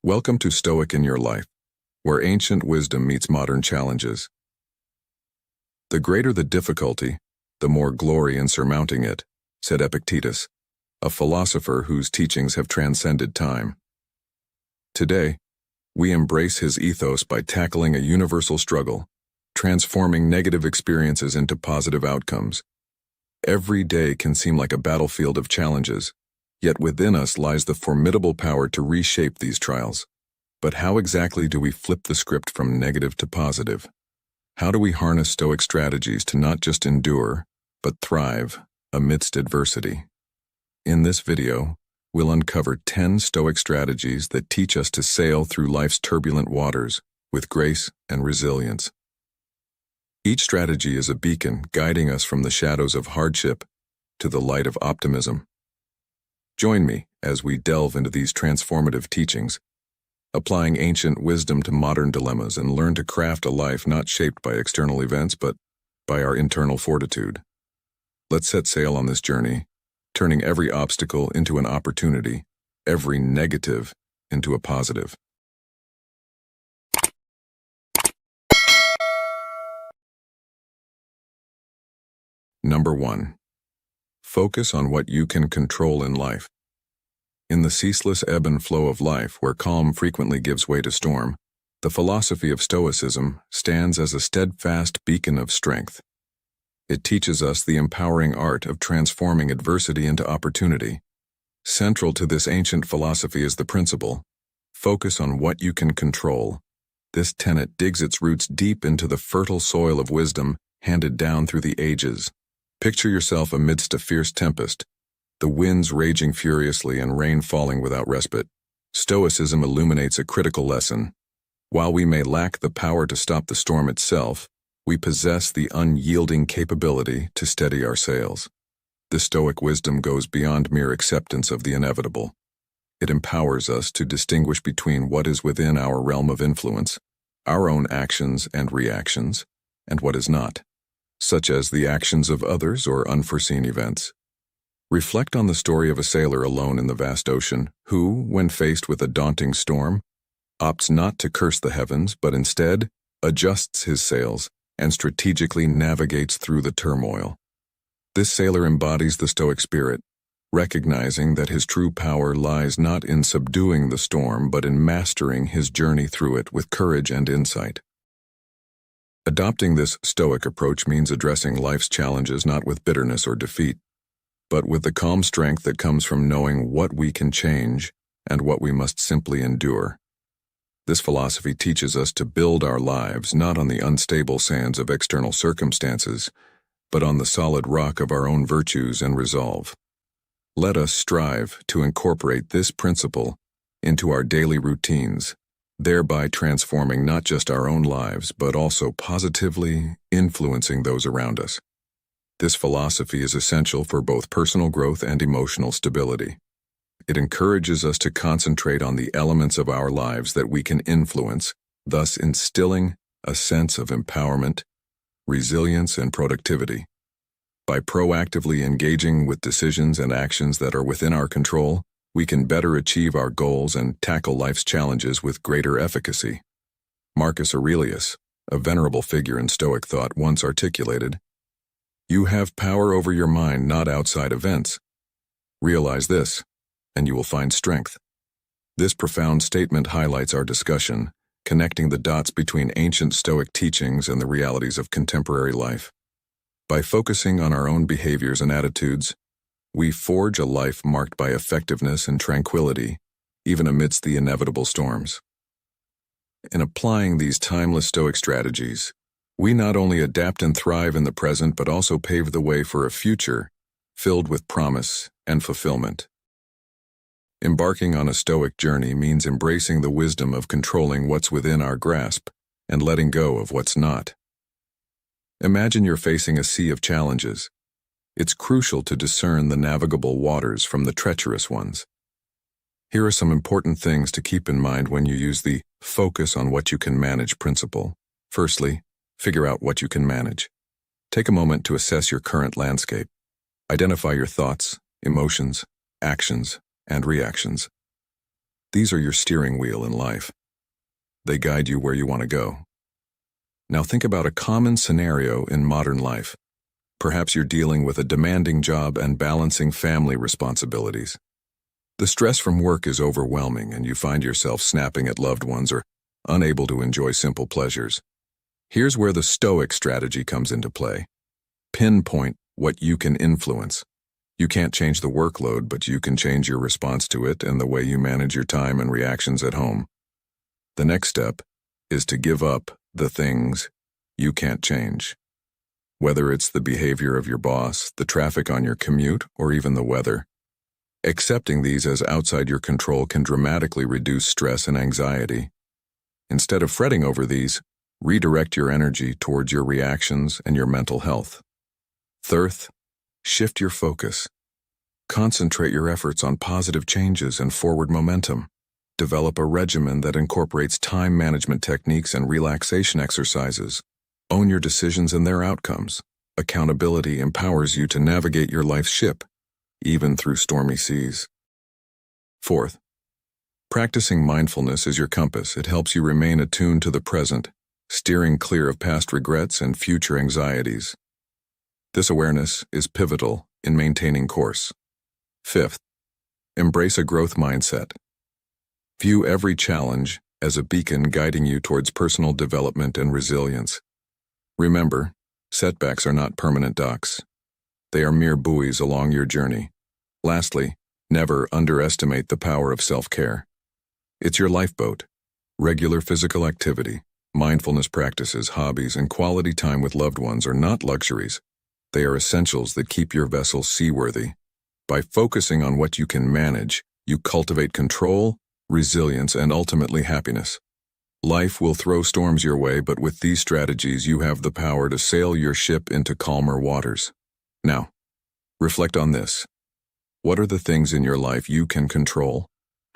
Welcome to Stoic in Your Life, where ancient wisdom meets modern challenges. The greater the difficulty, the more glory in surmounting it, said Epictetus, a philosopher whose teachings have transcended time. Today, we embrace his ethos by tackling a universal struggle, transforming negative experiences into positive outcomes. Every day can seem like a battlefield of challenges, yet within us lies the formidable power to reshape these trials. But how exactly do we flip the script from negative to positive? How do we harness Stoic strategies to not just endure, but thrive amidst adversity? In this video, we'll uncover 10 Stoic strategies that teach us to sail through life's turbulent waters with grace and resilience. Each strategy is a beacon guiding us from the shadows of hardship to the light of optimism. Join me as we delve into these transformative teachings, applying ancient wisdom to modern dilemmas and learn to craft a life not shaped by external events but by our internal fortitude. Let's set sail on this journey, turning every obstacle into an opportunity, every negative into a positive. Number 1. Focus on what you can control in life. In the ceaseless ebb and flow of life, where calm frequently gives way to storm, the philosophy of Stoicism stands as a steadfast beacon of strength. It teaches us the empowering art of transforming adversity into opportunity. Central to this ancient philosophy is the principle, focus on what you can control. This tenet digs its roots deep into the fertile soil of wisdom handed down through the ages. Picture yourself amidst a fierce tempest, the winds raging furiously and rain falling without respite. Stoicism illuminates a critical lesson. While we may lack the power to stop the storm itself, we possess the unyielding capability to steady our sails. The Stoic wisdom goes beyond mere acceptance of the inevitable. It empowers us to distinguish between what is within our realm of influence, our own actions and reactions, and what is not, such as the actions of others or unforeseen events. Reflect on the story of a sailor alone in the vast ocean who, when faced with a daunting storm, opts not to curse the heavens but instead adjusts his sails and strategically navigates through the turmoil. This sailor embodies the Stoic spirit, recognizing that his true power lies not in subduing the storm but in mastering his journey through it with courage and insight. Adopting this Stoic approach means addressing life's challenges not with bitterness or defeat, but with the calm strength that comes from knowing what we can change and what we must simply endure. This philosophy teaches us to build our lives not on the unstable sands of external circumstances, but on the solid rock of our own virtues and resolve. Let us strive to incorporate this principle into our daily routines, thereby transforming not just our own lives, but also positively influencing those around us. This philosophy is essential for both personal growth and emotional stability. It encourages us to concentrate on the elements of our lives that we can influence, thus instilling a sense of empowerment, resilience, and productivity. By proactively engaging with decisions and actions that are within our control, we can better achieve our goals and tackle life's challenges with greater efficacy. Marcus Aurelius, a venerable figure in Stoic thought, once articulated, "You have power over your mind, not outside events. Realize this, and you will find strength." This profound statement highlights our discussion, connecting the dots between ancient Stoic teachings and the realities of contemporary life. By focusing on our own behaviors and attitudes, we forge a life marked by effectiveness and tranquility, even amidst the inevitable storms. In applying these timeless Stoic strategies, we not only adapt and thrive in the present but also pave the way for a future filled with promise and fulfillment. Embarking on a Stoic journey means embracing the wisdom of controlling what's within our grasp and letting go of what's not. Imagine you're facing a sea of challenges. It's crucial to discern the navigable waters from the treacherous ones. Here are some important things to keep in mind when you use the focus on what you can manage principle. Firstly, figure out what you can manage. Take a moment to assess your current landscape. Identify your thoughts, emotions, actions, and reactions. These are your steering wheel in life. They guide you where you want to go. Now think about a common scenario in modern life. Perhaps you're dealing with a demanding job and balancing family responsibilities. The stress from work is overwhelming and you find yourself snapping at loved ones or unable to enjoy simple pleasures. Here's where the Stoic strategy comes into play. Pinpoint what you can influence. You can't change the workload, but you can change your response to it and the way you manage your time and reactions at home. The next step is to give up the things you can't change. Whether it's the behavior of your boss, the traffic on your commute, or even the weather. Accepting these as outside your control can dramatically reduce stress and anxiety. Instead of fretting over these, redirect your energy towards your reactions and your mental health. Third, shift your focus. Concentrate your efforts on positive changes and forward momentum. Develop a regimen that incorporates time management techniques and relaxation exercises. Own your decisions and their outcomes. Accountability empowers you to navigate your life's ship, even through stormy seas. Fourth, practicing mindfulness is your compass. It helps you remain attuned to the present, steering clear of past regrets and future anxieties. This awareness is pivotal in maintaining course. Fifth, embrace a growth mindset. View every challenge as a beacon guiding you towards personal development and resilience. Remember, setbacks are not permanent docks. They are mere buoys along your journey. Lastly, never underestimate the power of self-care. It's your lifeboat. Regular physical activity, mindfulness practices, hobbies, and quality time with loved ones are not luxuries. They are essentials that keep your vessel seaworthy. By focusing on what you can manage, you cultivate control, resilience, and ultimately happiness. Life will throw storms your way, but with these strategies you have the power to sail your ship into calmer waters. Now, reflect on this. What are the things in your life you can control?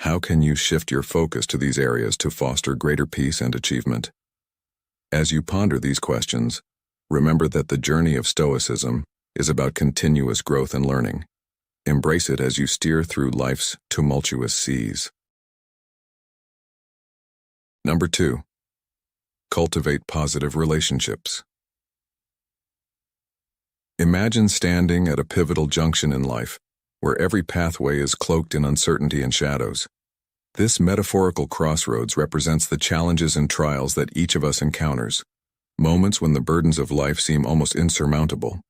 How can you shift your focus to these areas to foster greater peace and achievement? As you ponder these questions, remember that the journey of Stoicism is about continuous growth and learning. Embrace it as you steer through life's tumultuous seas. Number 2. Cultivate positive relationships. Imagine standing at a pivotal junction in life, where every pathway is cloaked in uncertainty and shadows. This metaphorical crossroads represents the challenges and trials that each of us encounters, moments when the burdens of life seem almost insurmountable.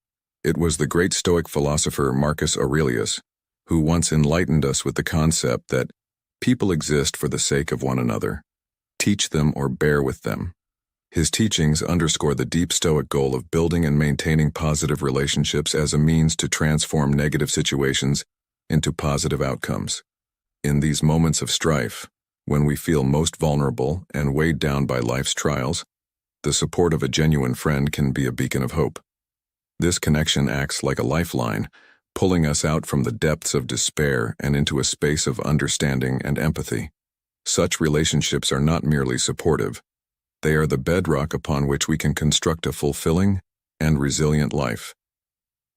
It was the great Stoic philosopher Marcus Aurelius who once enlightened us with the concept that people exist for the sake of one another. Teach them or bear with them. His teachings underscore the deep Stoic goal of building and maintaining positive relationships as a means to transform negative situations into positive outcomes. In these moments of strife, when we feel most vulnerable and weighed down by life's trials, the support of a genuine friend can be a beacon of hope. This connection acts like a lifeline, pulling us out from the depths of despair and into a space of understanding and empathy. Such relationships are not merely supportive. They are the bedrock upon which we can construct a fulfilling and resilient life.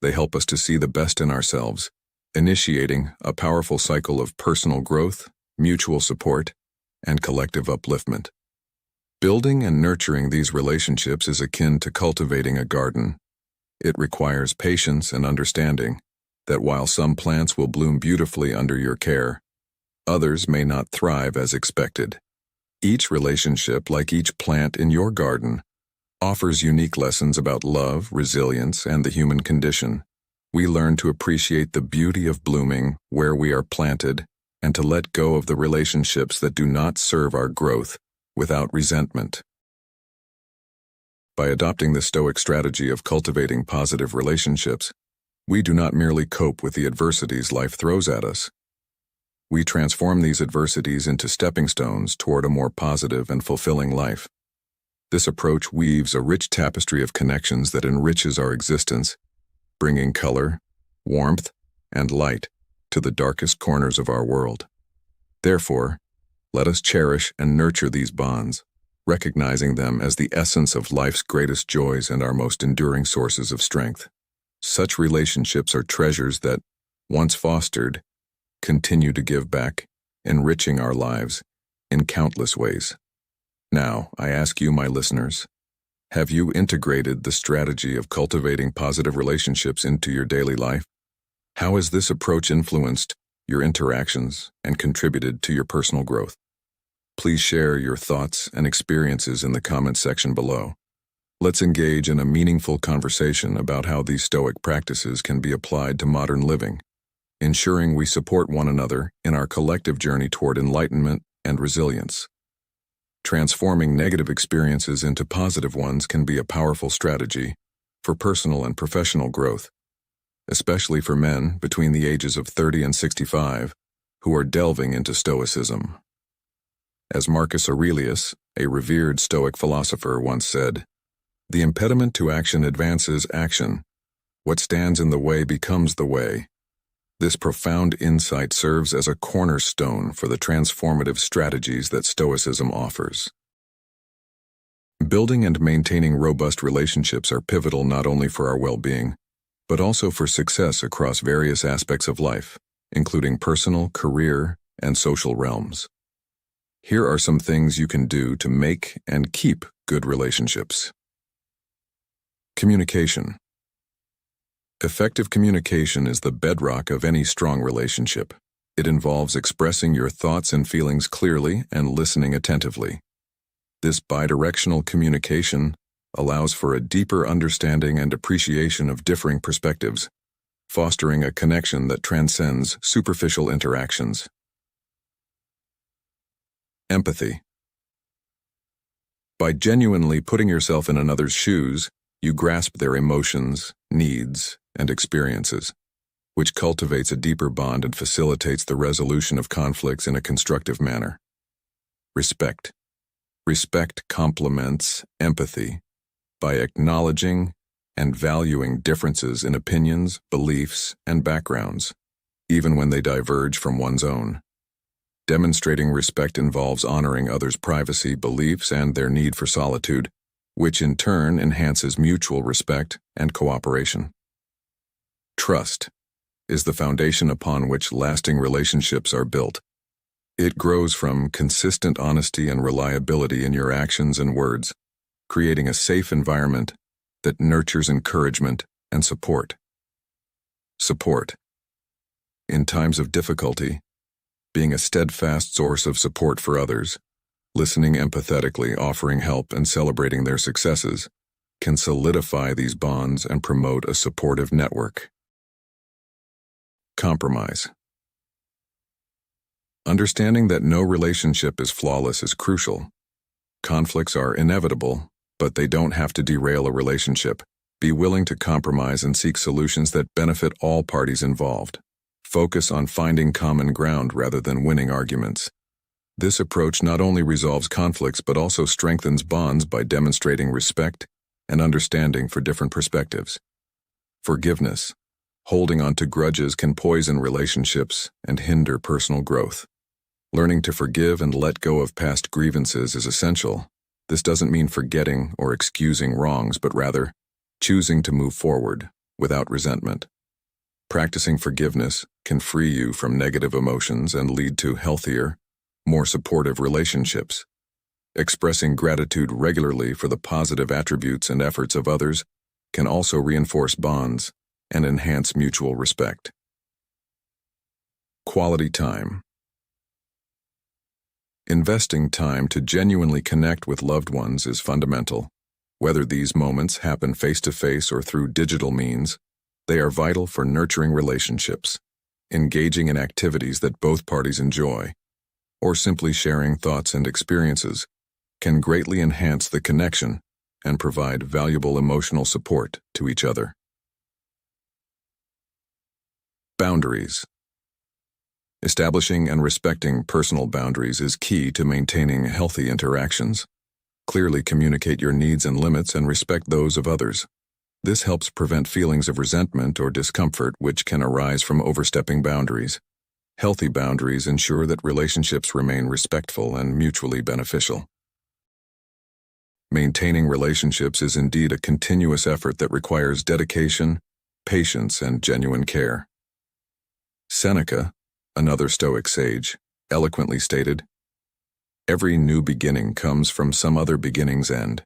They help us to see the best in ourselves, initiating a powerful cycle of personal growth, mutual support, and collective upliftment. Building and nurturing these relationships is akin to cultivating a garden. It requires patience and understanding that while some plants will bloom beautifully under your care, others may not thrive as expected. Each relationship, like each plant in your garden, offers unique lessons about love, resilience, and the human condition. We learn to appreciate the beauty of blooming where we are planted and to let go of the relationships that do not serve our growth without resentment. By adopting the Stoic strategy of cultivating positive relationships, we do not merely cope with the adversities life throws at us. We transform these adversities into stepping stones toward a more positive and fulfilling life. This approach weaves a rich tapestry of connections that enriches our existence, bringing color, warmth, and light to the darkest corners of our world. Therefore, let us cherish and nurture these bonds, recognizing them as the essence of life's greatest joys and our most enduring sources of strength. Such relationships are treasures that, once fostered, continue to give back, enriching our lives in countless ways. Now, I ask you, my listeners, have you integrated the strategy of cultivating positive relationships into your daily life? How has this approach influenced your interactions and contributed to your personal growth? Please share your thoughts and experiences in the comments section below. Let's engage in a meaningful conversation about how these Stoic practices can be applied to modern living, ensuring we support one another in our collective journey toward enlightenment and resilience. Transforming negative experiences into positive ones can be a powerful strategy for personal and professional growth, especially for men between the ages of 30 and 65 who are delving into Stoicism. As Marcus Aurelius, a revered Stoic philosopher, once said, "The impediment to action advances action. What stands in the way becomes the way." This profound insight serves as a cornerstone for the transformative strategies that Stoicism offers. Building and maintaining robust relationships are pivotal not only for our well-being, but also for success across various aspects of life, including personal, career, and social realms. Here are some things you can do to make and keep good relationships. Communication. Effective communication is the bedrock of any strong relationship. It involves expressing your thoughts and feelings clearly and listening attentively. This bidirectional communication allows for a deeper understanding and appreciation of differing perspectives, fostering a connection that transcends superficial interactions. Empathy. By genuinely putting yourself in another's shoes, you grasp their emotions, needs, and experiences, which cultivates a deeper bond and facilitates the resolution of conflicts in a constructive manner. Respect. Respect complements empathy by acknowledging and valuing differences in opinions, beliefs, and backgrounds, even when they diverge from one's own. Demonstrating respect involves honoring others' privacy, beliefs, and their need for solitude, which in turn enhances mutual respect and cooperation. Trust is the foundation upon which lasting relationships are built. It grows from consistent honesty and reliability in your actions and words, creating a safe environment that nurtures encouragement and support. Support. In times of difficulty, being a steadfast source of support for others, listening empathetically, offering help, and celebrating their successes can solidify these bonds and promote a supportive network. Compromise. Understanding that no relationship is flawless is crucial. Conflicts are inevitable, but they don't have to derail a relationship. Be willing to compromise and seek solutions that benefit all parties involved. Focus on finding common ground rather than winning arguments. This approach not only resolves conflicts but also strengthens bonds by demonstrating respect and understanding for different perspectives. Forgiveness. Holding on to grudges can poison relationships and hinder personal growth. Learning to forgive and let go of past grievances is essential. This doesn't mean forgetting or excusing wrongs, but rather choosing to move forward without resentment. Practicing forgiveness can free you from negative emotions and lead to healthier, more supportive relationships. Expressing gratitude regularly for the positive attributes and efforts of others can also reinforce bonds and enhance mutual respect. Quality time. Investing time to genuinely connect with loved ones is fundamental. Whether these moments happen face-to-face or through digital means, they are vital for nurturing relationships, engaging in activities that both parties enjoy, or simply sharing thoughts and experiences can greatly enhance the connection and provide valuable emotional support to each other. Boundaries. Establishing and respecting personal boundaries is key to maintaining healthy interactions. Clearly communicate your needs and limits and respect those of others. This helps prevent feelings of resentment or discomfort which can arise from overstepping boundaries. Healthy boundaries ensure that relationships remain respectful and mutually beneficial. Maintaining relationships is indeed a continuous effort that requires dedication, patience, and genuine care. Seneca, another Stoic sage, eloquently stated, "Every new beginning comes from some other beginning's end."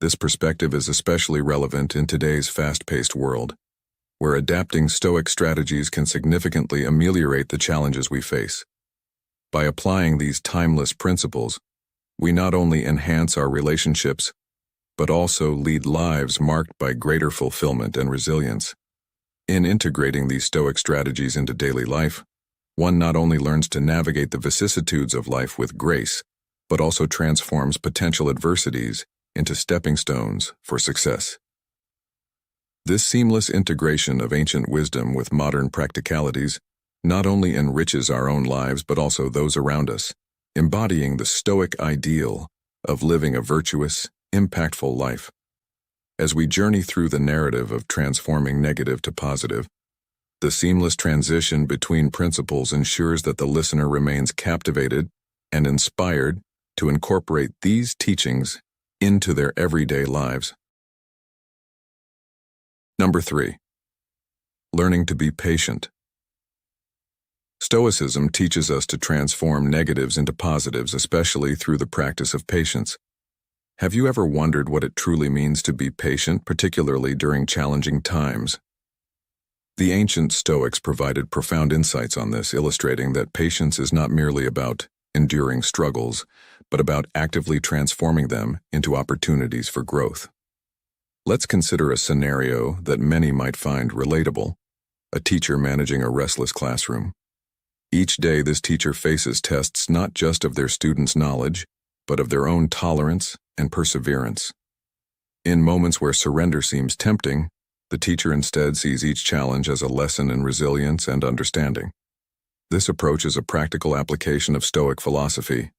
This perspective is especially relevant in today's fast-paced world, where adapting Stoic strategies can significantly ameliorate the challenges we face. By applying these timeless principles, we not only enhance our relationships, but also lead lives marked by greater fulfillment and resilience. In integrating these Stoic strategies into daily life, one not only learns to navigate the vicissitudes of life with grace, but also transforms potential adversities into stepping stones for success. This seamless integration of ancient wisdom with modern practicalities not only enriches our own lives but also those around us, embodying the Stoic ideal of living a virtuous, impactful life. As we journey through the narrative of transforming negative to positive, the seamless transition between principles ensures that the listener remains captivated and inspired to incorporate these teachings into their everyday lives. Number 3. Learning to be patient. Stoicism teaches us to transform negatives into positives, especially through the practice of patience. Have you ever wondered what it truly means to be patient, particularly during challenging times? The ancient Stoics provided profound insights on this, illustrating that patience is not merely about enduring struggles, but about actively transforming them into opportunities for growth. Let's consider a scenario that many might find relatable: a teacher managing a restless classroom. Each day, this teacher faces tests not just of their students' knowledge, but of their own tolerance and perseverance. In moments where surrender seems tempting, the teacher instead sees each challenge as a lesson in resilience and understanding. This approach is a practical application of Stoic philosophy,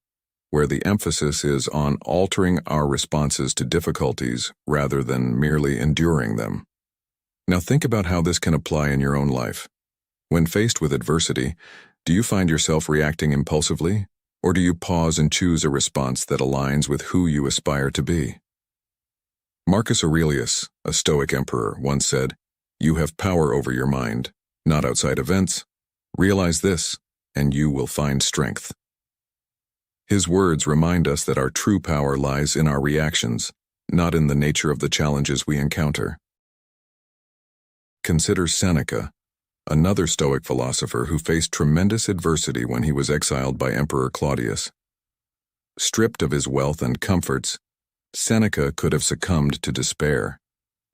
where the emphasis is on altering our responses to difficulties rather than merely enduring them. Now think about how this can apply in your own life. When faced with adversity, do you find yourself reacting impulsively, or do you pause and choose a response that aligns with who you aspire to be? Marcus Aurelius, a Stoic emperor, once said, "You have power over your mind, not outside events. Realize this, and you will find strength." His words remind us that our true power lies in our reactions, not in the nature of the challenges we encounter. Consider Seneca, another Stoic philosopher who faced tremendous adversity when he was exiled by Emperor Claudius. Stripped of his wealth and comforts, Seneca could have succumbed to despair.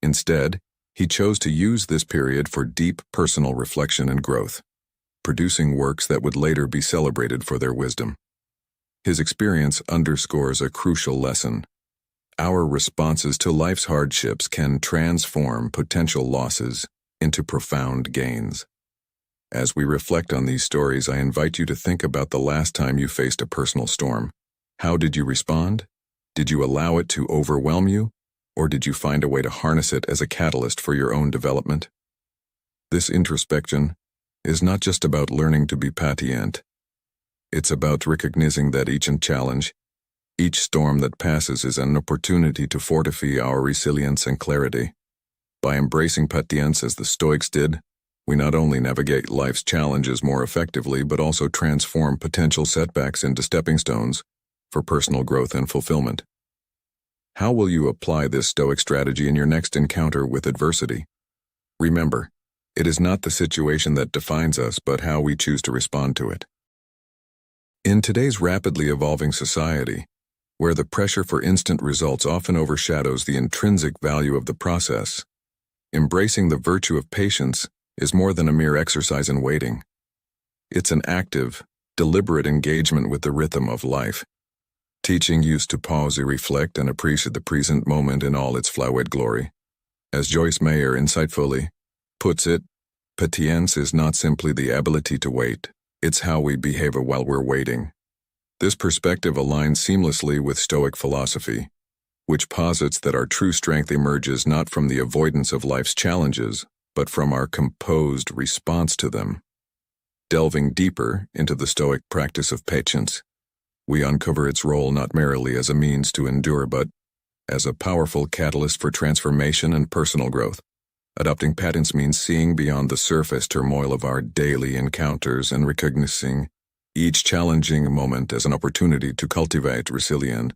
Instead, he chose to use this period for deep personal reflection and growth, producing works that would later be celebrated for their wisdom. His experience underscores a crucial lesson. Our responses to life's hardships can transform potential losses into profound gains. As we reflect on these stories, I invite you to think about the last time you faced a personal storm. How did you respond? Did you allow it to overwhelm you, or did you find a way to harness it as a catalyst for your own development? This introspection is not just about learning to be patient. It's about recognizing that each challenge, each storm that passes is an opportunity to fortify our resilience and clarity. By embracing patience as the Stoics did, we not only navigate life's challenges more effectively, but also transform potential setbacks into stepping stones for personal growth and fulfillment. How will you apply this Stoic strategy in your next encounter with adversity? Remember, it is not the situation that defines us, but how we choose to respond to it. In today's rapidly evolving society, where the pressure for instant results often overshadows the intrinsic value of the process, embracing the virtue of patience is more than a mere exercise in waiting. It's an active, deliberate engagement with the rhythm of life, teaching us to pause, reflect, and appreciate the present moment in all its flowered glory. As Joyce Meyer insightfully puts it, patience is not simply the ability to wait, it's how we behave while we're waiting. This perspective aligns seamlessly with Stoic philosophy, which posits that our true strength emerges not from the avoidance of life's challenges, but from our composed response to them. Delving deeper into the Stoic practice of patience, we uncover its role not merely as a means to endure, but as a powerful catalyst for transformation and personal growth. Adopting patience means seeing beyond the surface turmoil of our daily encounters and recognizing each challenging moment as an opportunity to cultivate resilience,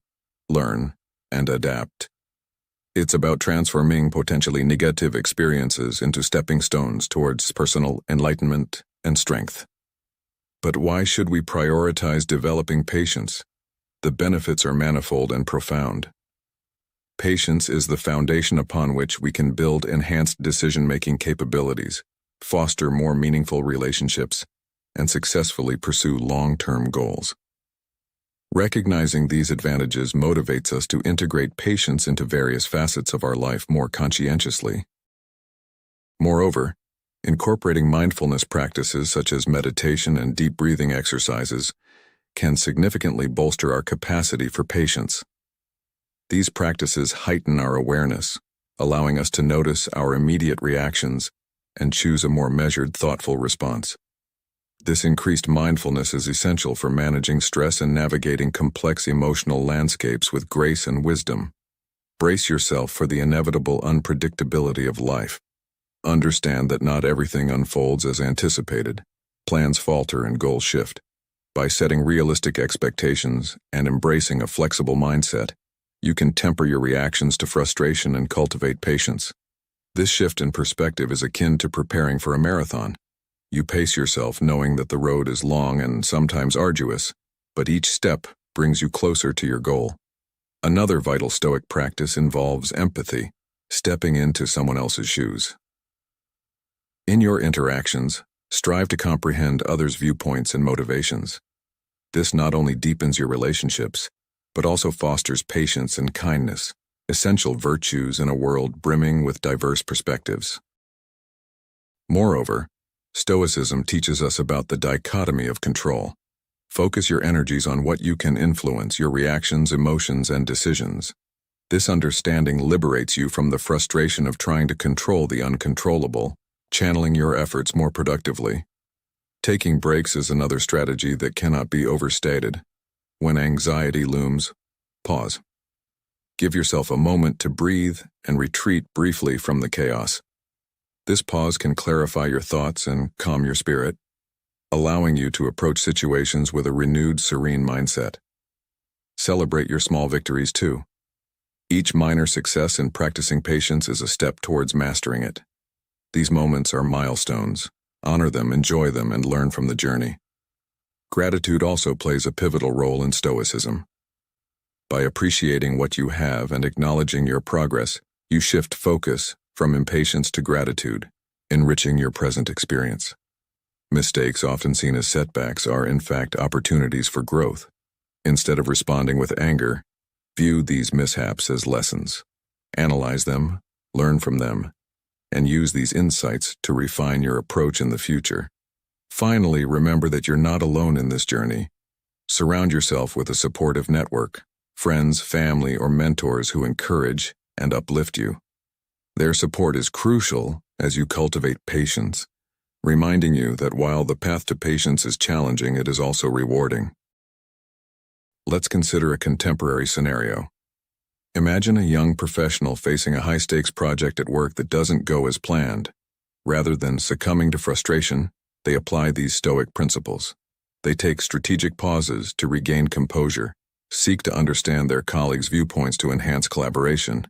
learn, and adapt. It's about transforming potentially negative experiences into stepping stones towards personal enlightenment and strength. But why should we prioritize developing patience? The benefits are manifold and profound. Patience is the foundation upon which we can build enhanced decision-making capabilities, foster more meaningful relationships, and successfully pursue long-term goals. Recognizing these advantages motivates us to integrate patience into various facets of our life more conscientiously. Moreover, incorporating mindfulness practices such as meditation and deep breathing exercises can significantly bolster our capacity for patience. These practices heighten our awareness, allowing us to notice our immediate reactions and choose a more measured, thoughtful response. This increased mindfulness is essential for managing stress and navigating complex emotional landscapes with grace and wisdom. Brace yourself for the inevitable unpredictability of life. Understand that not everything unfolds as anticipated. Plans falter and goals shift. By setting realistic expectations and embracing a flexible mindset, you can temper your reactions to frustration and cultivate patience. This shift in perspective is akin to preparing for a marathon. You pace yourself knowing that the road is long and sometimes arduous, but each step brings you closer to your goal. Another vital Stoic practice involves empathy, stepping into someone else's shoes. In your interactions, strive to comprehend others' viewpoints and motivations. This not only deepens your relationships, but also fosters patience and kindness, essential virtues in a world brimming with diverse perspectives. Moreover, Stoicism teaches us about the dichotomy of control. Focus your energies on what you can influence, your reactions, emotions, and decisions. This understanding liberates you from the frustration of trying to control the uncontrollable, channeling your efforts more productively. Taking breaks is another strategy that cannot be overstated. When anxiety looms, pause. Give yourself a moment to breathe and retreat briefly from the chaos. This pause can clarify your thoughts and calm your spirit, allowing you to approach situations with a renewed, serene mindset. Celebrate your small victories too. Each minor success in practicing patience is a step towards mastering it. These moments are milestones. Honor them, enjoy them, and learn from the journey. Gratitude also plays a pivotal role in Stoicism. By appreciating what you have and acknowledging your progress, you shift focus from impatience to gratitude, enriching your present experience. Mistakes, often seen as setbacks, are in fact opportunities for growth. Instead of responding with anger, view these mishaps as lessons. Analyze them, learn from them, and use these insights to refine your approach in the future. Finally, remember that you're not alone in this journey. Surround yourself with a supportive network, friends, family, or mentors who encourage and uplift you. Their support is crucial as you cultivate patience, reminding you that while the path to patience is challenging, it is also rewarding. Let's consider a contemporary scenario. Imagine a young professional facing a high-stakes project at work that doesn't go as planned. Rather than succumbing to frustration, they apply these Stoic principles. They take strategic pauses to regain composure, seek to understand their colleagues' viewpoints to enhance collaboration,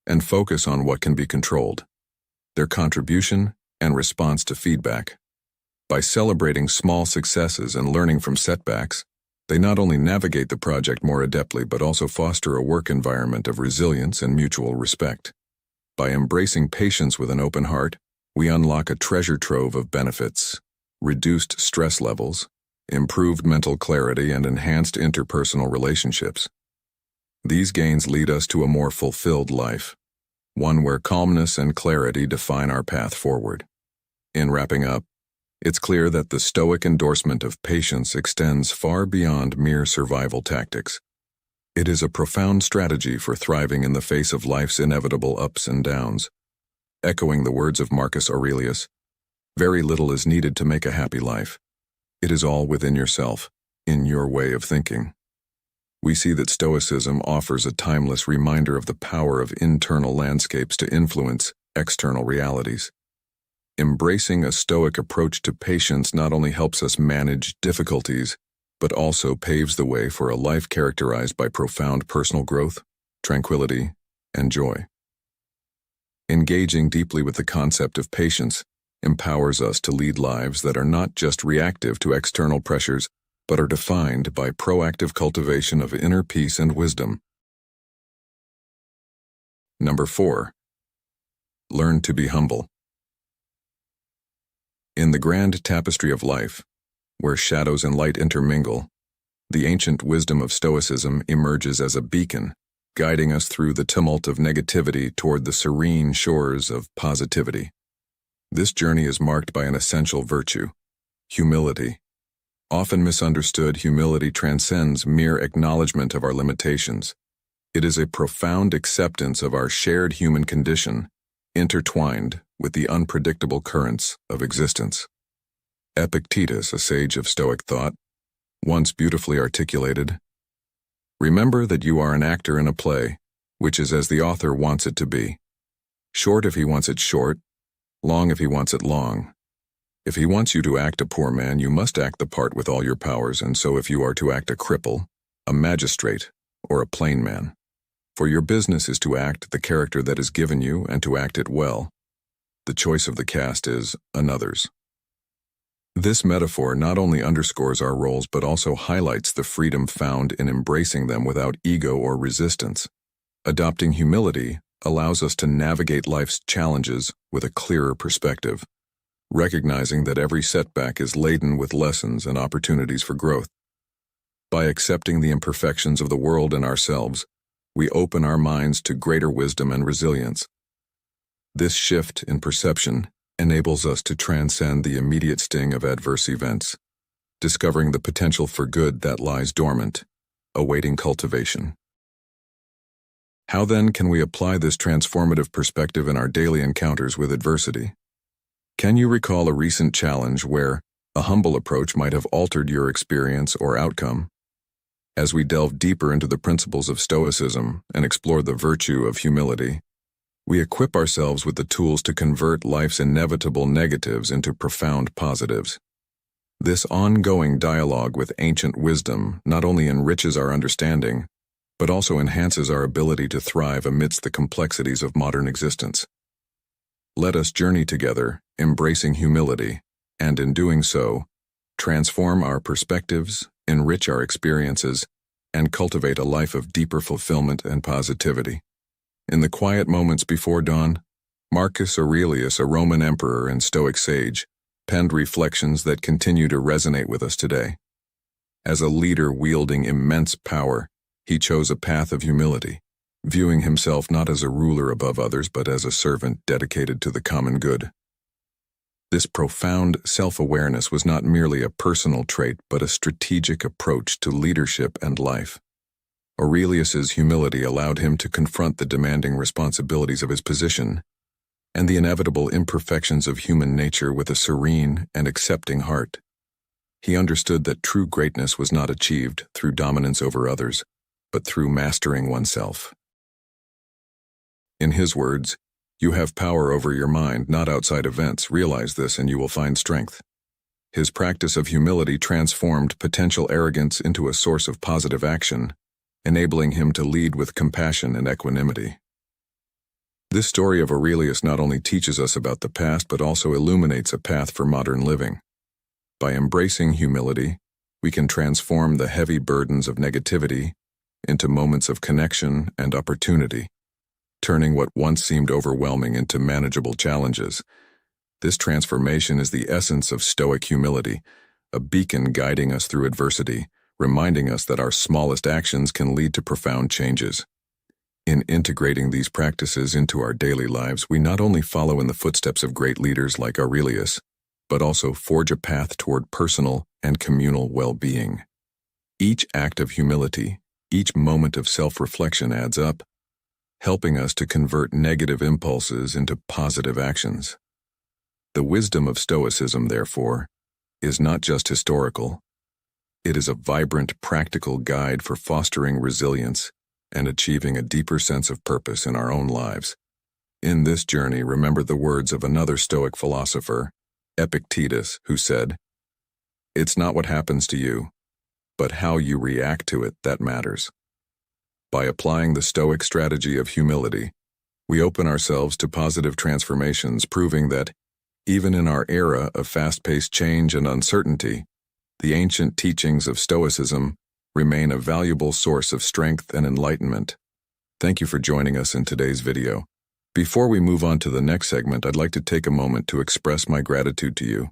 and focus on what can be controlled, their contribution and response to feedback. By celebrating small successes and learning from setbacks, they not only navigate the project more adeptly but also foster a work environment of resilience and mutual respect. By embracing patience with an open heart, we unlock a treasure trove of benefits: reduced stress levels, improved mental clarity, and enhanced interpersonal relationships. These gains lead us to a more fulfilled life, one where calmness and clarity define our path forward. In wrapping up, it's clear that the Stoic endorsement of patience extends far beyond mere survival tactics. It is a profound strategy for thriving in the face of life's inevitable ups and downs. Echoing the words of Marcus Aurelius, "Very little is needed to make a happy life. It is all within yourself, in your way of thinking." We see that Stoicism offers a timeless reminder of the power of internal landscapes to influence external realities. Embracing a Stoic approach to patience not only helps us manage difficulties, but also paves the way for a life characterized by profound personal growth, tranquility, and joy. Engaging deeply with the concept of patience empowers us to lead lives that are not just reactive to external pressures, but are defined by proactive cultivation of inner peace and wisdom. Number 4. Learn to be humble. In the grand tapestry of life, where shadows and light intermingle, the ancient wisdom of Stoicism emerges as a beacon, guiding us through the tumult of negativity toward the serene shores of positivity. This journey is marked by an essential virtue, humility. Often misunderstood, humility transcends mere acknowledgement of our limitations. It is a profound acceptance of our shared human condition, intertwined with the unpredictable currents of existence. Epictetus, a sage of Stoic thought, once beautifully articulated, "Remember that you are an actor in a play, which is as the author wants it to be. Short if he wants it short, long if he wants it long. If he wants you to act a poor man, you must act the part with all your powers, and so if you are to act a cripple, a magistrate, or a plain man. For your business is to act the character that is given you and to act it well. The choice of the cast is another's." This metaphor not only underscores our roles but also highlights the freedom found in embracing them without ego or resistance. Adopting humility allows us to navigate life's challenges with a clearer perspective, recognizing that every setback is laden with lessons and opportunities for growth. By accepting the imperfections of the world and ourselves, we open our minds to greater wisdom and resilience. This shift in perception enables us to transcend the immediate sting of adverse events, discovering the potential for good that lies dormant, awaiting cultivation. How then can we apply this transformative perspective in our daily encounters with adversity? Can you recall a recent challenge where a humble approach might have altered your experience or outcome? As we delve deeper into the principles of Stoicism and explore the virtue of humility, we equip ourselves with the tools to convert life's inevitable negatives into profound positives. This ongoing dialogue with ancient wisdom not only enriches our understanding, but also enhances our ability to thrive amidst the complexities of modern existence. Let us journey together, embracing humility, and in doing so, transform our perspectives, enrich our experiences, and cultivate a life of deeper fulfillment and positivity. In the quiet moments before dawn, Marcus Aurelius, a Roman emperor and Stoic sage, penned reflections that continue to resonate with us today. As a leader wielding immense power, he chose a path of humility, viewing himself not as a ruler above others but as a servant dedicated to the common good. This profound self-awareness was not merely a personal trait but a strategic approach to leadership and life. Aurelius's humility allowed him to confront the demanding responsibilities of his position and the inevitable imperfections of human nature with a serene and accepting heart. He understood that true greatness was not achieved through dominance over others, but through mastering oneself. In his words, "You have power over your mind, not outside events. Realize this and you will find strength." His practice of humility transformed potential arrogance into a source of positive action, enabling him to lead with compassion and equanimity. This story of Aurelius not only teaches us about the past but also illuminates a path for modern living. By embracing humility, we can transform the heavy burdens of negativity into moments of connection and opportunity, turning what once seemed overwhelming into manageable challenges. This transformation is the essence of Stoic humility, a beacon guiding us through adversity, reminding us that our smallest actions can lead to profound changes. In integrating these practices into our daily lives, we not only follow in the footsteps of great leaders like Aurelius, but also forge a path toward personal and communal well-being. Each act of humility, each moment of self-reflection adds up, helping us to convert negative impulses into positive actions. The wisdom of Stoicism, therefore, is not just historical. It is a vibrant, practical guide for fostering resilience and achieving a deeper sense of purpose in our own lives. In this journey, remember the words of another Stoic philosopher, Epictetus, who said, "It's not what happens to you, but how you react to it that matters. By applying the Stoic strategy of humility, we open ourselves to positive transformations, proving that, even in our era of fast-paced change and uncertainty, the ancient teachings of Stoicism remain a valuable source of strength and enlightenment. Thank you for joining us in today's video. Before we move on to the next segment, I'd like to take a moment to express my gratitude to you.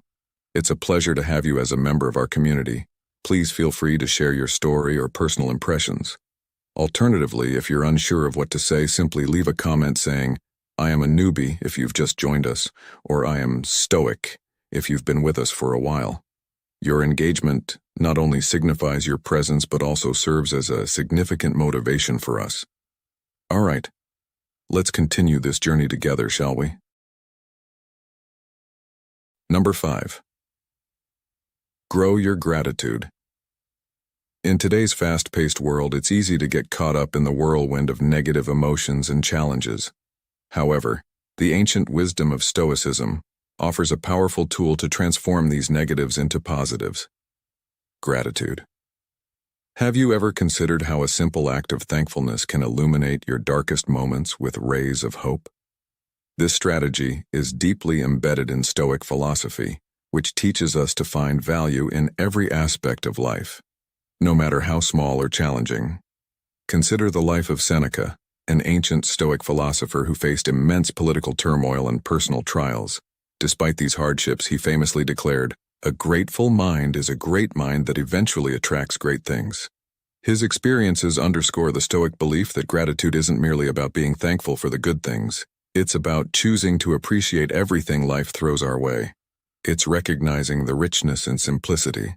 It's a pleasure to have you as a member of our community. Please feel free to share your story or personal impressions. Alternatively, if you're unsure of what to say, simply leave a comment saying, "I am a newbie" if you've just joined us, or "I am Stoic" if you've been with us for a while. Your engagement not only signifies your presence but also serves as a significant motivation for us. All right, let's continue this journey together, shall we? Number 5. Grow your gratitude. In today's fast-paced world, it's easy to get caught up in the whirlwind of negative emotions and challenges. However, the ancient wisdom of Stoicism offers a powerful tool to transform these negatives into positives: gratitude. Have you ever considered how a simple act of thankfulness can illuminate your darkest moments with rays of hope? This strategy is deeply embedded in Stoic philosophy, which teaches us to find value in every aspect of life, no matter how small or challenging. Consider the life of Seneca, an ancient Stoic philosopher who faced immense political turmoil and personal trials. Despite these hardships, he famously declared, "A grateful mind is a great mind that eventually attracts great things." His experiences underscore the Stoic belief that gratitude isn't merely about being thankful for the good things. It's about choosing to appreciate everything life throws our way. It's recognizing the richness and simplicity,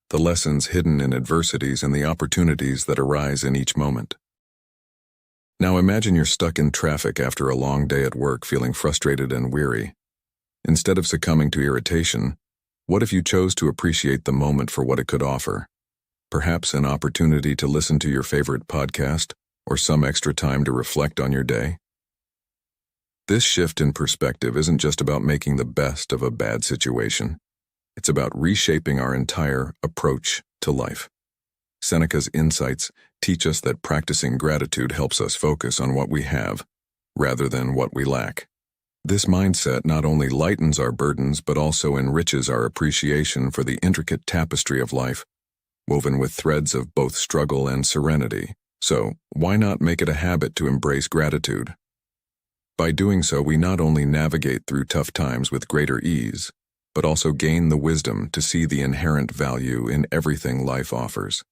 the lessons hidden in adversities, and the opportunities that arise in each moment. Now imagine you're stuck in traffic after a long day at work, feeling frustrated and weary. Instead of succumbing to irritation, what if you chose to appreciate the moment for what it could offer? Perhaps an opportunity to listen to your favorite podcast, or some extra time to reflect on your day? This shift in perspective isn't just about making the best of a bad situation. It's about reshaping our entire approach to life. Seneca's insights teach us that practicing gratitude helps us focus on what we have, rather than what we lack. This mindset not only lightens our burdens but also enriches our appreciation for the intricate tapestry of life, woven with threads of both struggle and serenity. So, why not make it a habit to embrace gratitude? By doing so, we not only navigate through tough times with greater ease, but also gain the wisdom to see the inherent value in everything life offers.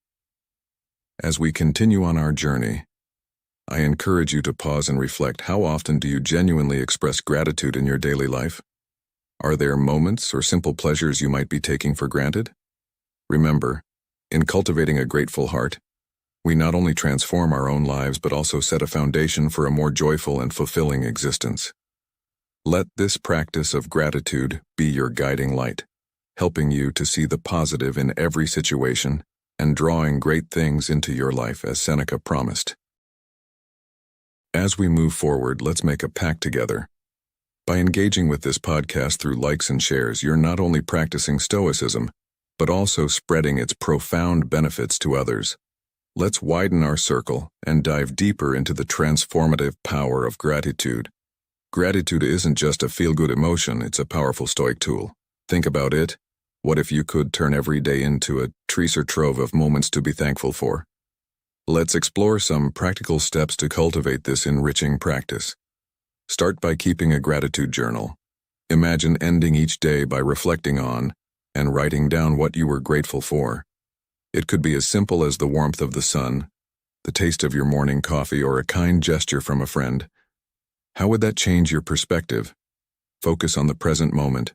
As we continue on our journey, I encourage you to pause and reflect. How often do you genuinely express gratitude in your daily life? Are there moments or simple pleasures you might be taking for granted? Remember, in cultivating a grateful heart, we not only transform our own lives but also set a foundation for a more joyful and fulfilling existence. Let this practice of gratitude be your guiding light, helping you to see the positive in every situation and drawing great things into your life as Seneca promised. As we move forward, let's make a pact together. By engaging with this podcast through likes and shares, you're not only practicing Stoicism, but also spreading its profound benefits to others. Let's widen our circle and dive deeper into the transformative power of gratitude. Gratitude isn't just a feel-good emotion, it's a powerful Stoic tool. Think about it. What if you could turn every day into a treasure trove of moments to be thankful for? Let's explore some practical steps to cultivate this enriching practice. Start by keeping a gratitude journal. Imagine ending each day by reflecting on and writing down what you were grateful for. It could be as simple as the warmth of the sun, the taste of your morning coffee, or a kind gesture from a friend. How would that change your perspective? Focus on the present moment.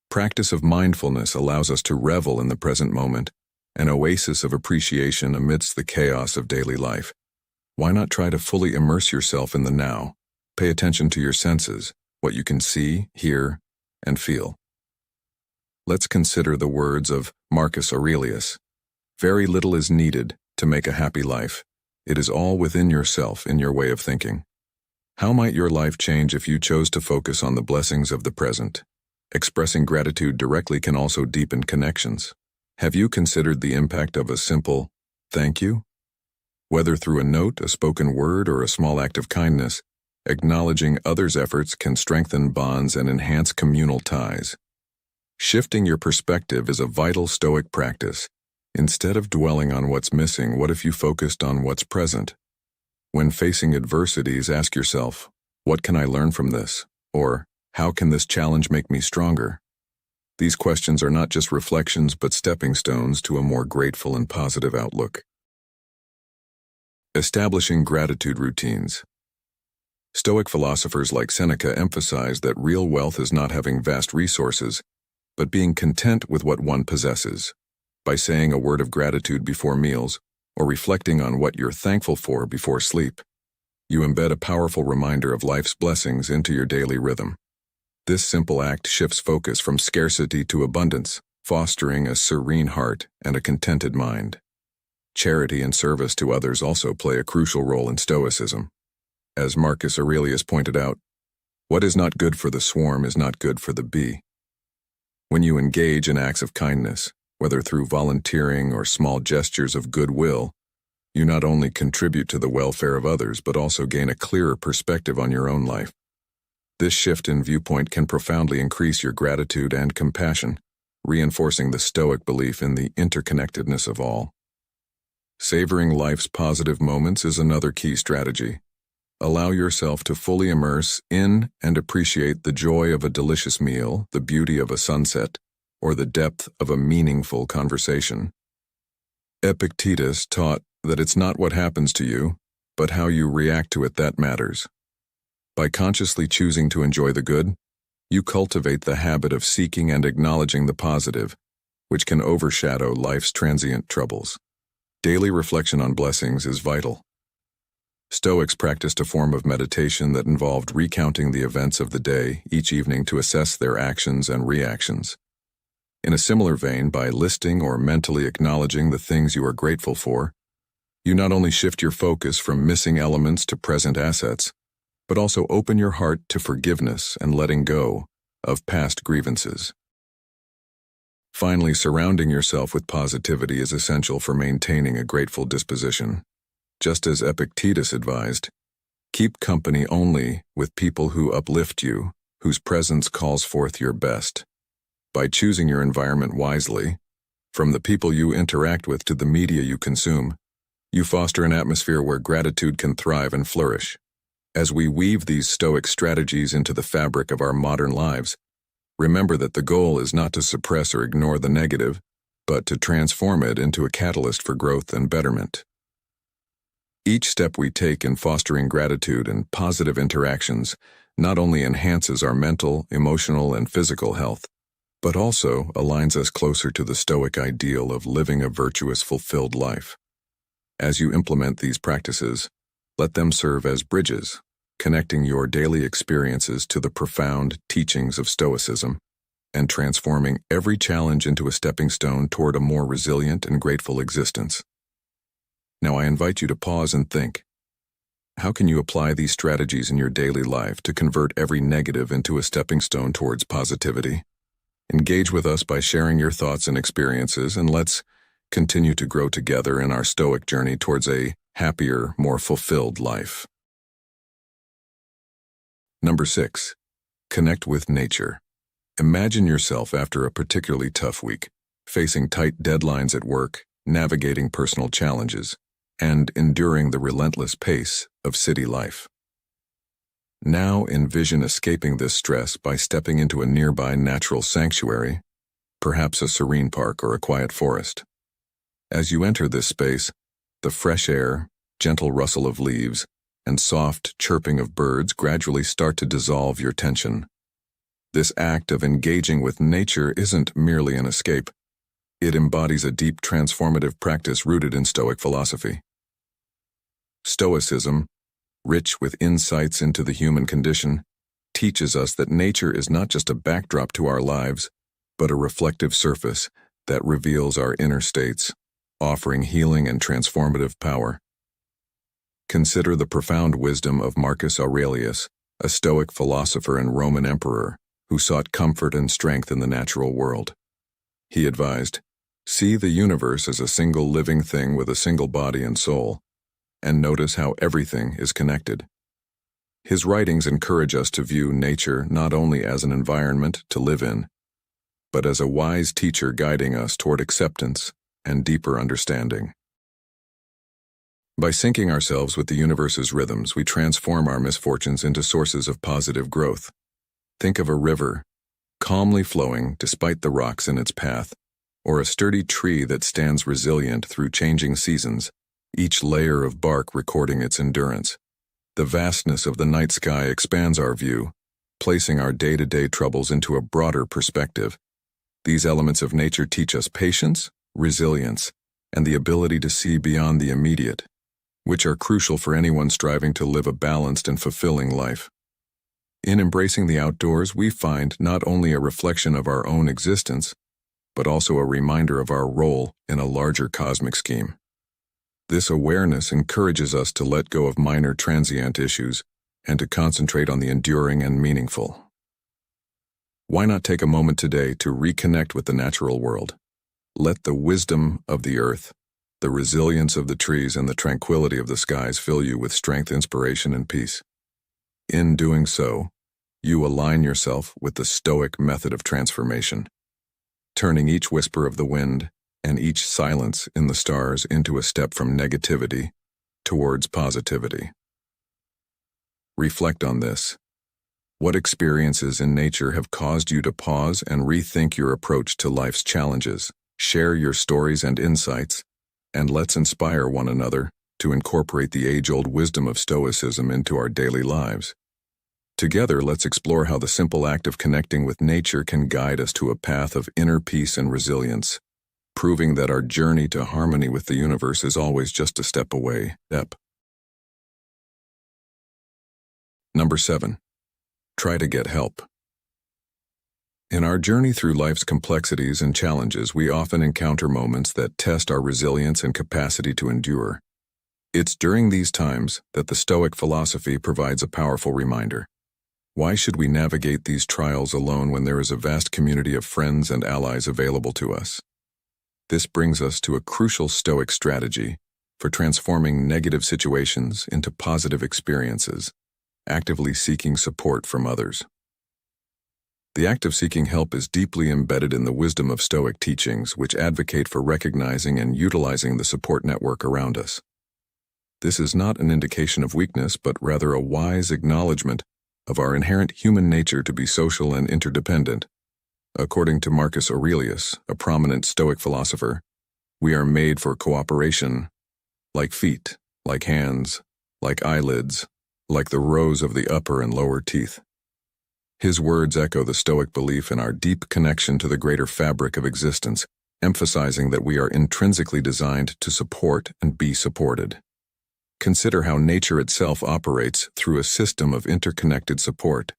Practice of mindfulness allows us to revel in the present moment, an oasis of appreciation amidst the chaos of daily life. Why not try to fully immerse yourself in the now? Pay attention to your senses, what you can see, hear, and feel. Let's consider the words of Marcus Aurelius. Very little is needed to make a happy life. It is all within yourself, in your way of thinking. How might your life change if you chose to focus on the blessings of the present? Expressing gratitude directly can also deepen connections. Have you considered the impact of a simple thank you? Whether through a note, a spoken word, or a small act of kindness, acknowledging others' efforts can strengthen bonds and enhance communal ties. Shifting your perspective is a vital Stoic practice. Instead of dwelling on what's missing, what if you focused on what's present? When facing adversities, ask yourself, what can I learn from this? Or, how can this challenge make me stronger? These questions are not just reflections but stepping stones to a more grateful and positive outlook. Establishing gratitude routines. Stoic philosophers like Seneca emphasize that real wealth is not having vast resources, but being content with what one possesses. By saying a word of gratitude before meals, or reflecting on what you're thankful for before sleep, you embed a powerful reminder of life's blessings into your daily rhythm. This simple act shifts focus from scarcity to abundance, fostering a serene heart and a contented mind. Charity and service to others also play a crucial role in Stoicism. As Marcus Aurelius pointed out, what is not good for the swarm is not good for the bee. When you engage in acts of kindness, whether through volunteering or small gestures of goodwill, you not only contribute to the welfare of others but also gain a clearer perspective on your own life. This shift in viewpoint can profoundly increase your gratitude and compassion, reinforcing the Stoic belief in the interconnectedness of all. Savoring life's positive moments is another key strategy. Allow yourself to fully immerse in and appreciate the joy of a delicious meal, the beauty of a sunset, or the depth of a meaningful conversation. Epictetus taught that it's not what happens to you, but how you react to it that matters. By consciously choosing to enjoy the good, you cultivate the habit of seeking and acknowledging the positive, which can overshadow life's transient troubles. Daily reflection on blessings is vital. Stoics practiced a form of meditation that involved recounting the events of the day each evening to assess their actions and reactions. In a similar vein, by listing or mentally acknowledging the things you are grateful for, you not only shift your focus from missing elements to present assets, but also open your heart to forgiveness and letting go of past grievances. Finally, surrounding yourself with positivity is essential for maintaining a grateful disposition. Just as Epictetus advised, keep company only with people who uplift you, whose presence calls forth your best. By choosing your environment wisely, from the people you interact with to the media you consume, you foster an atmosphere where gratitude can thrive and flourish. As we weave these Stoic strategies into the fabric of our modern lives, remember that the goal is not to suppress or ignore the negative, but to transform it into a catalyst for growth and betterment. Each step we take in fostering gratitude and positive interactions not only enhances our mental, emotional, and physical health, but also aligns us closer to the Stoic ideal of living a virtuous, fulfilled life. As you implement these practices, let them serve as bridges, connecting your daily experiences to the profound teachings of Stoicism and transforming every challenge into a stepping stone toward a more resilient and grateful existence. Now I invite you to pause and think. How can you apply these strategies in your daily life to convert every negative into a stepping stone towards positivity? Engage with us by sharing your thoughts and experiences, and let's continue to grow together in our Stoic journey towards a happier, more fulfilled life. Number 6. Connect with nature. Imagine yourself after a particularly tough week, facing tight deadlines at work, navigating personal challenges, and enduring the relentless pace of city life. Now envision escaping this stress by stepping into a nearby natural sanctuary, perhaps a serene park or a quiet forest. As you enter this space, the fresh air, gentle rustle of leaves, and soft chirping of birds gradually start to dissolve your tension. This act of engaging with nature isn't merely an escape. It embodies a deep transformative practice rooted in Stoic philosophy. Stoicism, rich with insights into the human condition, teaches us that nature is not just a backdrop to our lives, but a reflective surface that reveals our inner states, offering healing and transformative power. Consider the profound wisdom of Marcus Aurelius, a Stoic philosopher and Roman emperor who sought comfort and strength in the natural world. He advised, See the universe as a single living thing with a single body and soul, and notice how everything is connected. His writings encourage us to view nature not only as an environment to live in, but as a wise teacher guiding us toward acceptance and deeper understanding. By syncing ourselves with the universe's rhythms, we transform our misfortunes into sources of positive growth. Think of a river, calmly flowing despite the rocks in its path, or a sturdy tree that stands resilient through changing seasons, each layer of bark recording its endurance. The vastness of the night sky expands our view, placing our day-to-day troubles into a broader perspective. These elements of nature teach us patience, resilience, and the ability to see beyond the immediate, which are crucial for anyone striving to live a balanced and fulfilling life. In embracing the outdoors, we find not only a reflection of our own existence, but also a reminder of our role in a larger cosmic scheme. This awareness encourages us to let go of minor transient issues and to concentrate on the enduring and meaningful. Why not take a moment today to reconnect with the natural world? Let the wisdom of the earth, the resilience of the trees, and the tranquility of the skies fill you with strength, inspiration, and peace. In doing so, you align yourself with the Stoic method of transformation, turning each whisper of the wind and each silence in the stars into a step from negativity towards positivity. Reflect on this. What experiences in nature have caused you to pause and rethink your approach to life's challenges? Share your stories and insights, and let's inspire one another to incorporate the age-old wisdom of Stoicism into our daily lives. Together, let's explore how the simple act of connecting with nature can guide us to a path of inner peace and resilience, proving that our journey to harmony with the universe is always just a step away. Number 7. Try to get help. In our journey through life's complexities and challenges, we often encounter moments that test our resilience and capacity to endure. It's during these times that the Stoic philosophy provides a powerful reminder. Why should we navigate these trials alone when there is a vast community of friends and allies available to us? This brings us to a crucial Stoic strategy for transforming negative situations into positive experiences, actively seeking support from others. The act of seeking help is deeply embedded in the wisdom of Stoic teachings, which advocate for recognizing and utilizing the support network around us. This is not an indication of weakness, but rather a wise acknowledgement of our inherent human nature to be social and interdependent. According to Marcus Aurelius, a prominent Stoic philosopher, we are made for cooperation, like feet, like hands, like eyelids, like the rows of the upper and lower teeth. His words echo the Stoic belief in our deep connection to the greater fabric of existence, emphasizing that we are intrinsically designed to support and be supported. Consider how nature itself operates through a system of interconnected support.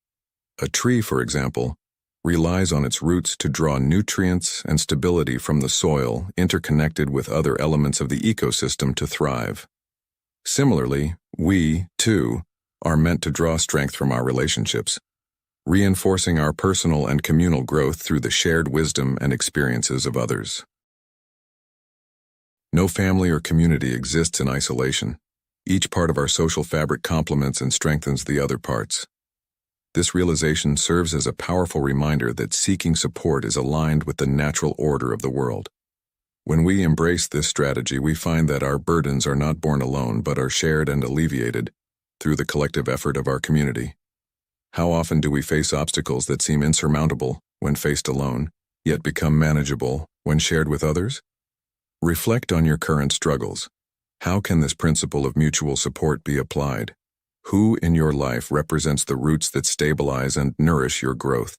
A tree, for example, relies on its roots to draw nutrients and stability from the soil, interconnected with other elements of the ecosystem to thrive. Similarly, we, too, are meant to draw strength from our relationships, reinforcing our personal and communal growth through the shared wisdom and experiences of others. No family or community exists in isolation. Each part of our social fabric complements and strengthens the other parts. This realization serves as a powerful reminder that seeking support is aligned with the natural order of the world. When we embrace this strategy, we find that our burdens are not borne alone, but are shared and alleviated through the collective effort of our community. How often do we face obstacles that seem insurmountable when faced alone, yet become manageable when shared with others? Reflect on your current struggles. How can this principle of mutual support be applied? Who in your life represents the roots that stabilize and nourish your growth?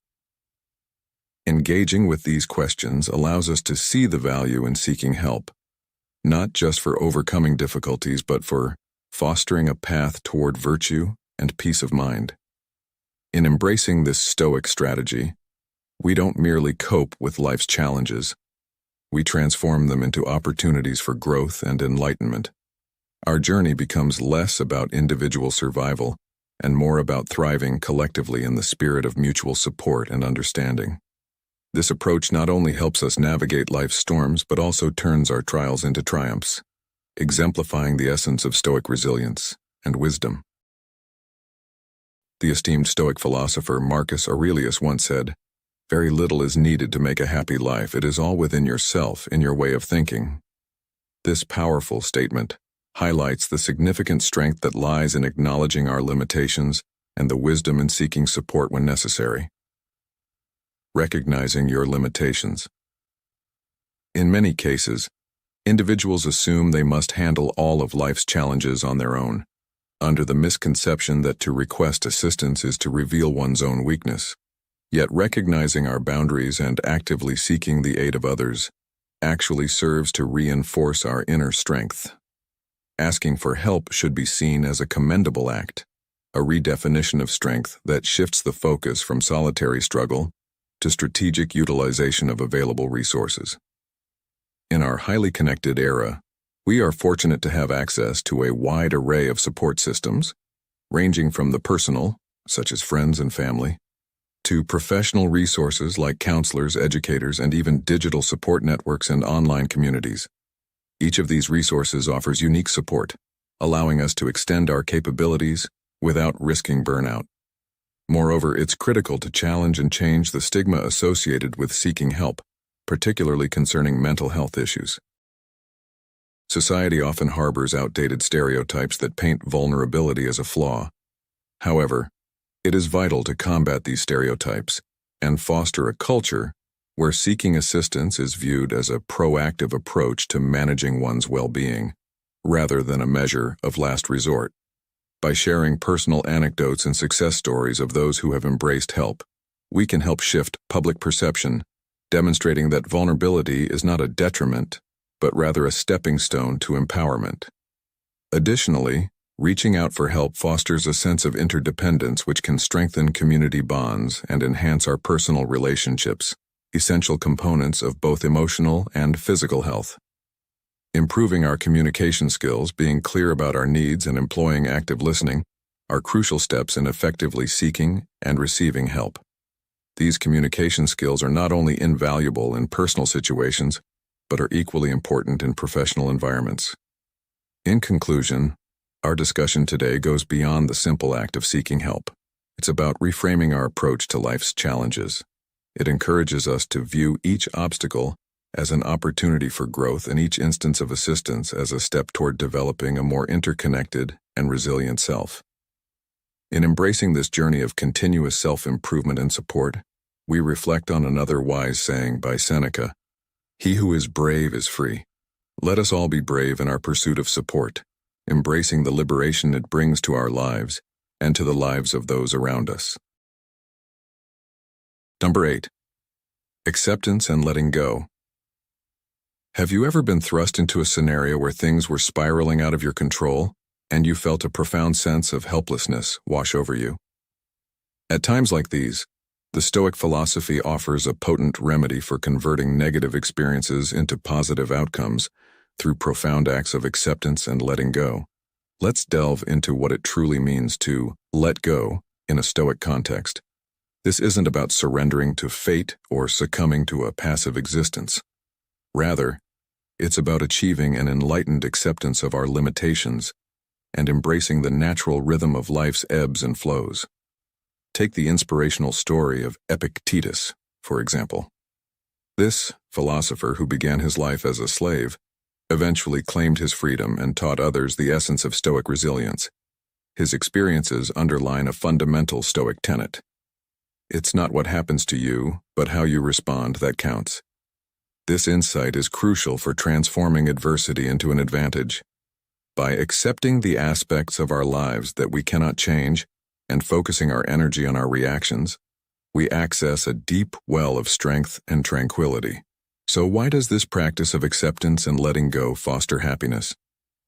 Engaging with these questions allows us to see the value in seeking help, not just for overcoming difficulties, but for fostering a path toward virtue and peace of mind. In embracing this Stoic strategy, we don't merely cope with life's challenges. We transform them into opportunities for growth and enlightenment. Our journey becomes less about individual survival and more about thriving collectively in the spirit of mutual support and understanding. This approach not only helps us navigate life's storms but also turns our trials into triumphs, exemplifying the essence of Stoic resilience and wisdom. The esteemed Stoic philosopher Marcus Aurelius once said, "Very little is needed to make a happy life. It is all within yourself, in your way of thinking." This powerful statement highlights the significant strength that lies in acknowledging our limitations and the wisdom in seeking support when necessary. Recognizing your limitations. In many cases, individuals assume they must handle all of life's challenges on their own, under the misconception that to request assistance is to reveal one's own weakness. Yet recognizing our boundaries and actively seeking the aid of others actually serves to reinforce our inner strength. Asking for help should be seen as a commendable act, a redefinition of strength that shifts the focus from solitary struggle to strategic utilization of available resources. In our highly connected era, we are fortunate to have access to a wide array of support systems, ranging from the personal, such as friends and family, to professional resources like counselors, educators, and even digital support networks and online communities. Each of these resources offers unique support, allowing us to extend our capabilities without risking burnout. Moreover, it's critical to challenge and change the stigma associated with seeking help, particularly concerning mental health issues. Society often harbors outdated stereotypes that paint vulnerability as a flaw. However, it is vital to combat these stereotypes and foster a culture where seeking assistance is viewed as a proactive approach to managing one's well-being, rather than a measure of last resort. By sharing personal anecdotes and success stories of those who have embraced help, we can help shift public perception, demonstrating that vulnerability is not a detriment, but rather a stepping stone to empowerment. Additionally, reaching out for help fosters a sense of interdependence which can strengthen community bonds and enhance our personal relationships, essential components of both emotional and physical health. Improving our communication skills, being clear about our needs, and employing active listening are crucial steps in effectively seeking and receiving help. These communication skills are not only invaluable in personal situations, but are equally important in professional environments. In conclusion, our discussion today goes beyond the simple act of seeking help. It's about reframing our approach to life's challenges. It encourages us to view each obstacle as an opportunity for growth and each instance of assistance as a step toward developing a more interconnected and resilient self. In embracing this journey of continuous self-improvement and support, we reflect on another wise saying by Seneca, "He who is brave is free." Let us all be brave in our pursuit of support, embracing the liberation it brings to our lives and to the lives of those around us. Number 8. Acceptance and letting go. Have you ever been thrust into a scenario where things were spiraling out of your control, and you felt a profound sense of helplessness wash over you? At times like these, the Stoic philosophy offers a potent remedy for converting negative experiences into positive outcomes through profound acts of acceptance and letting go. Let's delve into what it truly means to let go in a Stoic context. This isn't about surrendering to fate or succumbing to a passive existence. Rather, it's about achieving an enlightened acceptance of our limitations and embracing the natural rhythm of life's ebbs and flows. Take the inspirational story of Epictetus, for example. This philosopher, who began his life as a slave, eventually claimed his freedom and taught others the essence of Stoic resilience. His experiences underline a fundamental Stoic tenet. It's not what happens to you, but how you respond that counts. This insight is crucial for transforming adversity into an advantage. By accepting the aspects of our lives that we cannot change and focusing our energy on our reactions, we access a deep well of strength and tranquility. So why does this practice of acceptance and letting go foster happiness?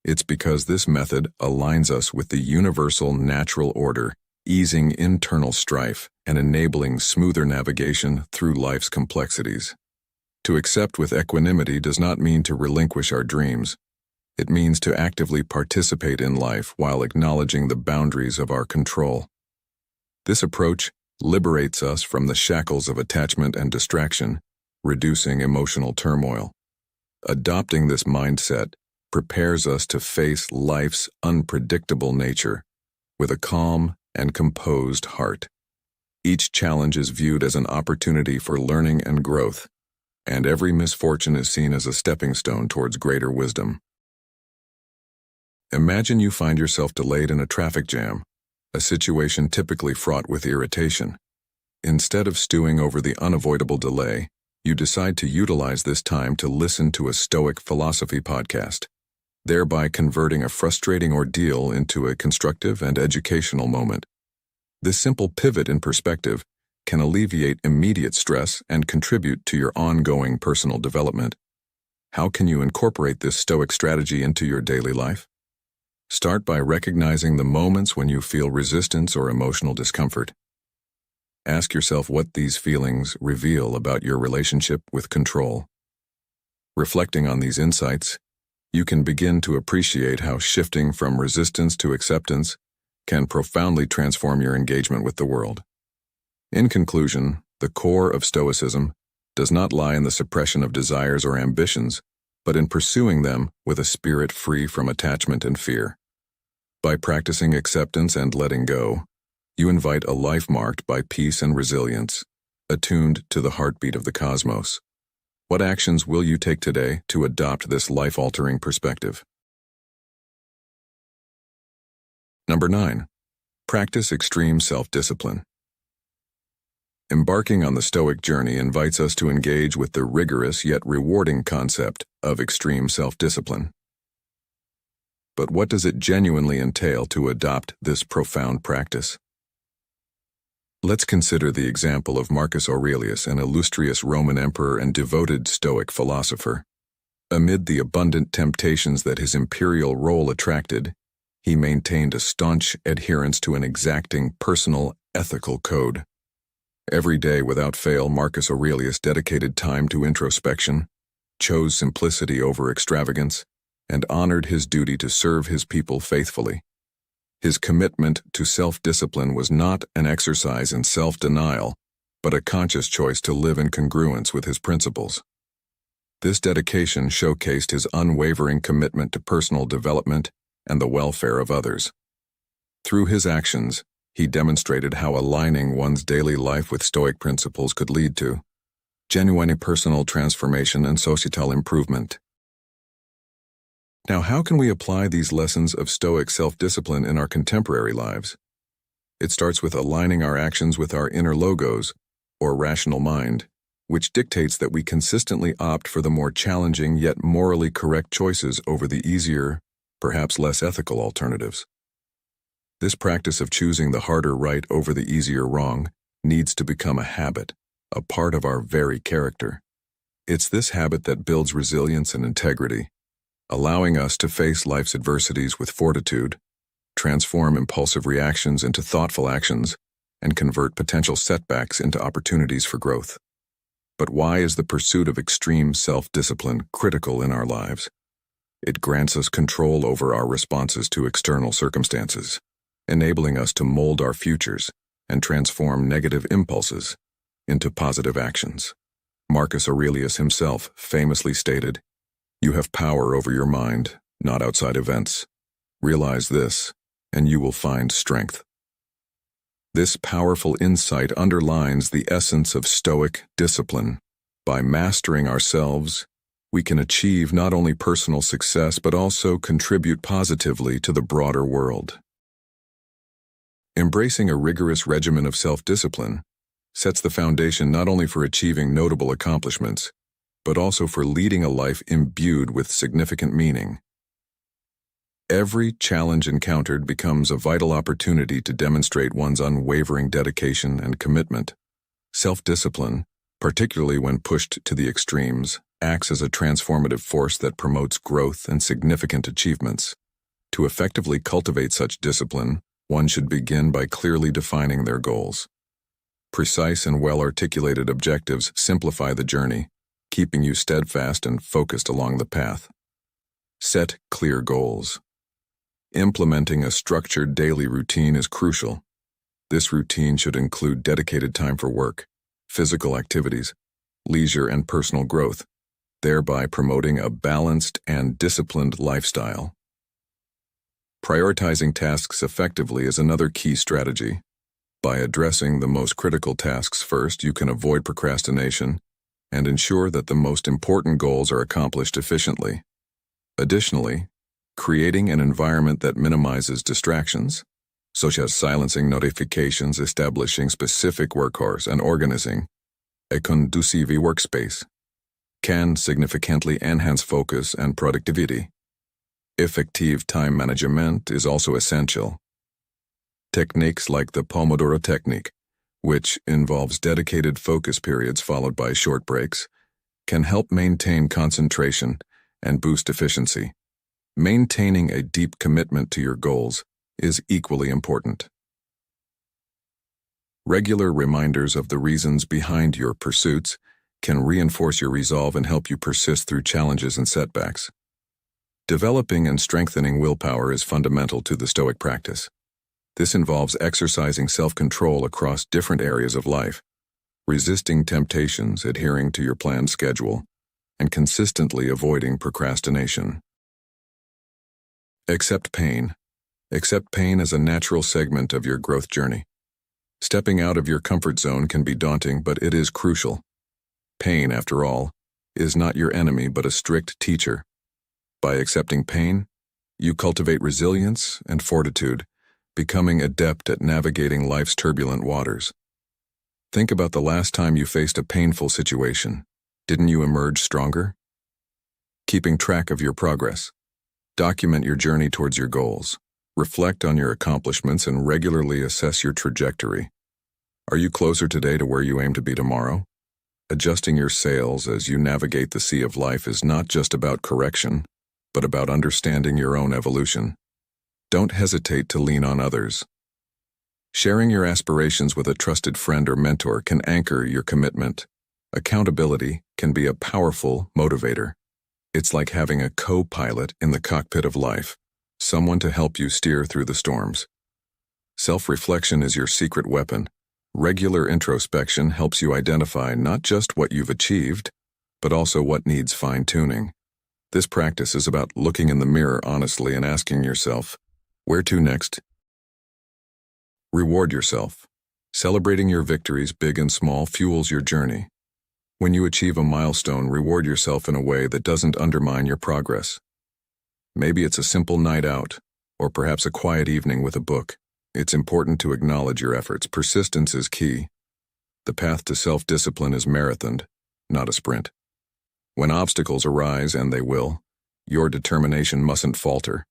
It's because this method aligns us with the universal natural order, easing internal strife and enabling smoother navigation through life's complexities. To accept with equanimity does not mean to relinquish our dreams. It means to actively participate in life while acknowledging the boundaries of our control. This approach liberates us from the shackles of attachment and distraction, reducing emotional turmoil. Adopting this mindset prepares us to face life's unpredictable nature with a calm and composed heart. Each challenge is viewed as an opportunity for learning and growth, and every misfortune is seen as a stepping stone towards greater wisdom. Imagine you find yourself delayed in a traffic jam, a situation typically fraught with irritation. Instead of stewing over the unavoidable delay, you decide to utilize this time to listen to a Stoic philosophy podcast, thereby converting a frustrating ordeal into a constructive and educational moment. This simple pivot in perspective can alleviate immediate stress and contribute to your ongoing personal development. How can you incorporate this Stoic strategy into your daily life? Start by recognizing the moments when you feel resistance or emotional discomfort. Ask yourself what these feelings reveal about your relationship with control. Reflecting on these insights, you can begin to appreciate how shifting from resistance to acceptance can profoundly transform your engagement with the world. In conclusion, the core of Stoicism does not lie in the suppression of desires or ambitions, but in pursuing them with a spirit free from attachment and fear. By practicing acceptance and letting go, you invite a life marked by peace and resilience, attuned to the heartbeat of the cosmos. What actions will you take today to adopt this life-altering perspective? Number 9. Practice extreme self-discipline. Embarking on the Stoic journey invites us to engage with the rigorous yet rewarding concept of extreme self-discipline. But what does it genuinely entail to adopt this profound practice? Let's consider the example of Marcus Aurelius, an illustrious Roman emperor and devoted Stoic philosopher. Amid the abundant temptations that his imperial role attracted, he maintained a staunch adherence to an exacting personal ethical code. Every day without fail, Marcus Aurelius dedicated time to introspection, chose simplicity over extravagance, and honored his duty to serve his people faithfully. His commitment to self-discipline was not an exercise in self-denial, but a conscious choice to live in congruence with his principles. This dedication showcased his unwavering commitment to personal development and the welfare of others. Through his actions, he demonstrated how aligning one's daily life with Stoic principles could lead to genuine personal transformation and societal improvement. Now, how can we apply these lessons of Stoic self-discipline in our contemporary lives? It starts with aligning our actions with our inner logos, or rational mind, which dictates that we consistently opt for the more challenging yet morally correct choices over the easier, perhaps less ethical alternatives. This practice of choosing the harder right over the easier wrong needs to become a habit, a part of our very character. It's this habit that builds resilience and integrity, allowing us to face life's adversities with fortitude, transform impulsive reactions into thoughtful actions, and convert potential setbacks into opportunities for growth. But why is the pursuit of extreme self-discipline critical in our lives? It grants us control over our responses to external circumstances, enabling us to mold our futures and transform negative impulses into positive actions. Marcus Aurelius himself famously stated, "You have power over your mind, not outside events. Realize this, and you will find strength." This powerful insight underlines the essence of Stoic discipline. By mastering ourselves, we can achieve not only personal success but also contribute positively to the broader world. Embracing a rigorous regimen of self-discipline sets the foundation not only for achieving notable accomplishments, but also for leading a life imbued with significant meaning. Every challenge encountered becomes a vital opportunity to demonstrate one's unwavering dedication and commitment. Self-discipline, particularly when pushed to the extremes, acts as a transformative force that promotes growth and significant achievements. To effectively cultivate such discipline, one should begin by clearly defining their goals. Precise and well-articulated objectives simplify the journey, keeping you steadfast and focused along the path. Set clear goals. Implementing a structured daily routine is crucial. This routine should include dedicated time for work, physical activities, leisure, and personal growth, thereby promoting a balanced and disciplined lifestyle. Prioritizing tasks effectively is another key strategy. By addressing the most critical tasks first, you can avoid procrastination and ensure that the most important goals are accomplished efficiently. Additionally, creating an environment that minimizes distractions, such as silencing notifications, establishing specific work hours, and organizing a conducive workspace, can significantly enhance focus and productivity. Effective time management is also essential. Techniques like the Pomodoro technique, which involves dedicated focus periods followed by short breaks, can help maintain concentration and boost efficiency. Maintaining a deep commitment to your goals is equally important. Regular reminders of the reasons behind your pursuits can reinforce your resolve and help you persist through challenges and setbacks. Developing and strengthening willpower is fundamental to the Stoic practice. This involves exercising self-control across different areas of life, resisting temptations, adhering to your planned schedule, and consistently avoiding procrastination. Accept pain. Accept pain as a natural segment of your growth journey. Stepping out of your comfort zone can be daunting, but it is crucial. Pain, after all, is not your enemy but a strict teacher. By accepting pain, you cultivate resilience and fortitude, becoming adept at navigating life's turbulent waters. Think about the last time you faced a painful situation. Didn't you emerge stronger? Keeping track of your progress. Document your journey towards your goals. Reflect on your accomplishments and regularly assess your trajectory. Are you closer today to where you aim to be tomorrow? Adjusting your sails as you navigate the sea of life is not just about correction, but about understanding your own evolution. Don't hesitate to lean on others. Sharing your aspirations with a trusted friend or mentor can anchor your commitment. Accountability can be a powerful motivator. It's like having a co-pilot in the cockpit of life, someone to help you steer through the storms. Self-reflection is your secret weapon. Regular introspection helps you identify not just what you've achieved, but also what needs fine-tuning. This practice is about looking in the mirror honestly and asking yourself, where to next? Reward yourself. Celebrating your victories, big and small, fuels your journey. When you achieve a milestone, reward yourself in a way that doesn't undermine your progress. Maybe it's a simple night out, or perhaps a quiet evening with a book. It's important to acknowledge your efforts. Persistence is key. The path to self-discipline is marathoned, not a sprint. When obstacles arise, and they will, your determination mustn't falter.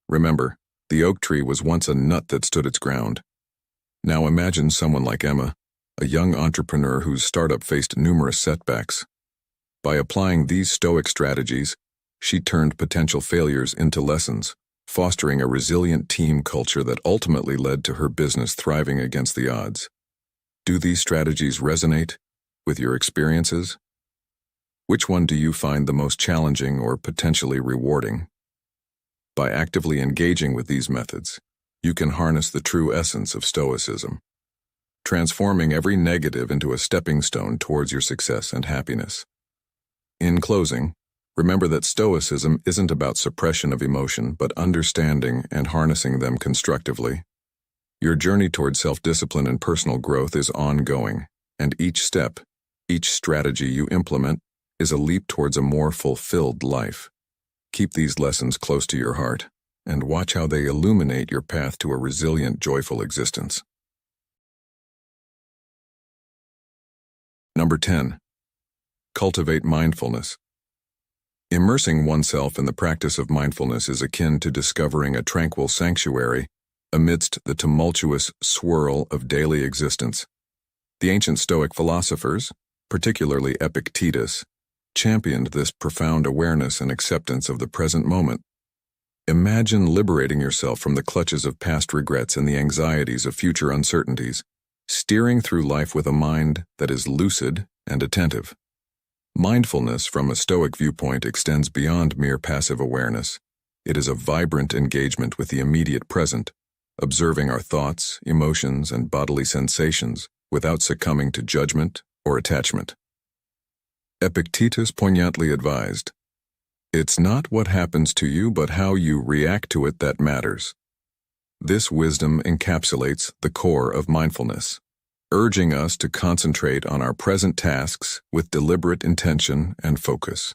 Remember, the oak tree was once a nut that stood its ground. Now imagine someone like Emma, a young entrepreneur whose startup faced numerous setbacks. By applying these Stoic strategies, she turned potential failures into lessons, fostering a resilient team culture that ultimately led to her business thriving against the odds. Do these strategies resonate with your experiences? Which one do you find the most challenging or potentially rewarding? By actively engaging with these methods, you can harness the true essence of Stoicism, transforming every negative into a stepping stone towards your success and happiness. In closing, remember that Stoicism isn't about suppression of emotion, but understanding and harnessing them constructively. Your journey towards self-discipline and personal growth is ongoing, and each step, each strategy you implement, is a leap towards a more fulfilled life. Keep these lessons close to your heart, and watch how they illuminate your path to a resilient, joyful existence. Number 10. Cultivate mindfulness. Immersing oneself in the practice of mindfulness is akin to discovering a tranquil sanctuary amidst the tumultuous swirl of daily existence. The ancient Stoic philosophers, particularly Epictetus, championed this profound awareness and acceptance of the present moment. Imagine liberating yourself from the clutches of past regrets and the anxieties of future uncertainties, steering through life with a mind that is lucid and attentive. Mindfulness from a Stoic viewpoint extends beyond mere passive awareness. It is a vibrant engagement with the immediate present, observing our thoughts, emotions, and bodily sensations without succumbing to judgment or attachment. Epictetus poignantly advised, "It's not what happens to you but how you react to it that matters." This wisdom encapsulates the core of mindfulness, urging us to concentrate on our present tasks with deliberate intention and focus.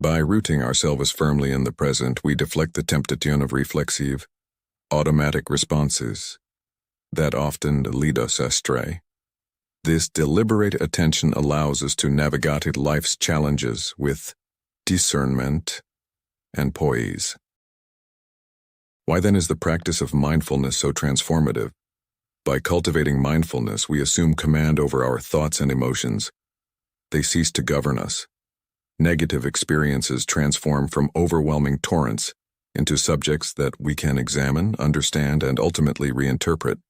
By rooting ourselves firmly in the present, we deflect the temptation of reflexive, automatic responses that often lead us astray. This deliberate attention allows us to navigate life's challenges with discernment and poise. Why then is the practice of mindfulness so transformative? By cultivating mindfulness, we assume command over our thoughts and emotions. They cease to govern us. Negative experiences transform from overwhelming torrents into subjects that we can examine, understand, and ultimately reinterpret.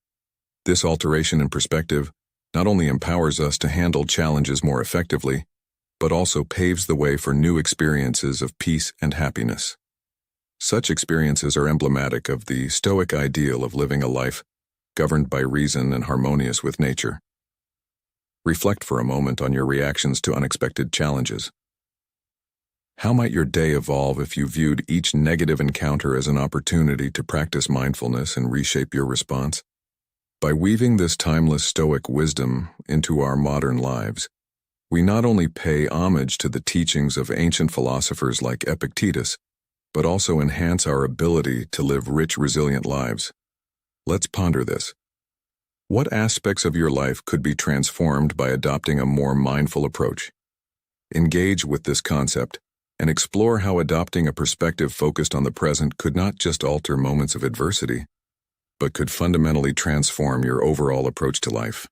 This alteration in perspective not only empowers us to handle challenges more effectively, but also paves the way for new experiences of peace and happiness. Such experiences are emblematic of the Stoic ideal of living a life governed by reason and harmonious with nature. Reflect for a moment on your reactions to unexpected challenges. How might your day evolve if you viewed each negative encounter as an opportunity to practice mindfulness and reshape your response? By weaving this timeless Stoic wisdom into our modern lives, we not only pay homage to the teachings of ancient philosophers like Epictetus, but also enhance our ability to live rich, resilient lives. Let's ponder this. What aspects of your life could be transformed by adopting a more mindful approach? Engage with this concept and explore how adopting a perspective focused on the present could not just alter moments of adversity, but could fundamentally transform your overall approach to life.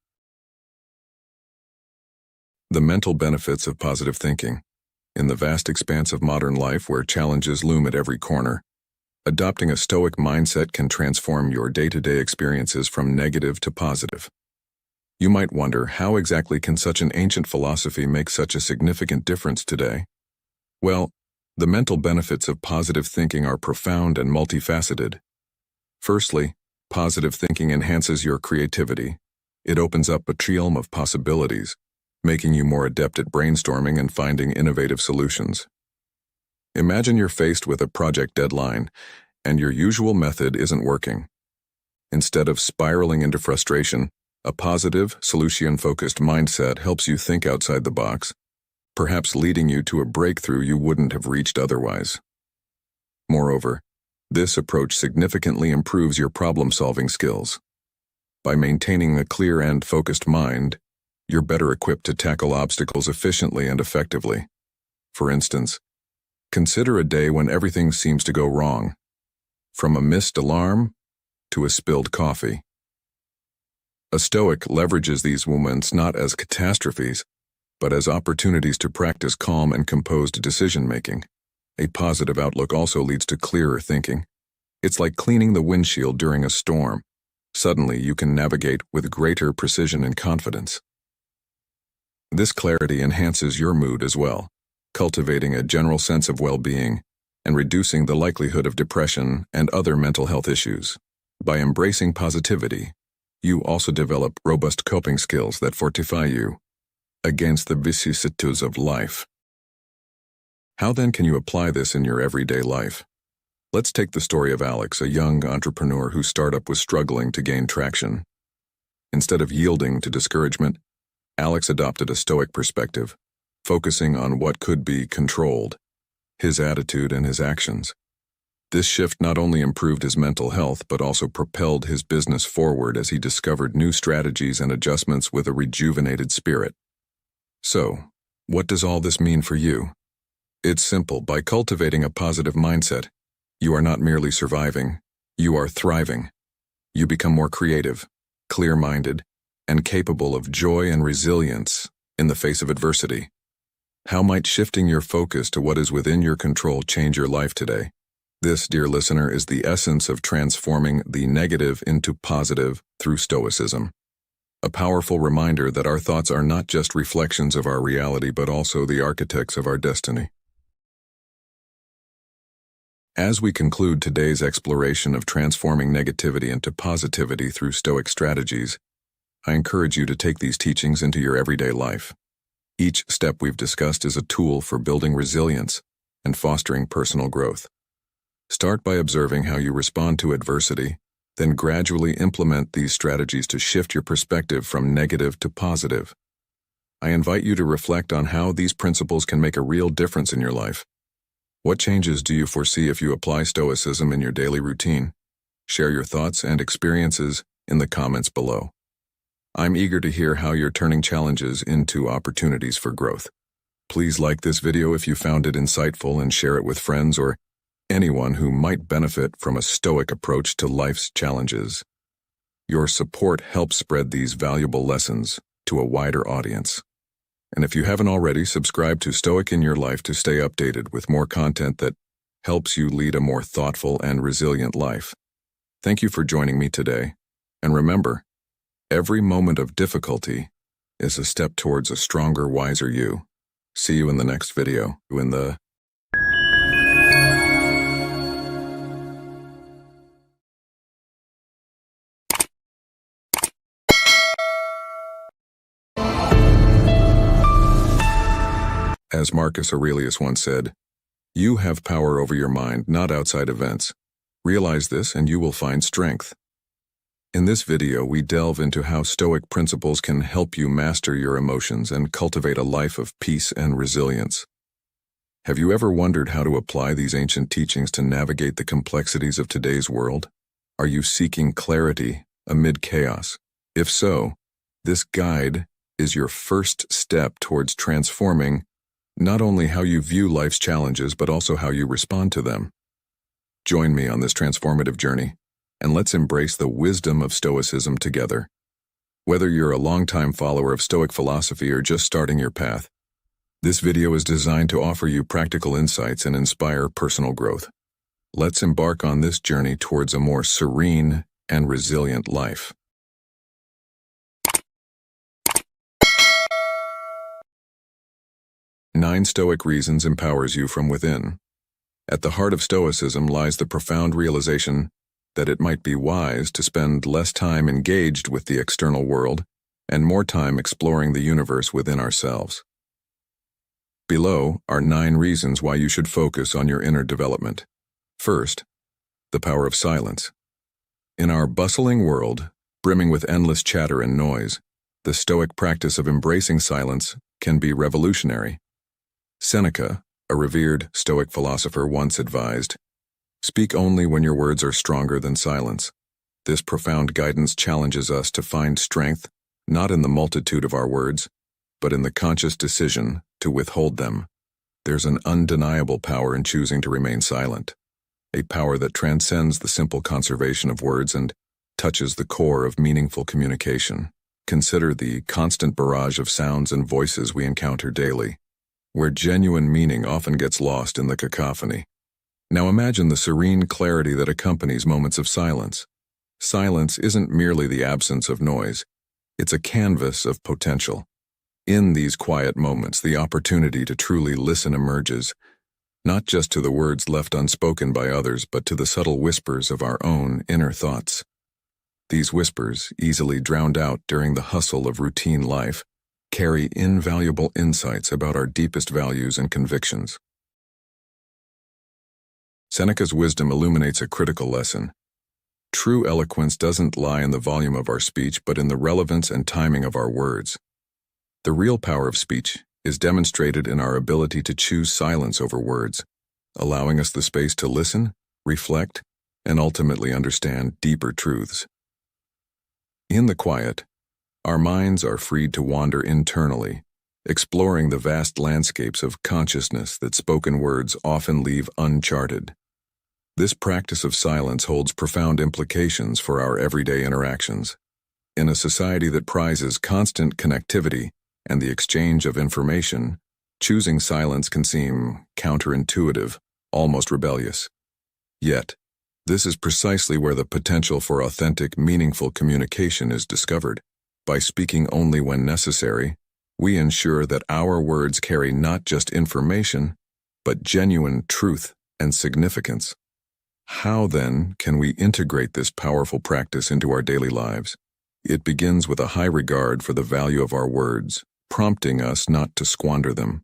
The mental benefits of positive thinking. In the vast expanse of modern life where challenges loom at every corner, adopting a Stoic mindset can transform your day-to-day experiences from negative to positive. You might wonder, how exactly can such an ancient philosophy make such a significant difference today? Well, the mental benefits of positive thinking are profound and multifaceted. Firstly, positive thinking enhances your creativity. It opens up a realm of possibilities, making you more adept at brainstorming and finding innovative solutions. Imagine you're faced with a project deadline, and your usual method isn't working. Instead of spiraling into frustration, a positive, solution-focused mindset helps you think outside the box, perhaps leading you to a breakthrough you wouldn't have reached otherwise. Moreover, this approach significantly improves your problem-solving skills. By maintaining a clear and focused mind, you're better equipped to tackle obstacles efficiently and effectively. For instance, consider a day when everything seems to go wrong, from a missed alarm to a spilled coffee. A Stoic leverages these moments not as catastrophes, but as opportunities to practice calm and composed decision-making. A positive outlook also leads to clearer thinking. It's like cleaning the windshield during a storm. Suddenly, you can navigate with greater precision and confidence. This clarity enhances your mood as well, cultivating a general sense of well-being and reducing the likelihood of depression and other mental health issues. By embracing positivity, you also develop robust coping skills that fortify you against the vicissitudes of life. How then can you apply this in your everyday life? Let's take the story of Alex, a young entrepreneur whose startup was struggling to gain traction. Instead of yielding to discouragement, Alex adopted a Stoic perspective, focusing on what could be controlled, his attitude and his actions. This shift not only improved his mental health but also propelled his business forward as he discovered new strategies and adjustments with a rejuvenated spirit. So, what does all this mean for you? It's simple. By cultivating a positive mindset, you are not merely surviving, you are thriving. You become more creative, clear-minded, and capable of joy and resilience in the face of adversity. How might shifting your focus to what is within your control change your life today? This, dear listener, is the essence of transforming the negative into positive through Stoicism. A powerful reminder that our thoughts are not just reflections of our reality but also the architects of our destiny. As we conclude today's exploration of transforming negativity into positivity through Stoic strategies, I encourage you to take these teachings into your everyday life. Each step we've discussed is a tool for building resilience and fostering personal growth. Start by observing how you respond to adversity, then gradually implement these strategies to shift your perspective from negative to positive. I invite you to reflect on how these principles can make a real difference in your life. What changes do you foresee if you apply Stoicism in your daily routine? Share your thoughts and experiences in the comments below. I'm eager to hear how you're turning challenges into opportunities for growth. Please like this video if you found it insightful and share it with friends or anyone who might benefit from a Stoic approach to life's challenges. Your support helps spread these valuable lessons to a wider audience. And if you haven't already, subscribe to Stoic in Your Life to stay updated with more content that helps you lead a more thoughtful and resilient life. Thank you for joining me today. And remember, every moment of difficulty is a step towards a stronger, wiser you. See you in the next video. As Marcus Aurelius once said, "You have power over your mind, not outside events. Realize this and you will find strength." In this video, we delve into how Stoic principles can help you master your emotions and cultivate a life of peace and resilience. Have you ever wondered how to apply these ancient teachings to navigate the complexities of today's world? Are you seeking clarity amid chaos? If so, this guide is your first step towards transforming not only how you view life's challenges, but also how you respond to them. Join me on this transformative journey, and let's embrace the wisdom of Stoicism together. Whether you're a longtime follower of Stoic philosophy or just starting your path, this video is designed to offer you practical insights and inspire personal growth. Let's embark on this journey towards a more serene and resilient life. Nine Stoic reasons empowers you from within. At the heart of Stoicism lies the profound realization that it might be wise to spend less time engaged with the external world and more time exploring the universe within ourselves. Below are 9 reasons why you should focus on your inner development. First, the power of silence. In our bustling world, brimming with endless chatter and noise, the Stoic practice of embracing silence can be revolutionary. Seneca, a revered Stoic philosopher, once advised, "Speak only when your words are stronger than silence." This profound guidance challenges us to find strength not in the multitude of our words, but in the conscious decision to withhold them. There's an undeniable power in choosing to remain silent, a power that transcends the simple conservation of words and touches the core of meaningful communication. Consider the constant barrage of sounds and voices we encounter daily, where genuine meaning often gets lost in the cacophony. Now imagine the serene clarity that accompanies moments of silence. Silence isn't merely the absence of noise, it's a canvas of potential. In these quiet moments, the opportunity to truly listen emerges, not just to the words left unspoken by others, but to the subtle whispers of our own inner thoughts. These whispers, easily drowned out during the hustle of routine life, carry invaluable insights about our deepest values and convictions. Seneca's wisdom illuminates a critical lesson. True eloquence doesn't lie in the volume of our speech, but in the relevance and timing of our words. The real power of speech is demonstrated in our ability to choose silence over words, allowing us the space to listen, reflect, and ultimately understand deeper truths. In the quiet, our minds are freed to wander internally, exploring the vast landscapes of consciousness that spoken words often leave uncharted. This practice of silence holds profound implications for our everyday interactions. In a society that prizes constant connectivity and the exchange of information, choosing silence can seem counterintuitive, almost rebellious. Yet, this is precisely where the potential for authentic, meaningful communication is discovered. By speaking only when necessary, we ensure that our words carry not just information, but genuine truth and significance. How, then, can we integrate this powerful practice into our daily lives? It begins with a high regard for the value of our words, prompting us not to squander them.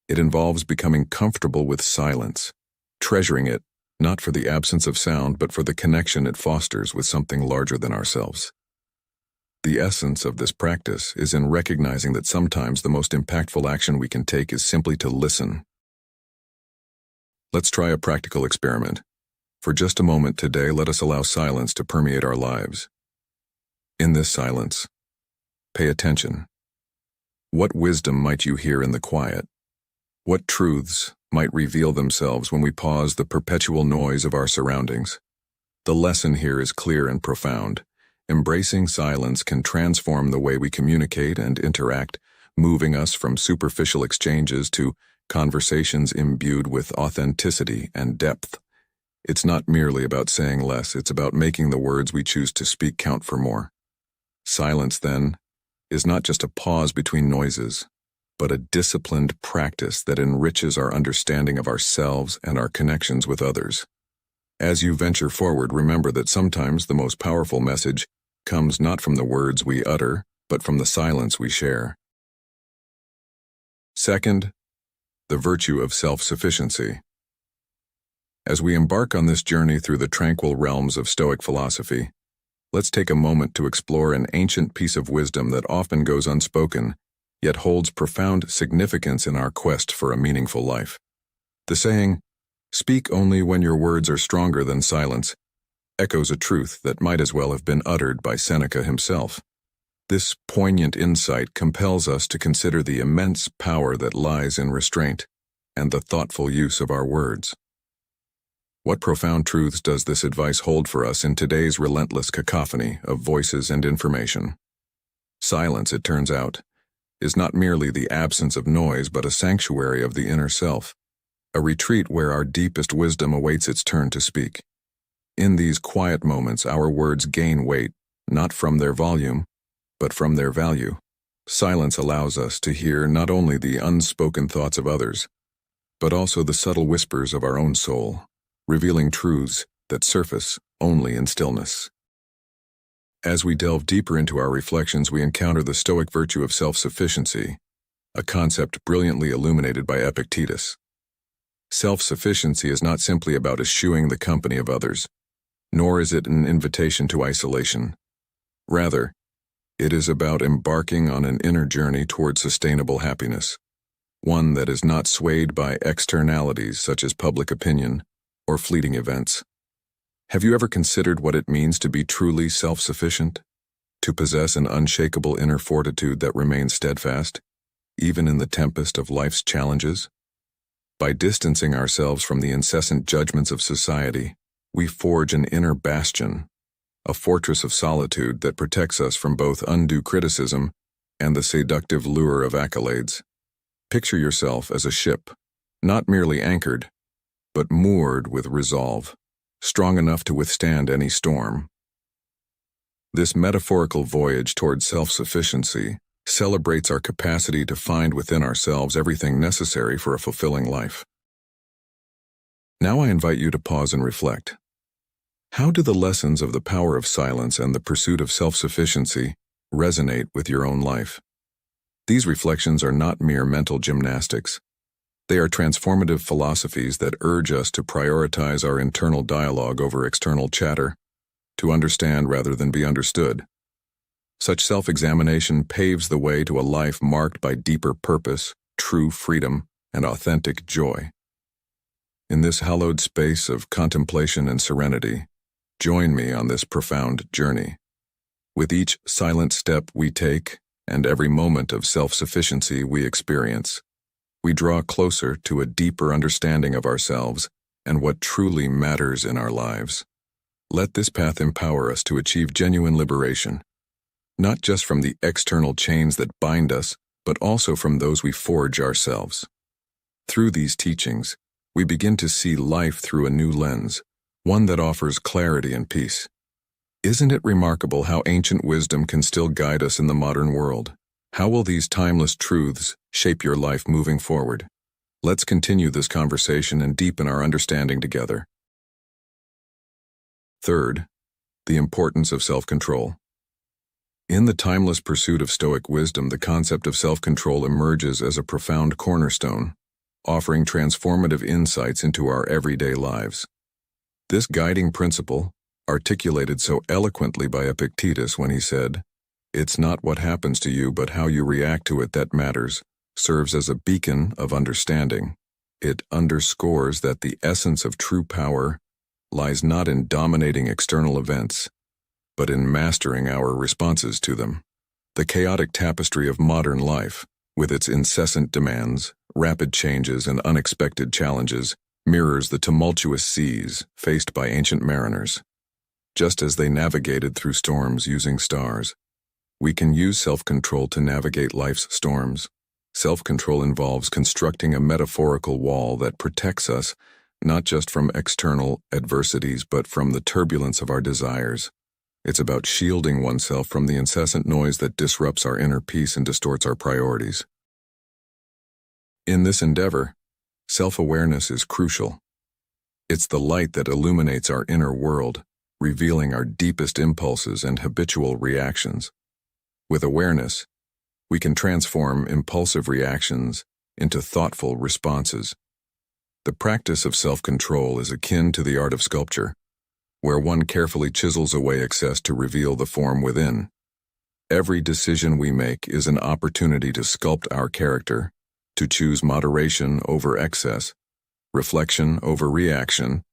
It involves becoming comfortable with silence, treasuring it, not for the absence of sound, but for the connection it fosters with something larger than ourselves. The essence of this practice is in recognizing that sometimes the most impactful action we can take is simply to listen. Let's try a practical experiment. For just a moment today, let us allow silence to permeate our lives. In this silence, pay attention. What wisdom might you hear in the quiet? What truths might reveal themselves when we pause the perpetual noise of our surroundings? The lesson here is clear and profound. Embracing silence can transform the way we communicate and interact, moving us from superficial exchanges to conversations imbued with authenticity and depth. It's not merely about saying less, it's about making the words we choose to speak count for more. Silence, then, is not just a pause between noises, but a disciplined practice that enriches our understanding of ourselves and our connections with others. As you venture forward, remember that sometimes the most powerful message comes not from the words we utter, but from the silence we share. Second, the virtue of self-sufficiency. As we embark on this journey through the tranquil realms of Stoic philosophy, let's take a moment to explore an ancient piece of wisdom that often goes unspoken, yet holds profound significance in our quest for a meaningful life. The saying, "Speak only when your words are stronger than silence," echoes a truth that might as well have been uttered by Seneca himself. This poignant insight compels us to consider the immense power that lies in restraint and the thoughtful use of our words. What profound truths does this advice hold for us in today's relentless cacophony of voices and information? Silence, it turns out, is not merely the absence of noise, but a sanctuary of the inner self, a retreat where our deepest wisdom awaits its turn to speak. In these quiet moments, our words gain weight, not from their volume, but from their value. Silence allows us to hear not only the unspoken thoughts of others, but also the subtle whispers of our own soul, revealing truths that surface only in stillness. As we delve deeper into our reflections, we encounter the Stoic virtue of self-sufficiency, a concept brilliantly illuminated by Epictetus. Self-sufficiency is not simply about eschewing the company of others, nor is it an invitation to isolation. Rather, it is about embarking on an inner journey toward sustainable happiness, one that is not swayed by externalities such as public opinion or fleeting events. Have you ever considered what it means to be truly self-sufficient? To possess an unshakable inner fortitude that remains steadfast, even in the tempest of life's challenges? By distancing ourselves from the incessant judgments of society, we forge an inner bastion, a fortress of solitude that protects us from both undue criticism and the seductive lure of accolades. Picture yourself as a ship, not merely anchored, but moored with resolve, strong enough to withstand any storm. This metaphorical voyage toward self-sufficiency celebrates our capacity to find within ourselves everything necessary for a fulfilling life. Now I invite you to pause and reflect. How do the lessons of the power of silence and the pursuit of self-sufficiency resonate with your own life? These reflections are not mere mental gymnastics. They are transformative philosophies that urge us to prioritize our internal dialogue over external chatter, to understand rather than be understood. Such self-examination paves the way to a life marked by deeper purpose, true freedom, and authentic joy. In this hallowed space of contemplation and serenity, join me on this profound journey. With each silent step we take and every moment of self-sufficiency we experience, we draw closer to a deeper understanding of ourselves and what truly matters in our lives. Let this path empower us to achieve genuine liberation, not just from the external chains that bind us, but also from those we forge ourselves. Through these teachings, we begin to see life through a new lens, one that offers clarity and peace. Isn't it remarkable how ancient wisdom can still guide us in the modern world? How will these timeless truths shape your life moving forward? Let's continue this conversation and deepen our understanding together. Third, the importance of self-control. In the timeless pursuit of Stoic wisdom, the concept of self-control emerges as a profound cornerstone, offering transformative insights into our everyday lives. This guiding principle, articulated so eloquently by Epictetus when he said, "It's not what happens to you but how you react to it that matters," serves as a beacon of understanding. It underscores that the essence of true power lies not in dominating external events, but in mastering our responses to them. The chaotic tapestry of modern life, with its incessant demands, rapid changes, and unexpected challenges, mirrors the tumultuous seas faced by ancient mariners. Just as they navigated through storms using stars, we can use self-control to navigate life's storms. Self-control involves constructing a metaphorical wall that protects us not just from external adversities but from the turbulence of our desires. It's about shielding oneself from the incessant noise that disrupts our inner peace and distorts our priorities. In this endeavor, self-awareness is crucial. It's the light that illuminates our inner world, revealing our deepest impulses and habitual reactions. With awareness, we can transform impulsive reactions into thoughtful responses. The practice of self-control is akin to the art of sculpture, where one carefully chisels away excess to reveal the form within. Every decision we make is an opportunity to sculpt our character, to choose moderation over excess, reflection over reaction,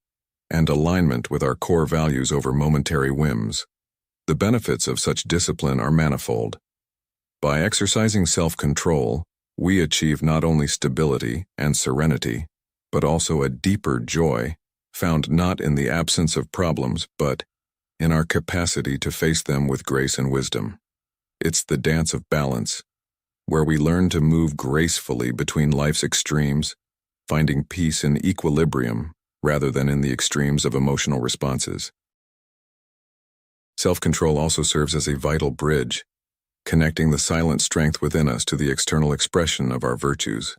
and alignment with our core values over momentary whims. The benefits of such discipline are manifold. By exercising self-control, we achieve not only stability and serenity, but also a deeper joy, found not in the absence of problems, but in our capacity to face them with grace and wisdom. It's the dance of balance, where we learn to move gracefully between life's extremes, finding peace in equilibrium rather than in the extremes of emotional responses. Self-control also serves as a vital bridge, connecting the silent strength within us to the external expression of our virtues.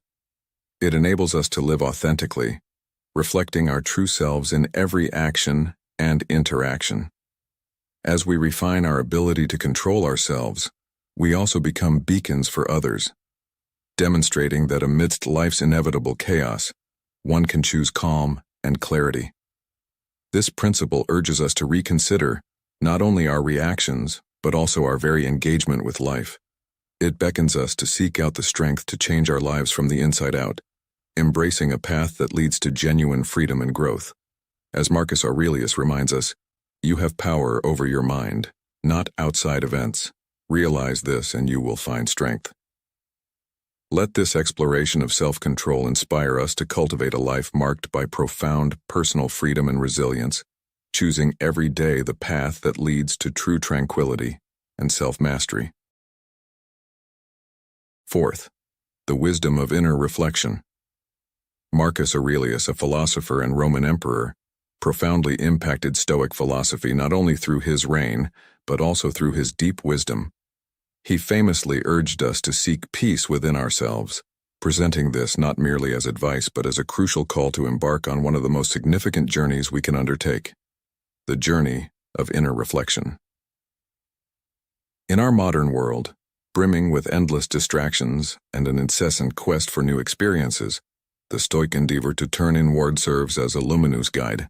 It enables us to live authentically, reflecting our true selves in every action and interaction. As we refine our ability to control ourselves, we also become beacons for others, demonstrating that amidst life's inevitable chaos, one can choose calm and clarity. This principle urges us to reconsider not only our reactions, but also our very engagement with life. It beckons us to seek out the strength to change our lives from the inside out, embracing a path that leads to genuine freedom and growth. As Marcus Aurelius reminds us, you have power over your mind, not outside events. Realize this and you will find strength. Let this exploration of self-control inspire us to cultivate a life marked by profound personal freedom and resilience, choosing every day the path that leads to true tranquility and self-mastery. Fourth, the wisdom of inner reflection. Marcus Aurelius, a philosopher and Roman emperor, profoundly impacted Stoic philosophy not only through his reign, but also through his deep wisdom. He famously urged us to seek peace within ourselves, presenting this not merely as advice but as a crucial call to embark on one of the most significant journeys we can undertake: the journey of inner reflection. In our modern world, brimming with endless distractions and an incessant quest for new experiences, the Stoic endeavor to turn inward serves as a luminous guide.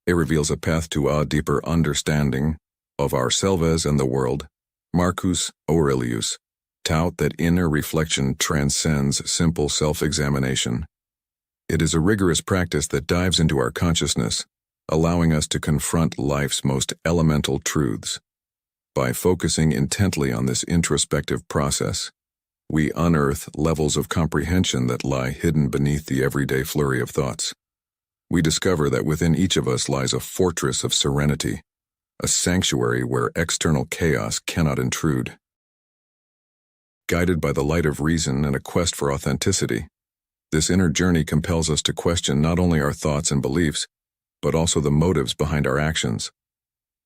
It reveals a path to a deeper understanding of ourselves and the world. Marcus Aurelius taught that inner reflection transcends simple self-examination. It is a rigorous practice that dives into our consciousness, allowing us to confront life's most elemental truths. By focusing intently on this introspective process, we unearth levels of comprehension that lie hidden beneath the everyday flurry of thoughts. We discover that within each of us lies a fortress of serenity, a sanctuary where external chaos cannot intrude. Guided by the light of reason and a quest for authenticity, this inner journey compels us to question not only our thoughts and beliefs, but also the motives behind our actions.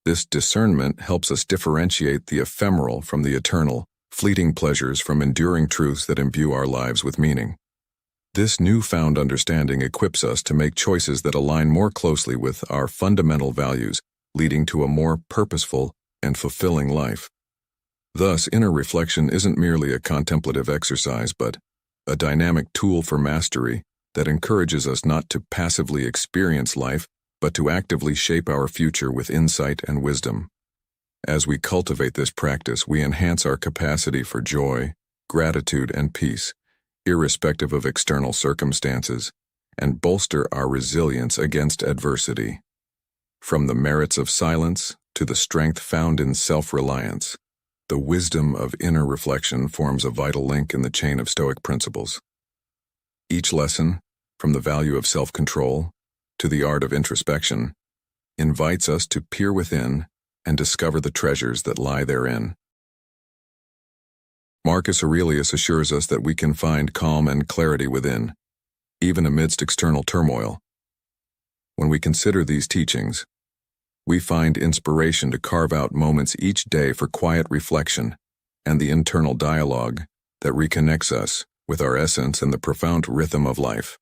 This discernment helps us differentiate the ephemeral from the eternal, fleeting pleasures from enduring truths that imbue our lives with meaning. This newfound understanding equips us to make choices that align more closely with our fundamental values, leading to a more purposeful and fulfilling life. Thus, inner reflection isn't merely a contemplative exercise, but a dynamic tool for mastery that encourages us not to passively experience life, but to actively shape our future with insight and wisdom. As we cultivate this practice, we enhance our capacity for joy, gratitude, and peace, irrespective of external circumstances, and bolster our resilience against adversity. From the merits of silence to the strength found in self-reliance, the wisdom of inner reflection forms a vital link in the chain of Stoic principles. Each lesson, from the value of self-control to the art of introspection, invites us to peer within and discover the treasures that lie therein. Marcus Aurelius assures us that we can find calm and clarity within, even amidst external turmoil. When we consider these teachings, we find inspiration to carve out moments each day for quiet reflection and the internal dialogue that reconnects us with our essence and the profound rhythm of life.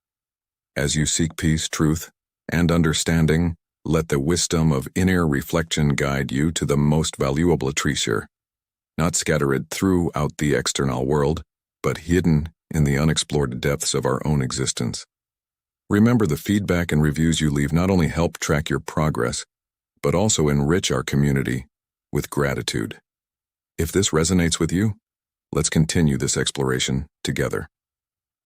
As you seek peace, truth, and understanding, let the wisdom of inner reflection guide you to the most valuable treasure, not scattered throughout the external world, but hidden in the unexplored depths of our own existence. Remember, the feedback and reviews you leave not only help track your progress, but also enrich our community with gratitude. If this resonates with you, let's continue this exploration together.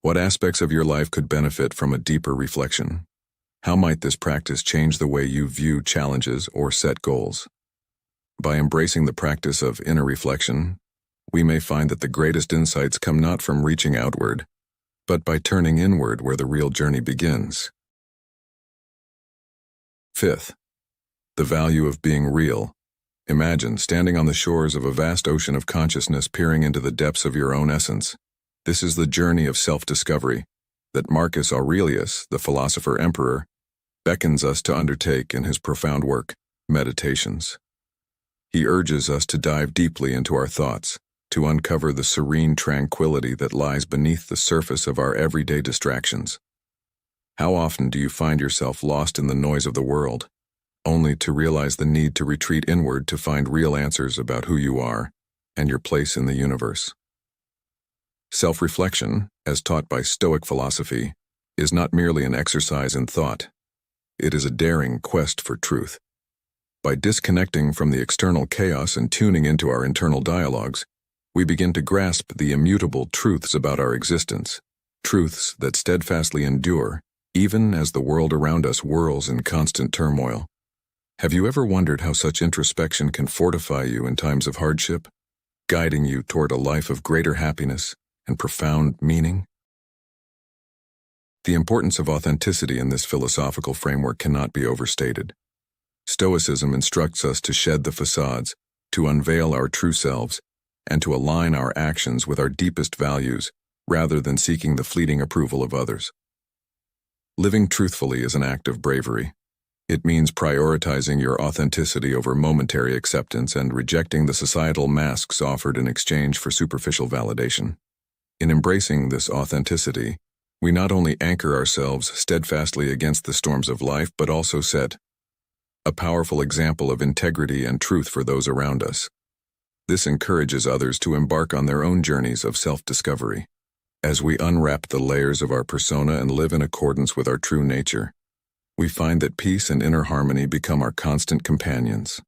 What aspects of your life could benefit from a deeper reflection? How might this practice change the way you view challenges or set goals? By embracing the practice of inner reflection, we may find that the greatest insights come not from reaching outward, but by turning inward where the real journey begins. Fifth, the value of being real. Imagine standing on the shores of a vast ocean of consciousness, peering into the depths of your own essence. This is the journey of self-discovery that Marcus Aurelius, the philosopher-emperor, beckons us to undertake in his profound work, Meditations. He urges us to dive deeply into our thoughts, to uncover the serene tranquility that lies beneath the surface of our everyday distractions. How often do you find yourself lost in the noise of the world, only to realize the need to retreat inward to find real answers about who you are and your place in the universe? Self-reflection, as taught by Stoic philosophy, is not merely an exercise in thought. It is a daring quest for truth. By disconnecting from the external chaos and tuning into our internal dialogues, we begin to grasp the immutable truths about our existence, truths that steadfastly endure, even as the world around us whirls in constant turmoil. Have you ever wondered how such introspection can fortify you in times of hardship, guiding you toward a life of greater happiness and profound meaning? The importance of authenticity in this philosophical framework cannot be overstated. Stoicism instructs us to shed the facades, to unveil our true selves, and to align our actions with our deepest values, rather than seeking the fleeting approval of others. Living truthfully is an act of bravery. It means prioritizing your authenticity over momentary acceptance and rejecting the societal masks offered in exchange for superficial validation. In embracing this authenticity, we not only anchor ourselves steadfastly against the storms of life, but also set a powerful example of integrity and truth for those around us. This encourages others to embark on their own journeys of self-discovery. As we unwrap the layers of our persona and live in accordance with our true nature, we find that peace and inner harmony become our constant companions.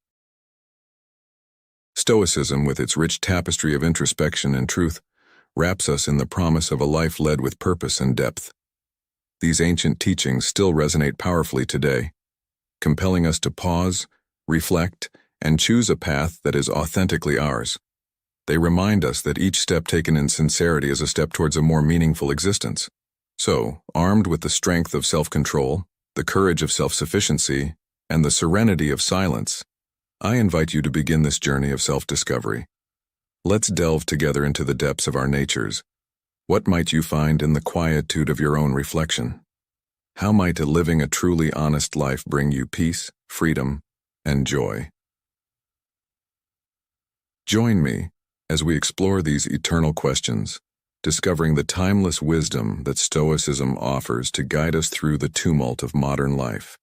Stoicism, with its rich tapestry of introspection and truth, wraps us in the promise of a life led with purpose and depth. These ancient teachings still resonate powerfully today, compelling us to pause, reflect, and choose a path that is authentically ours. They remind us that each step taken in sincerity is a step towards a more meaningful existence. So, armed with the strength of self-control, the courage of self-sufficiency, and the serenity of silence, I invite you to begin this journey of self-discovery. Let's delve together into the depths of our natures. What might you find in the quietude of your own reflection? How might living a truly honest life bring you peace, freedom, and joy? Join me as we explore these eternal questions, discovering the timeless wisdom that Stoicism offers to guide us through the tumult of modern life.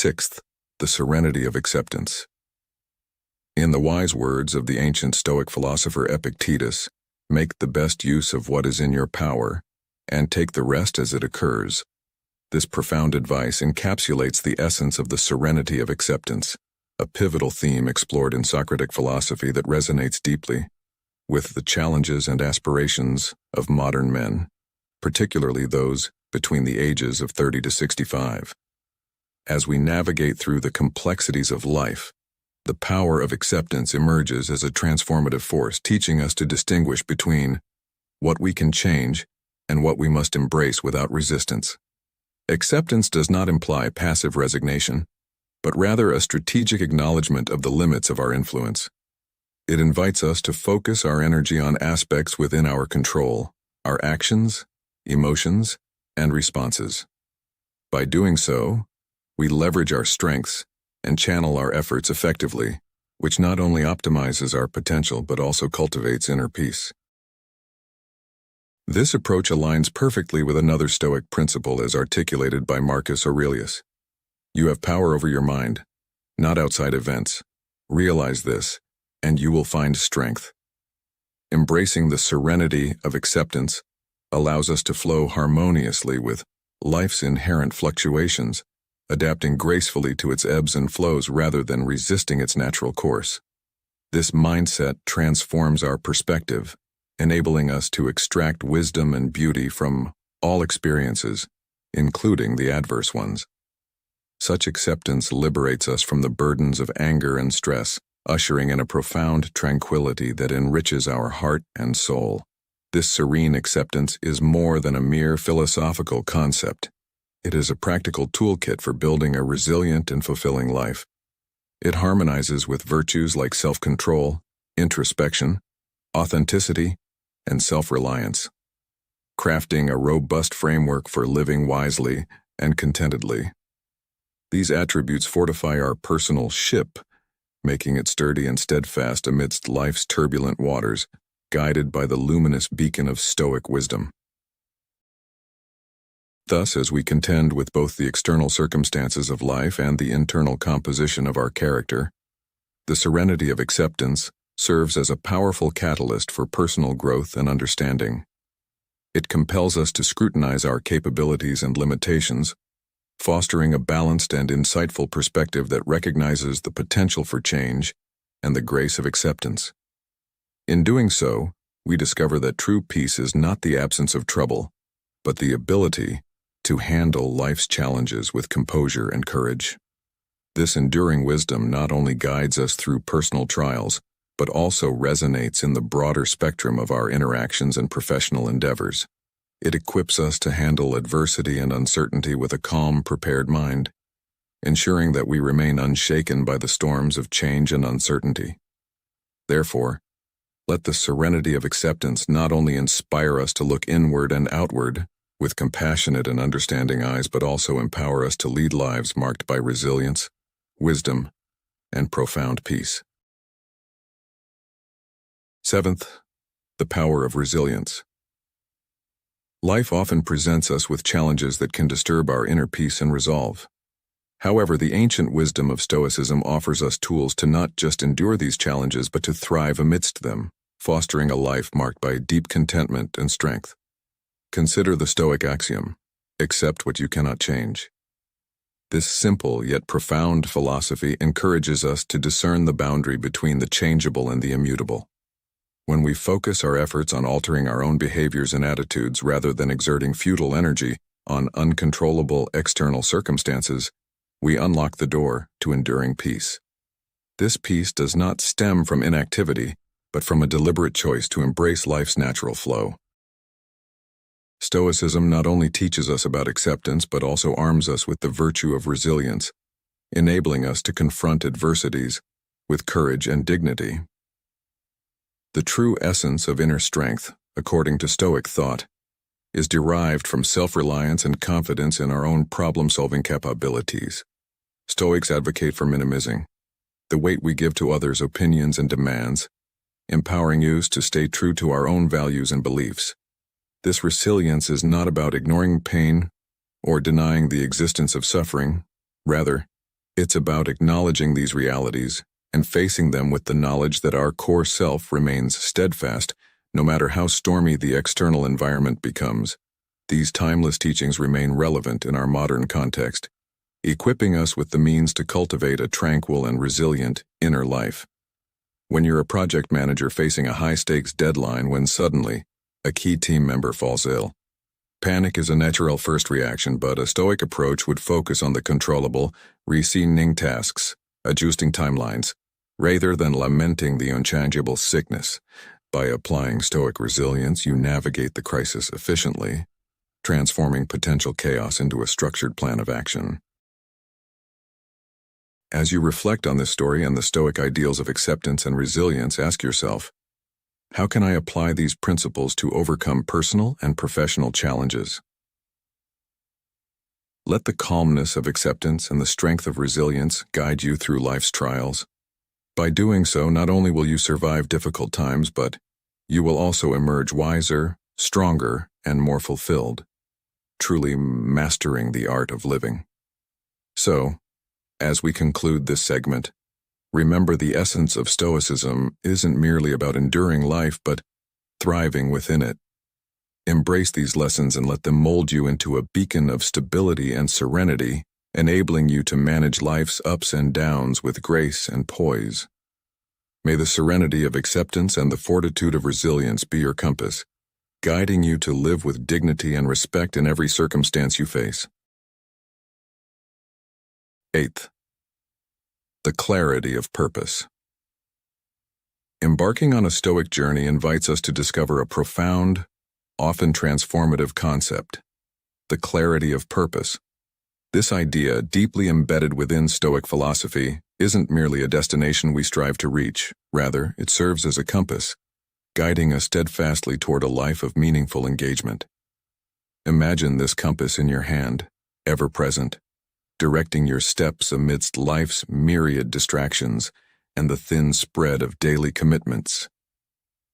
Sixth, the serenity of acceptance. In the wise words of the ancient Stoic philosopher Epictetus, make the best use of what is in your power, and take the rest as it occurs. This profound advice encapsulates the essence of the serenity of acceptance, a pivotal theme explored in Socratic philosophy that resonates deeply with the challenges and aspirations of modern men, particularly those between the ages of 30 to 65. As we navigate through the complexities of life, the power of acceptance emerges as a transformative force, teaching us to distinguish between what we can change and what we must embrace without resistance. Acceptance does not imply passive resignation, but rather a strategic acknowledgement of the limits of our influence. It invites us to focus our energy on aspects within our control, our actions, emotions, and responses. By doing so, we leverage our strengths and channel our efforts effectively, which not only optimizes our potential but also cultivates inner peace. This approach aligns perfectly with another Stoic principle as articulated by Marcus Aurelius. You have power over your mind, not outside events. Realize this, and you will find strength. Embracing the serenity of acceptance allows us to flow harmoniously with life's inherent fluctuations, adapting gracefully to its ebbs and flows rather than resisting its natural course. This mindset transforms our perspective, enabling us to extract wisdom and beauty from all experiences, including the adverse ones. Such acceptance liberates us from the burdens of anger and stress, ushering in a profound tranquility that enriches our heart and soul. This serene acceptance is more than a mere philosophical concept. It is a practical toolkit for building a resilient and fulfilling life. It harmonizes with virtues like self-control, introspection, authenticity, and self-reliance, crafting a robust framework for living wisely and contentedly. These attributes fortify our personal ship, making it sturdy and steadfast amidst life's turbulent waters, guided by the luminous beacon of Stoic wisdom. Thus, as we contend with both the external circumstances of life and the internal composition of our character, the serenity of acceptance serves as a powerful catalyst for personal growth and understanding. It compels us to scrutinize our capabilities and limitations, fostering a balanced and insightful perspective that recognizes the potential for change and the grace of acceptance. In doing so, we discover that true peace is not the absence of trouble, but the ability to handle life's challenges with composure and courage. This enduring wisdom not only guides us through personal trials, but also resonates in the broader spectrum of our interactions and professional endeavors. It equips us to handle adversity and uncertainty with a calm, prepared mind, ensuring that we remain unshaken by the storms of change and uncertainty. Therefore, let the serenity of acceptance not only inspire us to look inward and outward with compassionate and understanding eyes, but also empower us to lead lives marked by resilience, wisdom, and profound peace. Seventh, the power of resilience. Life often presents us with challenges that can disturb our inner peace and resolve. However, the ancient wisdom of Stoicism offers us tools to not just endure these challenges, but to thrive amidst them, fostering a life marked by deep contentment and strength. Consider the Stoic axiom, accept what you cannot change. This simple yet profound philosophy encourages us to discern the boundary between the changeable and the immutable. When we focus our efforts on altering our own behaviors and attitudes rather than exerting futile energy on uncontrollable external circumstances, we unlock the door to enduring peace. This peace does not stem from inactivity, but from a deliberate choice to embrace life's natural flow. Stoicism not only teaches us about acceptance, but also arms us with the virtue of resilience, enabling us to confront adversities with courage and dignity. The true essence of inner strength, according to Stoic thought, is derived from self-reliance and confidence in our own problem-solving capabilities. Stoics advocate for minimizing the weight we give to others' opinions and demands, empowering us to stay true to our own values and beliefs. This resilience is not about ignoring pain or denying the existence of suffering. Rather, It's about acknowledging these realities and facing them with the knowledge that our core self remains steadfast, no matter how stormy the external environment becomes. These timeless teachings remain relevant in our modern context, equipping us with the means to cultivate a tranquil and resilient inner life. When you're a project manager facing a high-stakes deadline when suddenly a key team member falls ill, panic is a natural first reaction, but a Stoic approach would focus on the controllable, reasoning tasks, adjusting timelines, rather than lamenting the unchangeable sickness. By applying Stoic resilience, you navigate the crisis efficiently, transforming potential chaos into a structured plan of action. As you reflect on this story and the Stoic ideals of acceptance and resilience, ask yourself, how can I apply these principles to overcome personal and professional challenges? Let the calmness of acceptance and the strength of resilience guide you through life's trials. By doing so, not only will you survive difficult times, but you will also emerge wiser, stronger, and more fulfilled, truly mastering the art of living. So, as we conclude this segment, remember the essence of Stoicism isn't merely about enduring life, but thriving within it. Embrace these lessons and let them mold you into a beacon of stability and serenity, enabling you to manage life's ups and downs with grace and poise. May the serenity of acceptance and the fortitude of resilience be your compass, guiding you to live with dignity and respect in every circumstance you face. 8th, the clarity of purpose. Embarking on a Stoic journey invites us to discover a profound, often transformative concept, the clarity of purpose. This idea, deeply embedded within Stoic philosophy, isn't merely a destination we strive to reach. Rather, it serves as a compass, guiding us steadfastly toward a life of meaningful engagement. Imagine this compass in your hand, ever present, directing your steps amidst life's myriad distractions and the thin spread of daily commitments.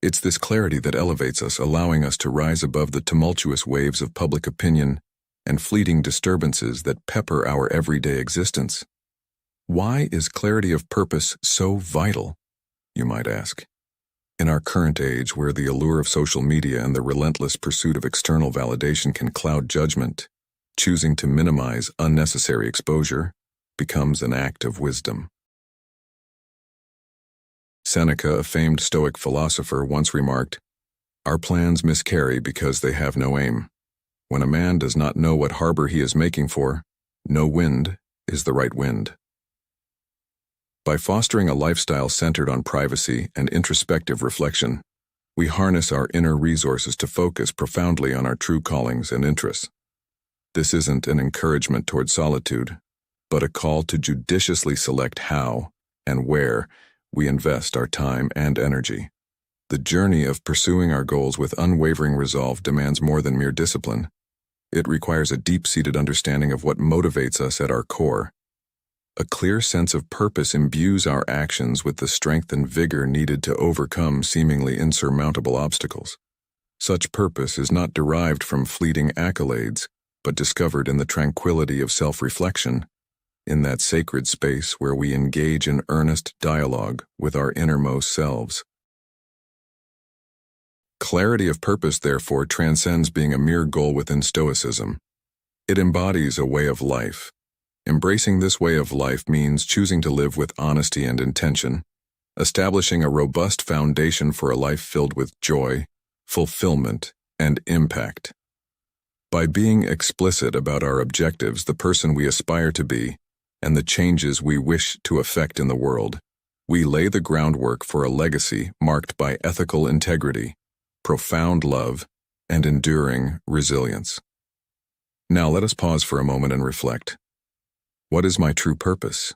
It's this clarity that elevates us, allowing us to rise above the tumultuous waves of public opinion and fleeting disturbances that pepper our everyday existence. Why is clarity of purpose so vital, you might ask? In our current age, where the allure of social media and the relentless pursuit of external validation can cloud judgment, choosing to minimize unnecessary exposure becomes an act of wisdom. Seneca, a famed Stoic philosopher, once remarked, "Our plans miscarry because they have no aim. When a man does not know what harbor he is making for, no wind is the right wind." By fostering a lifestyle centered on privacy and introspective reflection, we harness our inner resources to focus profoundly on our true callings and interests. This isn't an encouragement toward solitude, but a call to judiciously select how and where we invest our time and energy. The journey of pursuing our goals with unwavering resolve demands more than mere discipline. It requires a deep-seated understanding of what motivates us at our core. A clear sense of purpose imbues our actions with the strength and vigor needed to overcome seemingly insurmountable obstacles. Such purpose is not derived from fleeting accolades, but discovered in the tranquility of self-reflection, in that sacred space where we engage in earnest dialogue with our innermost selves. Clarity of purpose, therefore, transcends being a mere goal within Stoicism. It embodies a way of life. Embracing this way of life means choosing to live with honesty and intention, establishing a robust foundation for a life filled with joy, fulfillment, and impact. By being explicit about our objectives, the person we aspire to be, and the changes we wish to effect in the world, we lay the groundwork for a legacy marked by ethical integrity, profound love, and enduring resilience. Now let us pause for a moment and reflect. What is my true purpose?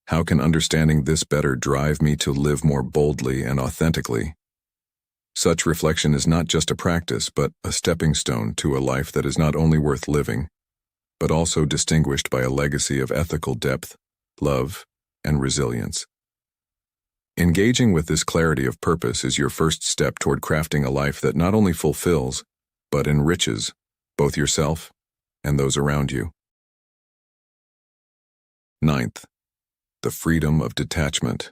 How can understanding this better drive me to live more boldly and authentically? Such reflection is not just a practice, but a stepping stone to a life that is not only worth living, but also distinguished by a legacy of ethical depth, love, and resilience. Engaging with this clarity of purpose is your first step toward crafting a life that not only fulfills, but enriches both yourself and those around you. 9th, the freedom of detachment.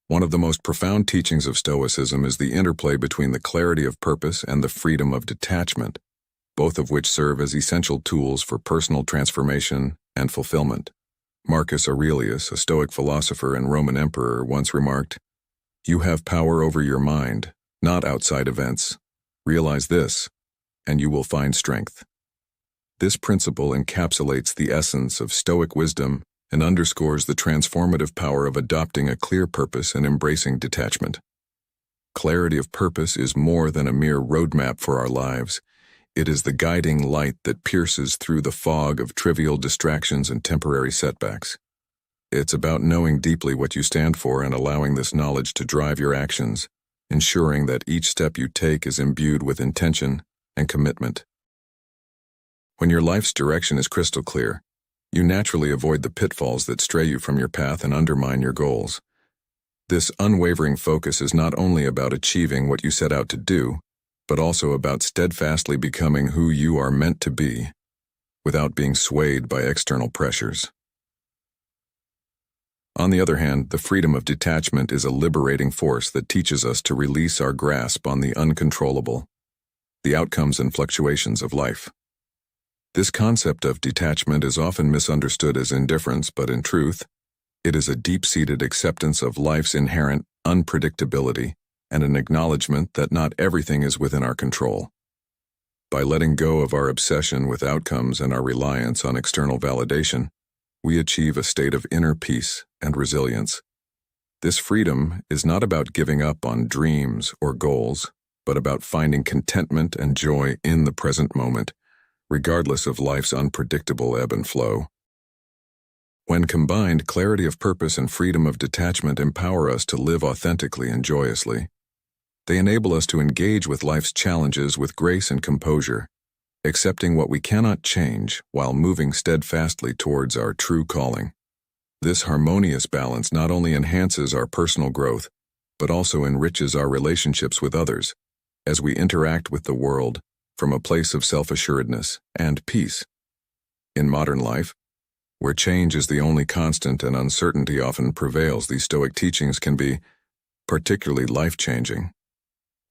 One of the most profound teachings of Stoicism is the interplay between the clarity of purpose and the freedom of detachment, both of which serve as essential tools for personal transformation and fulfillment. Marcus Aurelius, a Stoic philosopher and Roman emperor, once remarked, "You have power over your mind, not outside events. Realize this, and you will find strength." This principle encapsulates the essence of Stoic wisdom and underscores the transformative power of adopting a clear purpose and embracing detachment. Clarity of purpose is more than a mere roadmap for our lives. It is the guiding light that pierces through the fog of trivial distractions and temporary setbacks. It's about knowing deeply what you stand for and allowing this knowledge to drive your actions, ensuring that each step you take is imbued with intention and commitment. When your life's direction is crystal clear, you naturally avoid the pitfalls that stray you from your path and undermine your goals. This unwavering focus is not only about achieving what you set out to do, but also about steadfastly becoming who you are meant to be, without being swayed by external pressures. On the other hand, the freedom of detachment is a liberating force that teaches us to release our grasp on the uncontrollable, the outcomes and fluctuations of life. This concept of detachment is often misunderstood as indifference, but in truth, it is a deep-seated acceptance of life's inherent unpredictability and an acknowledgement that not everything is within our control. By letting go of our obsession with outcomes and our reliance on external validation, we achieve a state of inner peace and resilience. This freedom is not about giving up on dreams or goals, but about finding contentment and joy in the present moment, regardless of life's unpredictable ebb and flow. When combined, clarity of purpose and freedom of detachment empower us to live authentically and joyously. They enable us to engage with life's challenges with grace and composure, accepting what we cannot change while moving steadfastly towards our true calling. This harmonious balance not only enhances our personal growth, but also enriches our relationships with others, as we interact with the world from a place of self-assuredness and peace. In modern life, where change is the only constant and uncertainty often prevails, these Stoic teachings can be particularly life-changing.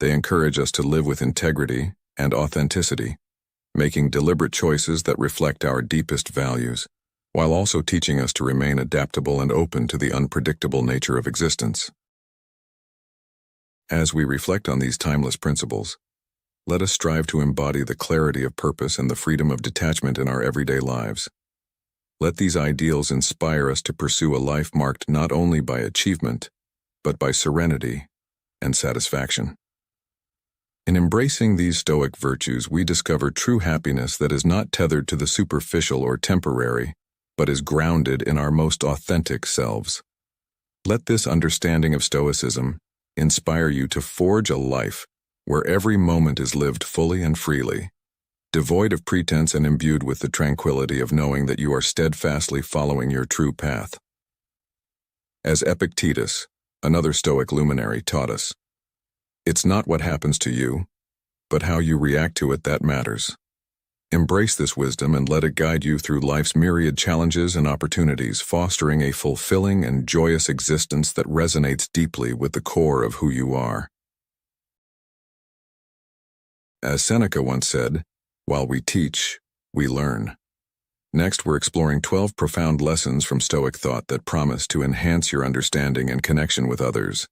They encourage us to live with integrity and authenticity, making deliberate choices that reflect our deepest values, while also teaching us to remain adaptable and open to the unpredictable nature of existence. As we reflect on these timeless principles, let us strive to embody the clarity of purpose and the freedom of detachment in our everyday lives. Let these ideals inspire us to pursue a life marked not only by achievement, but by serenity and satisfaction. In embracing these Stoic virtues, we discover true happiness that is not tethered to the superficial or temporary, but is grounded in our most authentic selves. Let this understanding of Stoicism inspire you to forge a life where every moment is lived fully and freely, devoid of pretense and imbued with the tranquility of knowing that you are steadfastly following your true path. As Epictetus, another Stoic luminary, taught us, it's not what happens to you, but how you react to it that matters. Embrace this wisdom and let it guide you through life's myriad challenges and opportunities, fostering a fulfilling and joyous existence that resonates deeply with the core of who you are. As Seneca once said, "While we teach, we learn." Next, we're exploring 12 profound lessons from Stoic thought that promise to enhance your understanding and connection with others.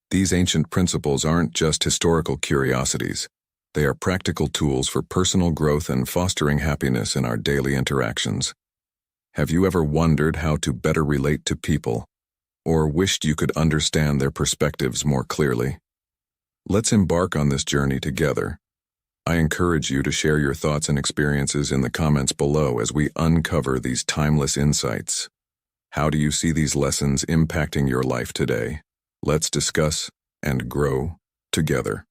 These ancient principles aren't just historical curiosities. They are practical tools for personal growth and fostering happiness in our daily interactions. Have you ever wondered how to better relate to people, or wished you could understand their perspectives more clearly? Let's embark on this journey together. I encourage you to share your thoughts and experiences in the comments below as we uncover these timeless insights. How do you see these lessons impacting your life today? Let's discuss and grow together.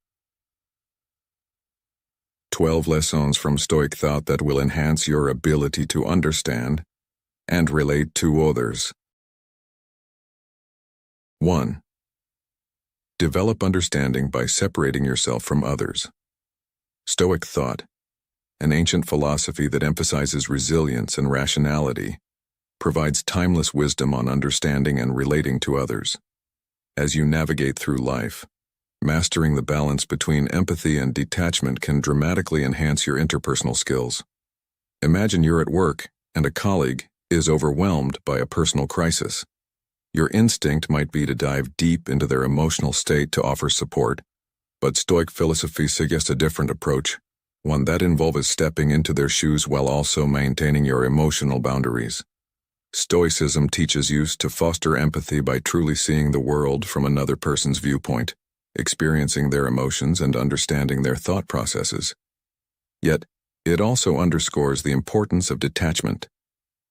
12 lessons from Stoic thought that will enhance your ability to understand and relate to others. 1. Develop understanding by separating yourself from others. Stoic thought, an ancient philosophy that emphasizes resilience and rationality, provides timeless wisdom on understanding and relating to others. As you navigate through life, mastering the balance between empathy and detachment can dramatically enhance your interpersonal skills. Imagine you're at work and a colleague is overwhelmed by a personal crisis. Your instinct might be to dive deep into their emotional state to offer support, but Stoic philosophy suggests a different approach, one that involves stepping into their shoes while also maintaining your emotional boundaries. Stoicism teaches you to foster empathy by truly seeing the world from another person's viewpoint, experiencing their emotions and understanding their thought processes. Yet, it also underscores the importance of detachment.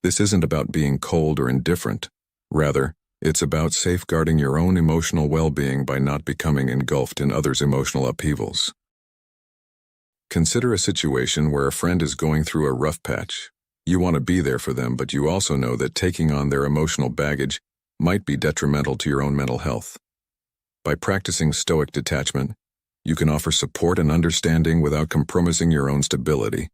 This isn't about being cold or indifferent. Rather, it's about safeguarding your own emotional well-being by not becoming engulfed in others' emotional upheavals. Consider a situation where a friend is going through a rough patch. You want to be there for them, but you also know that taking on their emotional baggage might be detrimental to your own mental health. By practicing Stoic detachment, you can offer support and understanding without compromising your own stability.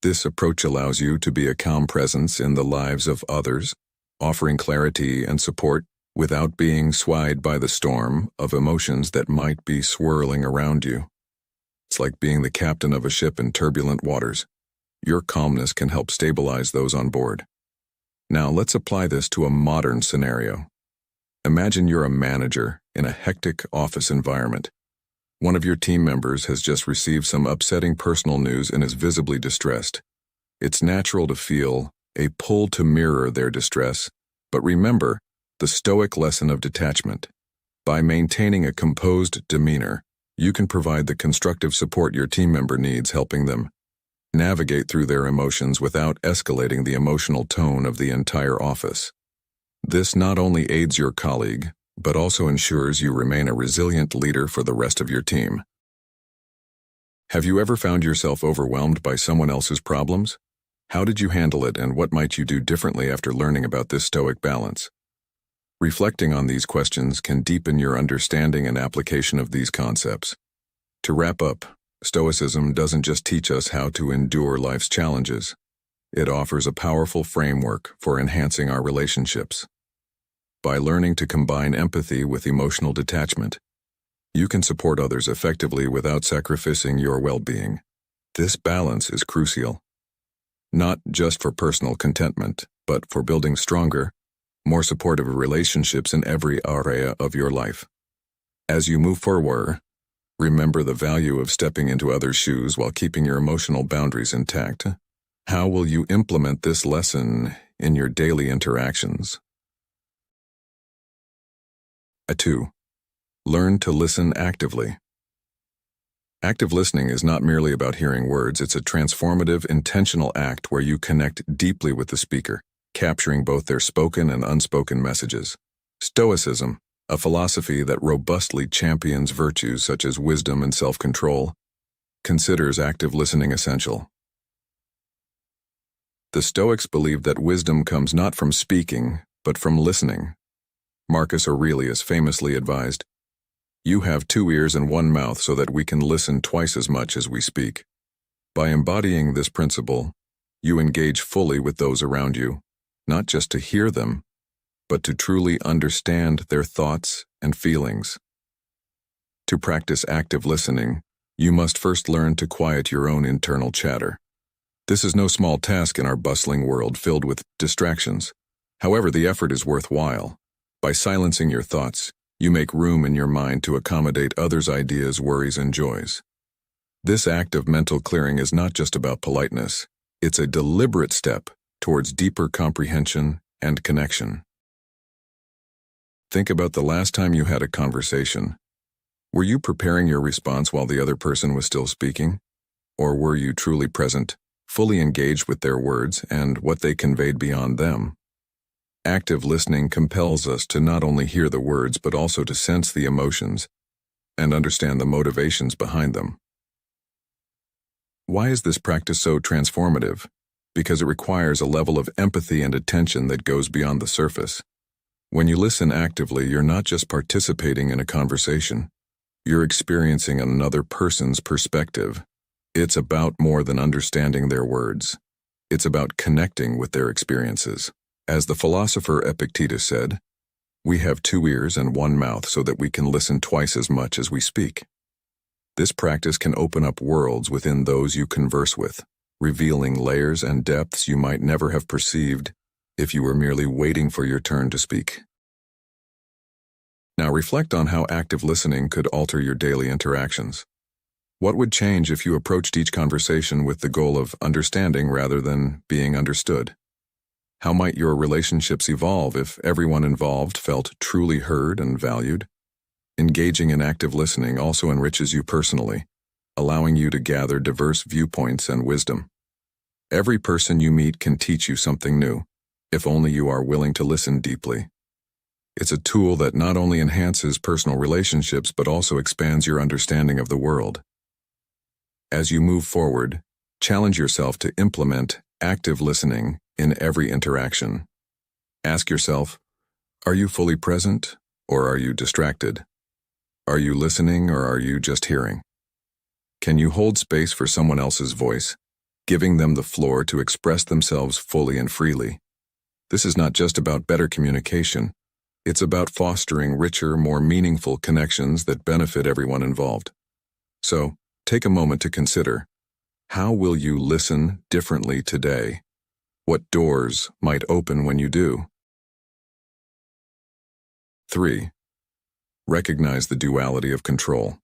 This approach allows you to be a calm presence in the lives of others, offering clarity and support without being swayed by the storm of emotions that might be swirling around you. It's like being the captain of a ship in turbulent waters. Your calmness can help stabilize those on board. Now let's apply this to a modern scenario. Imagine you're a manager in a hectic office environment. One of your team members has just received some upsetting personal news and is visibly distressed. It's natural to feel a pull to mirror their distress, but remember the Stoic lesson of detachment. By maintaining a composed demeanor, you can provide the constructive support your team member needs, helping them navigate through their emotions without escalating the emotional tone of the entire office. This not only aids your colleague, but also ensures you remain a resilient leader for the rest of your team. Have you ever found yourself overwhelmed by someone else's problems? How did you handle it, and what might you do differently after learning about this Stoic balance? Reflecting on these questions can deepen your understanding and application of these concepts. To wrap up, Stoicism doesn't just teach us how to endure life's challenges. It offers a powerful framework for enhancing our relationships. By learning to combine empathy with emotional detachment, you can support others effectively without sacrificing your well-being. This balance is crucial, not just for personal contentment, but for building stronger, more supportive relationships in every area of your life. As you move forward, remember the value of stepping into others' shoes while keeping your emotional boundaries intact. How will you implement this lesson in your daily interactions? 2. Learn to listen actively. Active listening is not merely about hearing words, it's a transformative, intentional act where you connect deeply with the speaker, capturing both their spoken and unspoken messages. Stoicism, a philosophy that robustly champions virtues such as wisdom and self-control, considers active listening essential. The Stoics believed that wisdom comes not from speaking, but from listening. Marcus Aurelius famously advised, "You have 2 ears and 1 mouth so that we can listen twice as much as we speak." By embodying this principle, you engage fully with those around you, not just to hear them, but to truly understand their thoughts and feelings. To practice active listening, you must first learn to quiet your own internal chatter. This is no small task in our bustling world filled with distractions. However, the effort is worthwhile. By silencing your thoughts, you make room in your mind to accommodate others' ideas, worries, and joys. This act of mental clearing is not just about politeness. It's a deliberate step towards deeper comprehension and connection. Think about the last time you had a conversation. Were you preparing your response while the other person was still speaking? Or were you truly present, fully engaged with their words and what they conveyed beyond them? Active listening compels us to not only hear the words but also to sense the emotions and understand the motivations behind them. Why is this practice so transformative? Because it requires a level of empathy and attention that goes beyond the surface. When you listen actively, you're not just participating in a conversation. You're experiencing another person's perspective. It's about more than understanding their words. It's about connecting with their experiences. As the philosopher Epictetus said, "We have 2 ears and 1 mouth so that we can listen twice as much as we speak." This practice can open up worlds within those you converse with, revealing layers and depths you might never have perceived if you were merely waiting for your turn to speak. Now reflect on how active listening could alter your daily interactions. What would change if you approached each conversation with the goal of understanding rather than being understood? How might your relationships evolve if everyone involved felt truly heard and valued? Engaging in active listening also enriches you personally, allowing you to gather diverse viewpoints and wisdom. Every person you meet can teach you something new, if only you are willing to listen deeply. It's a tool that not only enhances personal relationships but also expands your understanding of the world. As you move forward, challenge yourself to implement active listening in every interaction. Ask yourself, are you fully present or are you distracted? Are you listening or are you just hearing? Can you hold space for someone else's voice, giving them the floor to express themselves fully and freely? This is not just about better communication. It's about fostering richer, more meaningful connections that benefit everyone involved. So, take a moment to consider, how will you listen differently today? What doors might open when you do? 3. Recognize the duality of control.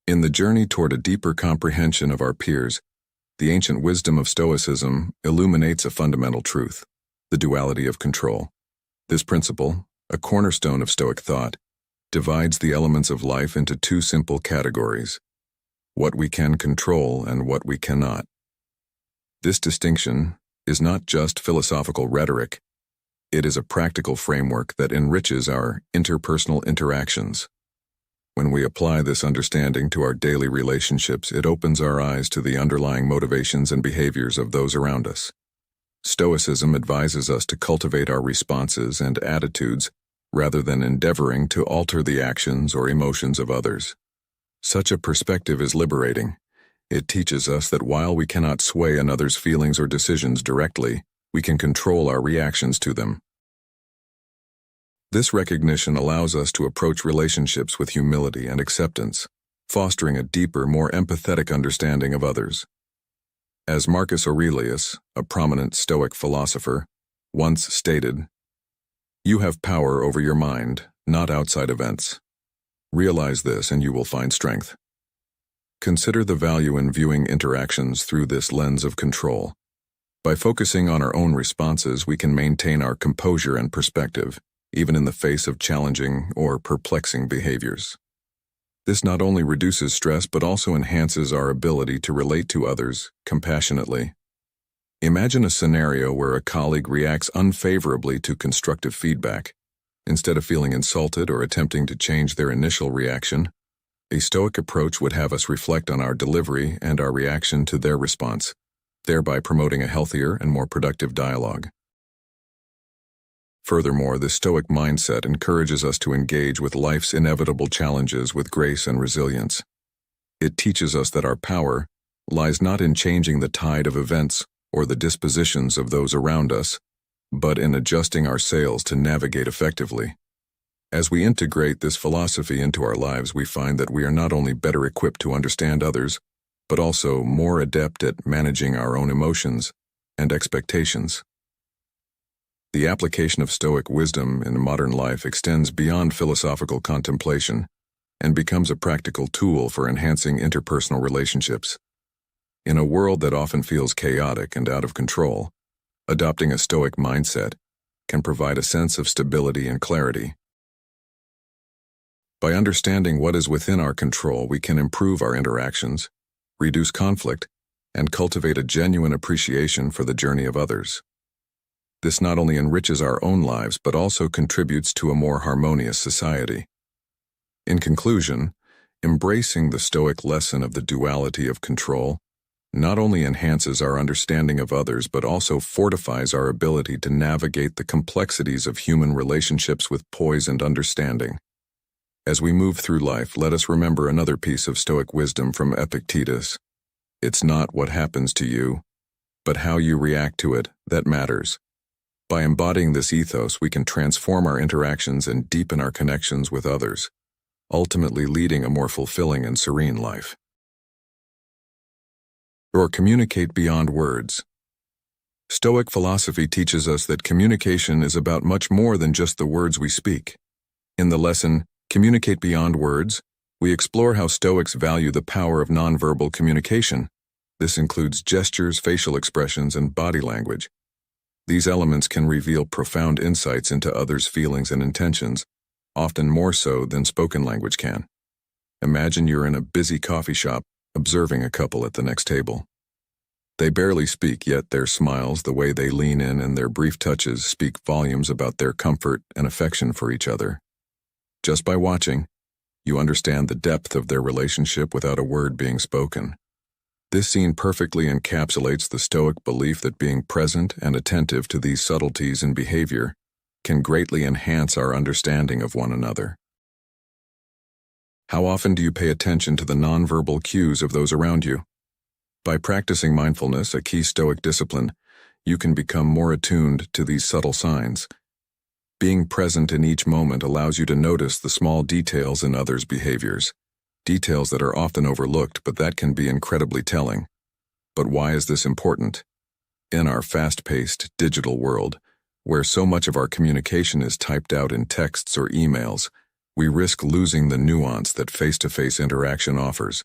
In the journey toward a deeper comprehension of our peers, the ancient wisdom of Stoicism illuminates a fundamental truth, the duality of control. This principle, a cornerstone of Stoic thought, divides the elements of life into 2 simple categories: what we can control and what we cannot. This distinction is not just philosophical rhetoric, it is a practical framework that enriches our interpersonal interactions. When we apply this understanding to our daily relationships, it opens our eyes to the underlying motivations and behaviors of those around us. Stoicism advises us to cultivate our responses and attitudes rather than endeavoring to alter the actions or emotions of others. Such a perspective is liberating. It teaches us that while we cannot sway another's feelings or decisions directly, we can control our reactions to them. This recognition allows us to approach relationships with humility and acceptance, fostering a deeper, more empathetic understanding of others. As Marcus Aurelius, a prominent Stoic philosopher, once stated, "You have power over your mind, not outside events. Realize this and you will find strength." Consider the value in viewing interactions through this lens of control. By focusing on our own responses, we can maintain our composure and perspective, even in the face of challenging or perplexing behaviors. This not only reduces stress but also enhances our ability to relate to others compassionately. Imagine a scenario where a colleague reacts unfavorably to constructive feedback. Instead of feeling insulted or attempting to change their initial reaction, a Stoic approach would have us reflect on our delivery and our reaction to their response, thereby promoting a healthier and more productive dialogue. Furthermore, the Stoic mindset encourages us to engage with life's inevitable challenges with grace and resilience. It teaches us that our power lies not in changing the tide of events or the dispositions of those around us, but in adjusting our sails to navigate effectively. As we integrate this philosophy into our lives, we find that we are not only better equipped to understand others, but also more adept at managing our own emotions and expectations. The application of Stoic wisdom in modern life extends beyond philosophical contemplation and becomes a practical tool for enhancing interpersonal relationships. In a world that often feels chaotic and out of control, adopting a Stoic mindset can provide a sense of stability and clarity. By understanding what is within our control, we can improve our interactions, reduce conflict, and cultivate a genuine appreciation for the journey of others. This not only enriches our own lives, but also contributes to a more harmonious society. In conclusion, embracing the Stoic lesson of the duality of control not only enhances our understanding of others, but also fortifies our ability to navigate the complexities of human relationships with poise and understanding. As we move through life, let us remember another piece of Stoic wisdom from Epictetus. It's not what happens to you, but how you react to it that matters. By embodying this ethos, we can transform our interactions and deepen our connections with others, ultimately leading a more fulfilling and serene life. Or communicate beyond words. Stoic philosophy teaches us that communication is about much more than just the words we speak. In the lesson, Communicate Beyond Words, we explore how Stoics value the power of nonverbal communication. This includes gestures, facial expressions, and body language. These elements can reveal profound insights into others' feelings and intentions, often more so than spoken language can. Imagine you're in a busy coffee shop, observing a couple at the next table. They barely speak, yet their smiles, the way they lean in, and their brief touches speak volumes about their comfort and affection for each other. Just by watching, you understand the depth of their relationship without a word being spoken. This scene perfectly encapsulates the Stoic belief that being present and attentive to these subtleties in behavior can greatly enhance our understanding of one another. How often do you pay attention to the nonverbal cues of those around you? By practicing mindfulness, a key Stoic discipline, you can become more attuned to these subtle signs. Being present in each moment allows you to notice the small details in others' behaviors, details that are often overlooked, but that can be incredibly telling. But why is this important? In our fast-paced digital world, where so much of our communication is typed out in texts or emails, we risk losing the nuance that face-to-face interaction offers.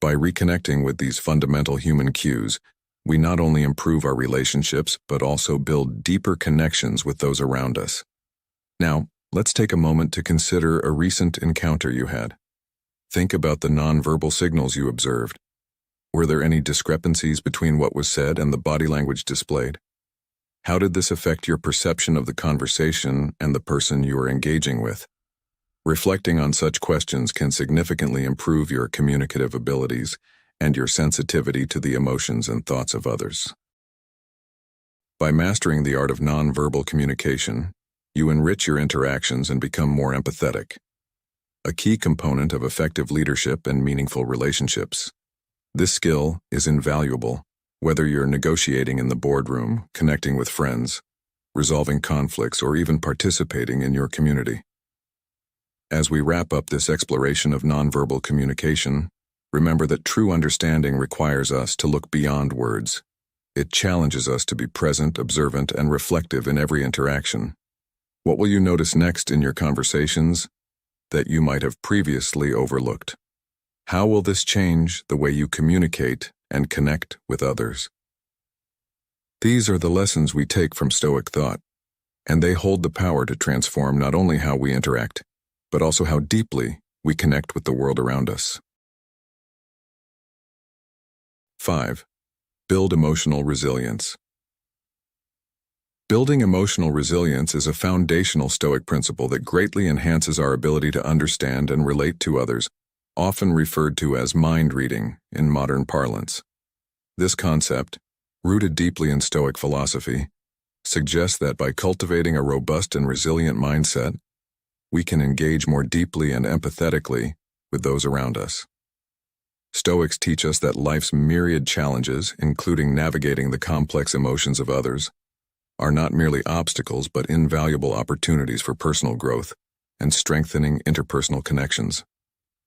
By reconnecting with these fundamental human cues, we not only improve our relationships, but also build deeper connections with those around us. Now, let's take a moment to consider a recent encounter you had. Think about the nonverbal signals you observed. Were there any discrepancies between what was said and the body language displayed? How did this affect your perception of the conversation and the person you are engaging with? Reflecting on such questions can significantly improve your communicative abilities and your sensitivity to the emotions and thoughts of others. By mastering the art of nonverbal communication, you enrich your interactions and become more empathetic, a key component of effective leadership and meaningful relationships. This skill is invaluable, whether you're negotiating in the boardroom, connecting with friends, resolving conflicts, or even participating in your community. As we wrap up this exploration of nonverbal communication, remember that true understanding requires us to look beyond words. It challenges us to be present, observant, and reflective in every interaction. What will you notice next in your conversations that you might have previously overlooked? How will this change the way you communicate and connect with others? These are the lessons we take from Stoic thought, and they hold the power to transform not only how we interact, but also how deeply we connect with the world around us. 5. Build emotional resilience. Building emotional resilience is a foundational Stoic principle that greatly enhances our ability to understand and relate to others, often referred to as mind reading in modern parlance. This concept, rooted deeply in Stoic philosophy, suggests that by cultivating a robust and resilient mindset, we can engage more deeply and empathetically with those around us. Stoics teach us that life's myriad challenges, including navigating the complex emotions of others, are not merely obstacles but invaluable opportunities for personal growth and strengthening interpersonal connections.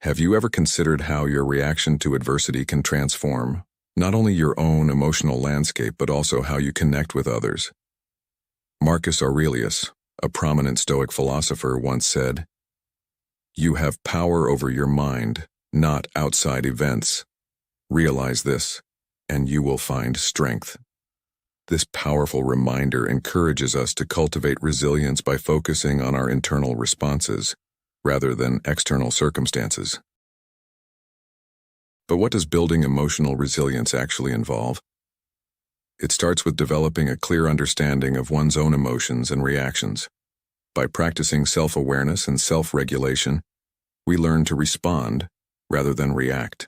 Have you ever considered how your reaction to adversity can transform not only your own emotional landscape but also how you connect with others? Marcus Aurelius, a prominent Stoic philosopher, once said, "You have power over your mind, not outside events. Realize this, and you will find strength." This powerful reminder encourages us to cultivate resilience by focusing on our internal responses, rather than external circumstances. But what does building emotional resilience actually involve? It starts with developing a clear understanding of one's own emotions and reactions. By practicing self-awareness and self-regulation, we learn to respond rather than react.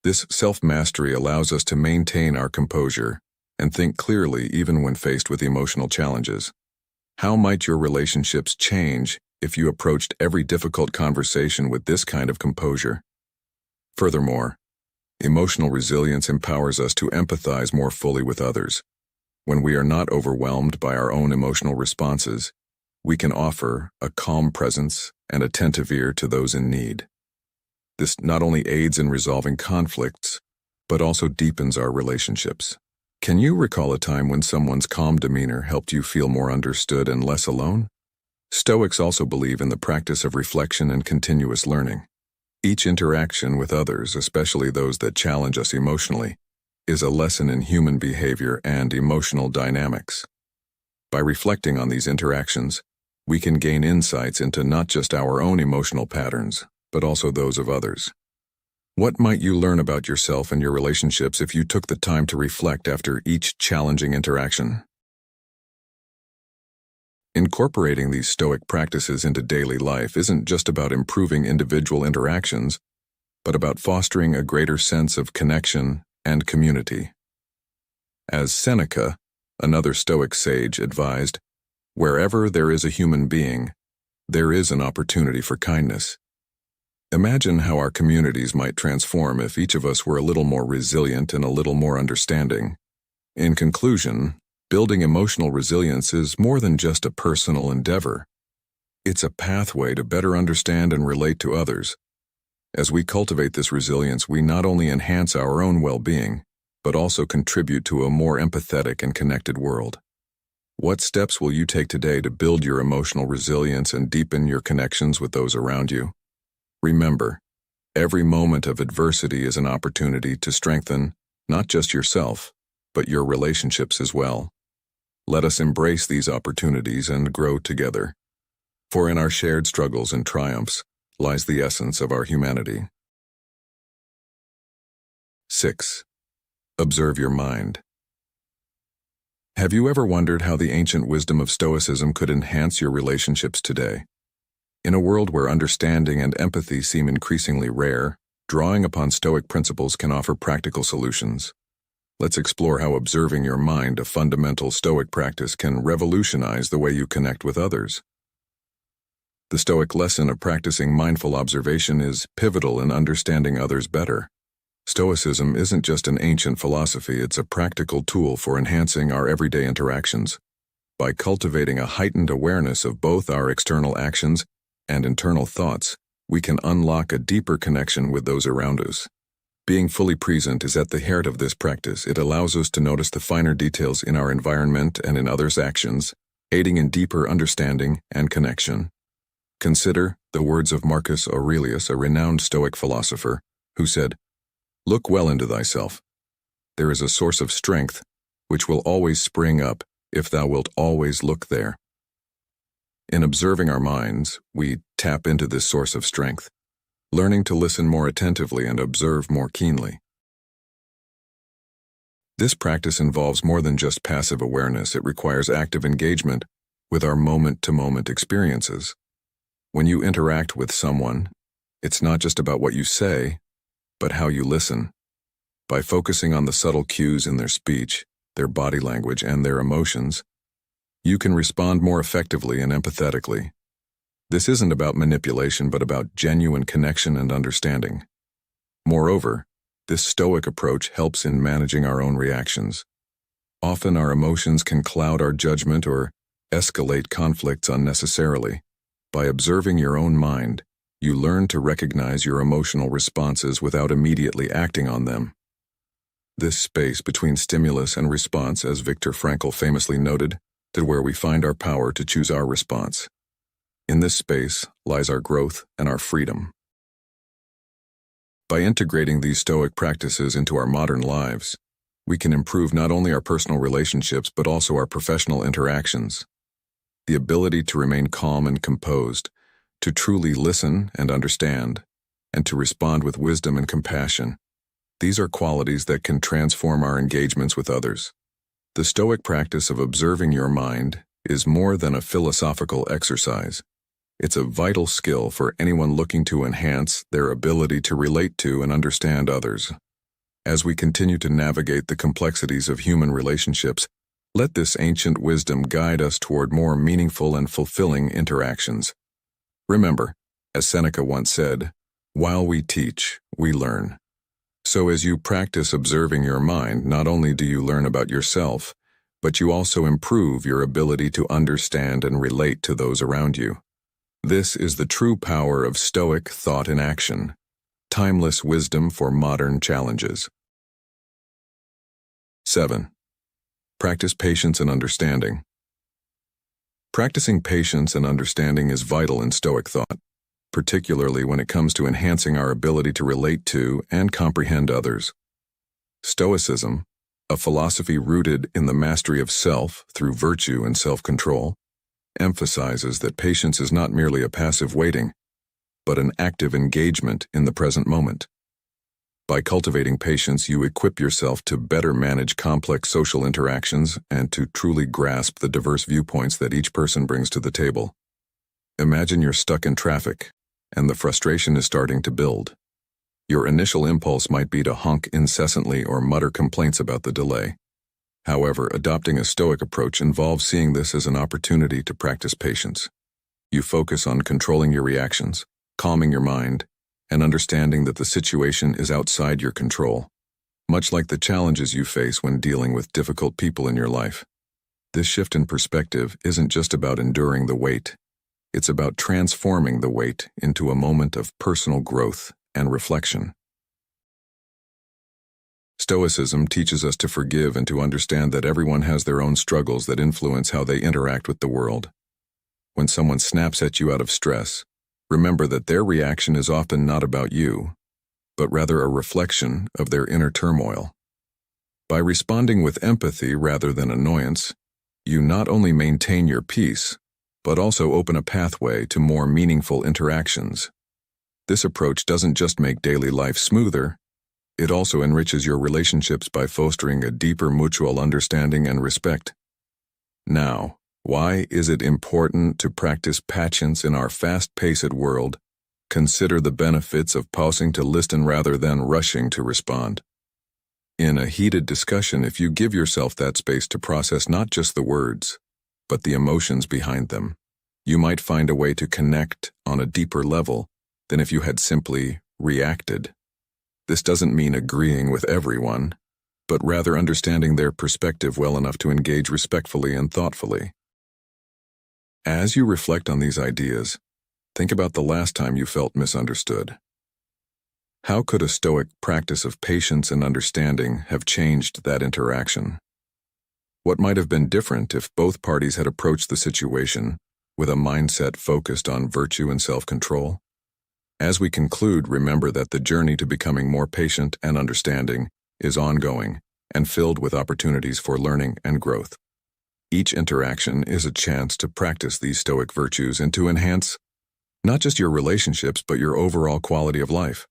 This self-mastery allows us to maintain our composure and think clearly even when faced with emotional challenges. How might your relationships change if you approached every difficult conversation with this kind of composure? Furthermore, emotional resilience empowers us to empathize more fully with others. When we are not overwhelmed by our own emotional responses, we can offer a calm presence and attentive ear to those in need. This not only aids in resolving conflicts, but also deepens our relationships. Can you recall a time when someone's calm demeanor helped you feel more understood and less alone? Stoics also believe in the practice of reflection and continuous learning. Each interaction with others, especially those that challenge us emotionally, is a lesson in human behavior and emotional dynamics. By reflecting on these interactions, we can gain insights into not just our own emotional patterns, but also those of others. What might you learn about yourself and your relationships if you took the time to reflect after each challenging interaction? Incorporating these Stoic practices into daily life isn't just about improving individual interactions, but about fostering a greater sense of connection and community. As Seneca, another Stoic sage, advised, "Wherever there is a human being, there is an opportunity for kindness." Imagine how our communities might transform if each of us were a little more resilient and a little more understanding. In conclusion, building emotional resilience is more than just a personal endeavor. It's a pathway to better understand and relate to others. As we cultivate this resilience, we not only enhance our own well-being, but also contribute to a more empathetic and connected world. What steps will you take today to build your emotional resilience and deepen your connections with those around you? Remember, every moment of adversity is an opportunity to strengthen not just yourself, but your relationships as well. Let us embrace these opportunities and grow together. For in our shared struggles and triumphs lies the essence of our humanity. 6. Observe your mind. Have you ever wondered how the ancient wisdom of Stoicism could enhance your relationships today? In a world where understanding and empathy seem increasingly rare, drawing upon Stoic principles can offer practical solutions. Let's explore how observing your mind, a fundamental Stoic practice, can revolutionize the way you connect with others. The Stoic lesson of practicing mindful observation is pivotal in understanding others better. Stoicism isn't just an ancient philosophy, it's a practical tool for enhancing our everyday interactions. By cultivating a heightened awareness of both our external actions and internal thoughts, we can unlock a deeper connection with those around us. Being fully present is at the heart of this practice. It allows us to notice the finer details in our environment and in others' actions, aiding in deeper understanding and connection. Consider the words of Marcus Aurelius, a renowned Stoic philosopher, who said, "Look well into thyself. There is a source of strength which will always spring up if thou wilt always look there." In observing our minds, we tap into this source of strength, learning to listen more attentively and observe more keenly. This practice involves more than just passive awareness. It requires active engagement with our moment-to-moment experiences. When you interact with someone, it's not just about what you say, but how you listen. By focusing on the subtle cues in their speech, their body language, and their emotions, you can respond more effectively and empathetically. This isn't about manipulation, but about genuine connection and understanding. Moreover, this Stoic approach helps in managing our own reactions. Often our emotions can cloud our judgment or escalate conflicts unnecessarily. By observing your own mind, you learn to recognize your emotional responses without immediately acting on them. This space between stimulus and response, as Viktor Frankl famously noted, is where we find our power to choose our response. In this space lies our growth and our freedom. By integrating these Stoic practices into our modern lives, we can improve not only our personal relationships but also our professional interactions. The ability to remain calm and composed, to truly listen and understand, and to respond with wisdom and compassion. These are qualities that can transform our engagements with others. The Stoic practice of observing your mind is more than a philosophical exercise. It's a vital skill for anyone looking to enhance their ability to relate to and understand others. As we continue to navigate the complexities of human relationships, let this ancient wisdom guide us toward more meaningful and fulfilling interactions. Remember, as Seneca once said, "While we teach, we learn." So as you practice observing your mind, not only do you learn about yourself, but you also improve your ability to understand and relate to those around you. This is the true power of Stoic thought in action, timeless wisdom for modern challenges. 7. Practice patience and understanding. Practicing patience and understanding is vital in Stoic thought, particularly when it comes to enhancing our ability to relate to and comprehend others. Stoicism, a philosophy rooted in the mastery of self through virtue and self-control, emphasizes that patience is not merely a passive waiting, but an active engagement in the present moment. By cultivating patience, you equip yourself to better manage complex social interactions and to truly grasp the diverse viewpoints that each person brings to the table. Imagine you're stuck in traffic, and the frustration is starting to build. Your initial impulse might be to honk incessantly or mutter complaints about the delay. However, adopting a Stoic approach involves seeing this as an opportunity to practice patience. You focus on controlling your reactions, calming your mind, and understanding that the situation is outside your control, much like the challenges you face when dealing with difficult people in your life. This shift in perspective isn't just about enduring the wait. It's about transforming the wait into a moment of personal growth and reflection. Stoicism teaches us to forgive and to understand that everyone has their own struggles that influence how they interact with the world. When someone snaps at you out of stress, remember that their reaction is often not about you, but rather a reflection of their inner turmoil. By responding with empathy rather than annoyance, you not only maintain your peace, but also open a pathway to more meaningful interactions. This approach doesn't just make daily life smoother, it also enriches your relationships by fostering a deeper mutual understanding and respect. Now, why is it important to practice patience in our fast-paced world? Consider the benefits of pausing to listen rather than rushing to respond. In a heated discussion, if you give yourself that space to process not just the words, but the emotions behind them, you might find a way to connect on a deeper level than if you had simply reacted. This doesn't mean agreeing with everyone, but rather understanding their perspective well enough to engage respectfully and thoughtfully. As you reflect on these ideas, think about the last time you felt misunderstood. How could a Stoic practice of patience and understanding have changed that interaction? What might have been different if both parties had approached the situation with a mindset focused on virtue and self-control? As we conclude, remember that the journey to becoming more patient and understanding is ongoing and filled with opportunities for learning and growth. Each interaction is a chance to practice these Stoic virtues and to enhance not just your relationships, but your overall quality of life.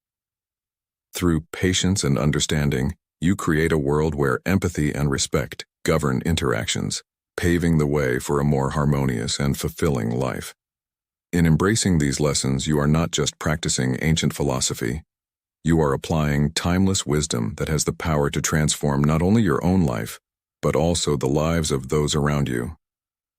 Through patience and understanding, you create a world where empathy and respect govern interactions, paving the way for a more harmonious and fulfilling life. In embracing these lessons, you are not just practicing ancient philosophy, you are applying timeless wisdom that has the power to transform not only your own life, but also the lives of those around you.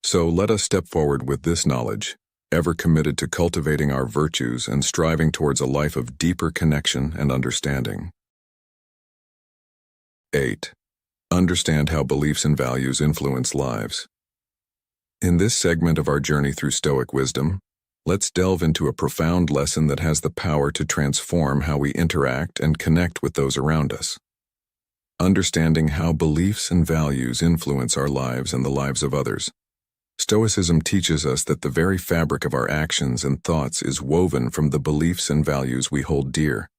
So let us step forward with this knowledge, ever committed to cultivating our virtues and striving towards a life of deeper connection and understanding. 8. Understand how beliefs and values influence lives. In this segment of our journey through Stoic wisdom, let's delve into a profound lesson that has the power to transform how we interact and connect with those around us. Understanding how beliefs and values influence our lives and the lives of others. Stoicism teaches us that the very fabric of our actions and thoughts is woven from the beliefs and values we hold dear.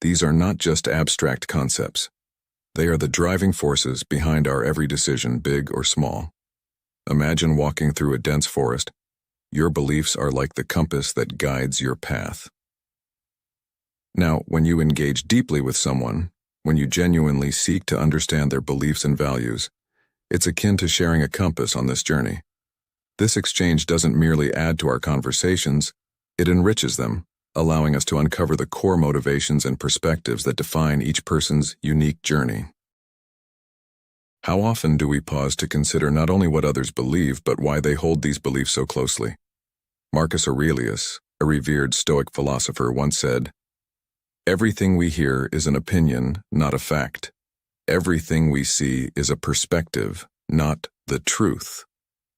These are not just abstract concepts. They are the driving forces behind our every decision, big or small. Imagine walking through a dense forest. Your beliefs are like the compass that guides your path. Now, when you engage deeply with someone, when you genuinely seek to understand their beliefs and values, it's akin to sharing a compass on this journey. This exchange doesn't merely add to our conversations, it enriches them, allowing us to uncover the core motivations and perspectives that define each person's unique journey. How often do we pause to consider not only what others believe, but why they hold these beliefs so closely? Marcus Aurelius, a revered Stoic philosopher, once said, "Everything we hear is an opinion, not a fact. Everything we see is a perspective, not the truth.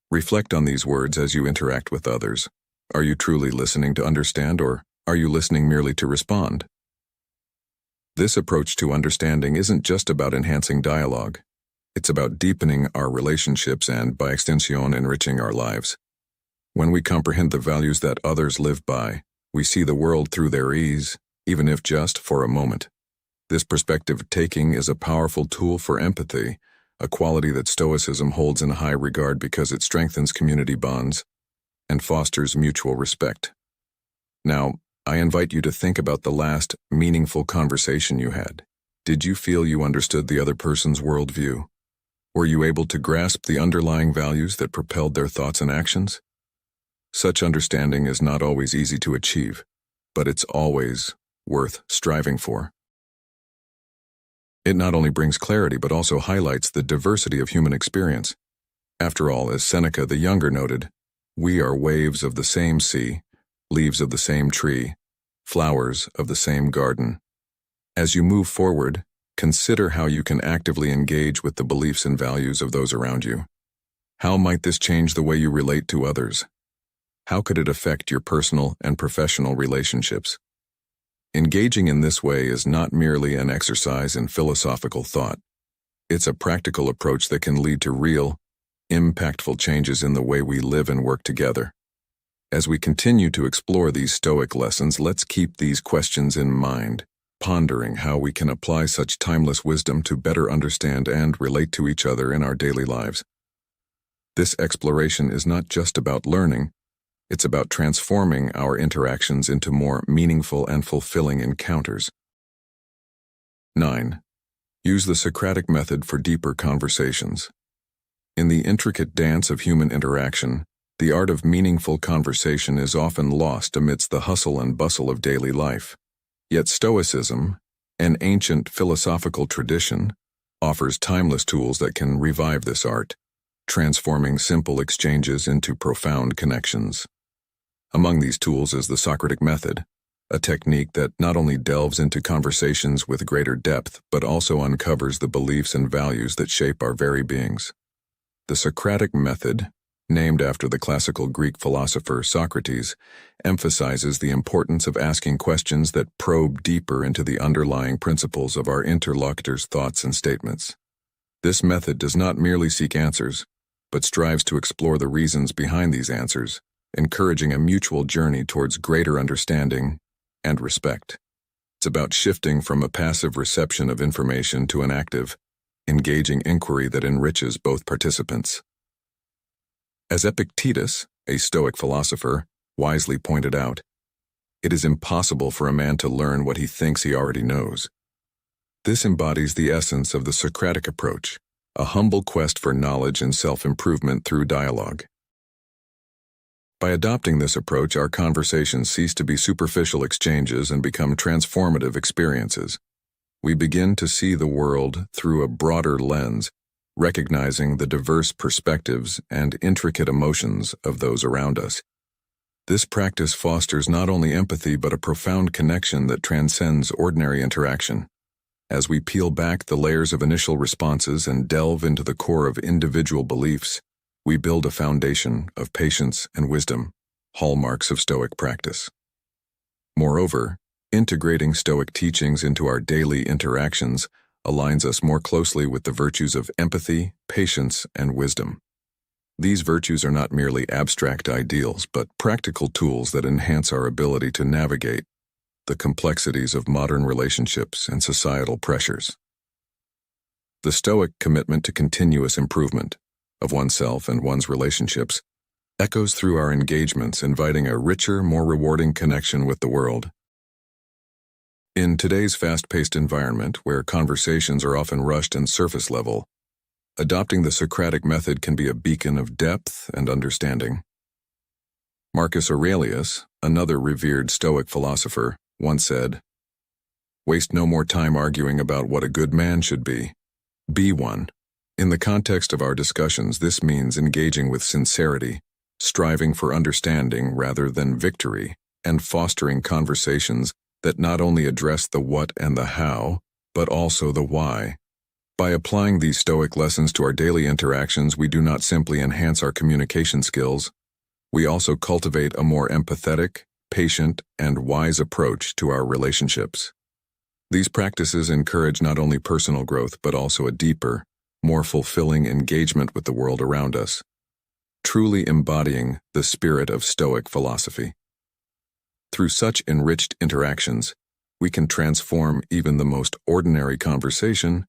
Reflect on these words as you interact with others. Are you truly listening to understand, or are you listening merely to respond? This approach to understanding isn't just about enhancing dialogue. It's about deepening our relationships and, by extension, enriching our lives. When we comprehend the values that others live by, we see the world through their eyes, even if just for a moment. This perspective-taking is a powerful tool for empathy, a quality that Stoicism holds in high regard because it strengthens community bonds and fosters mutual respect. Now, I invite you to think about the last meaningful conversation you had. Did you feel you understood the other person's worldview? Were you able to grasp the underlying values that propelled their thoughts and actions? Such understanding is not always easy to achieve, but it's always worth striving for. It not only brings clarity but also highlights the diversity of human experience. After all, as Seneca the Younger noted, we are waves of the same sea, leaves of the same tree, flowers of the same garden. As you move forward, consider how you can actively engage with the beliefs and values of those around you. How might this change the way you relate to others? How could it affect your personal and professional relationships? Engaging in this way is not merely an exercise in philosophical thought. It's a practical approach that can lead to real, impactful changes in the way we live and work together. As we continue to explore these Stoic lessons, let's keep these questions in mind, pondering how we can apply such timeless wisdom to better understand and relate to each other in our daily lives. This exploration is not just about learning, it's about transforming our interactions into more meaningful and fulfilling encounters. 9. Use the Socratic method for deeper conversations. In the intricate dance of human interaction, the art of meaningful conversation is often lost amidst the hustle and bustle of daily life. Yet Stoicism, an ancient philosophical tradition, offers timeless tools that can revive this art, transforming simple exchanges into profound connections. Among these tools is the Socratic method, a technique that not only delves into conversations with greater depth but also uncovers the beliefs and values that shape our very beings. The Socratic method, named after the classical Greek philosopher Socrates, emphasizes the importance of asking questions that probe deeper into the underlying principles of our interlocutor's thoughts and statements. This method does not merely seek answers, but strives to explore the reasons behind these answers, encouraging a mutual journey towards greater understanding and respect. It's about shifting from a passive reception of information to an active, engaging inquiry that enriches both participants. As Epictetus, a Stoic philosopher, wisely pointed out, it is impossible for a man to learn what he thinks he already knows. This embodies the essence of the Socratic approach, a humble quest for knowledge and self-improvement through dialogue. By adopting this approach, our conversations cease to be superficial exchanges and become transformative experiences. We begin to see the world through a broader lens, recognizing the diverse perspectives and intricate emotions of those around us. This practice fosters not only empathy but a profound connection that transcends ordinary interaction. As we peel back the layers of initial responses and delve into the core of individual beliefs, we build a foundation of patience and wisdom, hallmarks of Stoic practice. Moreover, integrating Stoic teachings into our daily interactions aligns us more closely with the virtues of empathy, patience, and wisdom. These virtues are not merely abstract ideals, but practical tools that enhance our ability to navigate the complexities of modern relationships and societal pressures. The Stoic commitment to continuous improvement of oneself and one's relationships echoes through our engagements, inviting a richer, more rewarding connection with the world. In today's fast-paced environment, where conversations are often rushed and surface level, adopting the Socratic method can be a beacon of depth and understanding. Marcus Aurelius, another revered Stoic philosopher, once said, "Waste no more time arguing about what a good man should be one." In the context of our discussions, this means engaging with sincerity, striving for understanding rather than victory, and fostering conversations that not only address the what and the how, but also the why. By applying these Stoic lessons to our daily interactions, we do not simply enhance our communication skills, we also cultivate a more empathetic, patient, and wise approach to our relationships. These practices encourage not only personal growth but also a deeper, more fulfilling engagement with the world around us, truly embodying the spirit of Stoic philosophy. Through such enriched interactions, we can transform even the most ordinary conversation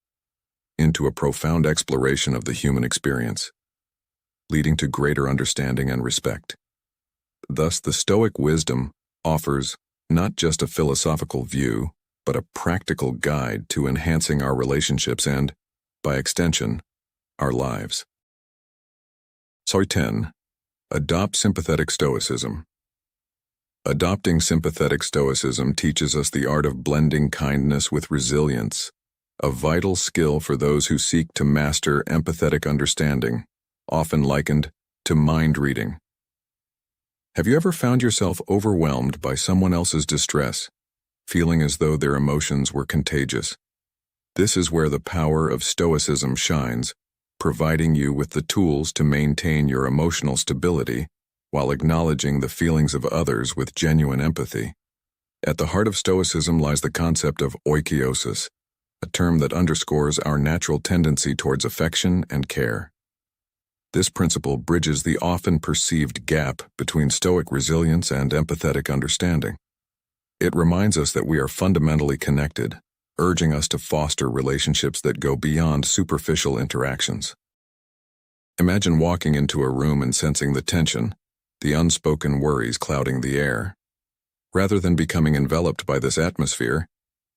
into a profound exploration of the human experience, leading to greater understanding and respect. Thus, the Stoic wisdom offers not just a philosophical view, but a practical guide to enhancing our relationships and, by extension, our lives. 10. Adopt sympathetic stoicism. Adopting sympathetic stoicism teaches us the art of blending kindness with resilience, a vital skill for those who seek to master empathetic understanding, often likened to mind reading. Have you ever found yourself overwhelmed by someone else's distress, feeling as though their emotions were contagious? This is where the power of Stoicism shines, providing you with the tools to maintain your emotional stability while acknowledging the feelings of others with genuine empathy. At the heart of Stoicism lies the concept of oikeiosis, a term that underscores our natural tendency towards affection and care. This principle bridges the often perceived gap between Stoic resilience and empathetic understanding. It reminds us that we are fundamentally connected, urging us to foster relationships that go beyond superficial interactions. Imagine walking into a room and sensing the tension, the unspoken worries clouding the air. Rather than becoming enveloped by this atmosphere,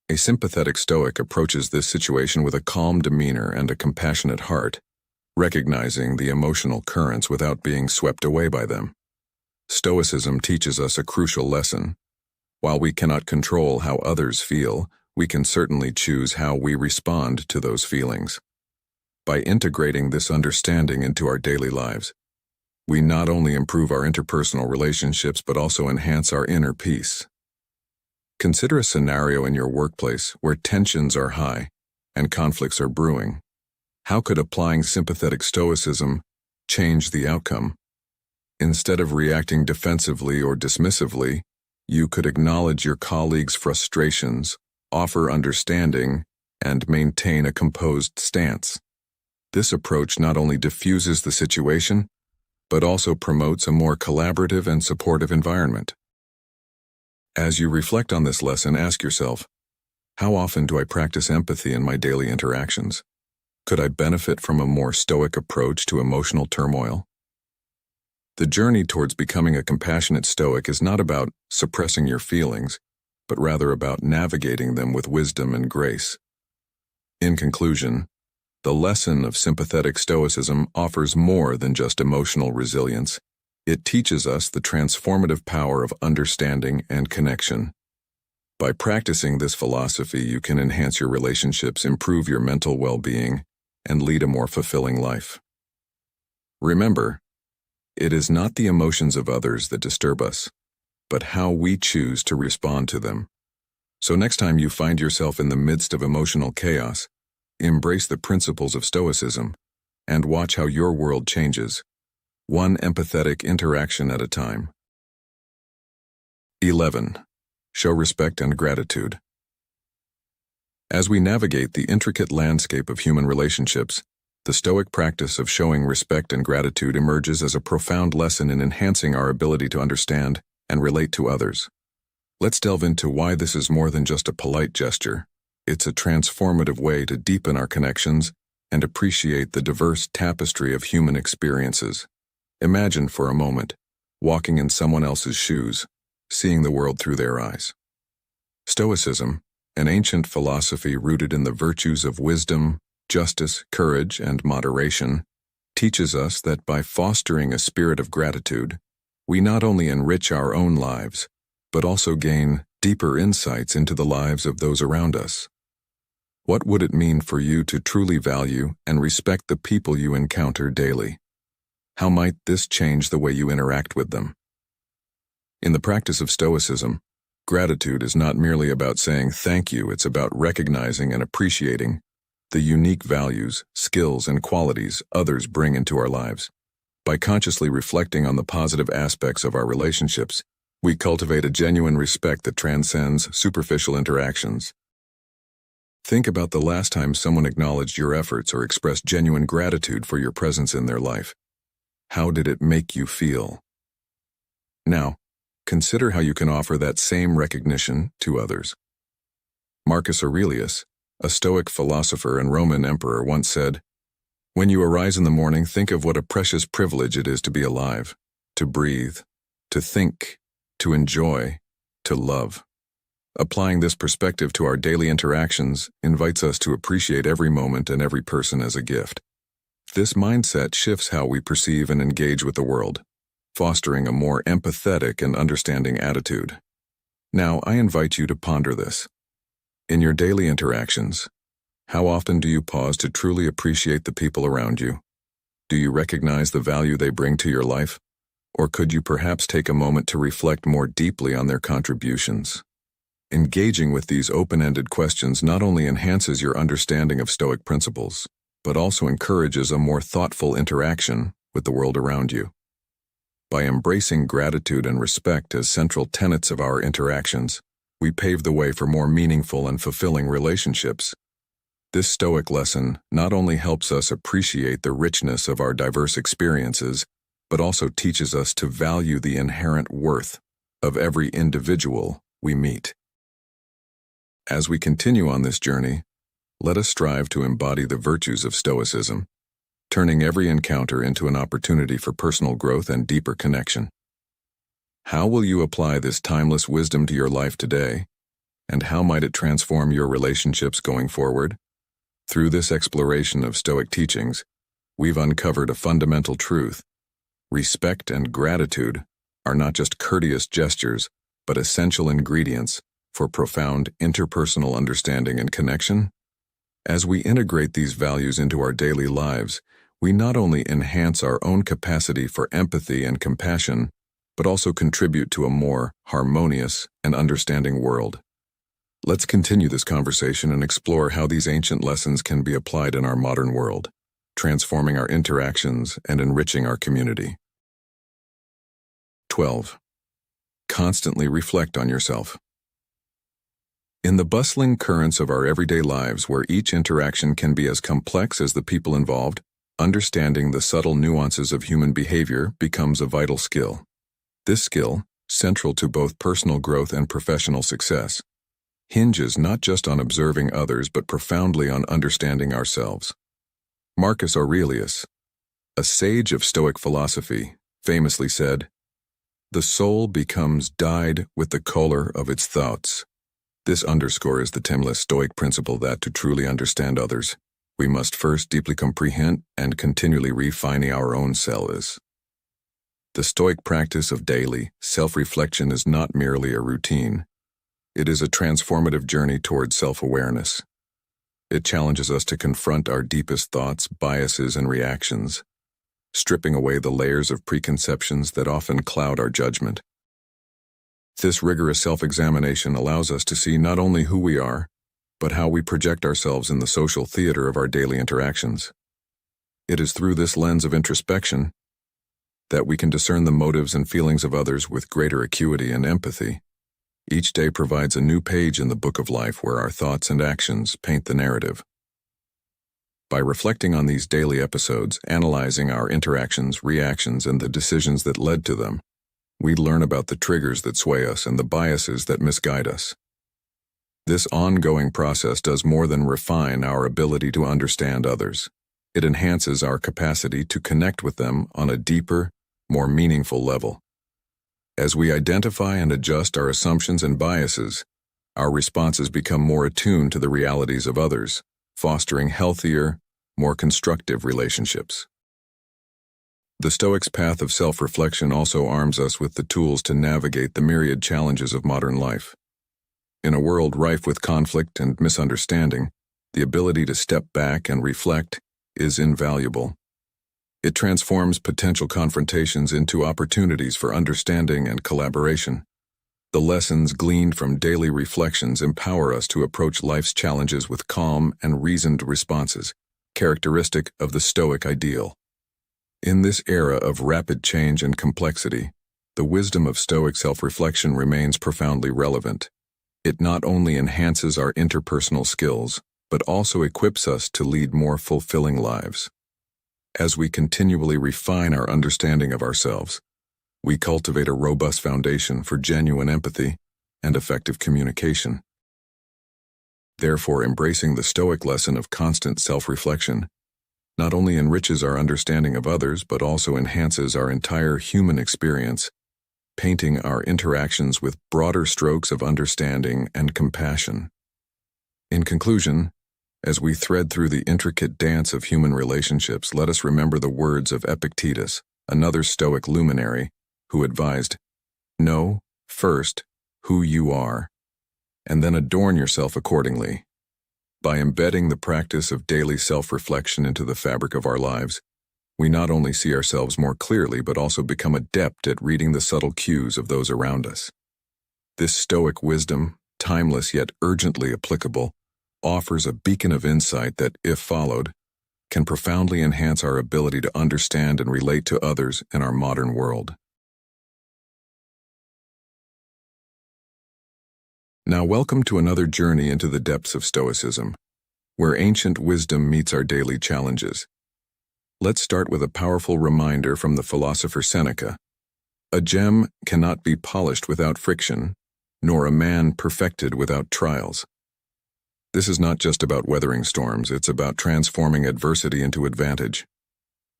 a sympathetic Stoic approaches this situation with a calm demeanor and a compassionate heart, recognizing the emotional currents without being swept away by them. Stoicism teaches us a crucial lesson. While we cannot control how others feel, we can certainly choose how we respond to those feelings. By integrating this understanding into our daily lives, we not only improve our interpersonal relationships but also enhance our inner peace. Consider a scenario in your workplace where tensions are high and conflicts are brewing. How could applying sympathetic stoicism change the outcome? Instead of reacting defensively or dismissively, you could acknowledge your colleagues' frustrations, offer understanding, and maintain a composed stance. This approach not only diffuses the situation, but also promotes a more collaborative and supportive environment. As you reflect on this lesson, ask yourself, how often do I practice empathy in my daily interactions? Could I benefit from a more Stoic approach to emotional turmoil? The journey towards becoming a compassionate Stoic is not about suppressing your feelings, but rather about navigating them with wisdom and grace. In conclusion, the lesson of sympathetic Stoicism offers more than just emotional resilience. It teaches us the transformative power of understanding and connection. By practicing this philosophy, you can enhance your relationships, improve your mental well-being, and lead a more fulfilling life. Remember, it is not the emotions of others that disturb us, but how we choose to respond to them. So next time you find yourself in the midst of emotional chaos, embrace the principles of Stoicism and watch how your world changes, one empathetic interaction at a time. 11. Show respect and gratitude. As we navigate the intricate landscape of human relationships, the Stoic practice of showing respect and gratitude emerges as a profound lesson in enhancing our ability to understand and relate to others. Let's delve into why this is more than just a polite gesture. It's a transformative way to deepen our connections and appreciate the diverse tapestry of human experiences. Imagine for a moment, walking in someone else's shoes, seeing the world through their eyes. Stoicism, an ancient philosophy rooted in the virtues of wisdom, justice, courage, and moderation, teaches us that by fostering a spirit of gratitude, we not only enrich our own lives, but also gain deeper insights into the lives of those around us. What would it mean for you to truly value and respect the people you encounter daily? How might this change the way you interact with them? In the practice of Stoicism, gratitude is not merely about saying thank you, it's about recognizing and appreciating the unique values, skills, and qualities others bring into our lives. By consciously reflecting on the positive aspects of our relationships, we cultivate a genuine respect that transcends superficial interactions. Think about the last time someone acknowledged your efforts or expressed genuine gratitude for your presence in their life. How did it make you feel? Now, consider how you can offer that same recognition to others. Marcus Aurelius, a Stoic philosopher and Roman emperor, once said, "When you arise in the morning, think of what a precious privilege it is to be alive, to breathe, to think, to enjoy, to love." Applying this perspective to our daily interactions invites us to appreciate every moment and every person as a gift. This mindset shifts how we perceive and engage with the world, fostering a more empathetic and understanding attitude. Now, I invite you to ponder this. In your daily interactions, how often do you pause to truly appreciate the people around you? Do you recognize the value they bring to your life? Or could you perhaps take a moment to reflect more deeply on their contributions? Engaging with these open-ended questions not only enhances your understanding of Stoic principles, but also encourages a more thoughtful interaction with the world around you. By embracing gratitude and respect as central tenets of our interactions, we pave the way for more meaningful and fulfilling relationships. This Stoic lesson not only helps us appreciate the richness of our diverse experiences, but also teaches us to value the inherent worth of every individual we meet. As we continue on this journey, let us strive to embody the virtues of Stoicism, turning every encounter into an opportunity for personal growth and deeper connection. How will you apply this timeless wisdom to your life today, and how might it transform your relationships going forward? Through this exploration of Stoic teachings, we've uncovered a fundamental truth. Respect and gratitude are not just courteous gestures, but essential ingredients for profound interpersonal understanding and connection. As we integrate these values into our daily lives, we not only enhance our own capacity for empathy and compassion, but also contribute to a more harmonious and understanding world. Let's continue this conversation and explore how these ancient lessons can be applied in our modern world, transforming our interactions and enriching our community. 12. Constantly reflect on yourself. In the bustling currents of our everyday lives, where each interaction can be as complex as the people involved, understanding the subtle nuances of human behavior becomes a vital skill. This skill, central to both personal growth and professional success, hinges not just on observing others but profoundly on understanding ourselves. Marcus Aurelius, a sage of Stoic philosophy, famously said, "The soul becomes dyed with the color of its thoughts." This underscores the timeless Stoic principle that to truly understand others, we must first deeply comprehend and continually refine our own selves. The Stoic practice of daily self-reflection is not merely a routine. It is a transformative journey towards self-awareness. It challenges us to confront our deepest thoughts, biases, and reactions, stripping away the layers of preconceptions that often cloud our judgment. This rigorous self-examination allows us to see not only who we are, but how we project ourselves in the social theater of our daily interactions. It is through this lens of introspection that we can discern the motives and feelings of others with greater acuity and empathy. Each day provides a new page in the book of life where our thoughts and actions paint the narrative. By reflecting on these daily episodes, analyzing our interactions, reactions, and the decisions that led to them, we learn about the triggers that sway us and the biases that misguide us. This ongoing process does more than refine our ability to understand others. It enhances our capacity to connect with them on a deeper, more meaningful level. As we identify and adjust our assumptions and biases, our responses become more attuned to the realities of others, fostering healthier, more constructive relationships. The Stoics' path of self-reflection also arms us with the tools to navigate the myriad challenges of modern life. In a world rife with conflict and misunderstanding, the ability to step back and reflect is invaluable. It transforms potential confrontations into opportunities for understanding and collaboration. The lessons gleaned from daily reflections empower us to approach life's challenges with calm and reasoned responses, characteristic of the Stoic ideal. In this era of rapid change and complexity, the wisdom of Stoic self-reflection remains profoundly relevant. It not only enhances our interpersonal skills, but also equips us to lead more fulfilling lives. As we continually refine our understanding of ourselves, we cultivate a robust foundation for genuine empathy and effective communication. Therefore, embracing the Stoic lesson of constant self-reflection not only enriches our understanding of others but also enhances our entire human experience, painting our interactions with broader strokes of understanding and compassion. In conclusion, as we thread through the intricate dance of human relationships, let us remember the words of Epictetus, another Stoic luminary, who advised, "Know, first, who you are, and then adorn yourself accordingly." By embedding the practice of daily self-reflection into the fabric of our lives, we not only see ourselves more clearly but also become adept at reading the subtle cues of those around us. This Stoic wisdom, timeless yet urgently applicable, offers a beacon of insight that, if followed, can profoundly enhance our ability to understand and relate to others in our modern world. Now, welcome to another journey into the depths of Stoicism, where ancient wisdom meets our daily challenges. Let's start with a powerful reminder from the philosopher Seneca. A gem cannot be polished without friction, nor a man perfected without trials. This is not just about weathering storms, it's about transforming adversity into advantage.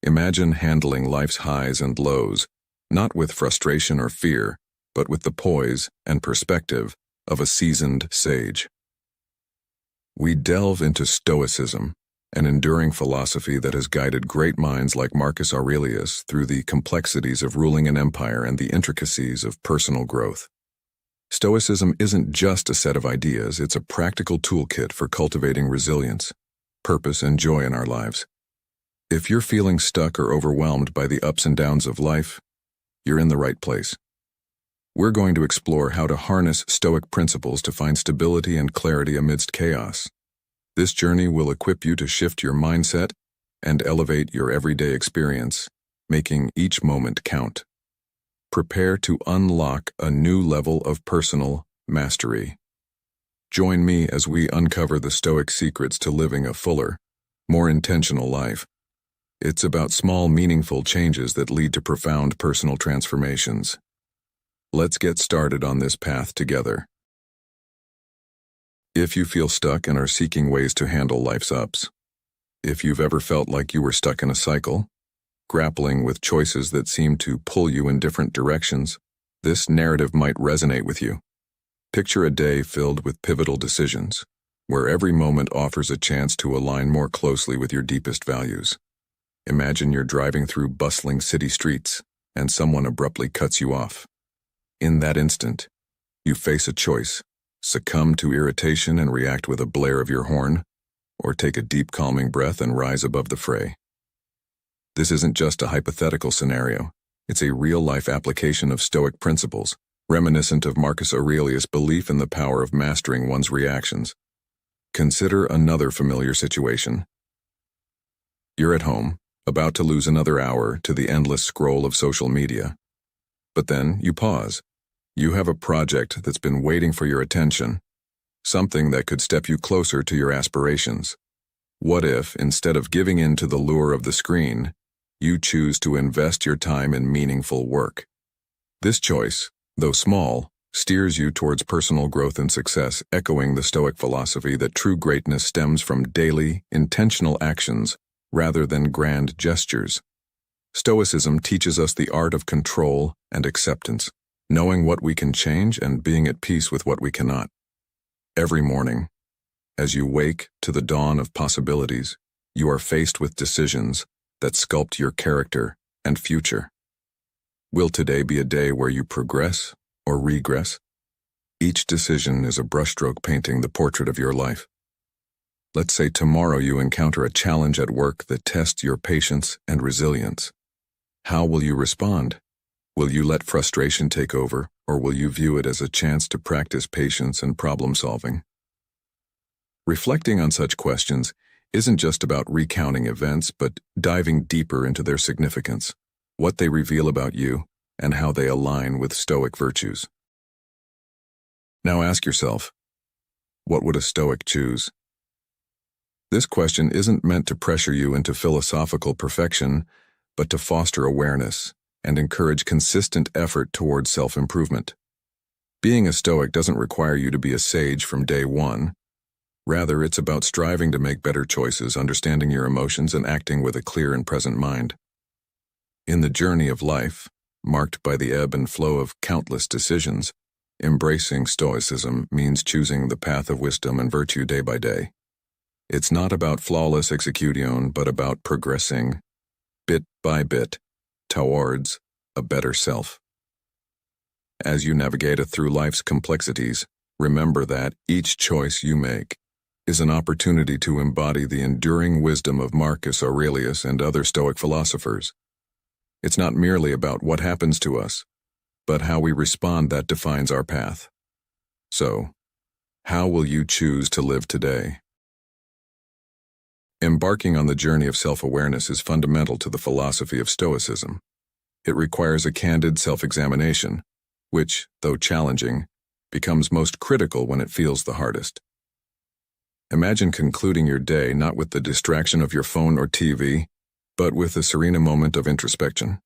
Imagine handling life's highs and lows, not with frustration or fear, but with the poise and perspective of a seasoned sage. We delve into Stoicism, an enduring philosophy that has guided great minds like Marcus Aurelius through the complexities of ruling an empire and the intricacies of personal growth. Stoicism isn't just a set of ideas, it's a practical toolkit for cultivating resilience, purpose, and joy in our lives. If you're feeling stuck or overwhelmed by the ups and downs of life, you're in the right place. We're going to explore how to harness Stoic principles to find stability and clarity amidst chaos. This journey will equip you to shift your mindset and elevate your everyday experience, making each moment count. Prepare to unlock a new level of personal mastery. Join me as we uncover the Stoic secrets to living a fuller, more intentional life. It's about small, meaningful changes that lead to profound personal transformations. Let's get started on this path together. If you feel stuck and are seeking ways to handle life's ups, if you've ever felt like you were stuck in a cycle, grappling with choices that seem to pull you in different directions, this narrative might resonate with you. Picture a day filled with pivotal decisions, where every moment offers a chance to align more closely with your deepest values. Imagine you're driving through bustling city streets, and someone abruptly cuts you off. In that instant, you face a choice: succumb to irritation and react with a blare of your horn, or take a deep calming breath and rise above the fray. This isn't just a hypothetical scenario, it's a real-life application of Stoic principles, reminiscent of Marcus Aurelius' belief in the power of mastering one's reactions. Consider another familiar situation. You're at home, about to lose another hour to the endless scroll of social media. But then you pause. You have a project that's been waiting for your attention, something that could step you closer to your aspirations. What if, instead of giving in to the lure of the screen, you choose to invest your time in meaningful work? This choice, though small, steers you towards personal growth and success, echoing the Stoic philosophy that true greatness stems from daily, intentional actions rather than grand gestures. Stoicism teaches us the art of control and acceptance, knowing what we can change and being at peace with what we cannot. Every morning, as you wake to the dawn of possibilities, you are faced with decisions that sculpt your character and future. Will today be a day where you progress or regress? Each decision is a brushstroke painting the portrait of your life. Let's say tomorrow you encounter a challenge at work that tests your patience and resilience. How will you respond? Will you let frustration take over, or will you view it as a chance to practice patience and problem-solving? Reflecting on such questions isn't just about recounting events, but diving deeper into their significance, what they reveal about you, and how they align with Stoic virtues. Now ask yourself, what would a Stoic choose? This question isn't meant to pressure you into philosophical perfection, but to foster awareness and encourage consistent effort towards self-improvement. Being a Stoic doesn't require you to be a sage from day one. Rather, it's about striving to make better choices, understanding your emotions, and acting with a clear and present mind. In the journey of life, marked by the ebb and flow of countless decisions, embracing Stoicism means choosing the path of wisdom and virtue day by day. It's not about flawless execution, but about progressing, bit by bit, towards a better self. As you navigate through life's complexities, remember that each choice you make is an opportunity to embody the enduring wisdom of Marcus Aurelius and other Stoic philosophers. It's not merely about what happens to us, but how we respond that defines our path. So, how will you choose to live today? Embarking on the journey of self-awareness is fundamental to the philosophy of Stoicism. It requires a candid self-examination, which, though challenging, becomes most critical when it feels the hardest. Imagine concluding your day not with the distraction of your phone or TV, but with a serene moment of introspection.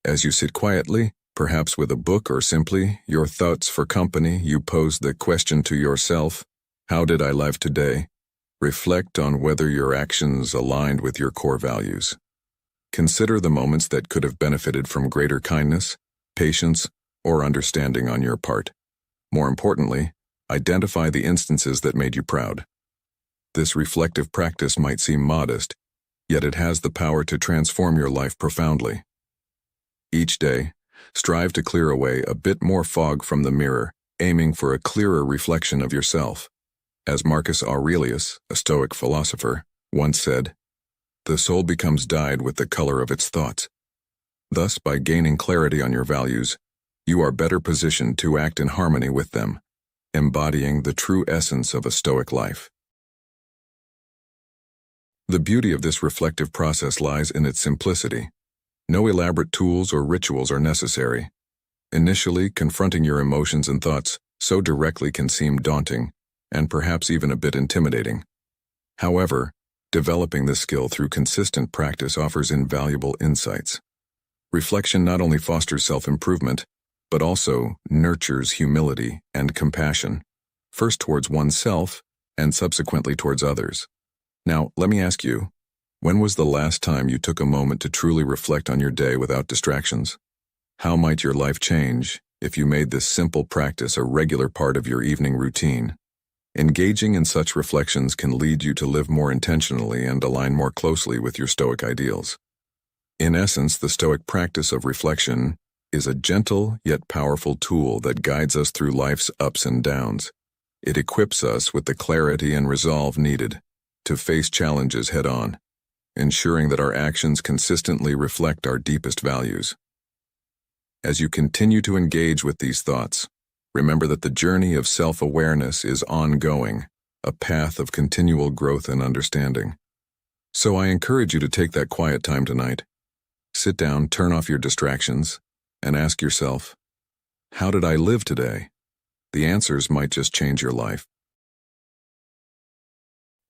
As you sit quietly, perhaps with a book or simply your thoughts for company, you pose the question to yourself, how did I live today? Reflect on whether your actions aligned with your core values. Consider the moments that could have benefited from greater kindness, patience, or understanding on your part. More importantly, identify the instances that made you proud. This reflective practice might seem modest, yet it has the power to transform your life profoundly. Each day, strive to clear away a bit more fog from the mirror, aiming for a clearer reflection of yourself. As Marcus Aurelius, a Stoic philosopher, once said, "The soul becomes dyed with the color of its thoughts." Thus, by gaining clarity on your values, you are better positioned to act in harmony with them, embodying the true essence of a Stoic life. The beauty of this reflective process lies in its simplicity. No elaborate tools or rituals are necessary. Initially, confronting your emotions and thoughts so directly can seem daunting, and perhaps even a bit intimidating. However, developing this skill through consistent practice offers invaluable insights. Reflection not only fosters self-improvement, but also nurtures humility and compassion, first towards oneself and subsequently towards others. Now, let me ask you, when was the last time you took a moment to truly reflect on your day without distractions? How might your life change if you made this simple practice a regular part of your evening routine? Engaging in such reflections can lead you to live more intentionally and align more closely with your Stoic ideals. In essence, the Stoic practice of reflection is a gentle yet powerful tool that guides us through life's ups and downs. It equips us with the clarity and resolve needed to face challenges head-on, ensuring that our actions consistently reflect our deepest values. As you continue to engage with these thoughts, remember that the journey of self-awareness is ongoing, a path of continual growth and understanding. So I encourage you to take that quiet time tonight. Sit down, turn off your distractions, and ask yourself, how did I live today? The answers might just change your life.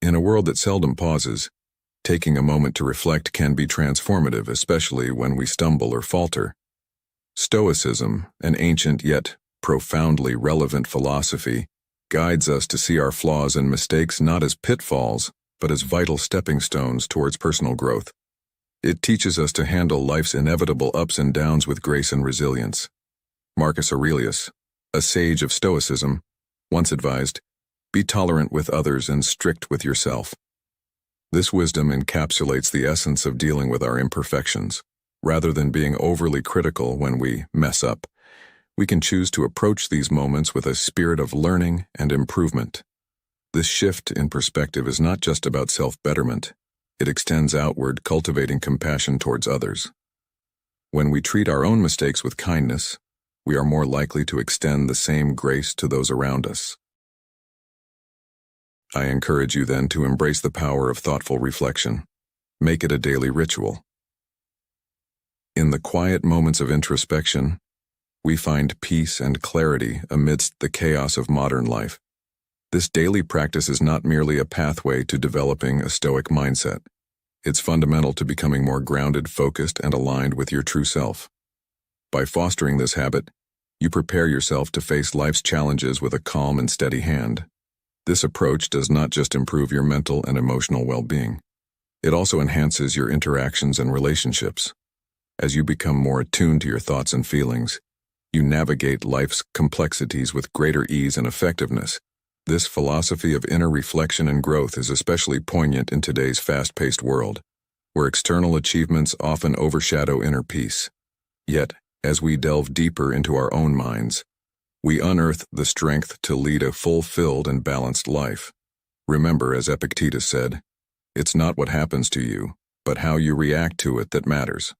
In a world that seldom pauses, taking a moment to reflect can be transformative, especially when we stumble or falter. Stoicism, an ancient yet profoundly relevant philosophy, guides us to see our flaws and mistakes not as pitfalls, but as vital stepping stones towards personal growth. It teaches us to handle life's inevitable ups and downs with grace and resilience. Marcus Aurelius, a sage of Stoicism, once advised, "Be tolerant with others and strict with yourself." This wisdom encapsulates the essence of dealing with our imperfections. Rather than being overly critical when we mess up, we can choose to approach these moments with a spirit of learning and improvement. This shift in perspective is not just about self-betterment. It extends outward, cultivating compassion towards others. When we treat our own mistakes with kindness, we are more likely to extend the same grace to those around us. I encourage you then to embrace the power of thoughtful reflection. Make it a daily ritual. In the quiet moments of introspection, we find peace and clarity amidst the chaos of modern life. This daily practice is not merely a pathway to developing a Stoic mindset. It's fundamental to becoming more grounded, focused, and aligned with your true self. By fostering this habit, you prepare yourself to face life's challenges with a calm and steady hand. This approach does not just improve your mental and emotional well-being. It also enhances your interactions and relationships. As you become more attuned to your thoughts and feelings, you navigate life's complexities with greater ease and effectiveness. This philosophy of inner reflection and growth is especially poignant in today's fast-paced world, where external achievements often overshadow inner peace. Yet, as we delve deeper into our own minds, we unearth the strength to lead a fulfilled and balanced life. Remember, as Epictetus said, it's not what happens to you, but how you react to it that matters.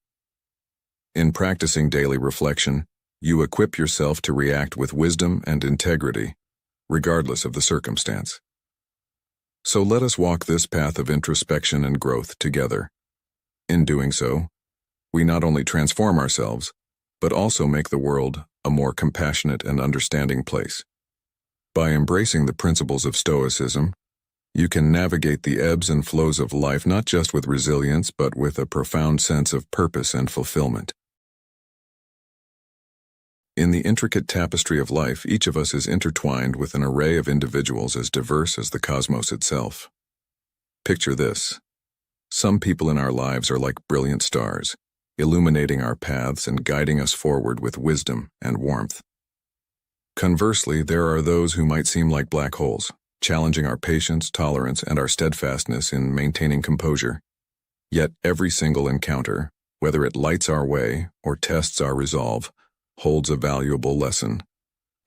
In practicing daily reflection, you equip yourself to react with wisdom and integrity, regardless of the circumstance. So let us walk this path of introspection and growth together. In doing so, we not only transform ourselves, but also make the world a more compassionate and understanding place. By embracing the principles of Stoicism, you can navigate the ebbs and flows of life not just with resilience, but with a profound sense of purpose and fulfillment. In the intricate tapestry of life, each of us is intertwined with an array of individuals as diverse as the cosmos itself. Picture this. Some people in our lives are like brilliant stars, illuminating our paths and guiding us forward with wisdom and warmth. Conversely, there are those who might seem like black holes, challenging our patience, tolerance, and our steadfastness in maintaining composure. Yet every single encounter, whether it lights our way or tests our resolve, holds a valuable lesson.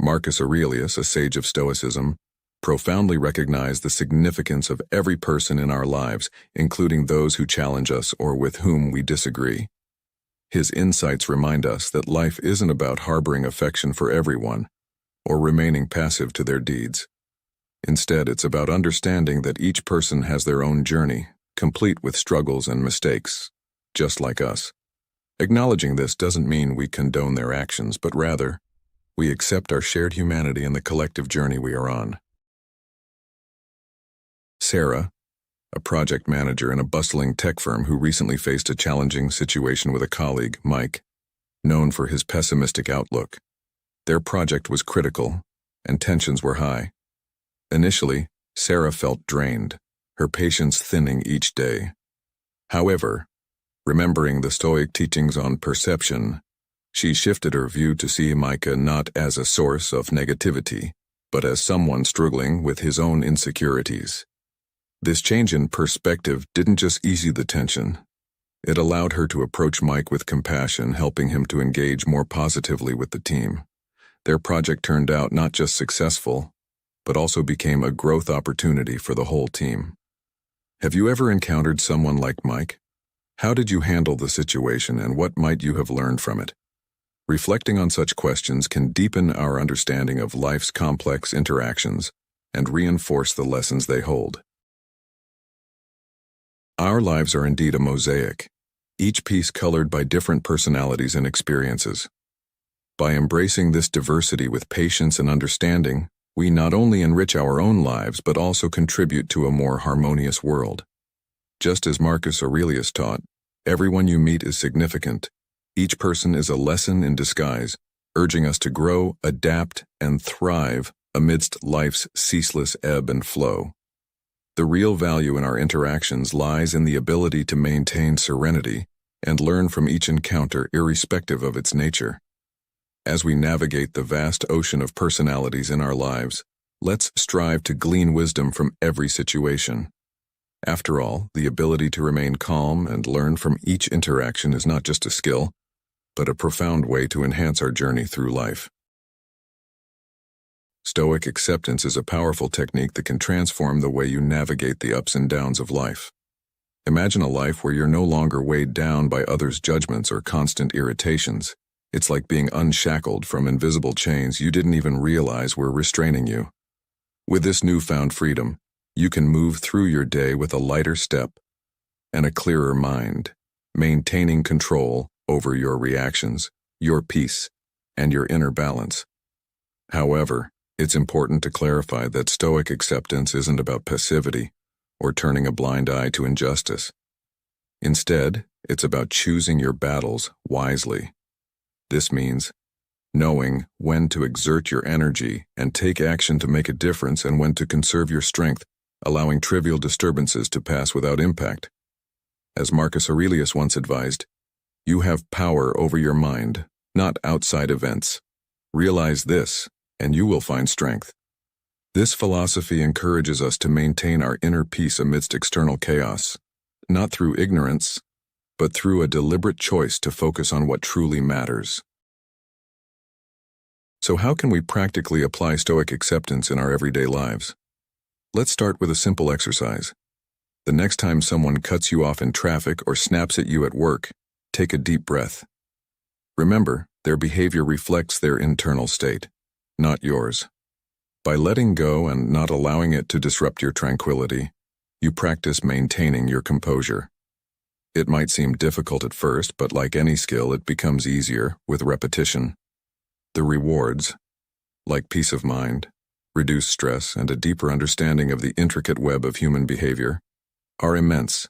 Marcus Aurelius, a sage of Stoicism, profoundly recognized the significance of every person in our lives, including those who challenge us or with whom we disagree. His insights remind us that life isn't about harboring affection for everyone or remaining passive to their deeds. Instead, it's about understanding that each person has their own journey, complete with struggles and mistakes, just like us. Acknowledging this doesn't mean we condone their actions, but rather, we accept our shared humanity and the collective journey we are on. Sarah, a project manager in a bustling tech firm who recently faced a challenging situation with a colleague, Mike, known for his pessimistic outlook. Their project was critical, and tensions were high. Initially, Sarah felt drained, her patience thinning each day. However, remembering the Stoic teachings on perception, she shifted her view to see Micah not as a source of negativity, but as someone struggling with his own insecurities. This change in perspective didn't just ease the tension. It allowed her to approach Mike with compassion, helping him to engage more positively with the team. Their project turned out not just successful, but also became a growth opportunity for the whole team. Have you ever encountered someone like Mike? How did you handle the situation, and what might you have learned from it? Reflecting on such questions can deepen our understanding of life's complex interactions and reinforce the lessons they hold. Our lives are indeed a mosaic, each piece colored by different personalities and experiences. By embracing this diversity with patience and understanding, we not only enrich our own lives but also contribute to a more harmonious world. Just as Marcus Aurelius taught, everyone you meet is significant. Each person is a lesson in disguise, urging us to grow, adapt, and thrive amidst life's ceaseless ebb and flow. The real value in our interactions lies in the ability to maintain serenity and learn from each encounter irrespective of its nature. As we navigate the vast ocean of personalities in our lives, let's strive to glean wisdom from every situation. After all, the ability to remain calm and learn from each interaction is not just a skill, but a profound way to enhance our journey through life. Stoic acceptance is a powerful technique that can transform the way you navigate the ups and downs of life. Imagine a life where you're no longer weighed down by others' judgments or constant irritations. It's like being unshackled from invisible chains you didn't even realize were restraining you. With this newfound freedom, you can move through your day with a lighter step and a clearer mind, maintaining control over your reactions, your peace, and your inner balance. However, it's important to clarify that Stoic acceptance isn't about passivity or turning a blind eye to injustice. Instead, it's about choosing your battles wisely. This means knowing when to exert your energy and take action to make a difference and when to conserve your strength, allowing trivial disturbances to pass without impact. As Marcus Aurelius once advised, you have power over your mind, not outside events. Realize this, and you will find strength. This philosophy encourages us to maintain our inner peace amidst external chaos, not through ignorance, but through a deliberate choice to focus on what truly matters. So how can we practically apply Stoic acceptance in our everyday lives? Let's start with a simple exercise. The next time someone cuts you off in traffic or snaps at you at work, take a deep breath. Remember, their behavior reflects their internal state, not yours. By letting go and not allowing it to disrupt your tranquility, you practice maintaining your composure. It might seem difficult at first, but like any skill, it becomes easier with repetition. The rewards, like peace of mind, reduced stress, and a deeper understanding of the intricate web of human behavior, are immense.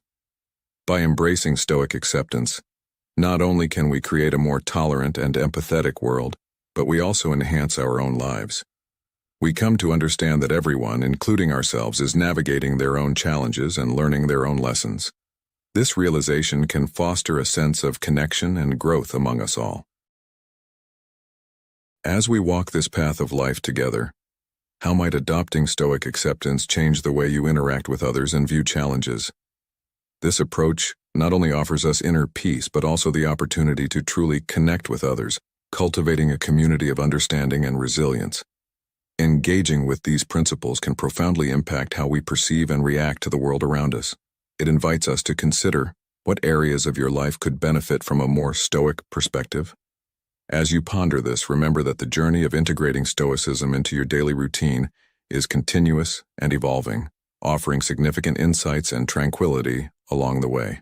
By embracing Stoic acceptance, not only can we create a more tolerant and empathetic world, but we also enhance our own lives. We come to understand that everyone, including ourselves, is navigating their own challenges and learning their own lessons. This realization can foster a sense of connection and growth among us all. As we walk this path of life together, how might adopting Stoic acceptance change the way you interact with others and view challenges? This approach not only offers us inner peace, but also the opportunity to truly connect with others, cultivating a community of understanding and resilience. Engaging with these principles can profoundly impact how we perceive and react to the world around us. It invites us to consider what areas of your life could benefit from a more Stoic perspective. As you ponder this, remember that the journey of integrating Stoicism into your daily routine is continuous and evolving, offering significant insights and tranquility along the way.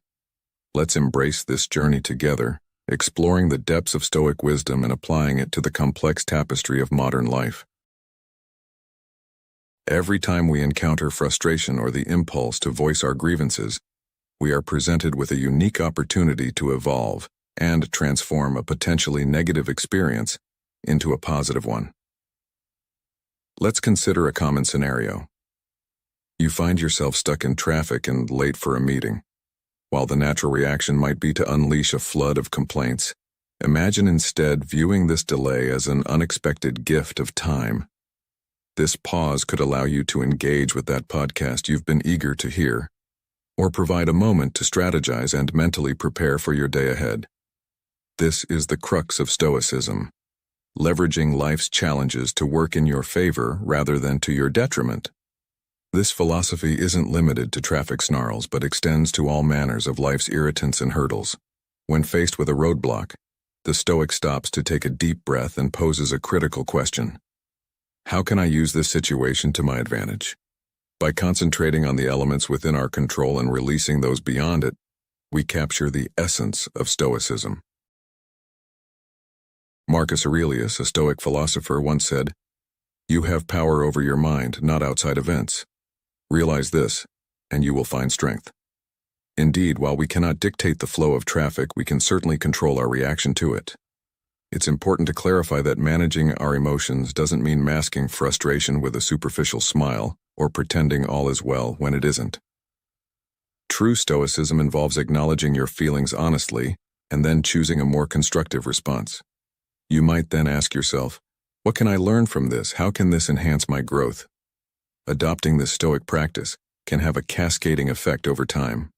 Let's embrace this journey together, exploring the depths of Stoic wisdom and applying it to the complex tapestry of modern life. Every time we encounter frustration or the impulse to voice our grievances, we are presented with a unique opportunity to evolve and transform a potentially negative experience into a positive one. Let's consider a common scenario. You find yourself stuck in traffic and late for a meeting. While the natural reaction might be to unleash a flood of complaints, imagine instead viewing this delay as an unexpected gift of time. This pause could allow you to engage with that podcast you've been eager to hear, or provide a moment to strategize and mentally prepare for your day ahead. This is the crux of Stoicism, leveraging life's challenges to work in your favor rather than to your detriment. This philosophy isn't limited to traffic snarls, but extends to all manners of life's irritants and hurdles. When faced with a roadblock, the Stoic stops to take a deep breath and poses a critical question. How can I use this situation to my advantage? By concentrating on the elements within our control and releasing those beyond it, we capture the essence of Stoicism. Marcus Aurelius, a Stoic philosopher, once said, "You have power over your mind, not outside events. Realize this, and you will find strength." Indeed, while we cannot dictate the flow of traffic, we can certainly control our reaction to it. It's important to clarify that managing our emotions doesn't mean masking frustration with a superficial smile or pretending all is well when it isn't. True Stoicism involves acknowledging your feelings honestly and then choosing a more constructive response. You might then ask yourself, what can I learn from this? How can this enhance my growth? Adopting this Stoic practice can have a cascading effect over time.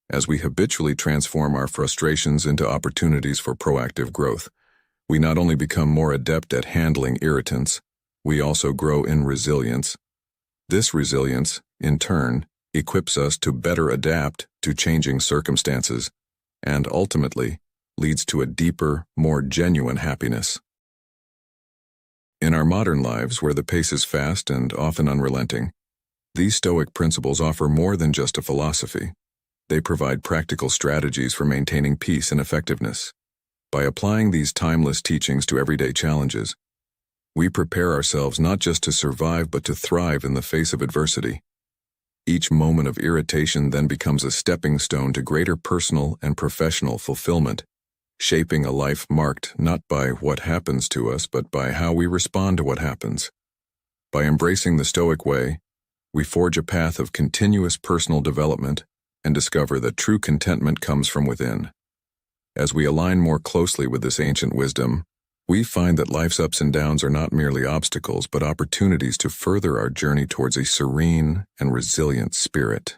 As we habitually transform our frustrations into opportunities for proactive growth, we not only become more adept at handling irritants, we also grow in resilience. This resilience, in turn, equips us to better adapt to changing circumstances, and ultimately leads to a deeper, more genuine happiness. In our modern lives, where the pace is fast and often unrelenting, these Stoic principles offer more than just a philosophy. They provide practical strategies for maintaining peace and effectiveness. By applying these timeless teachings to everyday challenges, we prepare ourselves not just to survive but to thrive in the face of adversity. Each moment of irritation then becomes a stepping stone to greater personal and professional fulfillment, shaping a life marked not by what happens to us but by how we respond to what happens. By embracing the Stoic way, we forge a path of continuous personal development and discover that true contentment comes from within. As we align more closely with this ancient wisdom, we find that life's ups and downs are not merely obstacles but opportunities to further our journey towards a serene and resilient spirit.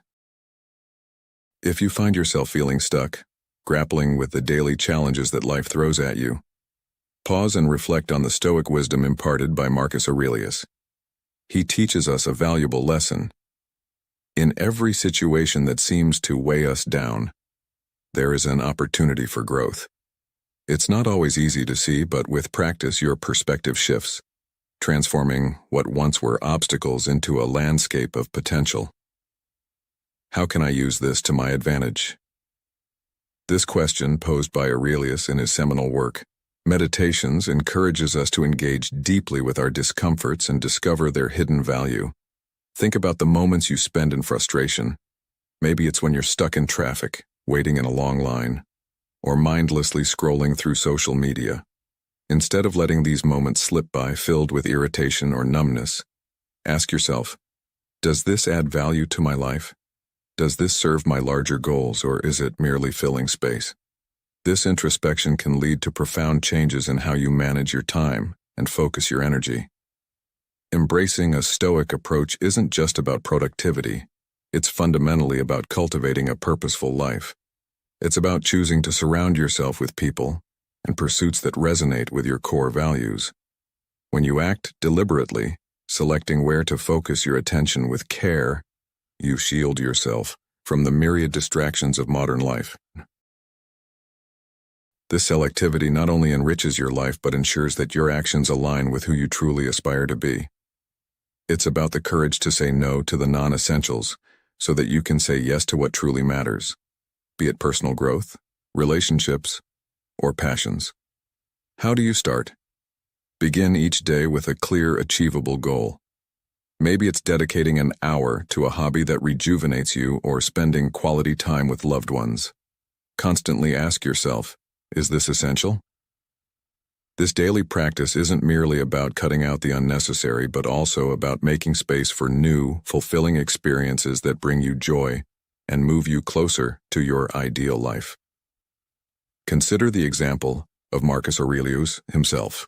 If you find yourself feeling stuck, grappling with the daily challenges that life throws at you, pause and reflect on the Stoic wisdom imparted by Marcus Aurelius. He teaches us a valuable lesson. In every situation that seems to weigh us down, there is an opportunity for growth. It's not always easy to see, but with practice your perspective shifts, transforming what once were obstacles into a landscape of potential. How can I use this to my advantage? This question, posed by Aurelius in his seminal work, Meditations, encourages us to engage deeply with our discomforts and discover their hidden value. Think about the moments you spend in frustration. Maybe it's when you're stuck in traffic, waiting in a long line, or mindlessly scrolling through social media. Instead of letting these moments slip by filled with irritation or numbness, ask yourself, does this add value to my life? Does this serve my larger goals, or is it merely filling space? This introspection can lead to profound changes in how you manage your time and focus your energy. Embracing a Stoic approach isn't just about productivity. It's fundamentally about cultivating a purposeful life. It's about choosing to surround yourself with people and pursuits that resonate with your core values. When you act deliberately, selecting where to focus your attention with care, you shield yourself from the myriad distractions of modern life. This selectivity not only enriches your life but ensures that your actions align with who you truly aspire to be. It's about the courage to say no to the non-essentials so that you can say yes to what truly matters, be it personal growth, relationships, or passions. How do you start? Begin each day with a clear, achievable goal. Maybe it's dedicating an hour to a hobby that rejuvenates you or spending quality time with loved ones. Constantly ask yourself, is this essential? This daily practice isn't merely about cutting out the unnecessary, but also about making space for new, fulfilling experiences that bring you joy and move you closer to your ideal life. Consider the example of Marcus Aurelius himself.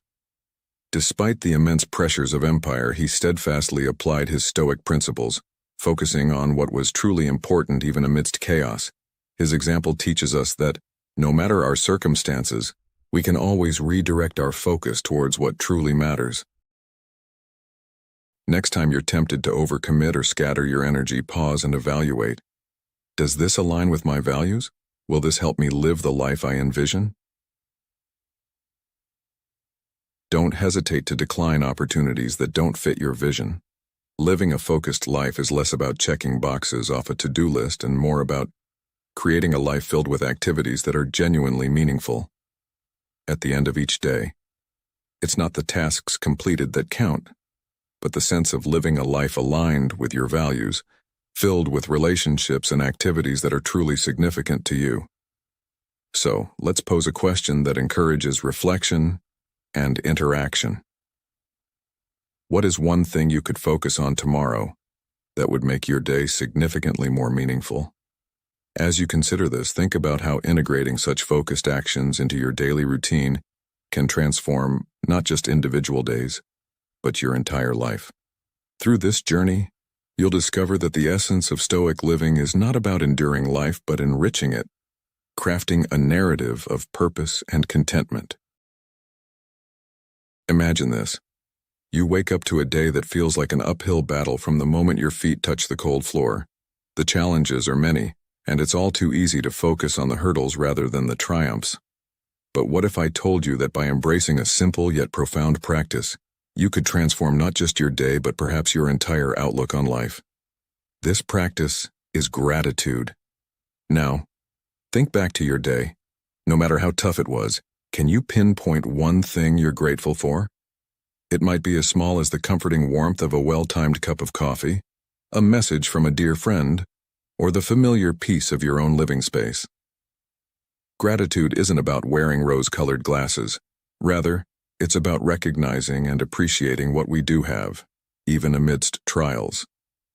Despite the immense pressures of empire, he steadfastly applied his Stoic principles, focusing on what was truly important even amidst chaos. His example teaches us that, no matter our circumstances, we can always redirect our focus towards what truly matters. Next time you're tempted to overcommit or scatter your energy, pause and evaluate. Does this align with my values? Will this help me live the life I envision? Don't hesitate to decline opportunities that don't fit your vision. Living a focused life is less about checking boxes off a to-do list and more about creating a life filled with activities that are genuinely meaningful. At the end of each day, it's not the tasks completed that count, but the sense of living a life aligned with your values, filled with relationships and activities that are truly significant to you. So, let's pose a question that encourages reflection and interaction. What is one thing you could focus on tomorrow that would make your day significantly more meaningful? As you consider this, think about how integrating such focused actions into your daily routine can transform not just individual days, but your entire life. Through this journey, you'll discover that the essence of Stoic living is not about enduring life, but enriching it, crafting a narrative of purpose and contentment. Imagine this. You wake up to a day that feels like an uphill battle from the moment your feet touch the cold floor. The challenges are many, And it's all too easy to focus on the hurdles rather than the triumphs. But what if I told you that by embracing a simple yet profound practice, you could transform not just your day but perhaps your entire outlook on life? This practice is gratitude. Now, think back to your day. No matter how tough it was, can you pinpoint one thing you're grateful for? It might be as small as the comforting warmth of a well-timed cup of coffee, a message from a dear friend, or the familiar peace of your own living space. Gratitude isn't about wearing rose-colored glasses. Rather, it's about recognizing and appreciating what we do have, even amidst trials.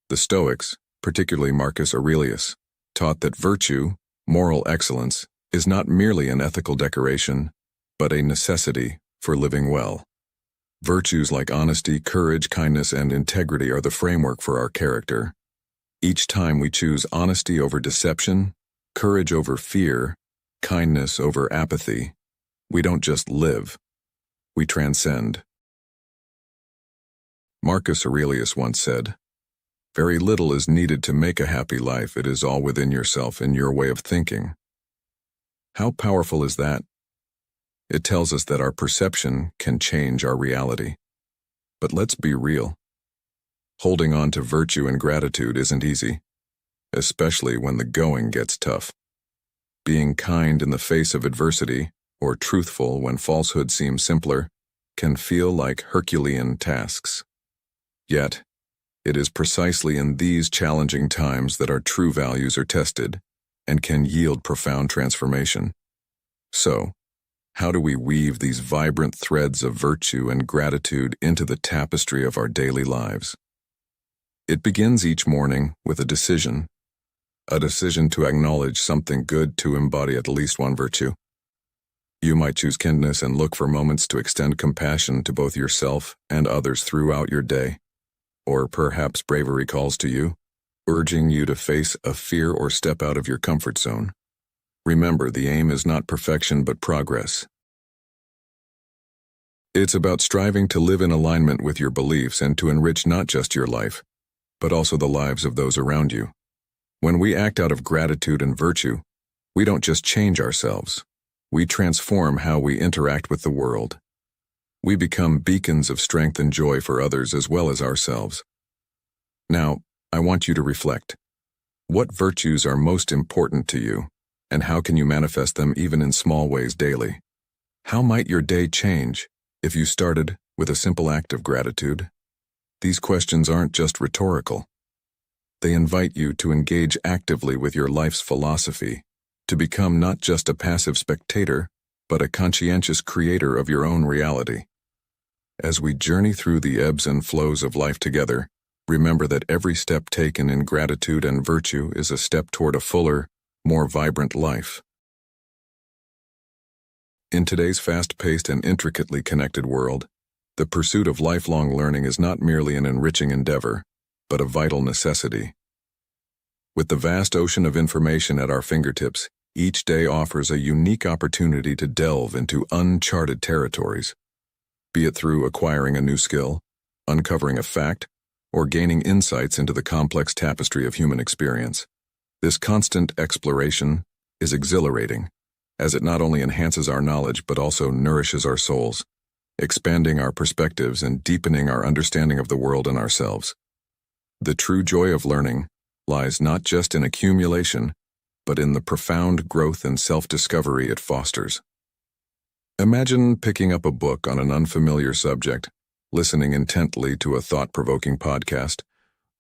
The Stoics, particularly Marcus Aurelius, taught that virtue, moral excellence, is not merely an ethical decoration, but a necessity for living well. Virtues like honesty, courage, kindness, and integrity are the framework for our character. Each time we choose honesty over deception, courage over fear, kindness over apathy, we don't just live, we transcend. Marcus Aurelius once said, "Very little is needed to make a happy life. It is all within yourself and your way of thinking." How powerful is that? It tells us that our perception can change our reality. But let's be real. Holding on to virtue and gratitude isn't easy, especially when the going gets tough. Being kind in the face of adversity, or truthful when falsehood seems simpler, can feel like Herculean tasks. Yet, it is precisely in these challenging times that our true values are tested and can yield profound transformation. So, how do we weave these vibrant threads of virtue and gratitude into the tapestry of our daily lives? It begins each morning with a decision to acknowledge something good, to embody at least one virtue. You might choose kindness and look for moments to extend compassion to both yourself and others throughout your day. Or perhaps bravery calls to you, urging you to face a fear or step out of your comfort zone. Remember, the aim is not perfection but progress. It's about striving to live in alignment with your beliefs and to enrich not just your life, but also the lives of those around you. When we act out of gratitude and virtue, we don't just change ourselves, we transform how we interact with the world. We become beacons of strength and joy for others as well as ourselves. Now, I want you to reflect. What virtues are most important to you, and how can you manifest them even in small ways daily? How might your day change if you started with a simple act of gratitude? These questions aren't just rhetorical. They invite you to engage actively with your life's philosophy, to become not just a passive spectator, but a conscientious creator of your own reality. As we journey through the ebbs and flows of life together, remember that every step taken in gratitude and virtue is a step toward a fuller, more vibrant life. In today's fast-paced and intricately connected world, the pursuit of lifelong learning is not merely an enriching endeavor, but a vital necessity. With the vast ocean of information at our fingertips, each day offers a unique opportunity to delve into uncharted territories. Be it through acquiring a new skill, uncovering a fact, or gaining insights into the complex tapestry of human experience. This constant exploration is exhilarating, as it not only enhances our knowledge but also nourishes our souls, expanding our perspectives and deepening our understanding of the world and ourselves. The true joy of learning lies not just in accumulation, but in the profound growth and self-discovery it fosters. Imagine picking up a book on an unfamiliar subject, listening intently to a thought-provoking podcast,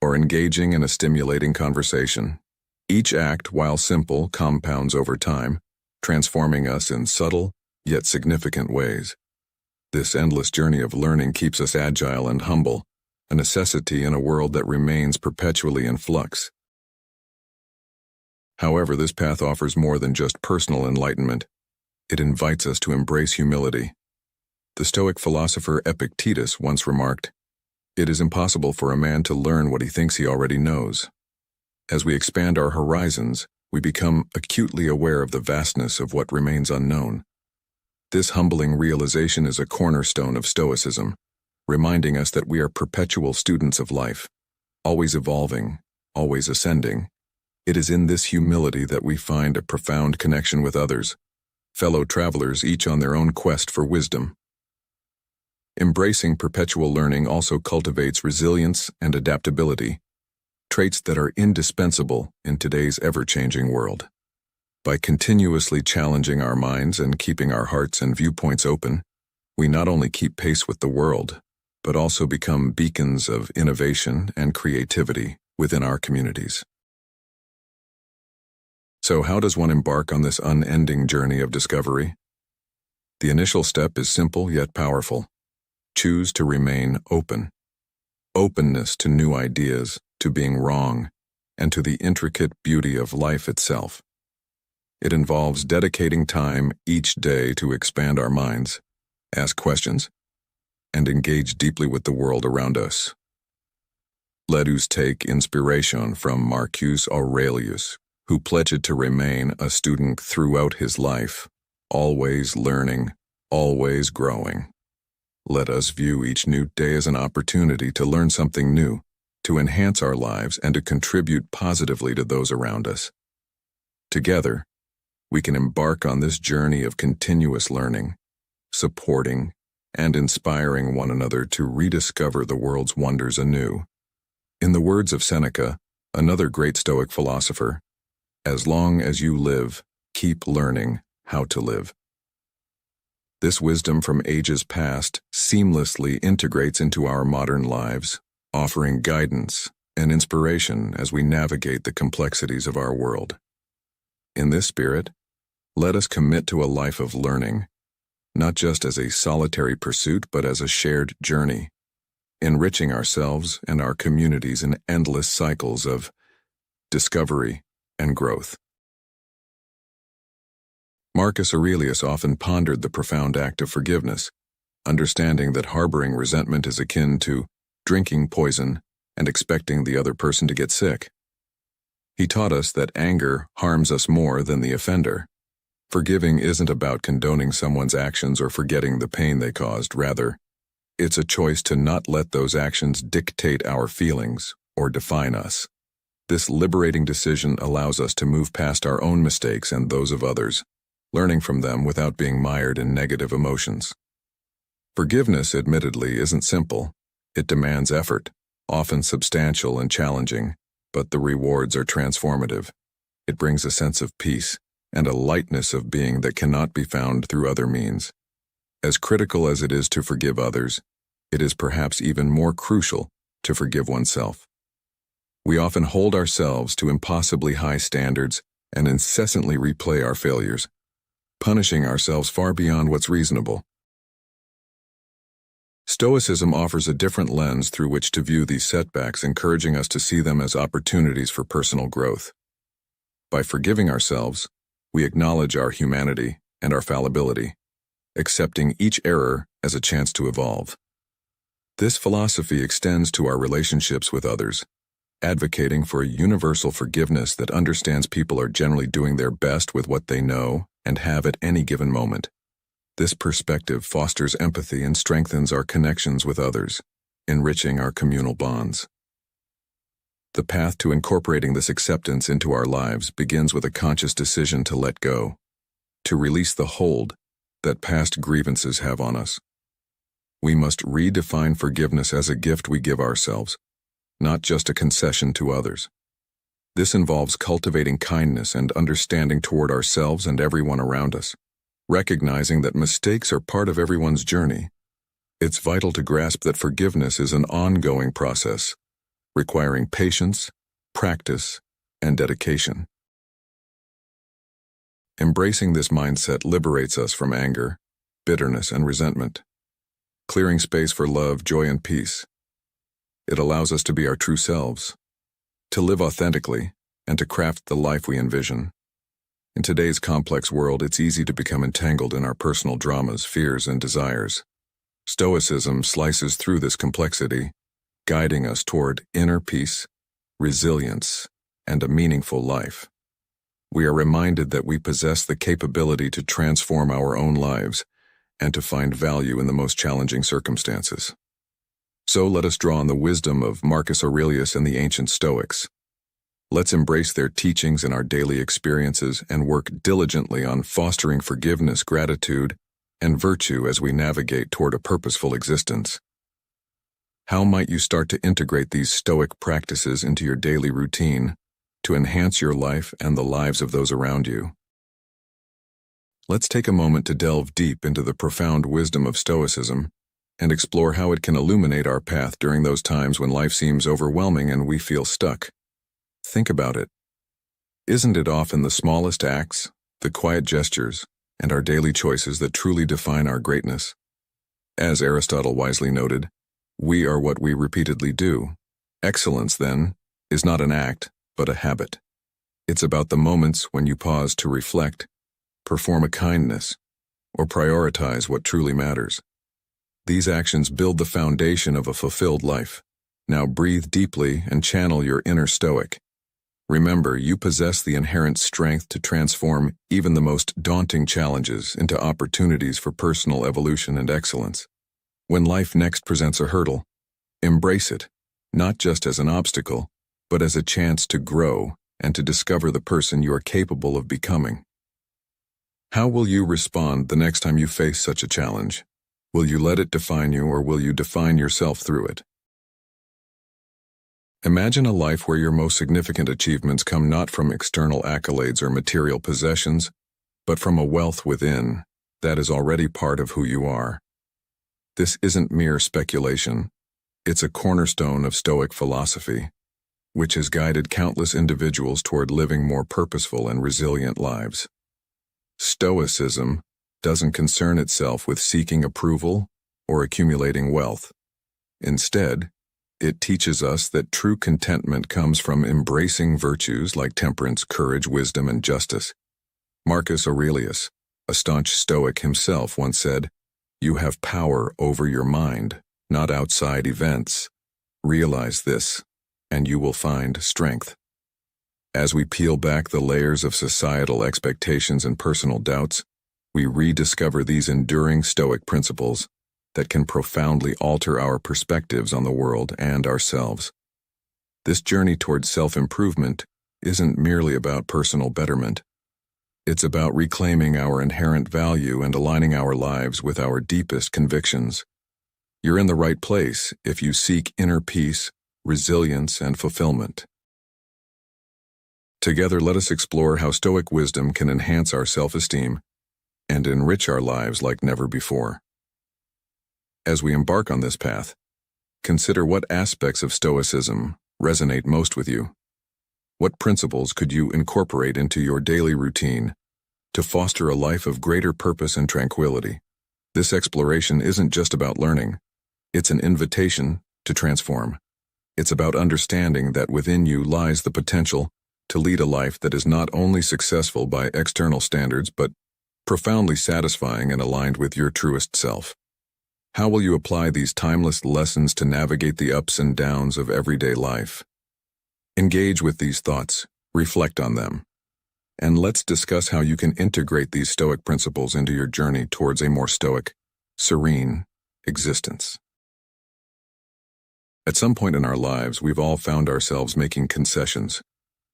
or engaging in a stimulating conversation. Each act, while simple, compounds over time, transforming us in subtle, yet significant ways. This endless journey of learning keeps us agile and humble, a necessity in a world that remains perpetually in flux. However, this path offers more than just personal enlightenment. It invites us to embrace humility. The Stoic philosopher Epictetus once remarked, "It is impossible for a man to learn what he thinks he already knows." As we expand our horizons, we become acutely aware of the vastness of what remains unknown. This humbling realization is a cornerstone of Stoicism, reminding us that we are perpetual students of life, always evolving, always ascending. It is in this humility that we find a profound connection with others, fellow travelers each on their own quest for wisdom. Embracing perpetual learning also cultivates resilience and adaptability, traits that are indispensable in today's ever-changing world. By continuously challenging our minds and keeping our hearts and viewpoints open, we not only keep pace with the world, but also become beacons of innovation and creativity within our communities. So how does one embark on this unending journey of discovery? The initial step is simple yet powerful. Choose to remain open. Openness to new ideas, to being wrong, and to the intricate beauty of life itself. It involves dedicating time each day to expand our minds, ask questions, and engage deeply with the world around us. Let us take inspiration from Marcus Aurelius, who pledged to remain a student throughout his life, always learning, always growing. Let us view each new day as an opportunity to learn something new, to enhance our lives, and to contribute positively to those around us. Together, we can embark on this journey of continuous learning, supporting, and inspiring one another to rediscover the world's wonders anew. In the words of Seneca, another great Stoic philosopher, as long as you live, keep learning how to live. This wisdom from ages past seamlessly integrates into our modern lives, offering guidance and inspiration as we navigate the complexities of our world. In this spirit, let us commit to a life of learning, not just as a solitary pursuit but as a shared journey, enriching ourselves and our communities in endless cycles of discovery and growth. Marcus Aurelius often pondered the profound act of forgiveness, understanding that harboring resentment is akin to drinking poison and expecting the other person to get sick. He taught us that anger harms us more than the offender. Forgiving isn't about condoning someone's actions or forgetting the pain they caused. Rather, it's a choice to not let those actions dictate our feelings or define us. This liberating decision allows us to move past our own mistakes and those of others, learning from them without being mired in negative emotions. Forgiveness, admittedly, isn't simple. It demands effort, often substantial and challenging, but the rewards are transformative. It brings a sense of peace and a lightness of being that cannot be found through other means. As critical as it is to forgive others, it is perhaps even more crucial to forgive oneself. We often hold ourselves to impossibly high standards and incessantly replay our failures, punishing ourselves far beyond what's reasonable. Stoicism offers a different lens through which to view these setbacks, encouraging us to see them as opportunities for personal growth. By forgiving ourselves, we acknowledge our humanity and our fallibility, accepting each error as a chance to evolve. This philosophy extends to our relationships with others, advocating for a universal forgiveness that understands people are generally doing their best with what they know and have at any given moment. This perspective fosters empathy and strengthens our connections with others, enriching our communal bonds. The path to incorporating this acceptance into our lives begins with a conscious decision to let go, to release the hold that past grievances have on us. We must redefine forgiveness as a gift we give ourselves, not just a concession to others. This involves cultivating kindness and understanding toward ourselves and everyone around us, recognizing that mistakes are part of everyone's journey. It's vital to grasp that forgiveness is an ongoing process, requiring patience, practice, and dedication. Embracing this mindset liberates us from anger, bitterness, and resentment, clearing space for love, joy, and peace. It allows us to be our true selves, to live authentically, and to craft the life we envision. In today's complex world, it's easy to become entangled in our personal dramas, fears, and desires. Stoicism slices through this complexity, guiding us toward inner peace, resilience, and a meaningful life. We are reminded that we possess the capability to transform our own lives and to find value in the most challenging circumstances. So let us draw on the wisdom of Marcus Aurelius and the ancient Stoics. Let's embrace their teachings in our daily experiences and work diligently on fostering forgiveness, gratitude, and virtue as we navigate toward a purposeful existence. How might you start to integrate these Stoic practices into your daily routine to enhance your life and the lives of those around you? Let's take a moment to delve deep into the profound wisdom of Stoicism and explore how it can illuminate our path during those times when life seems overwhelming and we feel stuck. Think about it. Isn't it often the smallest acts, the quiet gestures, and our daily choices that truly define our greatness? As Aristotle wisely noted, we are what we repeatedly do. Excellence, then, is not an act, but a habit. It's about the moments when you pause to reflect, perform a kindness, or prioritize what truly matters. These actions build the foundation of a fulfilled life. Now breathe deeply and channel your inner Stoic. Remember, you possess the inherent strength to transform even the most daunting challenges into opportunities for personal evolution and excellence. When life next presents a hurdle, embrace it, not just as an obstacle, but as a chance to grow and to discover the person you are capable of becoming. How will you respond the next time you face such a challenge? Will you let it define you, or will you define yourself through it? Imagine a life where your most significant achievements come not from external accolades or material possessions, but from a wealth within that is already part of who you are. This isn't mere speculation. It's a cornerstone of Stoic philosophy, which has guided countless individuals toward living more purposeful and resilient lives. Stoicism doesn't concern itself with seeking approval or accumulating wealth. Instead, it teaches us that true contentment comes from embracing virtues like temperance, courage, wisdom, and justice. Marcus Aurelius, a staunch Stoic himself, once said, "You have power over your mind, not outside events. Realize this, and you will find strength." As we peel back the layers of societal expectations and personal doubts, we rediscover these enduring Stoic principles that can profoundly alter our perspectives on the world and ourselves. This journey towards self-improvement isn't merely about personal betterment. It's about reclaiming our inherent value and aligning our lives with our deepest convictions. You're in the right place if you seek inner peace, resilience, and fulfillment. Together, let us explore how Stoic wisdom can enhance our self-esteem and enrich our lives like never before. As we embark on this path, consider what aspects of Stoicism resonate most with you. What principles could you incorporate into your daily routine to foster a life of greater purpose and tranquility? This exploration isn't just about learning. It's an invitation to transform. It's about understanding that within you lies the potential to lead a life that is not only successful by external standards, but profoundly satisfying and aligned with your truest self. How will you apply these timeless lessons to navigate the ups and downs of everyday life? Engage with these thoughts, reflect on them, and let's discuss how you can integrate these Stoic principles into your journey towards a more Stoic, serene existence. At some point in our lives, we've all found ourselves making concessions,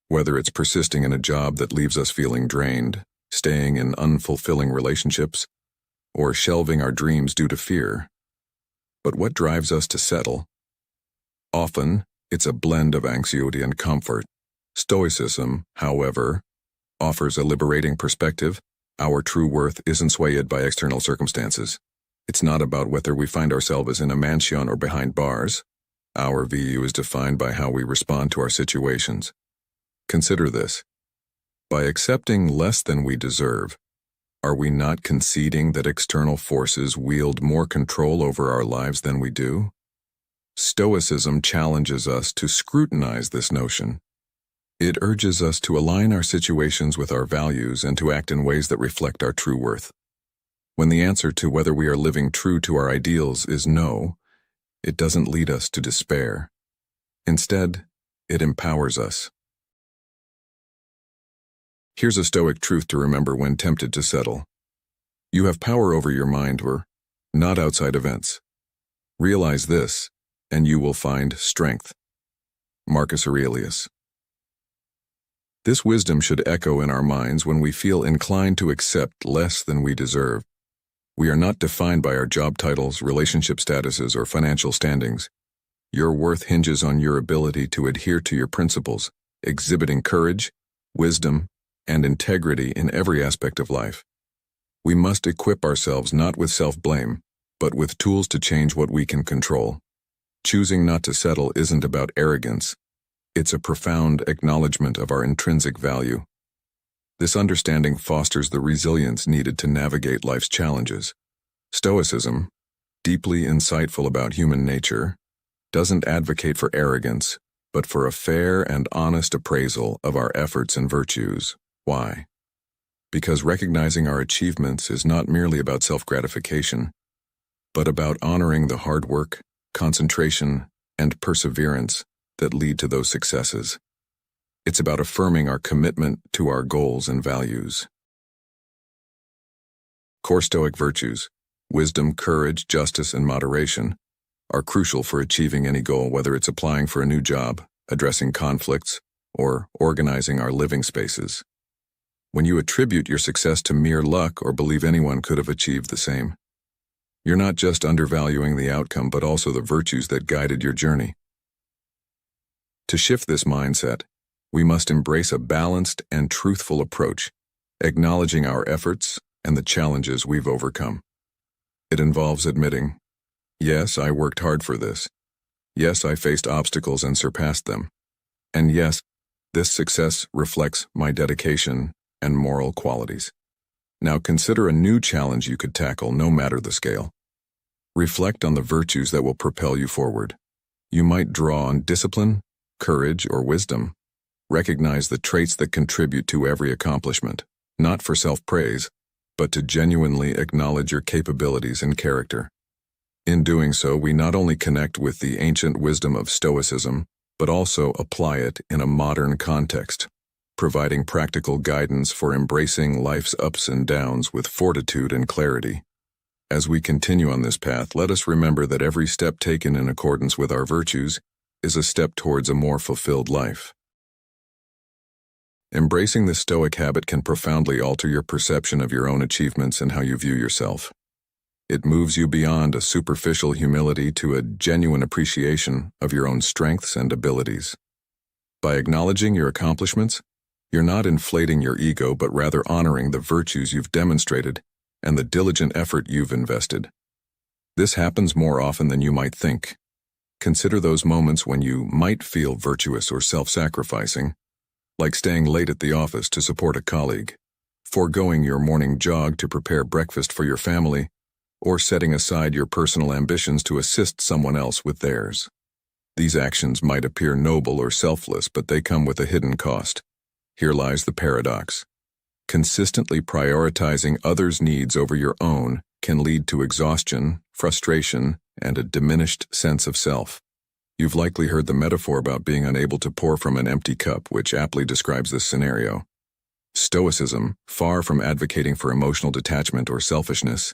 whether it's persisting in a job that leaves us feeling drained, staying in unfulfilling relationships, or shelving our dreams due to fear. But what drives us to settle? Often, it's a blend of anxiety and comfort. Stoicism, however, offers a liberating perspective. Our true worth isn't swayed by external circumstances. It's not about whether we find ourselves in a mansion or behind bars. Our value is defined by how we respond to our situations. Consider this. By accepting less than we deserve, are we not conceding that external forces wield more control over our lives than we do? Stoicism challenges us to scrutinize this notion. It urges us to align our situations with our values and to act in ways that reflect our true worth. When the answer to whether we are living true to our ideals is no, it doesn't lead us to despair. Instead, it empowers us. Here's a Stoic truth to remember when tempted to settle. You have power over your mind, not outside events. Realize this, and you will find strength. Marcus Aurelius. This wisdom should echo in our minds when we feel inclined to accept less than we deserve. We are not defined by our job titles, relationship statuses, or financial standings. Your worth hinges on your ability to adhere to your principles, exhibiting courage, wisdom, and integrity in every aspect of life. We must equip ourselves not with self-blame, but with tools to change what we can control. Choosing not to settle isn't about arrogance. It's a profound acknowledgement of our intrinsic value. This understanding fosters the resilience needed to navigate life's challenges. Stoicism, deeply insightful about human nature, doesn't advocate for arrogance, but for a fair and honest appraisal of our efforts and virtues. Why? Because recognizing our achievements is not merely about self-gratification, but about honoring the hard work, concentration, and perseverance that lead to those successes. It's about affirming our commitment to our goals and values. Core Stoic virtues, wisdom, courage, justice, and moderation, are crucial for achieving any goal, whether it's applying for a new job, addressing conflicts, or organizing our living spaces. When you attribute your success to mere luck or believe anyone could have achieved the same, you're not just undervaluing the outcome but also the virtues that guided your journey. To shift this mindset, we must embrace a balanced and truthful approach, acknowledging our efforts and the challenges we've overcome. It involves admitting, yes, I worked hard for this. Yes, I faced obstacles and surpassed them. And yes, this success reflects my dedication and moral qualities. Now consider a new challenge you could tackle, no matter the scale. Reflect on the virtues that will propel you forward. You might draw on discipline, courage, or wisdom. Recognize the traits that contribute to every accomplishment, not for self-praise, but to genuinely acknowledge your capabilities and character. In doing so, we not only connect with the ancient wisdom of Stoicism, but also apply it in a modern context, providing practical guidance for embracing life's ups and downs with fortitude and clarity. As we continue on this path, let us remember that every step taken in accordance with our virtues is a step towards a more fulfilled life. Embracing the Stoic habit can profoundly alter your perception of your own achievements and how you view yourself. It moves you beyond a superficial humility to a genuine appreciation of your own strengths and abilities. By acknowledging your accomplishments, you're not inflating your ego but rather honoring the virtues you've demonstrated and the diligent effort you've invested. This happens more often than you might think. Consider those moments when you might feel virtuous or self-sacrificing, like staying late at the office to support a colleague, foregoing your morning jog to prepare breakfast for your family, or setting aside your personal ambitions to assist someone else with theirs. These actions might appear noble or selfless, but they come with a hidden cost. Here lies the paradox. Consistently prioritizing others' needs over your own can lead to exhaustion, frustration, and a diminished sense of self. You've likely heard the metaphor about being unable to pour from an empty cup, which aptly describes this scenario. Stoicism, far from advocating for emotional detachment or selfishness,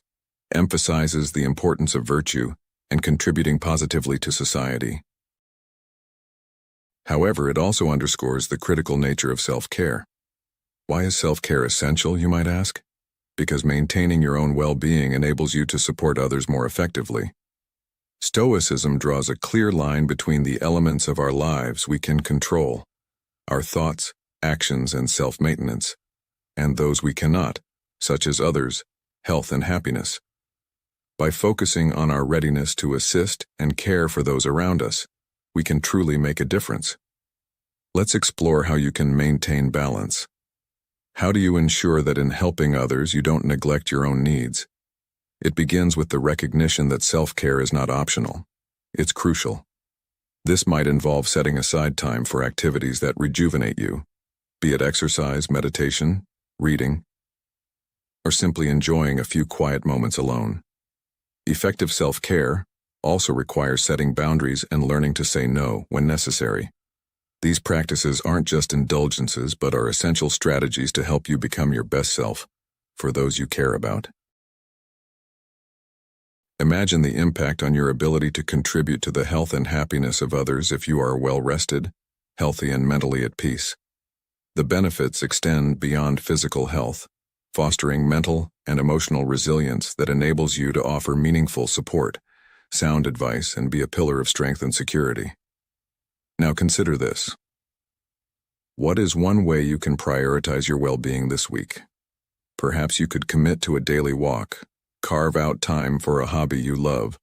emphasizes the importance of virtue and contributing positively to society. However, it also underscores the critical nature of self-care. Why is self-care essential, you might ask? Because maintaining your own well-being enables you to support others more effectively. Stoicism draws a clear line between the elements of our lives we can control, our thoughts, actions, and self-maintenance, and those we cannot, such as others, health, and happiness. By focusing on our readiness to assist and care for those around us, we can truly make a difference. Let's explore how you can maintain balance. How do you ensure that in helping others you don't neglect your own needs? It begins with the recognition that self-care is not optional. It's crucial. This might involve setting aside time for activities that rejuvenate you, be it exercise, meditation, reading, or simply enjoying a few quiet moments alone. Effective self-care also requires setting boundaries and learning to say no when necessary. These practices aren't just indulgences but are essential strategies to help you become your best self for those you care about. Imagine the impact on your ability to contribute to the health and happiness of others if you are well rested, healthy, and mentally at peace. The benefits extend beyond physical health, fostering mental and emotional resilience that enables you to offer meaningful support, sound advice, and be a pillar of strength and security. Now consider this. What is one way you can prioritize your well-being this week? Perhaps you could commit to a daily walk, carve out time for a hobby you love,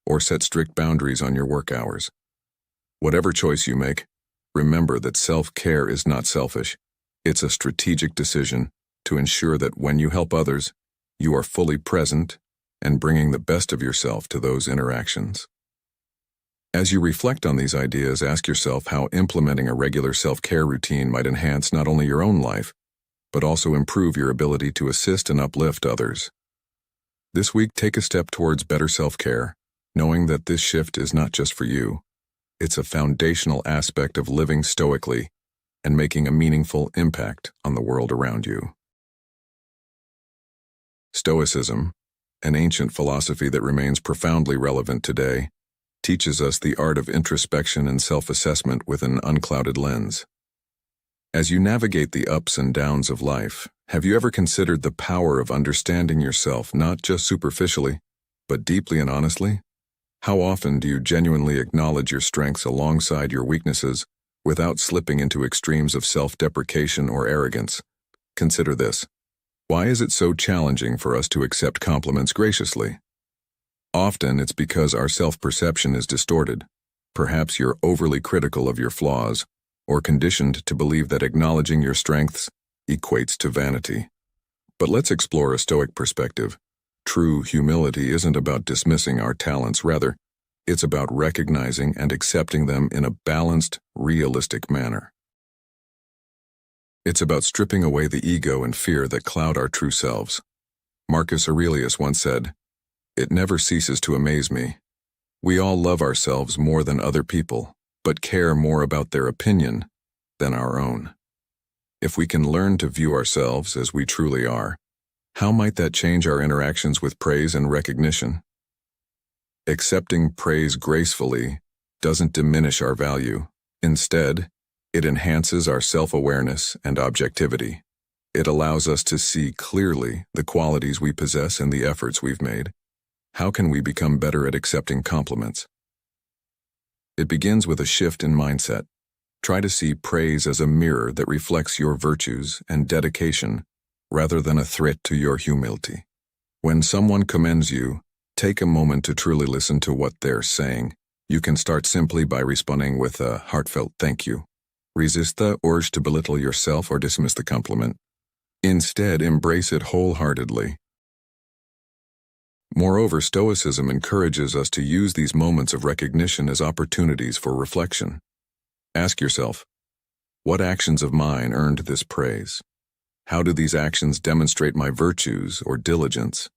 or set strict boundaries on your work hours. Whatever choice you make, remember that self-care is not selfish. It's a strategic decision to ensure that when you help others, you are fully present and bringing the best of yourself to those interactions. As you reflect on these ideas, ask yourself how implementing a regular self-care routine might enhance not only your own life, but also improve your ability to assist and uplift others. This week, take a step towards better self-care, knowing that this shift is not just for you. It's a foundational aspect of living stoically and making a meaningful impact on the world around you. Stoicism, an ancient philosophy that remains profoundly relevant today, teaches us the art of introspection and self-assessment with an unclouded lens. As you navigate the ups and downs of life, have you ever considered the power of understanding yourself not just superficially, but deeply and honestly? How often do you genuinely acknowledge your strengths alongside your weaknesses without slipping into extremes of self-deprecation or arrogance? Consider this. Why is it so challenging for us to accept compliments graciously? Often it's because our self-perception is distorted. Perhaps you're overly critical of your flaws, or conditioned to believe that acknowledging your strengths equates to vanity. But let's explore a Stoic perspective. True humility isn't about dismissing our talents, rather, it's about recognizing and accepting them in a balanced, realistic manner. It's about stripping away the ego and fear that cloud our true selves. Marcus Aurelius once said, "It never ceases to amaze me. We all love ourselves more than other people, but care more about their opinion than our own." If we can learn to view ourselves as we truly are, how might that change our interactions with praise and recognition? Accepting praise gracefully doesn't diminish our value. Instead, it enhances our self-awareness and objectivity. It allows us to see clearly the qualities we possess and the efforts we've made. How can we become better at accepting compliments? It begins with a shift in mindset. Try to see praise as a mirror that reflects your virtues and dedication rather than a threat to your humility. When someone commends you, take a moment to truly listen to what they're saying. You can start simply by responding with a heartfelt thank you. Resist the urge to belittle yourself or dismiss the compliment. Instead, embrace it wholeheartedly. Moreover, Stoicism encourages us to use these moments of recognition as opportunities for reflection. Ask yourself, what actions of mine earned this praise? How do these actions demonstrate my virtues or diligence?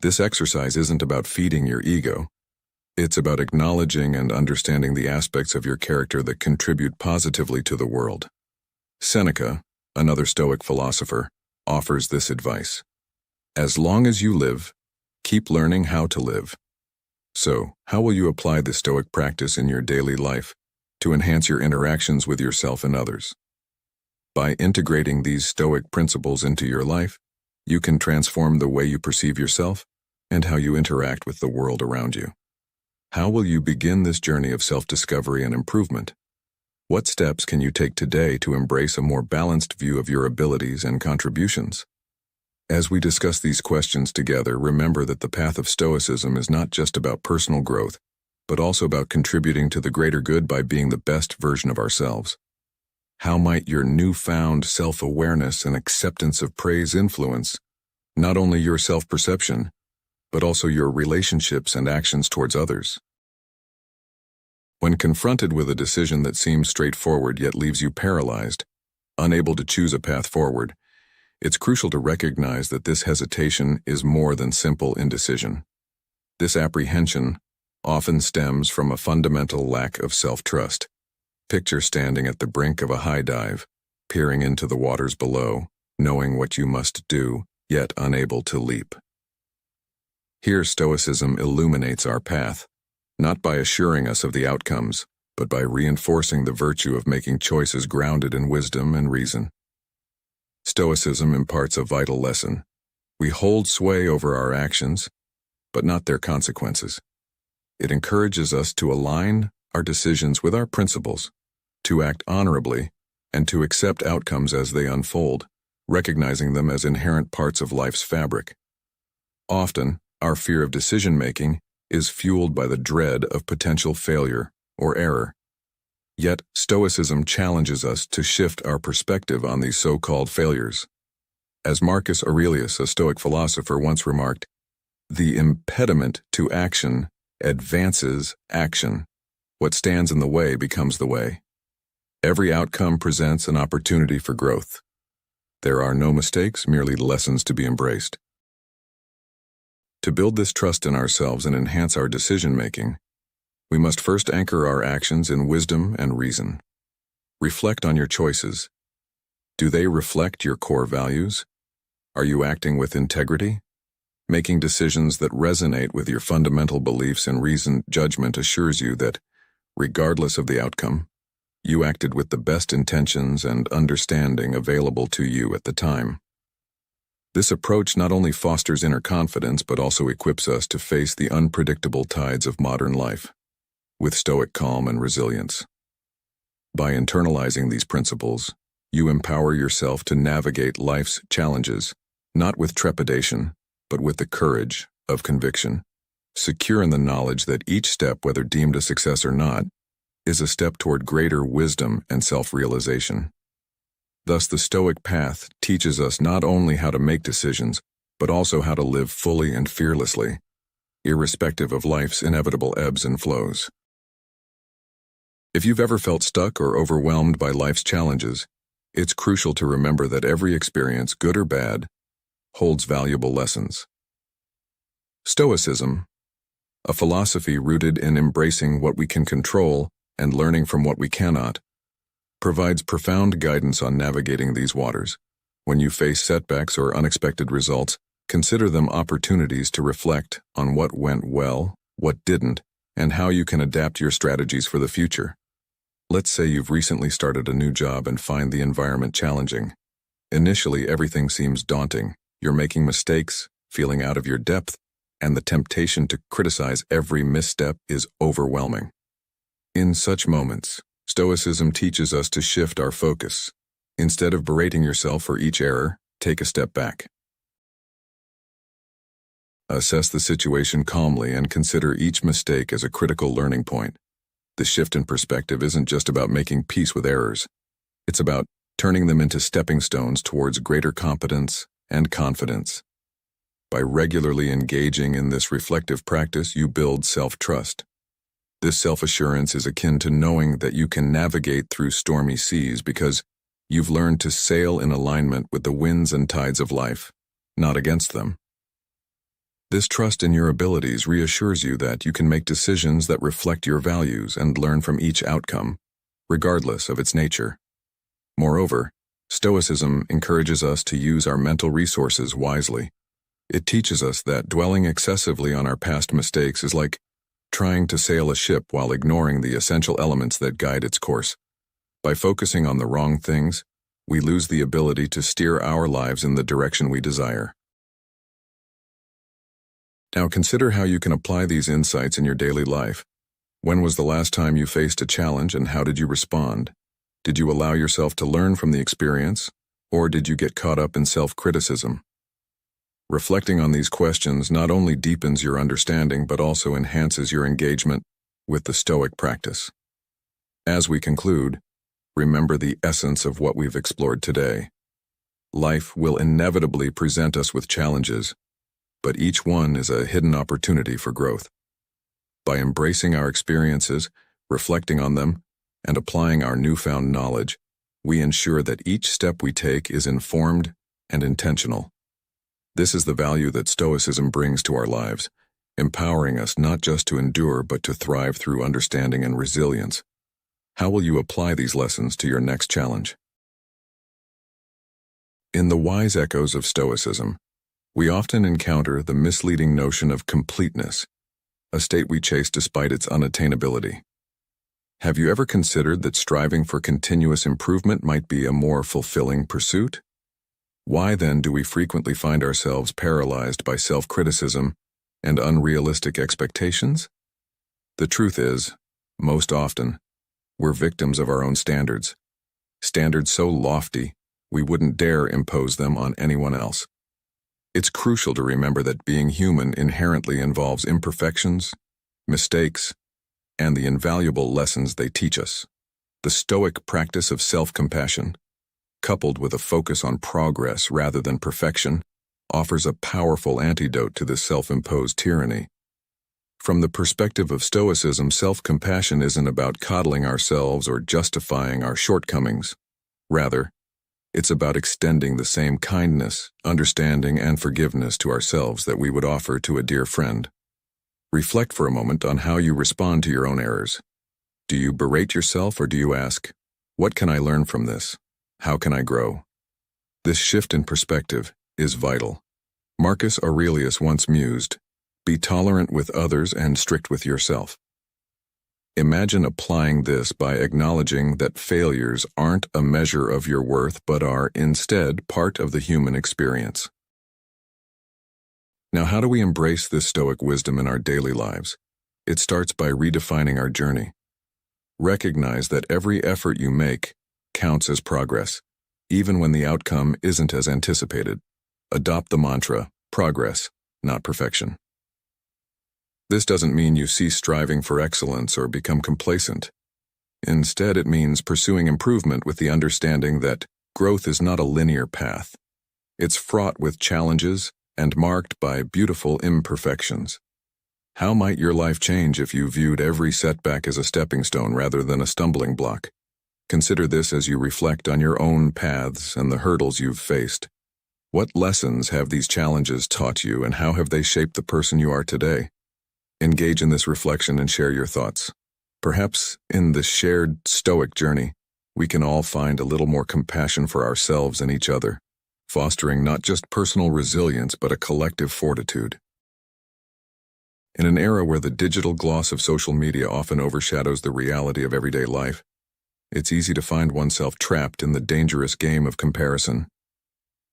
This exercise isn't about feeding your ego. It's about acknowledging and understanding the aspects of your character that contribute positively to the world. Seneca, another Stoic philosopher, offers this advice. As long as you live, keep learning how to live. So, how will you apply this Stoic practice in your daily life to enhance your interactions with yourself and others? By integrating these Stoic principles into your life, you can transform the way you perceive yourself and how you interact with the world around you. How will you begin this journey of self-discovery and improvement? What steps can you take today to embrace a more balanced view of your abilities and contributions? As we discuss these questions together, remember that the path of Stoicism is not just about personal growth, but also about contributing to the greater good by being the best version of ourselves. How might your newfound self-awareness and acceptance of praise influence not only your self-perception, but also your relationships and actions towards others? When confronted with a decision that seems straightforward yet leaves you paralyzed, unable to choose a path forward, it's crucial to recognize that this hesitation is more than simple indecision. This apprehension often stems from a fundamental lack of self-trust. Picture standing at the brink of a high dive, peering into the waters below, knowing what you must do, yet unable to leap. Here, Stoicism illuminates our path, not by assuring us of the outcomes, but by reinforcing the virtue of making choices grounded in wisdom and reason. Stoicism imparts a vital lesson. We hold sway over our actions, but not their consequences. It encourages us to align our decisions with our principles, to act honorably, and to accept outcomes as they unfold, recognizing them as inherent parts of life's fabric. Often, our fear of decision-making is fueled by the dread of potential failure or error. Yet, Stoicism challenges us to shift our perspective on these so-called failures. As Marcus Aurelius, a Stoic philosopher, once remarked, "The impediment to action advances action. What stands in the way becomes the way." Every outcome presents an opportunity for growth. There are no mistakes, merely lessons to be embraced. To build this trust in ourselves and enhance our decision-making, we must first anchor our actions in wisdom and reason. Reflect on your choices. Do they reflect your core values? Are you acting with integrity? Making decisions that resonate with your fundamental beliefs and reasoned judgment assures you that, regardless of the outcome, you acted with the best intentions and understanding available to you at the time. This approach not only fosters inner confidence but also equips us to face the unpredictable tides of modern life with stoic calm and resilience. By internalizing these principles, you empower yourself to navigate life's challenges, not with trepidation, but with the courage of conviction, secure in the knowledge that each step, whether deemed a success or not, is a step toward greater wisdom and self-realization. Thus, the Stoic path teaches us not only how to make decisions, but also how to live fully and fearlessly, irrespective of life's inevitable ebbs and flows. If you've ever felt stuck or overwhelmed by life's challenges, it's crucial to remember that every experience, good or bad, holds valuable lessons. Stoicism, a philosophy rooted in embracing what we can control and learning from what we cannot, provides profound guidance on navigating these waters. When you face setbacks or unexpected results, consider them opportunities to reflect on what went well, what didn't, and how you can adapt your strategies for the future. Let's say you've recently started a new job and find the environment challenging. Initially, everything seems daunting. You're making mistakes, feeling out of your depth, and the temptation to criticize every misstep is overwhelming. In such moments, Stoicism teaches us to shift our focus. Instead of berating yourself for each error, take a step back. Assess the situation calmly and consider each mistake as a critical learning point. The shift in perspective isn't just about making peace with errors. It's about turning them into stepping stones towards greater competence and confidence. By regularly engaging in this reflective practice, you build self-trust. This self-assurance is akin to knowing that you can navigate through stormy seas because you've learned to sail in alignment with the winds and tides of life, not against them. This trust in your abilities reassures you that you can make decisions that reflect your values and learn from each outcome, regardless of its nature. Moreover, Stoicism encourages us to use our mental resources wisely. It teaches us that dwelling excessively on our past mistakes is like trying to sail a ship while ignoring the essential elements that guide its course. By focusing on the wrong things, we lose the ability to steer our lives in the direction we desire. Now consider how you can apply these insights in your daily life. When was the last time you faced a challenge and how did you respond? Did you allow yourself to learn from the experience, or did you get caught up in self-criticism? Reflecting on these questions not only deepens your understanding but also enhances your engagement with the Stoic practice. As we conclude, remember the essence of what we've explored today. Life will inevitably present us with challenges, but each one is a hidden opportunity for growth. By embracing our experiences, reflecting on them, and applying our newfound knowledge, we ensure that each step we take is informed and intentional. This is the value that Stoicism brings to our lives, empowering us not just to endure but to thrive through understanding and resilience. How will you apply these lessons to your next challenge? In the wise echoes of Stoicism, we often encounter the misleading notion of completeness, a state we chase despite its unattainability. Have you ever considered that striving for continuous improvement might be a more fulfilling pursuit? Why then do we frequently find ourselves paralyzed by self-criticism and unrealistic expectations? The truth is, most often, we're victims of our own standards. Standards so lofty, we wouldn't dare impose them on anyone else. It's crucial to remember that being human inherently involves imperfections, mistakes, and the invaluable lessons they teach us. The Stoic practice of self-compassion, coupled with a focus on progress rather than perfection, offers a powerful antidote to this self-imposed tyranny. From the perspective of Stoicism, self-compassion isn't about coddling ourselves or justifying our shortcomings. Rather, it's about extending the same kindness, understanding, and forgiveness to ourselves that we would offer to a dear friend. Reflect for a moment on how you respond to your own errors. Do you berate yourself, or do you ask, "What can I learn from this? How can I grow?" This shift in perspective is vital. Marcus Aurelius once mused, "Be tolerant with others and strict with yourself." Imagine applying this by acknowledging that failures aren't a measure of your worth but are, instead, part of the human experience. Now, how do we embrace this Stoic wisdom in our daily lives? It starts by redefining our journey. Recognize that every effort you make counts as progress, even when the outcome isn't as anticipated. Adopt the mantra, progress, not perfection. This doesn't mean you cease striving for excellence or become complacent. Instead, it means pursuing improvement with the understanding that growth is not a linear path. It's fraught with challenges and marked by beautiful imperfections. How might your life change if you viewed every setback as a stepping stone rather than a stumbling block? Consider this as you reflect on your own paths and the hurdles you've faced. What lessons have these challenges taught you, and how have they shaped the person you are today? Engage in this reflection and share your thoughts. Perhaps in the shared Stoic journey, we can all find a little more compassion for ourselves and each other, fostering not just personal resilience but a collective fortitude. In an era where the digital gloss of social media often overshadows the reality of everyday life, it's easy to find oneself trapped in the dangerous game of comparison.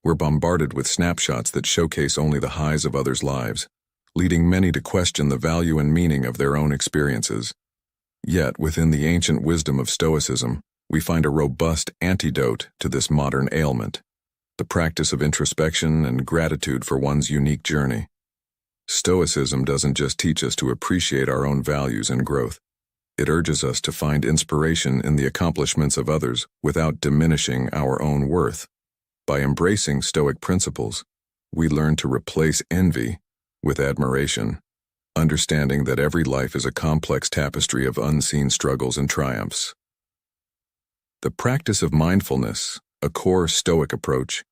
We're bombarded with snapshots that showcase only the highs of others' lives, leading many to question the value and meaning of their own experiences. Yet, within the ancient wisdom of Stoicism, we find a robust antidote to this modern ailment: the practice of introspection and gratitude for one's unique journey. Stoicism doesn't just teach us to appreciate our own values and growth. It urges us to find inspiration in the accomplishments of others without diminishing our own worth. By embracing Stoic principles, we learn to replace envy with admiration, understanding that every life is a complex tapestry of unseen struggles and triumphs. The practice of mindfulness, a core Stoic approach,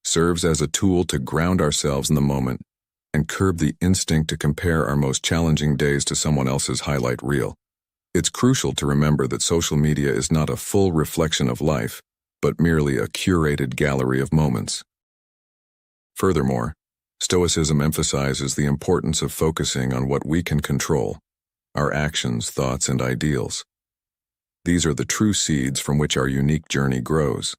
serves as a tool to ground ourselves in the moment and curb the instinct to compare our most challenging days to someone else's highlight reel. It's crucial to remember that social media is not a full reflection of life, but merely a curated gallery of moments. Furthermore, Stoicism emphasizes the importance of focusing on what we can control: our actions, thoughts, and ideals. These are the true seeds from which our unique journey grows.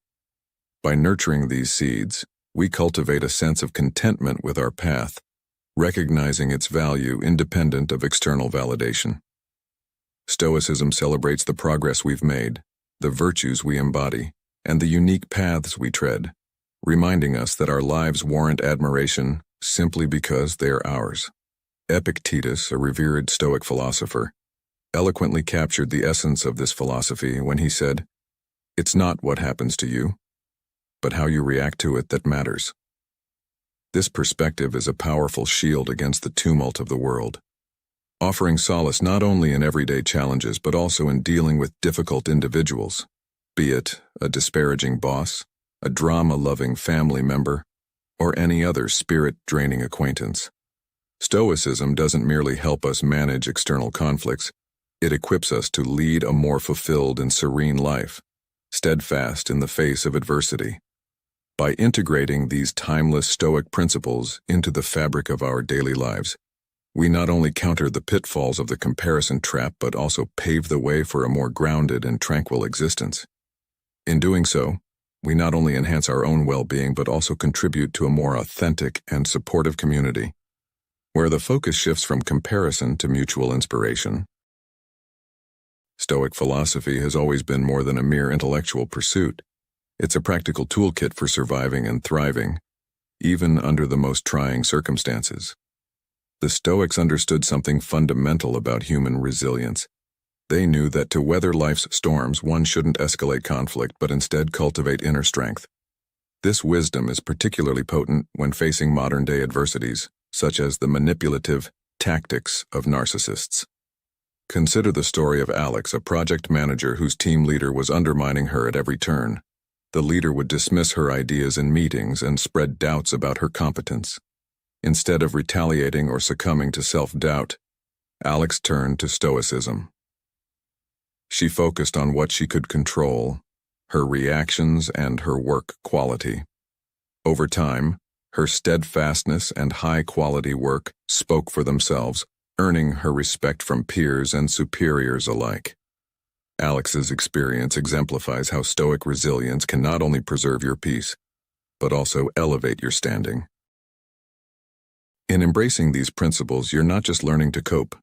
By nurturing these seeds, we cultivate a sense of contentment with our path, recognizing its value independent of external validation. Stoicism celebrates the progress we've made, the virtues we embody, and the unique paths we tread, reminding us that our lives warrant admiration simply because they are ours. Epictetus, a revered Stoic philosopher, eloquently captured the essence of this philosophy when he said, "It's not what happens to you, but how you react to it that matters." This perspective is a powerful shield against the tumult of the world, offering solace not only in everyday challenges but also in dealing with difficult individuals, be it a disparaging boss, a drama-loving family member, or any other spirit-draining acquaintance. Stoicism doesn't merely help us manage external conflicts, it equips us to lead a more fulfilled and serene life, steadfast in the face of adversity. By integrating these timeless Stoic principles into the fabric of our daily lives, We not only counter the pitfalls of the comparison trap but also pave the way for a more grounded and tranquil existence. In doing so, we not only enhance our own well-being but also contribute to a more authentic and supportive community, where the focus shifts from comparison to mutual inspiration. Stoic philosophy has always been more than a mere intellectual pursuit. It's a practical toolkit for surviving and thriving, even under the most trying circumstances. The Stoics understood something fundamental about human resilience. They knew that to weather life's storms, one shouldn't escalate conflict but instead cultivate inner strength. This wisdom is particularly potent when facing modern-day adversities, such as the manipulative tactics of narcissists. Consider the story of Alex, a project manager whose team leader was undermining her at every turn. The leader would dismiss her ideas in meetings and spread doubts about her competence. Instead of retaliating or succumbing to self-doubt, Alex turned to Stoicism. She focused on what she could control, her reactions and her work quality. Over time, her steadfastness and high-quality work spoke for themselves, earning her respect from peers and superiors alike. Alex's experience exemplifies how Stoic resilience can not only preserve your peace, but also elevate your standing. In embracing these principles, you're not just learning to cope.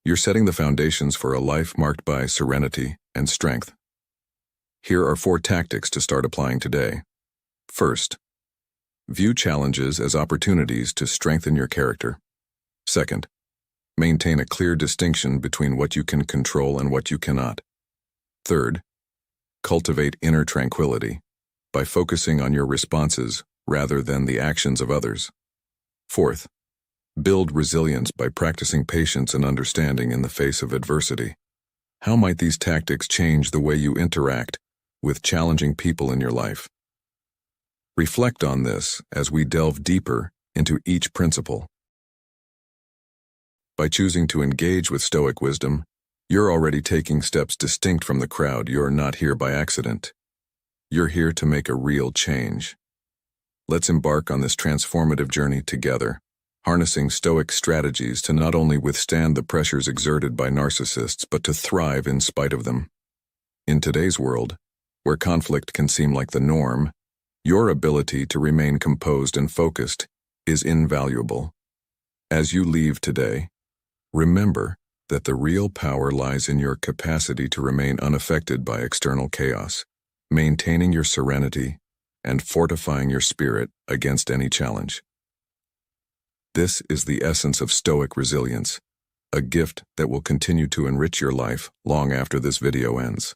You're setting the foundations for a life marked by serenity and strength. Here are 4 tactics to start applying today. First, view challenges as opportunities to strengthen your character. Second, maintain a clear distinction between what you can control and what you cannot. Third, cultivate inner tranquility by focusing on your responses rather than the actions of others. Fourth, build resilience by practicing patience and understanding in the face of adversity. How might these tactics change the way you interact with challenging people in your life? Reflect on this as we delve deeper into each principle. By choosing to engage with Stoic wisdom, you're already taking steps distinct from the crowd. You're not here by accident. You're here to make a real change. Let's embark on this transformative journey together, harnessing Stoic strategies to not only withstand the pressures exerted by narcissists but to thrive in spite of them. In today's world, where conflict can seem like the norm, your ability to remain composed and focused is invaluable. As you leave today, remember that the real power lies in your capacity to remain unaffected by external chaos, maintaining your serenity and fortifying your spirit against any challenge. This is the essence of Stoic resilience, a gift that will continue to enrich your life long after this video ends.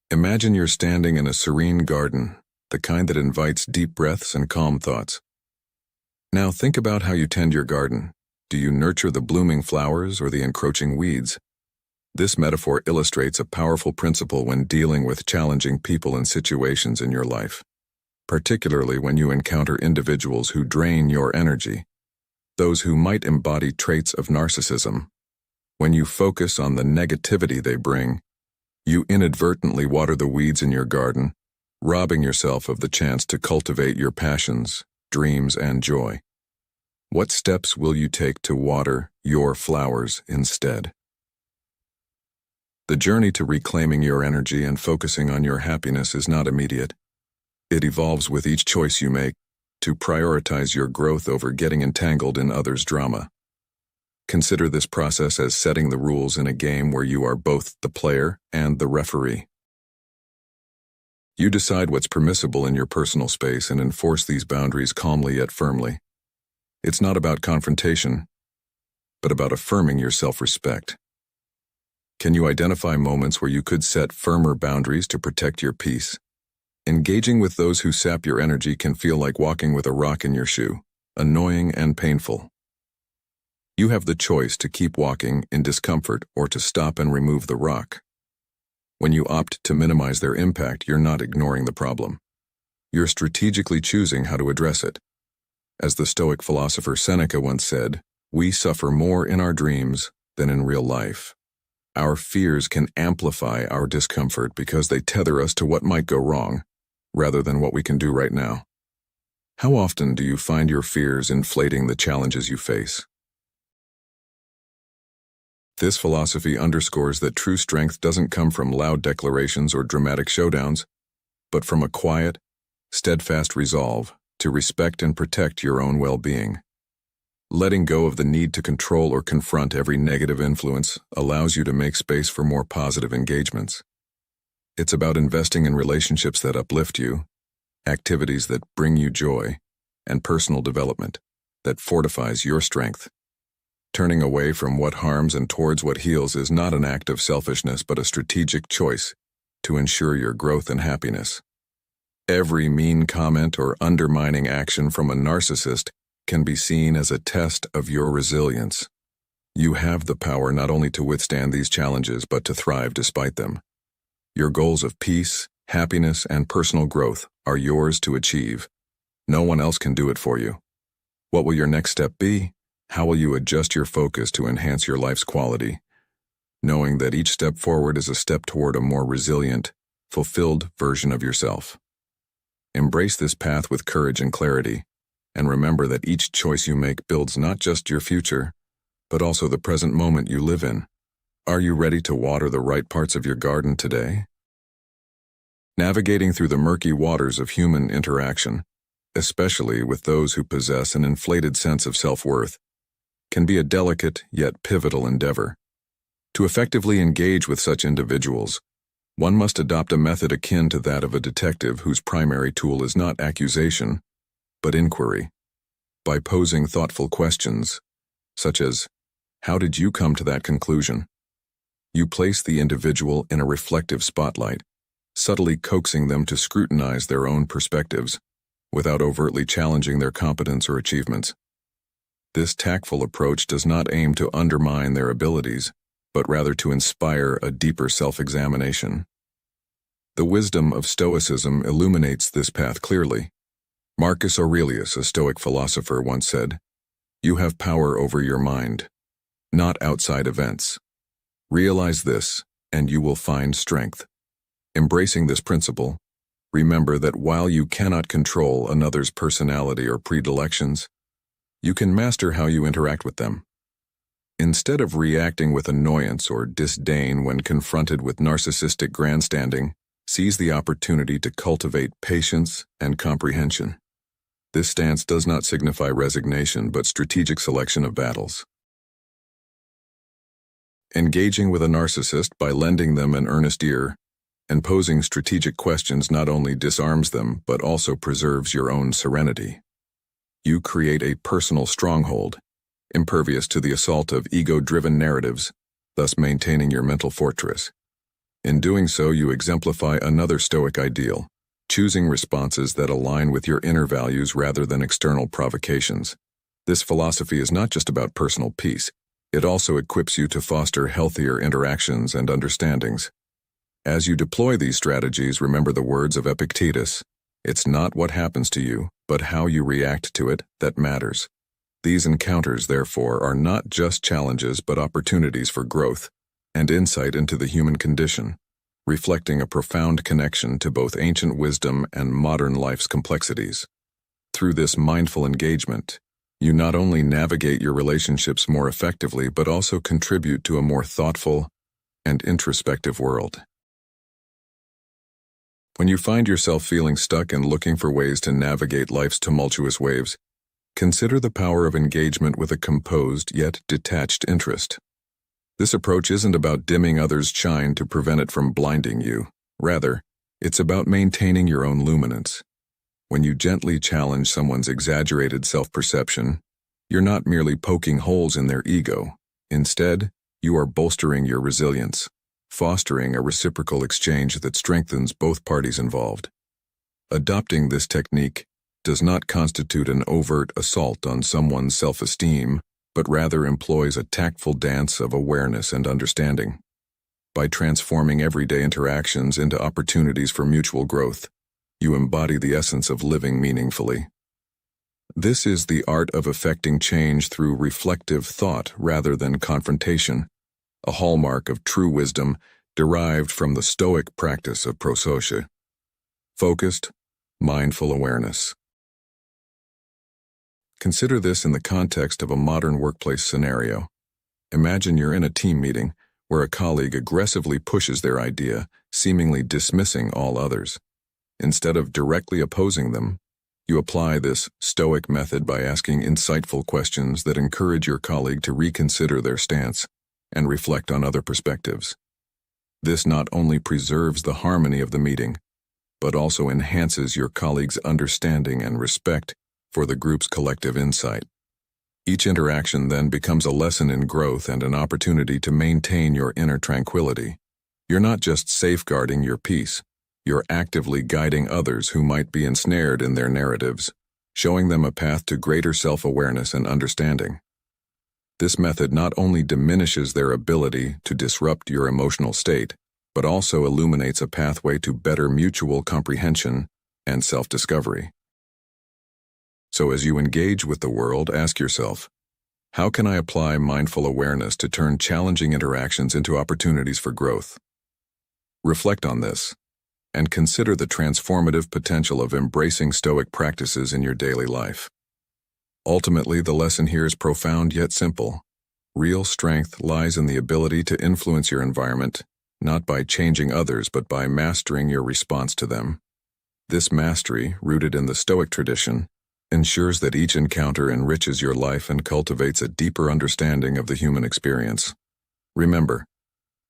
Imagine you're standing in a serene garden, the kind that invites deep breaths and calm thoughts. Now think about how you tend your garden. Do you nurture the blooming flowers or the encroaching weeds? This metaphor illustrates a powerful principle when dealing with challenging people and situations in your life, particularly when you encounter individuals who drain your energy, those who might embody traits of narcissism. When you focus on the negativity they bring, you inadvertently water the weeds in your garden, robbing yourself of the chance to cultivate your passions, dreams, and joy. What steps will you take to water your flowers instead? The journey to reclaiming your energy and focusing on your happiness is not immediate. It evolves with each choice you make to prioritize your growth over getting entangled in others' drama. Consider this process as setting the rules in a game where you are both the player and the referee. You decide what's permissible in your personal space and enforce these boundaries calmly yet firmly. It's not about confrontation, but about affirming your self-respect. Can you identify moments where you could set firmer boundaries to protect your peace? Engaging with those who sap your energy can feel like walking with a rock in your shoe, annoying and painful. You have the choice to keep walking in discomfort or to stop and remove the rock. When you opt to minimize their impact, you're not ignoring the problem. You're strategically choosing how to address it. As the Stoic philosopher Seneca once said, "We suffer more in our dreams than in real life." Our fears can amplify our discomfort because they tether us to what might go wrong, rather than what we can do right now. How often do you find your fears inflating the challenges you face? This philosophy underscores that true strength doesn't come from loud declarations or dramatic showdowns, but from a quiet, steadfast resolve to respect and protect your own well-being. Letting go of the need to control or confront every negative influence allows you to make space for more positive engagements. It's about investing in relationships that uplift you, activities that bring you joy, and personal development that fortifies your strength. Turning away from what harms and towards what heals is not an act of selfishness but a strategic choice to ensure your growth and happiness. Every mean comment or undermining action from a narcissist can be seen as a test of your resilience. You have the power not only to withstand these challenges but to thrive despite them. Your goals of peace, happiness, and personal growth are yours to achieve. No one else can do it for you. What will your next step be? How will you adjust your focus to enhance your life's quality? Knowing that each step forward is a step toward a more resilient, fulfilled version of yourself. Embrace this path with courage and clarity, and remember that each choice you make builds not just your future, but also the present moment you live in. Are you ready to water the right parts of your garden today? Navigating through the murky waters of human interaction, especially with those who possess an inflated sense of self-worth, can be a delicate yet pivotal endeavor. To effectively engage with such individuals, one must adopt a method akin to that of a detective whose primary tool is not accusation, but inquiry. By posing thoughtful questions, such as, "How did you come to that conclusion?" you place the individual in a reflective spotlight, subtly coaxing them to scrutinize their own perspectives, without overtly challenging their competence or achievements. This tactful approach does not aim to undermine their abilities, but rather to inspire a deeper self-examination. The wisdom of Stoicism illuminates this path clearly. Marcus Aurelius, a Stoic philosopher, once said, "You have power over your mind, not outside events. Realize this, and you will find strength." Embracing this principle, remember that while you cannot control another's personality or predilections, you can master how you interact with them. Instead of reacting with annoyance or disdain when confronted with narcissistic grandstanding, seize the opportunity to cultivate patience and comprehension. This stance does not signify resignation but strategic selection of battles. Engaging with a narcissist by lending them an earnest ear and posing strategic questions not only disarms them but also preserves your own serenity. You create a personal stronghold, impervious to the assault of ego-driven narratives, thus maintaining your mental fortress. In doing so, you exemplify another Stoic ideal, choosing responses that align with your inner values rather than external provocations. This philosophy is not just about personal peace, it also equips you to foster healthier interactions and understandings. As you deploy these strategies, remember the words of Epictetus, "It's not what happens to you, but how you react to it that matters." These encounters, therefore, are not just challenges but opportunities for growth and insight into the human condition, reflecting a profound connection to both ancient wisdom and modern life's complexities. Through this mindful engagement, you not only navigate your relationships more effectively but also contribute to a more thoughtful and introspective world. When you find yourself feeling stuck and looking for ways to navigate life's tumultuous waves, consider the power of engagement with a composed yet detached interest. This approach isn't about dimming others' shine to prevent it from blinding you. Rather, it's about maintaining your own luminance. When you gently challenge someone's exaggerated self-perception, you're not merely poking holes in their ego. Instead, you are bolstering your resilience, fostering a reciprocal exchange that strengthens both parties involved. Adopting this technique does not constitute an overt assault on someone's self-esteem, but rather employs a tactful dance of awareness and understanding. By transforming everyday interactions into opportunities for mutual growth, you embody the essence of living meaningfully. This is the art of effecting change through reflective thought rather than confrontation, a hallmark of true wisdom derived from the Stoic practice of prosocia. Focused, mindful awareness. Consider this in the context of a modern workplace scenario. Imagine you're in a team meeting where a colleague aggressively pushes their idea, seemingly dismissing all others. Instead of directly opposing them, you apply this Stoic method by asking insightful questions that encourage your colleague to reconsider their stance and reflect on other perspectives. This not only preserves the harmony of the meeting, but also enhances your colleague's understanding and respect for the group's collective insight. Each interaction then becomes a lesson in growth and an opportunity to maintain your inner tranquility. You're not just safeguarding your peace, you're actively guiding others who might be ensnared in their narratives, showing them a path to greater self-awareness and understanding. This method not only diminishes their ability to disrupt your emotional state, but also illuminates a pathway to better mutual comprehension and self-discovery. So as you engage with the world, ask yourself, how can I apply mindful awareness to turn challenging interactions into opportunities for growth? Reflect on this, and consider the transformative potential of embracing Stoic practices in your daily life. Ultimately, the lesson here is profound yet simple. Real strength lies in the ability to influence your environment, not by changing others, but by mastering your response to them. This mastery, rooted in the Stoic tradition, ensures that each encounter enriches your life and cultivates a deeper understanding of the human experience. Remember,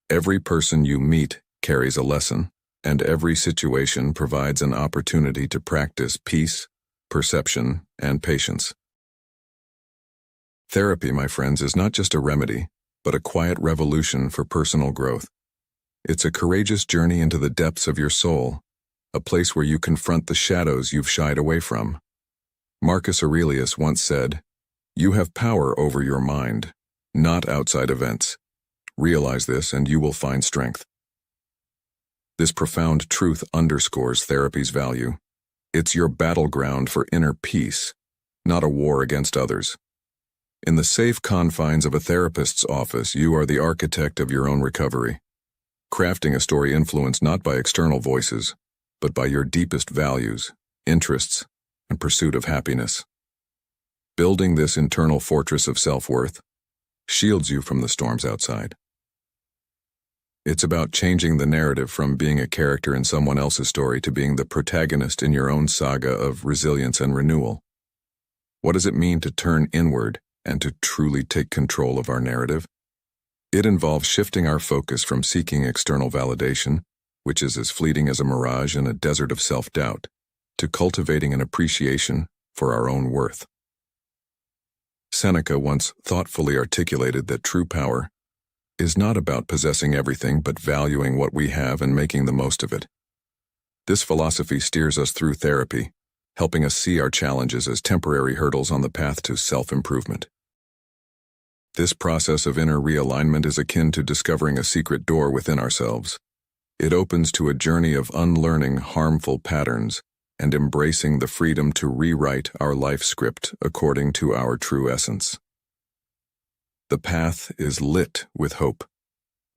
every person you meet carries a lesson, and every situation provides an opportunity to practice peace, perception, and patience. Therapy, my friends, is not just a remedy, but a quiet revolution for personal growth. It's a courageous journey into the depths of your soul, a place where you confront the shadows you've shied away from. Marcus Aurelius once said, "You have power over your mind, not outside events. Realize this and you will find strength." This profound truth underscores therapy's value. It's your battleground for inner peace, not a war against others. In the safe confines of a therapist's office, you are the architect of your own recovery, crafting a story influenced not by external voices, but by your deepest values, interests, and pursuit of happiness. Building this internal fortress of self-worth shields you from the storms outside. It's about changing the narrative from being a character in someone else's story to being the protagonist in your own saga of resilience and renewal. What does it mean to turn inward and to truly take control of our narrative? It involves shifting our focus from seeking external validation, which is as fleeting as a mirage in a desert of self-doubt, to cultivating an appreciation for our own worth. Seneca once thoughtfully articulated that true power is not about possessing everything but valuing what we have and making the most of it. This philosophy steers us through therapy, helping us see our challenges as temporary hurdles on the path to self-improvement. This process of inner realignment is akin to discovering a secret door within ourselves. It opens to a journey of unlearning harmful patterns and embracing the freedom to rewrite our life script according to our true essence. The path is lit with hope,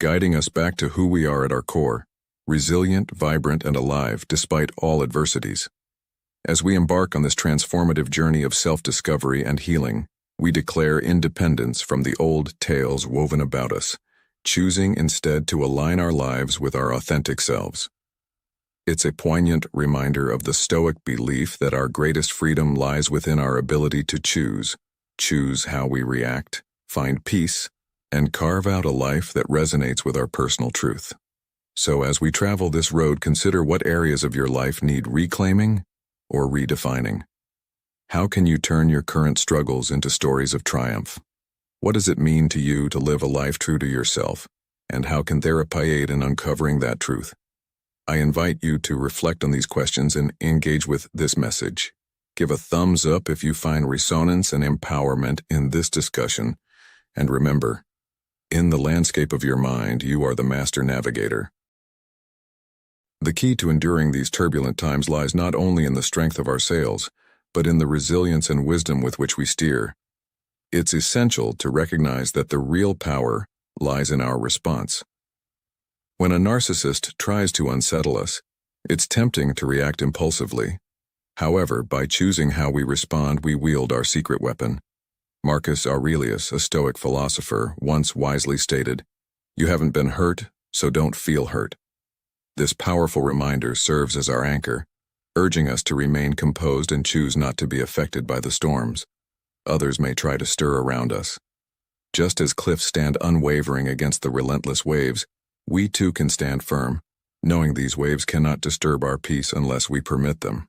guiding us back to who we are at our core, resilient, vibrant, and alive despite all adversities. As we embark on this transformative journey of self-discovery and healing, we declare independence from the old tales woven about us, choosing instead to align our lives with our authentic selves. It's a poignant reminder of the Stoic belief that our greatest freedom lies within our ability to choose how we react, find peace, and carve out a life that resonates with our personal truth. So as we travel this road, consider what areas of your life need reclaiming or redefining. How can you turn your current struggles into stories of triumph? What does it mean to you to live a life true to yourself, and how can therapy aid in uncovering that truth? I invite you to reflect on these questions and engage with this message. Give a thumbs up if you find resonance and empowerment in this discussion, and remember, in the landscape of your mind, you are the master navigator. The key to enduring these turbulent times lies not only in the strength of our sails, but in the resilience and wisdom with which we steer. It's essential to recognize that the real power lies in our response. When a narcissist tries to unsettle us, it's tempting to react impulsively. However, by choosing how we respond, we wield our secret weapon. Marcus Aurelius, a Stoic philosopher, once wisely stated, "You haven't been hurt, so don't feel hurt." This powerful reminder serves as our anchor, urging us to remain composed and choose not to be affected by the storms others may try to stir around us. Just as cliffs stand unwavering against the relentless waves, we too can stand firm, knowing these waves cannot disturb our peace unless we permit them.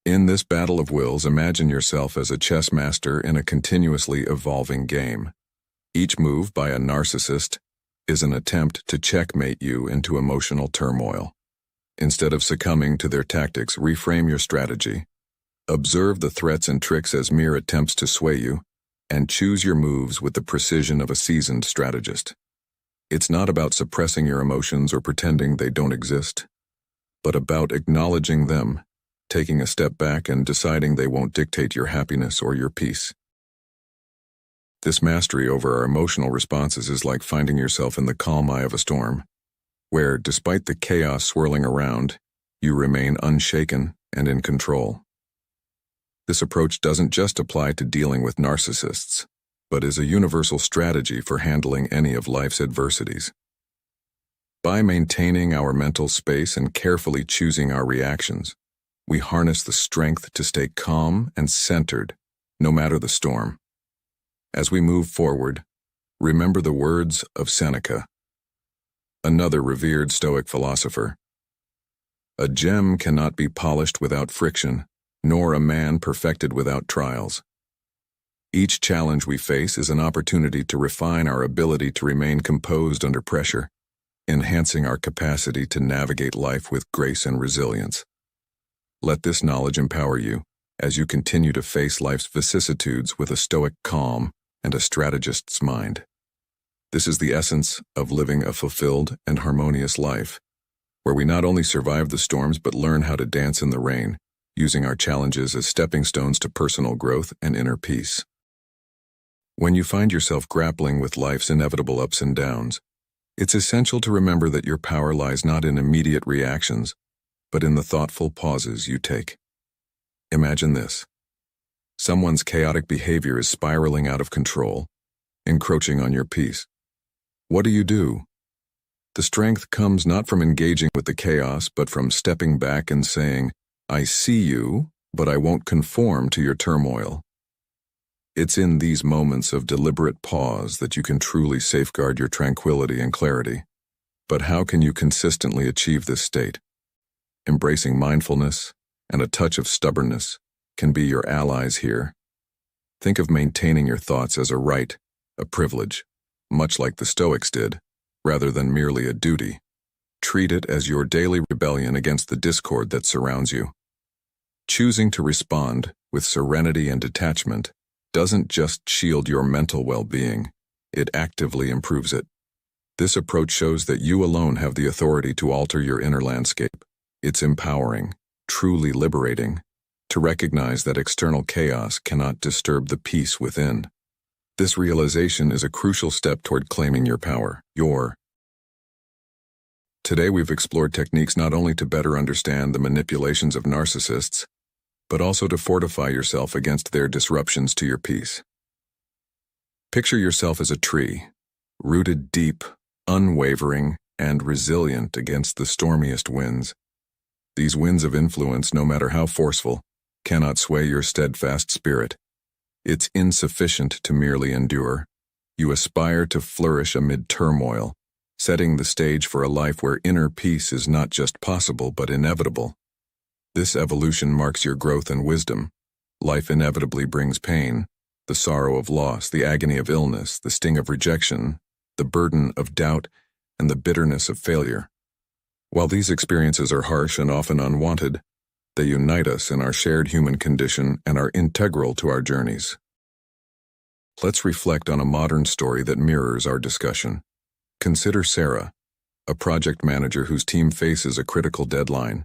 In this battle of wills, imagine yourself as a chess master in a continuously evolving game. Each move by a narcissist is an attempt to checkmate you into emotional turmoil. Instead of succumbing to their tactics, reframe your strategy. Observe the threats and tricks as mere attempts to sway you, and choose your moves with the precision of a seasoned strategist. It's not about suppressing your emotions or pretending they don't exist, but about acknowledging them, taking a step back and deciding they won't dictate your happiness or your peace. This mastery over our emotional responses is like finding yourself in the calm eye of a storm, where, despite the chaos swirling around, you remain unshaken and in control. This approach doesn't just apply to dealing with narcissists, but is a universal strategy for handling any of life's adversities. By maintaining our mental space and carefully choosing our reactions, we harness the strength to stay calm and centered, no matter the storm. As we move forward, remember the words of Seneca, another revered Stoic philosopher. "A gem cannot be polished without friction, nor a man perfected without trials." Each challenge we face is an opportunity to refine our ability to remain composed under pressure, enhancing our capacity to navigate life with grace and resilience. Let this knowledge empower you as you continue to face life's vicissitudes with a stoic calm and a strategist's mind. This is the essence of living a fulfilled and harmonious life, where we not only survive the storms but learn how to dance in the rain, using our challenges as stepping stones to personal growth and inner peace. When you find yourself grappling with life's inevitable ups and downs, it's essential to remember that your power lies not in immediate reactions, but in the thoughtful pauses you take. Imagine this. Someone's chaotic behavior is spiraling out of control, encroaching on your peace. What do? The strength comes not from engaging with the chaos, but from stepping back and saying, "I see you, but I won't conform to your turmoil." It's in these moments of deliberate pause that you can truly safeguard your tranquility and clarity. But how can you consistently achieve this state? Embracing mindfulness and a touch of stubbornness can be your allies here. Think of maintaining your thoughts as a right, a privilege, much like the Stoics did, rather than merely a duty. Treat it as your daily rebellion against the discord that surrounds you. Choosing to respond with serenity and detachment doesn't just shield your mental well-being, it actively improves it. This approach shows that you alone have the authority to alter your inner landscape. It's empowering, truly liberating, to recognize that external chaos cannot disturb the peace within. This realization is a crucial step toward claiming your power, Today we've explored techniques not only to better understand the manipulations of narcissists, but also to fortify yourself against their disruptions to your peace. Picture yourself as a tree, rooted deep, unwavering, and resilient against the stormiest winds. These winds of influence, no matter how forceful, cannot sway your steadfast spirit. It's insufficient to merely endure. You aspire to flourish amid turmoil, setting the stage for a life where inner peace is not just possible but inevitable. This evolution marks your growth and wisdom. Life inevitably brings pain, the sorrow of loss, the agony of illness, the sting of rejection, the burden of doubt, and the bitterness of failure. While these experiences are harsh and often unwanted, they unite us in our shared human condition and are integral to our journeys. Let's reflect on a modern story that mirrors our discussion. Consider Sarah, a project manager whose team faces a critical deadline.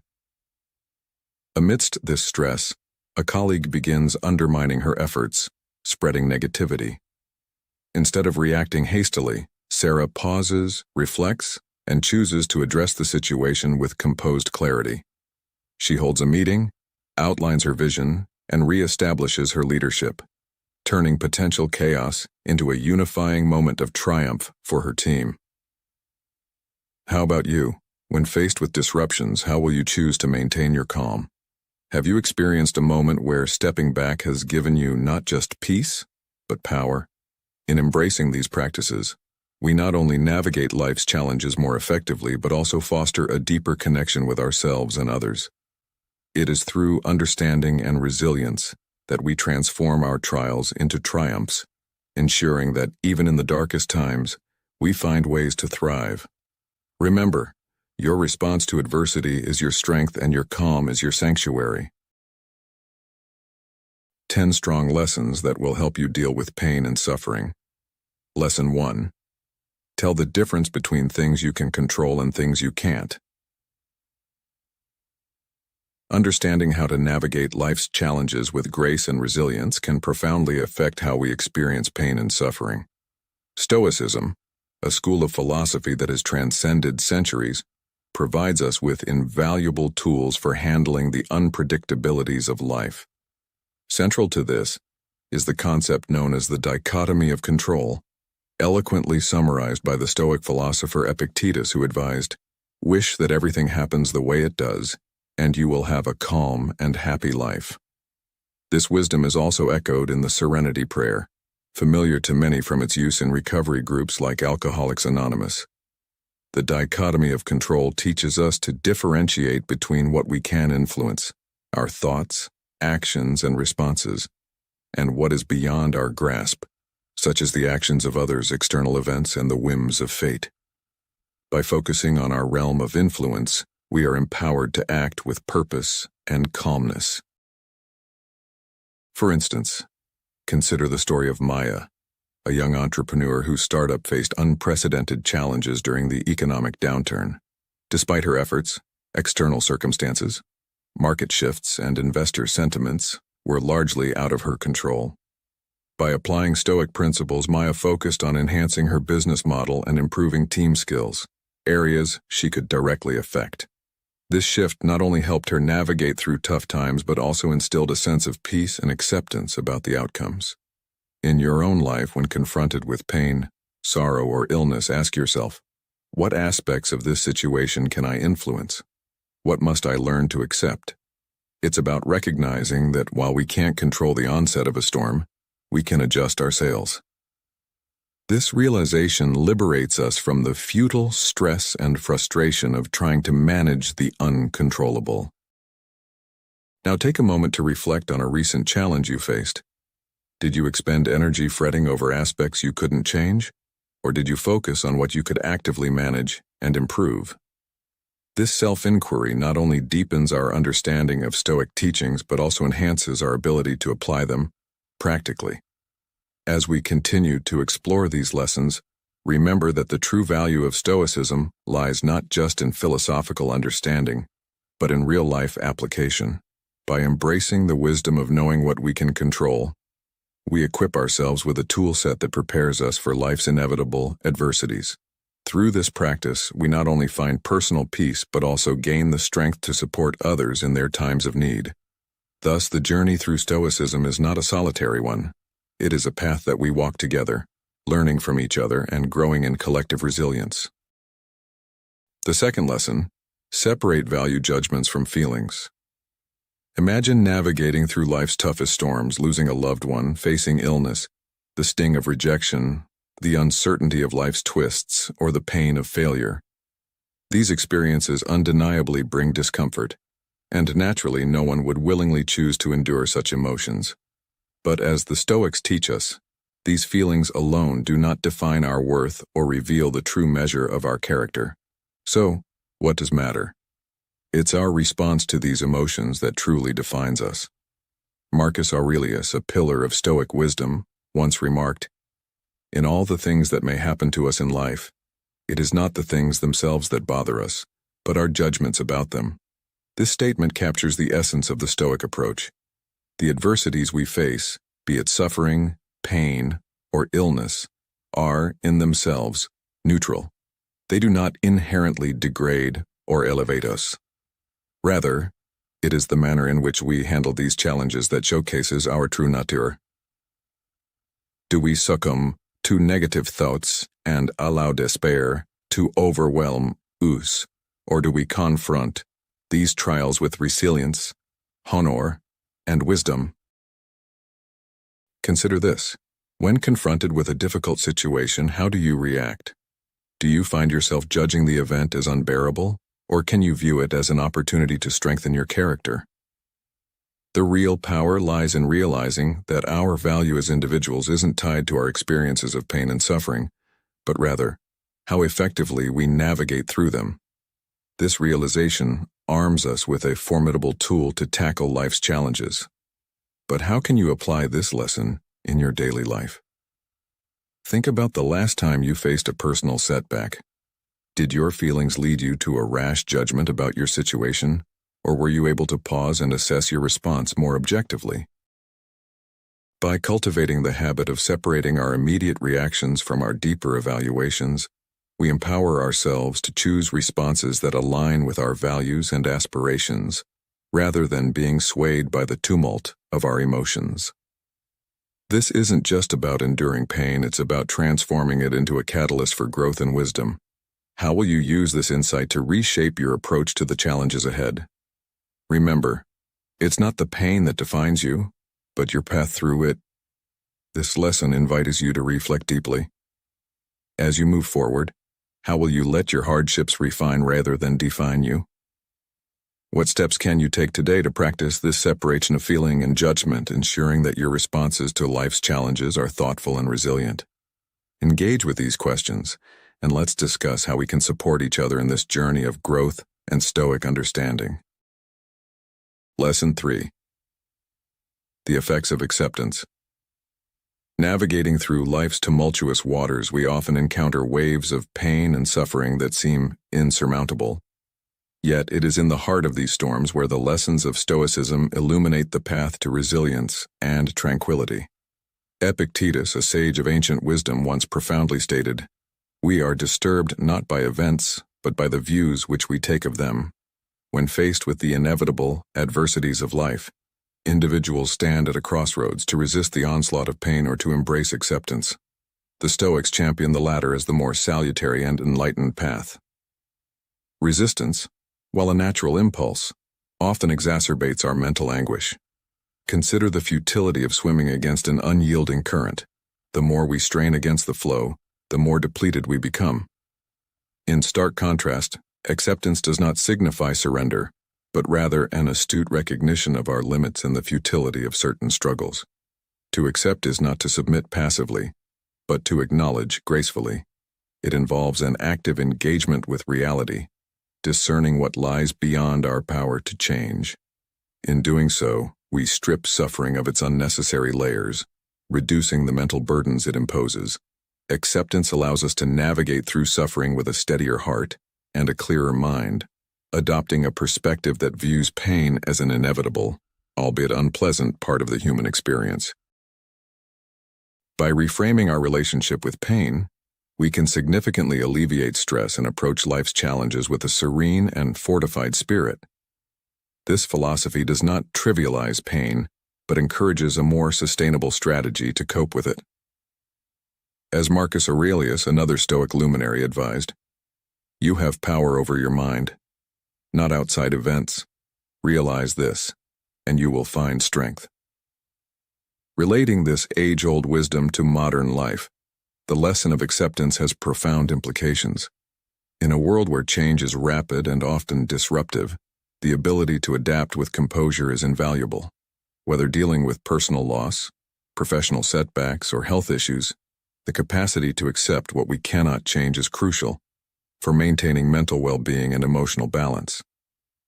Amidst this stress, a colleague begins undermining her efforts, spreading negativity. Instead of reacting hastily, Sarah pauses, reflects, and chooses to address the situation with composed clarity. She holds a meeting, outlines her vision, and reestablishes her leadership, turning potential chaos into a unifying moment of triumph for her team. How about you? When faced with disruptions, how will you choose to maintain your calm? Have you experienced a moment where stepping back has given you not just peace, but power? In embracing these practices, we not only navigate life's challenges more effectively, but also foster a deeper connection with ourselves and others. It is through understanding and resilience that we transform our trials into triumphs, ensuring that even in the darkest times, we find ways to thrive. Remember, your response to adversity is your strength and your calm is your sanctuary. 10 strong lessons that will help you deal with pain and suffering. Lesson 1. Tell the difference between things you can control and things you can't. Understanding how to navigate life's challenges with grace and resilience can profoundly affect how we experience pain and suffering. Stoicism, a school of philosophy that has transcended centuries, provides us with invaluable tools for handling the unpredictabilities of life. Central to this is the concept known as the dichotomy of control, eloquently summarized by the Stoic philosopher Epictetus, who advised, "Wish that everything happens the way it does, and you will have a calm and happy life." This wisdom is also echoed in the Serenity Prayer, familiar to many from its use in recovery groups like Alcoholics Anonymous. The dichotomy of control teaches us to differentiate between what we can influence, our thoughts, actions, and responses, and what is beyond our grasp, such as the actions of others, external events, and the whims of fate. By focusing on our realm of influence, we are empowered to act with purpose and calmness. For instance, consider the story of Maya, a young entrepreneur whose startup faced unprecedented challenges during the economic downturn. Despite her efforts, external circumstances, market shifts, and investor sentiments were largely out of her control. By applying Stoic principles, Maya focused on enhancing her business model and improving team skills, areas she could directly affect. This shift not only helped her navigate through tough times, but also instilled a sense of peace and acceptance about the outcomes. In your own life, when confronted with pain, sorrow, or illness, ask yourself, what aspects of this situation can I influence? What must I learn to accept? It's about recognizing that while we can't control the onset of a storm, we can adjust our sails. This realization liberates us from the futile stress and frustration of trying to manage the uncontrollable. Now take a moment to reflect on a recent challenge you faced. Did you expend energy fretting over aspects you couldn't change? Or did you focus on what you could actively manage and improve? This self-inquiry not only deepens our understanding of Stoic teachings, but also enhances our ability to apply them practically. As we continue to explore these lessons, remember that the true value of Stoicism lies not just in philosophical understanding, but in real-life application. By embracing the wisdom of knowing what we can control, we equip ourselves with a tool set that prepares us for life's inevitable adversities. Through this practice, we not only find personal peace, but also gain the strength to support others in their times of need. Thus, the journey through Stoicism is not a solitary one. It is a path that we walk together, learning from each other and growing in collective resilience. The second lesson, separate value judgments from feelings. Imagine navigating through life's toughest storms, losing a loved one, facing illness, the sting of rejection, the uncertainty of life's twists, or the pain of failure. These experiences undeniably bring discomfort, and naturally no one would willingly choose to endure such emotions. But as the Stoics teach us, these feelings alone do not define our worth or reveal the true measure of our character. So, what does matter? It's our response to these emotions that truly defines us. Marcus Aurelius, a pillar of Stoic wisdom, once remarked, "In all the things that may happen to us in life, it is not the things themselves that bother us, but our judgments about them." This statement captures the essence of the Stoic approach. The adversities we face, be it suffering, pain, or illness, are, in themselves, neutral. They do not inherently degrade or elevate us. Rather, It is the manner in which we handle these challenges that showcases our true nature. Do we succumb to negative thoughts and allow despair to overwhelm us, or do we confront these trials with resilience, honor, and wisdom? Consider this. When confronted with a difficult situation, how do you react? Do you find yourself judging the event as unbearable, or can you view it as an opportunity to strengthen your character? The real power lies in realizing that our value as individuals isn't tied to our experiences of pain and suffering, but rather, how effectively we navigate through them. This realization arms us with a formidable tool to tackle life's challenges. But how can you apply this lesson in your daily life? Think about the last time you faced a personal setback. Did your feelings lead you to a rash judgment about your situation, or were you able to pause and assess your response more objectively? By cultivating the habit of separating our immediate reactions from our deeper evaluations, we empower ourselves to choose responses that align with our values and aspirations, rather than being swayed by the tumult of our emotions. This isn't just about enduring pain, it's about transforming it into a catalyst for growth and wisdom. How will you use this insight to reshape your approach to the challenges ahead? Remember, it's not the pain that defines you, but your path through it. This lesson invites you to reflect deeply. As you move forward, how will you let your hardships refine rather than define you? What steps can you take today to practice this separation of feeling and judgment, ensuring that your responses to life's challenges are thoughtful and resilient? Engage with these questions, and let's discuss how we can support each other in this journey of growth and Stoic understanding. Lesson 3. The effects of acceptance. Navigating through life's tumultuous waters, we often encounter waves of pain and suffering that seem insurmountable. Yet it is in the heart of these storms where the lessons of Stoicism illuminate the path to resilience and tranquility. Epictetus, a sage of ancient wisdom, once profoundly stated, "We are disturbed not by events, but by the views which we take of them." When faced with the inevitable adversities of life, individuals stand at a crossroads to resist the onslaught of pain or to embrace acceptance. The Stoics champion the latter as the more salutary and enlightened path. Resistance, while a natural impulse, often exacerbates our mental anguish. Consider the futility of swimming against an unyielding current. The more we strain against the flow, the more depleted we become. In stark contrast, acceptance does not signify surrender, but rather an astute recognition of our limits and the futility of certain struggles. To accept is not to submit passively, but to acknowledge gracefully. It involves an active engagement with reality, discerning what lies beyond our power to change. In doing so, we strip suffering of its unnecessary layers, reducing the mental burdens it imposes. Acceptance allows us to navigate through suffering with a steadier heart and a clearer mind, adopting a perspective that views pain as an inevitable, albeit unpleasant, part of the human experience. By reframing our relationship with pain, we can significantly alleviate stress and approach life's challenges with a serene and fortified spirit. This philosophy does not trivialize pain, but encourages a more sustainable strategy to cope with it. As Marcus Aurelius, another Stoic luminary, advised, "You have power over your mind, not outside events. Realize this, and you will find strength." Relating this age-old wisdom to modern life, the lesson of acceptance has profound implications. In a world where change is rapid and often disruptive, the ability to adapt with composure is invaluable. Whether dealing with personal loss, professional setbacks, or health issues, the capacity to accept what we cannot change is crucial for maintaining mental well-being and emotional balance.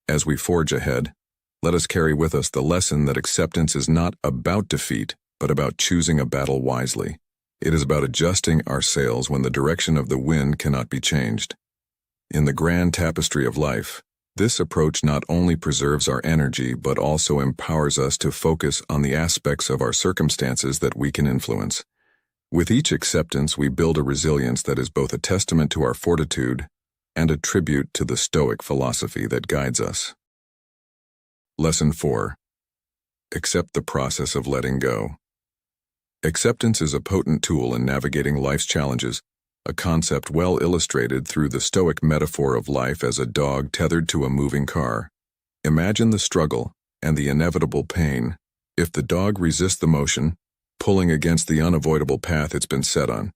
As we forge ahead, let us carry with us the lesson that acceptance is not about defeat, but about choosing a battle wisely. It is about adjusting our sails when the direction of the wind cannot be changed. In the grand tapestry of life, this approach not only preserves our energy but also empowers us to focus on the aspects of our circumstances that we can influence. With each acceptance, we build a resilience that is both a testament to our fortitude and a tribute to the Stoic philosophy that guides us. Lesson 4. Accept the process of letting go. Acceptance is a potent tool in navigating life's challenges, a concept well illustrated through the Stoic metaphor of life as a dog tethered to a moving car. Imagine the struggle and the inevitable pain. If the dog resists the motion, pulling against the unavoidable path it's been set on.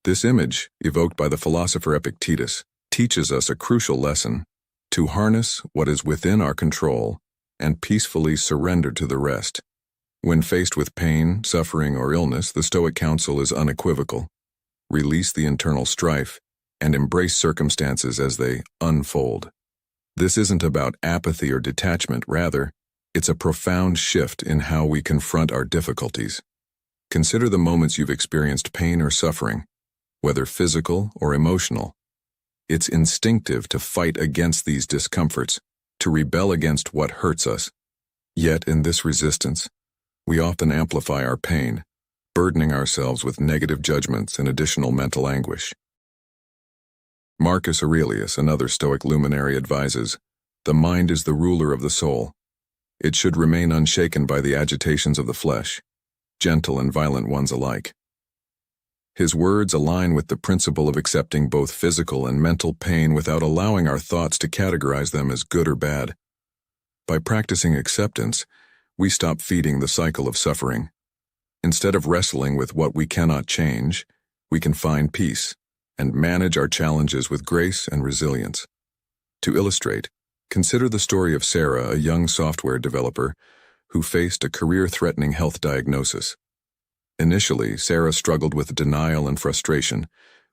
This image, evoked by the philosopher Epictetus, teaches us a crucial lesson: to harness what is within our control and peacefully surrender to the rest. When faced with pain, suffering, or illness, the Stoic counsel is unequivocal. Release the internal strife and embrace circumstances as they unfold. This isn't about apathy or detachment, rather, it's a profound shift in how we confront our difficulties. Consider the moments you've experienced pain or suffering, whether physical or emotional. It's instinctive to fight against these discomforts, to rebel against what hurts us. Yet in this resistance, we often amplify our pain, burdening ourselves with negative judgments and additional mental anguish. Marcus Aurelius, another Stoic luminary, advises, "The mind is the ruler of the soul. It should remain unshaken by the agitations of the flesh, gentle and violent ones alike." His words align with the principle of accepting both physical and mental pain without allowing our thoughts to categorize them as good or bad. By practicing acceptance, we stop feeding the cycle of suffering. Instead of wrestling with what we cannot change, we can find peace and manage our challenges with grace and resilience. To illustrate, consider the story of Sarah, a young software developer who faced a career-threatening health diagnosis. Initially, Sarah struggled with denial and frustration,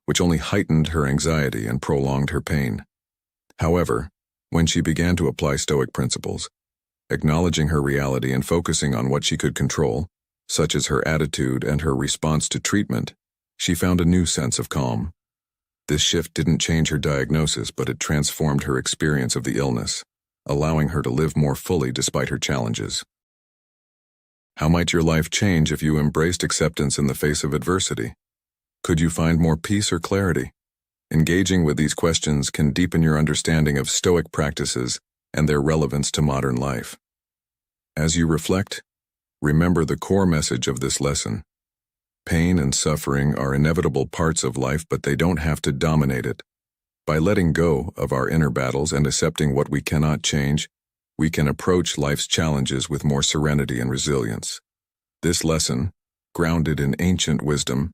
which only heightened her anxiety and prolonged her pain. However, when she began to apply Stoic principles, acknowledging her reality and focusing on what she could control, such as her attitude and her response to treatment, she found a new sense of calm. This shift didn't change her diagnosis, but it transformed her experience of the illness, allowing her to live more fully despite her challenges. How might your life change if you embraced acceptance in the face of adversity? Could you find more peace or clarity? Engaging with these questions can deepen your understanding of Stoic practices and their relevance to modern life. As you reflect, remember the core message of this lesson. Pain and suffering are inevitable parts of life, but they don't have to dominate it. By letting go of our inner battles and accepting what we cannot change, we can approach life's challenges with more serenity and resilience. This lesson, grounded in ancient wisdom,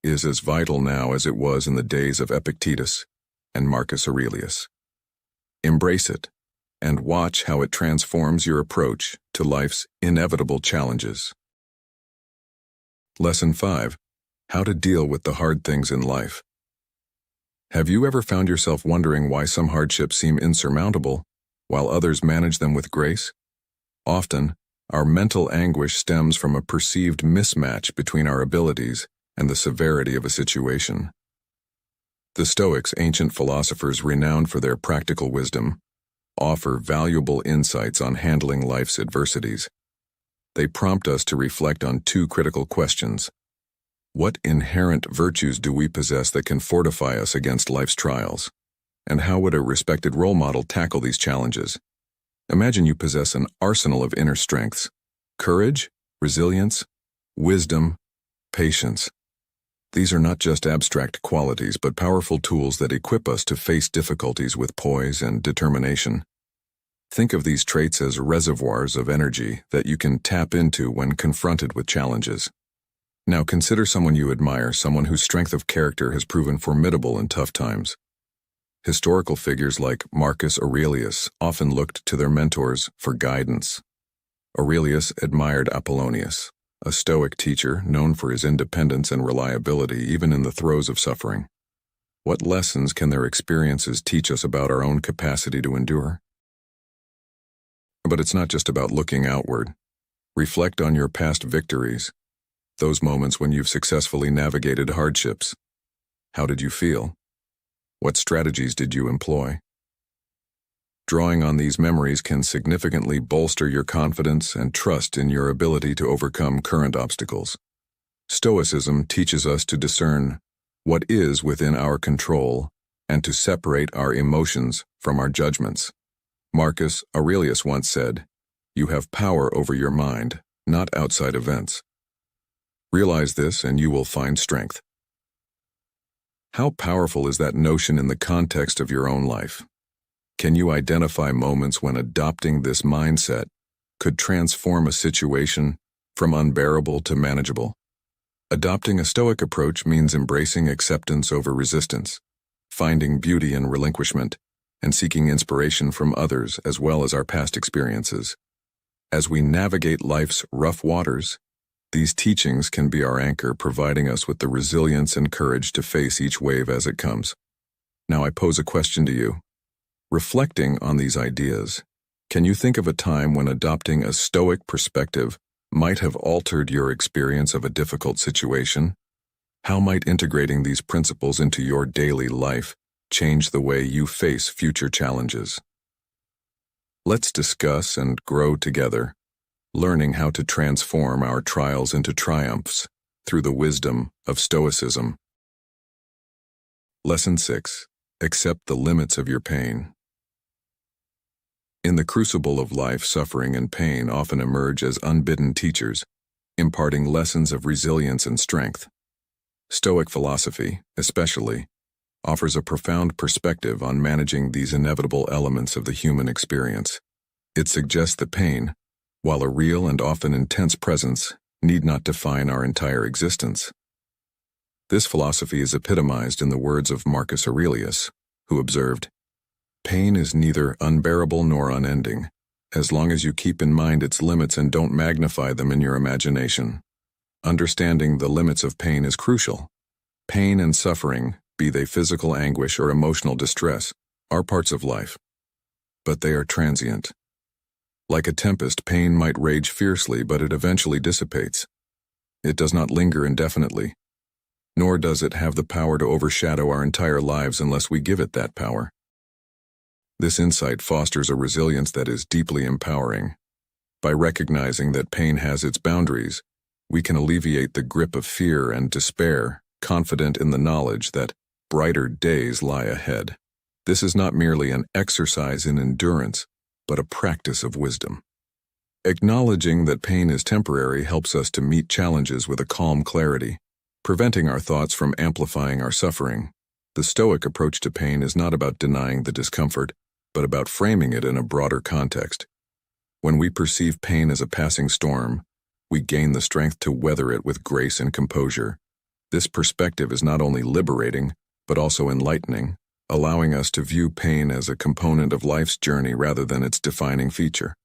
is as vital now as it was in the days of Epictetus and Marcus Aurelius. Embrace it and watch how it transforms your approach to life's inevitable challenges. Lesson 5. How to deal with the hard things in life. Have you ever found yourself wondering why some hardships seem insurmountable, while others manage them with grace? Often, our mental anguish stems from a perceived mismatch between our abilities and the severity of a situation. The Stoics, ancient philosophers renowned for their practical wisdom, offer valuable insights on handling life's adversities. They prompt us to reflect on two critical questions. What inherent virtues do we possess that can fortify us against life's trials? And how would a respected role model tackle these challenges? Imagine you possess an arsenal of inner strengths: courage, resilience, wisdom, patience. These are not just abstract qualities, but powerful tools that equip us to face difficulties with poise and determination. Think of these traits as reservoirs of energy that you can tap into when confronted with challenges. Now consider someone you admire, someone whose strength of character has proven formidable in tough times. Historical figures like Marcus Aurelius often looked to their mentors for guidance. Aurelius admired Apollonius, a Stoic teacher known for his independence and reliability even in the throes of suffering. What lessons can their experiences teach us about our own capacity to endure? But it's not just about looking outward. Reflect on your past victories, those moments when you've successfully navigated hardships. How did you feel? What strategies did you employ? Drawing on these memories can significantly bolster your confidence and trust in your ability to overcome current obstacles. Stoicism teaches us to discern what is within our control and to separate our emotions from our judgments. Marcus Aurelius once said, You have power over your mind, not outside events. Realize this and you will find strength. How powerful is that notion in the context of your own life? Can you identify moments when adopting this mindset could transform a situation from unbearable to manageable? Adopting a Stoic approach means embracing acceptance over resistance, finding beauty in relinquishment, and seeking inspiration from others as well as our past experiences. As we navigate life's rough waters, these teachings can be our anchor, providing us with the resilience and courage to face each wave as it comes. Now I pose a question to you. Reflecting on these ideas, can you think of a time when adopting a Stoic perspective might have altered your experience of a difficult situation? How might integrating these principles into your daily life change the way you face future challenges? Let's discuss and grow together, learning how to transform our trials into triumphs through the wisdom of Stoicism. Lesson 6. Accept the limits of your pain. In the crucible of life, suffering and pain often emerge as unbidden teachers, imparting lessons of resilience and strength. Stoic philosophy, especially, offers a profound perspective on managing these inevitable elements of the human experience. It suggests that pain, while a real and often intense presence, need not define our entire existence. This philosophy is epitomized in the words of Marcus Aurelius, who observed, "Pain is neither unbearable nor unending, as long as you keep in mind its limits and don't magnify them in your imagination." Understanding the limits of pain is crucial. Pain and suffering, be they physical anguish or emotional distress, are parts of life. But they are transient. Like a tempest, pain might rage fiercely, but it eventually dissipates. It does not linger indefinitely, nor does it have the power to overshadow our entire lives unless we give it that power. This insight fosters a resilience that is deeply empowering. By recognizing that pain has its boundaries, we can alleviate the grip of fear and despair, confident in the knowledge that brighter days lie ahead. This is not merely an exercise in endurance, but a practice of wisdom. Acknowledging that pain is temporary helps us to meet challenges with a calm clarity, preventing our thoughts from amplifying our suffering. The Stoic approach to pain is not about denying the discomfort, but about framing it in a broader context. When we perceive pain as a passing storm, we gain the strength to weather it with grace and composure. This perspective is not only liberating, but also enlightening, allowing us to view pain as a component of life's journey rather than its defining feature.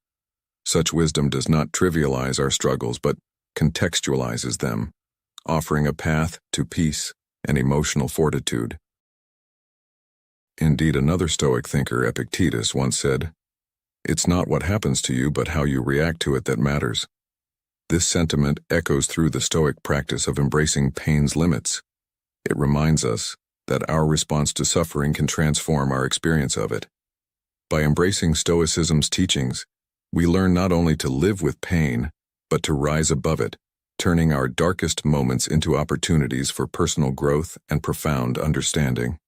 Such wisdom does not trivialize our struggles, but contextualizes them, offering a path to peace and emotional fortitude. Indeed, another Stoic thinker, Epictetus, once said, "It's not what happens to you, but how you react to it that matters." This sentiment echoes through the Stoic practice of embracing pain's limits. It reminds us that our response to suffering can transform our experience of it. By embracing Stoicism's teachings, we learn not only to live with pain, but to rise above it, turning our darkest moments into opportunities for personal growth and profound understanding.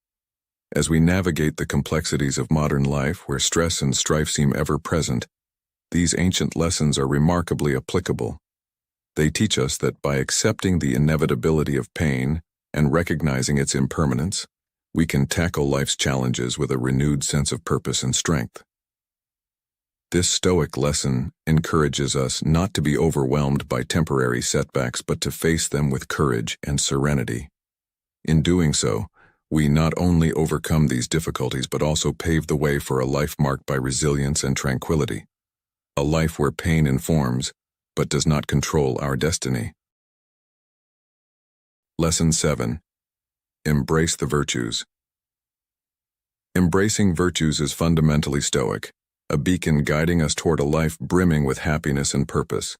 As we navigate the complexities of modern life where stress and strife seem ever present, these ancient lessons are remarkably applicable. They teach us that by accepting the inevitability of pain and recognizing its impermanence, we can tackle life's challenges with a renewed sense of purpose and strength. This Stoic lesson encourages us not to be overwhelmed by temporary setbacks, but to face them with courage and serenity. In doing so, we not only overcome these difficulties but also pave the way for a life marked by resilience and tranquility. A life where pain informs, but does not control our destiny. Lesson 7. Embrace the virtues. Embracing virtues is fundamentally Stoic, a beacon guiding us toward a life brimming with happiness and purpose.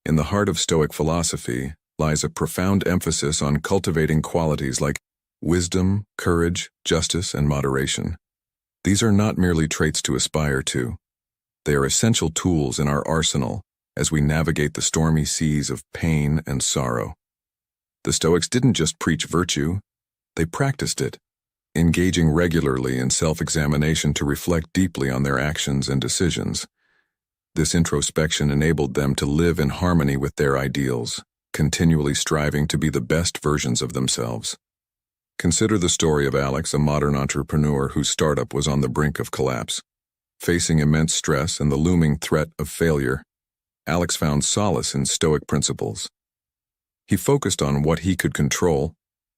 In the heart of Stoic philosophy lies a profound emphasis on cultivating qualities like wisdom, courage, justice, and moderation. These are not merely traits to aspire to. They are essential tools in our arsenal as we navigate the stormy seas of pain and sorrow. The Stoics didn't just preach virtue, they practiced it, engaging regularly in self-examination to reflect deeply on their actions and decisions. This introspection enabled them to live in harmony with their ideals, continually striving to be the best versions of themselves. Consider the story of Alex, a modern entrepreneur whose startup was on the brink of collapse. Facing immense stress and the looming threat of failure, Alex found solace in Stoic principles. He focused on what he could control,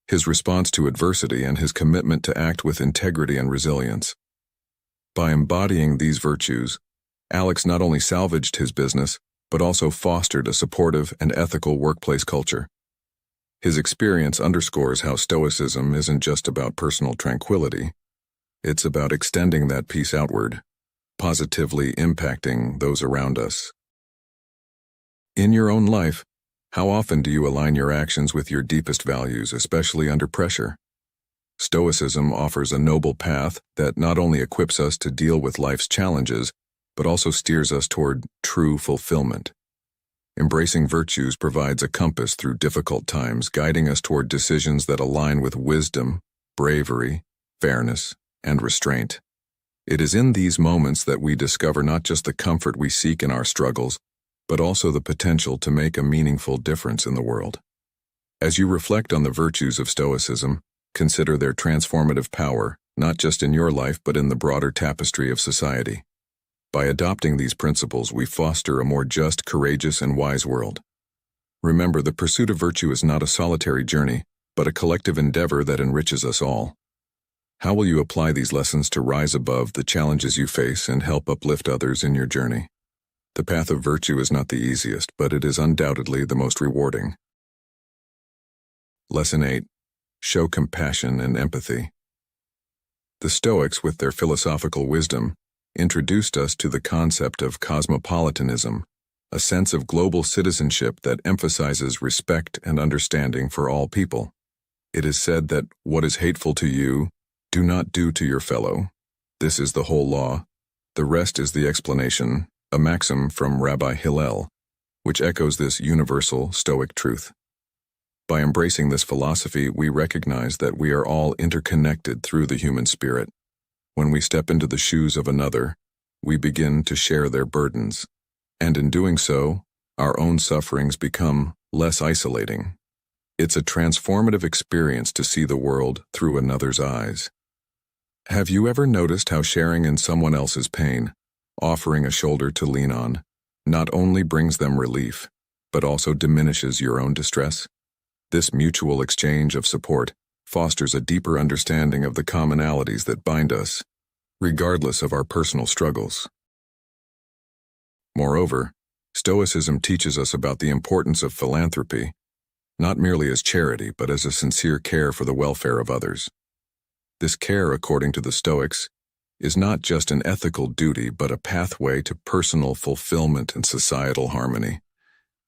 his response to adversity, and his commitment to act with integrity and resilience. By embodying these virtues, Alex not only salvaged his business, but also fostered a supportive and ethical workplace culture. His experience underscores how Stoicism isn't just about personal tranquility. It's about extending that peace outward, positively impacting those around us. In your own life, how often do you align your actions with your deepest values, especially under pressure? Stoicism offers a noble path that not only equips us to deal with life's challenges, but also steers us toward true fulfillment. Embracing virtues provides a compass through difficult times, guiding us toward decisions that align with wisdom, bravery, fairness, and restraint. It is in these moments that we discover not just the comfort we seek in our struggles, but also the potential to make a meaningful difference in the world. As you reflect on the virtues of Stoicism, consider their transformative power, not just in your life but in the broader tapestry of society. By adopting these principles, we foster a more just, courageous, and wise world. Remember, the pursuit of virtue is not a solitary journey, but a collective endeavor that enriches us all. How will you apply these lessons to rise above the challenges you face and help uplift others in your journey? The path of virtue is not the easiest, but it is undoubtedly the most rewarding. Lesson 8. Show compassion and empathy. The Stoics, with their philosophical wisdom, introduced us to the concept of cosmopolitanism, a sense of global citizenship that emphasizes respect and understanding for all people. It is said that what is hateful to you, do not do to your fellow. This is the whole law. The rest is the explanation, a maxim from Rabbi Hillel, which echoes this universal Stoic truth. By embracing this philosophy, we recognize that we are all interconnected through the human spirit. When we step into the shoes of another, we begin to share their burdens, and in doing so, our own sufferings become less isolating. It's a transformative experience to see the world through another's eyes. Have you ever noticed how sharing in someone else's pain, offering a shoulder to lean on, not only brings them relief, but also diminishes your own distress? This mutual exchange of support fosters a deeper understanding of the commonalities that bind us, regardless of our personal struggles. Moreover, Stoicism teaches us about the importance of philanthropy, not merely as charity, but as a sincere care for the welfare of others. This care, according to the Stoics, is not just an ethical duty, but a pathway to personal fulfillment and societal harmony.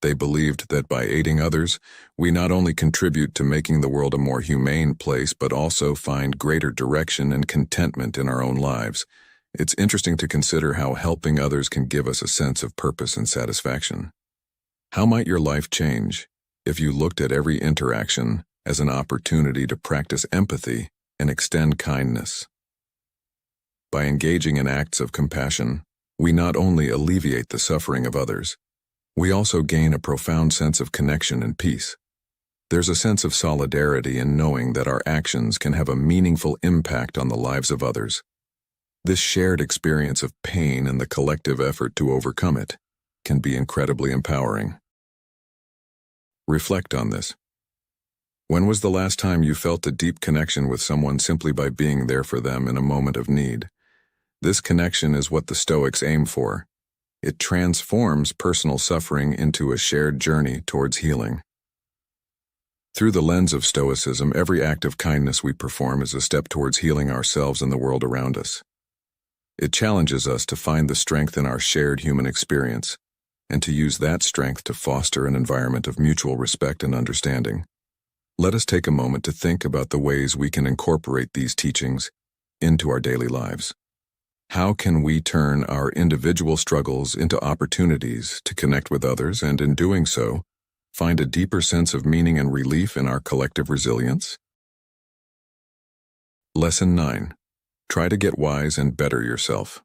They believed that by aiding others, we not only contribute to making the world a more humane place, but also find greater direction and contentment in our own lives. It's interesting to consider how helping others can give us a sense of purpose and satisfaction. How might your life change if you looked at every interaction as an opportunity to practice empathy and extend kindness? By engaging in acts of compassion, we not only alleviate the suffering of others, we also gain a profound sense of connection and peace. There's a sense of solidarity in knowing that our actions can have a meaningful impact on the lives of others. This shared experience of pain and the collective effort to overcome it can be incredibly empowering. Reflect on this. When was the last time you felt a deep connection with someone simply by being there for them in a moment of need? This connection is what the Stoics aim for. It transforms personal suffering into a shared journey towards healing. Through the lens of Stoicism, every act of kindness we perform is a step towards healing ourselves and the world around us. It challenges us to find the strength in our shared human experience, and to use that strength to foster an environment of mutual respect and understanding. Let us take a moment to think about the ways we can incorporate these teachings into our daily lives. How can we turn our individual struggles into opportunities to connect with others and, in doing so, find a deeper sense of meaning and relief in our collective resilience? Lesson 9. Try to get wise and better yourself.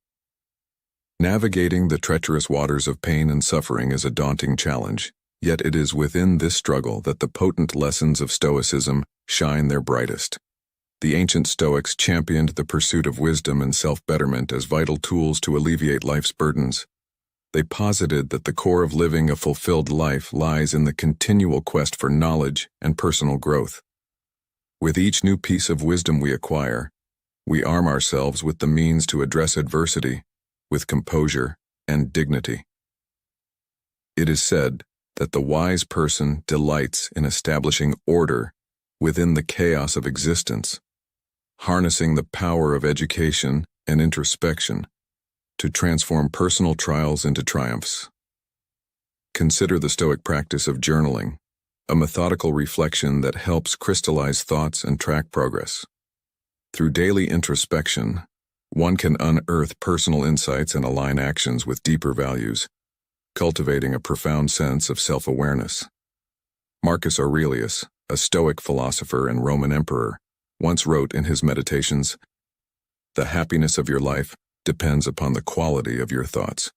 Navigating the treacherous waters of pain and suffering is a daunting challenge, yet it is within this struggle that the potent lessons of Stoicism shine their brightest. The ancient Stoics championed the pursuit of wisdom and self-betterment as vital tools to alleviate life's burdens. They posited that the core of living a fulfilled life lies in the continual quest for knowledge and personal growth. With each new piece of wisdom we acquire, we arm ourselves with the means to address adversity with composure and dignity. It is said that the wise person delights in establishing order within the chaos of existence, harnessing the power of education and introspection to transform personal trials into triumphs. Consider the Stoic practice of journaling, a methodical reflection that helps crystallize thoughts and track progress. Through daily introspection, one can unearth personal insights and align actions with deeper values, cultivating a profound sense of self-awareness. Marcus Aurelius, a Stoic philosopher and Roman emperor, once wrote in his Meditations, "The happiness of your life depends upon the quality of your thoughts."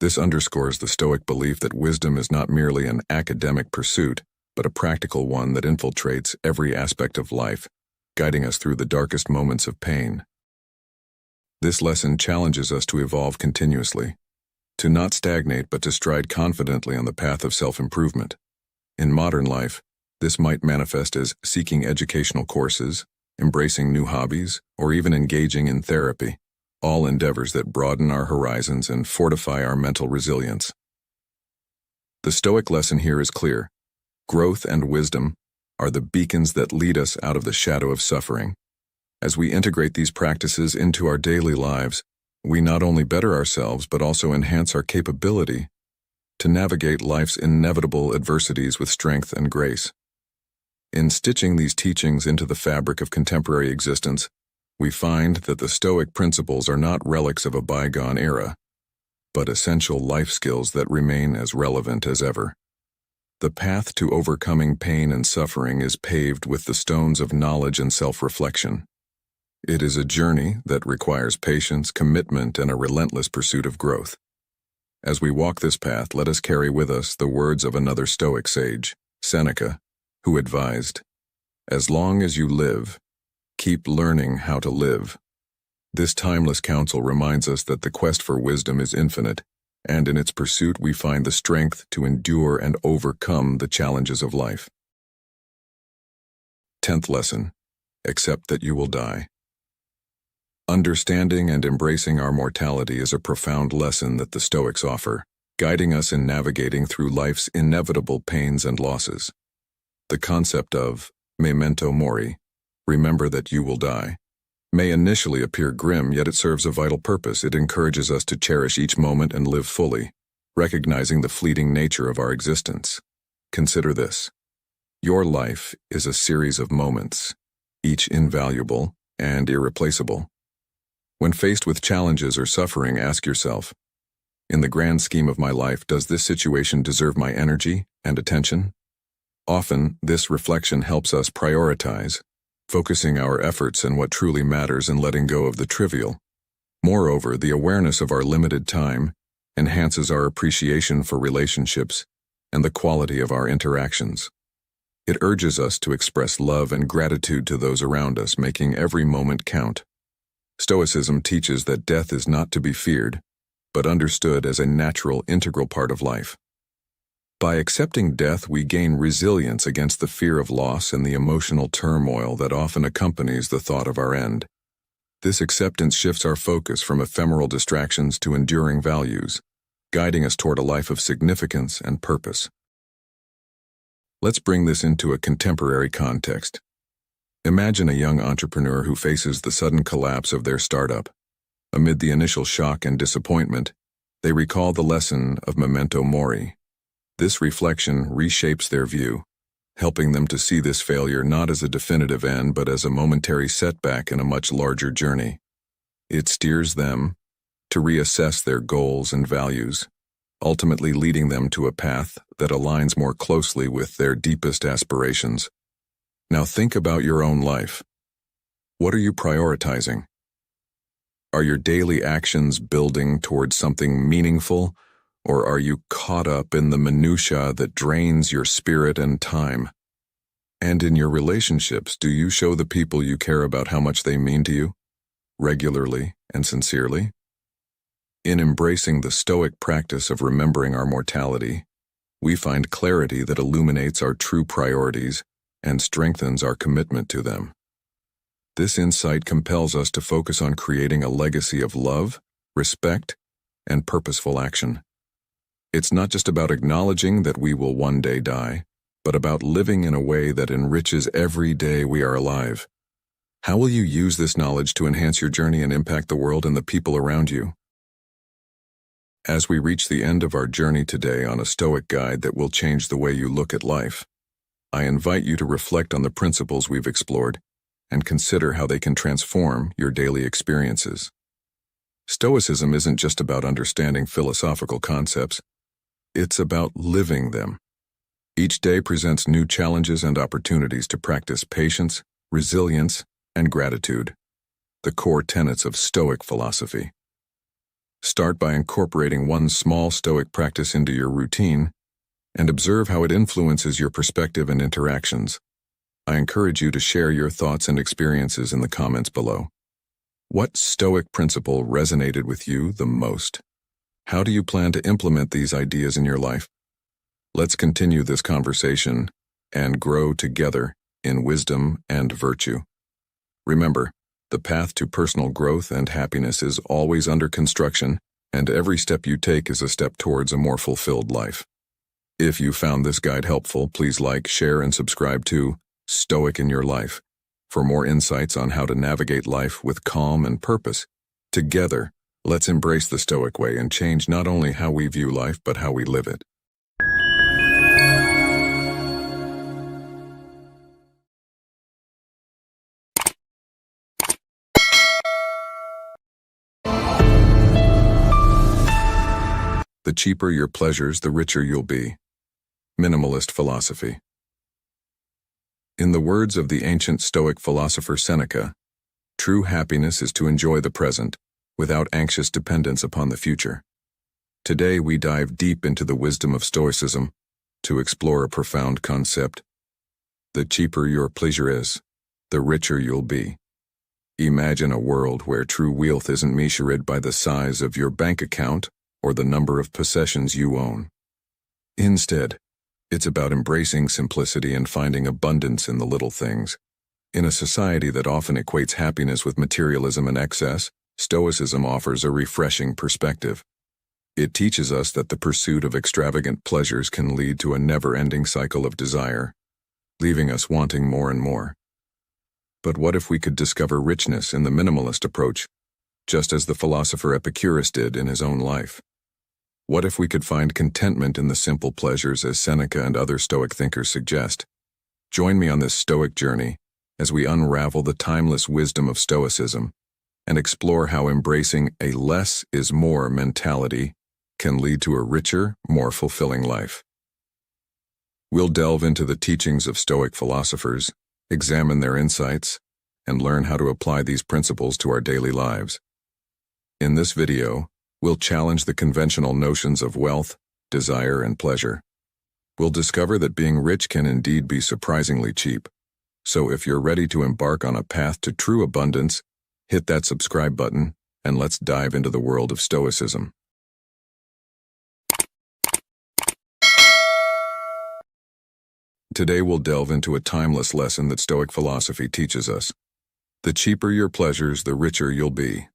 This underscores the Stoic belief that wisdom is not merely an academic pursuit, but a practical one that infiltrates every aspect of life, guiding us through the darkest moments of pain. This lesson challenges us to evolve continuously, to not stagnate but to stride confidently on the path of self-improvement. In modern life, this might manifest as seeking educational courses, embracing new hobbies, or even engaging in therapy, all endeavors that broaden our horizons and fortify our mental resilience. The Stoic lesson here is clear. Growth and wisdom are the beacons that lead us out of the shadow of suffering. As we integrate these practices into our daily lives, we not only better ourselves but also enhance our capability to navigate life's inevitable adversities with strength and grace. In stitching these teachings into the fabric of contemporary existence, we find that the Stoic principles are not relics of a bygone era, but essential life skills that remain as relevant as ever. The path to overcoming pain and suffering is paved with the stones of knowledge and self-reflection. It is a journey that requires patience, commitment, and a relentless pursuit of growth. As we walk this path, let us carry with us the words of another Stoic sage, Seneca, who advised, "As long as you live, keep learning how to live." This timeless counsel reminds us that the quest for wisdom is infinite, and in its pursuit we find the strength to endure and overcome the challenges of life. 10th lesson, accept that you will die. Understanding and embracing our mortality is a profound lesson that the Stoics offer, guiding us in navigating through life's inevitable pains and losses. The concept of memento mori, remember that you will die, may initially appear grim, yet it serves a vital purpose. It encourages us to cherish each moment and live fully, recognizing the fleeting nature of our existence. Consider this. Your life is a series of moments, each invaluable and irreplaceable. When faced with challenges or suffering, ask yourself, in the grand scheme of my life, does this situation deserve my energy and attention? Often, this reflection helps us prioritize, focusing our efforts on what truly matters and letting go of the trivial. Moreover, the awareness of our limited time enhances our appreciation for relationships and the quality of our interactions. It urges us to express love and gratitude to those around us, making every moment count. Stoicism teaches that death is not to be feared, but understood as a natural, integral part of life. By accepting death, we gain resilience against the fear of loss and the emotional turmoil that often accompanies the thought of our end. This acceptance shifts our focus from ephemeral distractions to enduring values, guiding us toward a life of significance and purpose. Let's bring this into a contemporary context. Imagine a young entrepreneur who faces the sudden collapse of their startup. Amid the initial shock and disappointment, they recall the lesson of memento mori. This reflection reshapes their view, helping them to see this failure not as a definitive end but as a momentary setback in a much larger journey. It steers them to reassess their goals and values, ultimately leading them to a path that aligns more closely with their deepest aspirations. Now think about your own life. What are you prioritizing? Are your daily actions building towards something meaningful, or are you caught up in the minutiae that drains your spirit and time? And in your relationships, do you show the people you care about how much they mean to you, regularly and sincerely? In embracing the Stoic practice of remembering our mortality, we find clarity that illuminates our true priorities and strengthens our commitment to them. This insight compels us to focus on creating a legacy of love, respect, and purposeful action. It's not just about acknowledging that we will one day die, but about living in a way that enriches every day we are alive. How will you use this knowledge to enhance your journey and impact the world and the people around you? As we reach the end of our journey today on a Stoic guide that will change the way you look at life, I invite you to reflect on the principles we've explored and consider how they can transform your daily experiences. Stoicism isn't just about understanding philosophical concepts, it's about living them. Each day presents new challenges and opportunities to practice patience, resilience, and gratitude, the core tenets of Stoic philosophy. Start by incorporating one small Stoic practice into your routine and observe how it influences your perspective and interactions. I encourage you to share your thoughts and experiences in the comments below. What Stoic principle resonated with you the most? How do you plan to implement these ideas in your life? Let's continue this conversation and grow together in wisdom and virtue. Remember, the path to personal growth and happiness is always under construction, and every step you take is a step towards a more fulfilled life. If you found this guide helpful, please like, share, and subscribe to Stoic in Your Life for more insights on how to navigate life with calm and purpose. Together, let's embrace the Stoic way and change not only how we view life, but how we live it. The cheaper your pleasures, the richer you'll be. Minimalist philosophy. In the words of the ancient Stoic philosopher Seneca, true happiness is to enjoy the present, without anxious dependence upon the future. Today we dive deep into the wisdom of Stoicism to explore a profound concept. The cheaper your pleasure is, the richer you'll be. Imagine a world where true wealth isn't measured by the size of your bank account or the number of possessions you own. Instead, it's about embracing simplicity and finding abundance in the little things. In a society that often equates happiness with materialism and excess, Stoicism offers a refreshing perspective. It teaches us that the pursuit of extravagant pleasures can lead to a never-ending cycle of desire, leaving us wanting more and more. But what if we could discover richness in the minimalist approach, just as the philosopher Epicurus did in his own life? What if we could find contentment in the simple pleasures as Seneca and other Stoic thinkers suggest? Join me on this Stoic journey as we unravel the timeless wisdom of Stoicism and explore how embracing a less is more mentality can lead to a richer, more fulfilling life. We'll delve into the teachings of Stoic philosophers, examine their insights, and learn how to apply these principles to our daily lives. In this video, we'll challenge the conventional notions of wealth, desire, and pleasure. We'll discover that being rich can indeed be surprisingly cheap. So if you're ready to embark on a path to true abundance, hit that subscribe button, and let's dive into the world of Stoicism. Today we'll delve into a timeless lesson that Stoic philosophy teaches us. The cheaper your pleasures, the richer you'll be.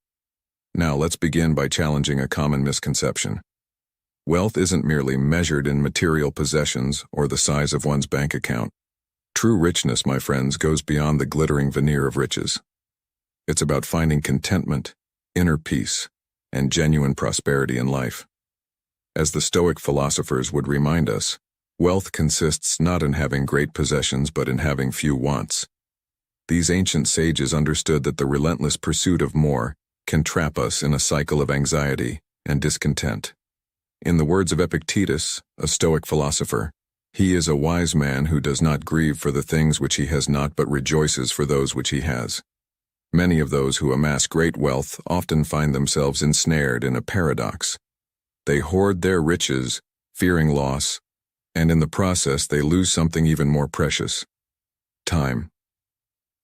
Now let's begin by challenging a common misconception. Wealth isn't merely measured in material possessions or the size of one's bank account. True richness, my friends, goes beyond the glittering veneer of riches. It's about finding contentment, inner peace, and genuine prosperity in life. As the Stoic philosophers would remind us, wealth consists not in having great possessions but in having few wants. These ancient sages understood that the relentless pursuit of more can trap us in a cycle of anxiety and discontent. In the words of Epictetus, a Stoic philosopher, he is a wise man who does not grieve for the things which he has not but rejoices for those which he has. Many of those who amass great wealth often find themselves ensnared in a paradox. They hoard their riches, fearing loss, and in the process they lose something even more precious: time.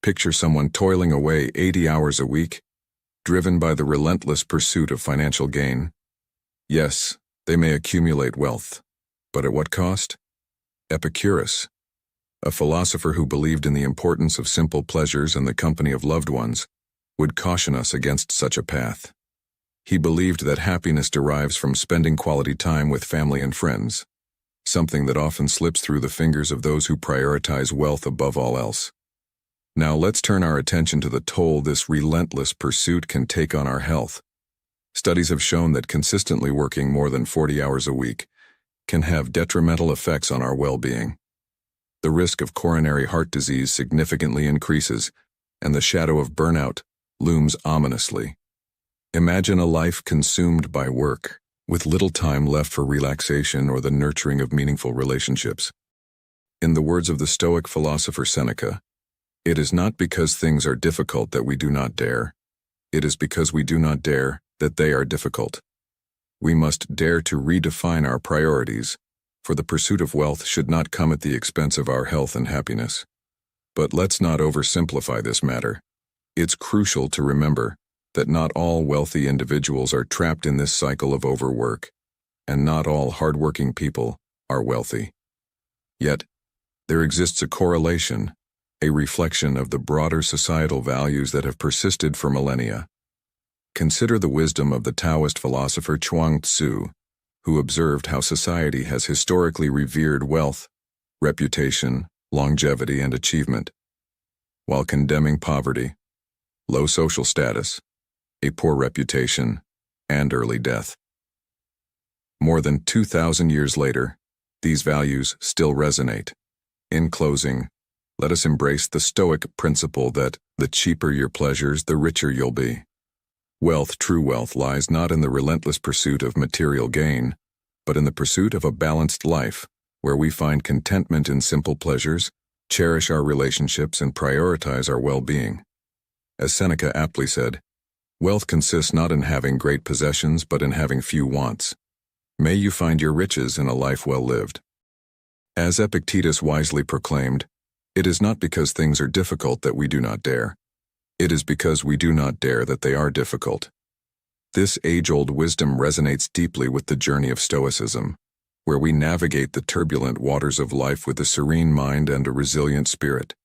Picture someone toiling away 80 hours a week, driven by the relentless pursuit of financial gain. Yes, they may accumulate wealth, but at what cost? Epicurus, a philosopher who believed in the importance of simple pleasures and the company of loved ones, would caution us against such a path. He believed that happiness derives from spending quality time with family and friends, something that often slips through the fingers of those who prioritize wealth above all else. Now let's turn our attention to the toll this relentless pursuit can take on our health. Studies have shown that consistently working more than 40 hours a week can have detrimental effects on our well-being. The risk of coronary heart disease significantly increases, and the shadow of burnout looms ominously. Imagine a life consumed by work, with little time left for relaxation or the nurturing of meaningful relationships. In the words of the Stoic philosopher Seneca, "It is not because things are difficult that we do not dare. It is because we do not dare that they are difficult." We must dare to redefine our priorities, for the pursuit of wealth should not come at the expense of our health and happiness. But let's not oversimplify this matter. It's crucial to remember that not all wealthy individuals are trapped in this cycle of overwork, and not all hardworking people are wealthy. Yet, there exists a correlation, a reflection of the broader societal values that have persisted for millennia. Consider the wisdom of the Taoist philosopher Chuang Tzu, who observed how society has historically revered wealth, reputation, longevity, and achievement, while condemning poverty, low social status, a poor reputation, and early death. More than 2,000 years later, these values still resonate. In closing, let us embrace the Stoic principle that the cheaper your pleasures, the richer you'll be. True wealth lies not in the relentless pursuit of material gain, but in the pursuit of a balanced life, where we find contentment in simple pleasures, cherish our relationships, and prioritize our well-being. As Seneca aptly said, wealth consists not in having great possessions, but in having few wants. May you find your riches in a life well lived. As Epictetus wisely proclaimed, it is not because things are difficult that we do not dare. It is because we do not dare that they are difficult. This age-old wisdom resonates deeply with the journey of Stoicism, where we navigate the turbulent waters of life with a serene mind and a resilient spirit.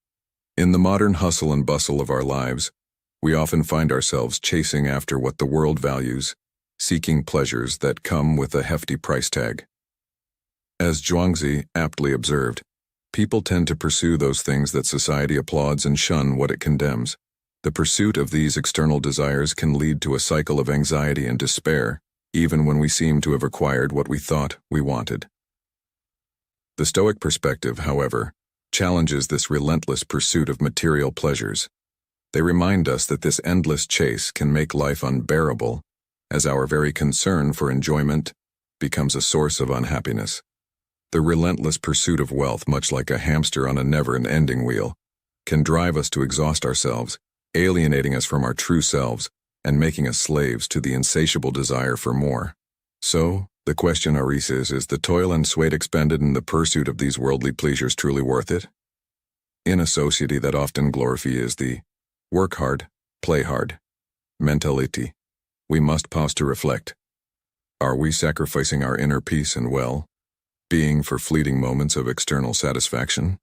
In the modern hustle and bustle of our lives, we often find ourselves chasing after what the world values, seeking pleasures that come with a hefty price tag. As Zhuangzi aptly observed, people tend to pursue those things that society applauds and shun what it condemns. The pursuit of these external desires can lead to a cycle of anxiety and despair, even when we seem to have acquired what we thought we wanted. The Stoic perspective, however, challenges this relentless pursuit of material pleasures. They remind us that this endless chase can make life unbearable, as our very concern for enjoyment becomes a source of unhappiness. The relentless pursuit of wealth, much like a hamster on a never-ending wheel, can drive us to exhaust ourselves, alienating us from our true selves and making us slaves to the insatiable desire for more. So, the question arises, is the toil and sweat expended in the pursuit of these worldly pleasures truly worth it? In a society that often glorifies the work hard, play hard mentality, we must pause to reflect. Are we sacrificing our inner peace and well-being for fleeting moments of external satisfaction?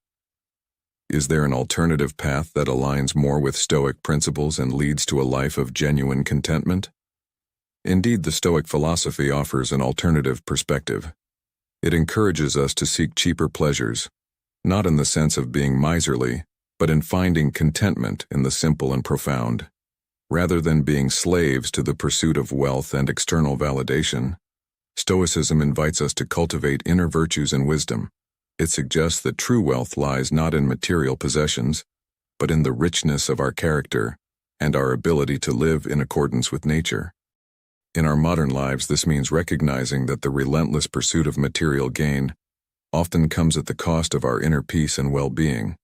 Is there an alternative path that aligns more with Stoic principles and leads to a life of genuine contentment? Indeed, the Stoic philosophy offers an alternative perspective. It encourages us to seek cheaper pleasures, not in the sense of being miserly, but in finding contentment in the simple and profound. Rather than being slaves to the pursuit of wealth and external validation, Stoicism invites us to cultivate inner virtues and wisdom. It suggests that true wealth lies not in material possessions, but in the richness of our character and our ability to live in accordance with nature. In our modern lives, this means recognizing that the relentless pursuit of material gain often comes at the cost of our inner peace and well-being.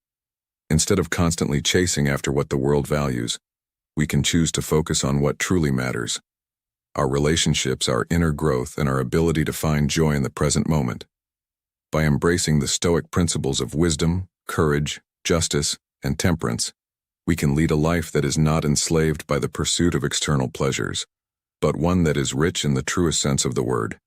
Instead of constantly chasing after what the world values, we can choose to focus on what truly matters: our relationships, our inner growth, and our ability to find joy in the present moment. By embracing the Stoic principles of wisdom, courage, justice, and temperance, we can lead a life that is not enslaved by the pursuit of external pleasures, but one that is rich in the truest sense of the word.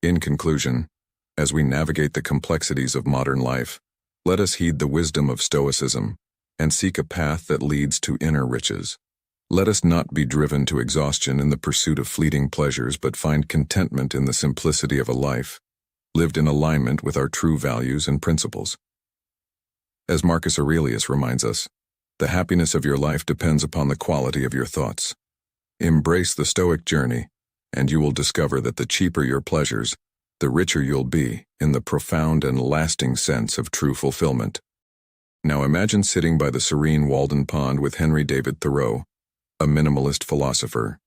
In conclusion, as we navigate the complexities of modern life, let us heed the wisdom of Stoicism and seek a path that leads to inner riches. Let us not be driven to exhaustion in the pursuit of fleeting pleasures, but find contentment in the simplicity of a life lived in alignment with our true values and principles. As Marcus Aurelius reminds us, the happiness of your life depends upon the quality of your thoughts. Embrace the Stoic journey, and you will discover that the cheaper your pleasures, the richer you'll be in the profound and lasting sense of true fulfillment. Now imagine sitting by the serene Walden Pond with Henry David Thoreau, a minimalist philosopher.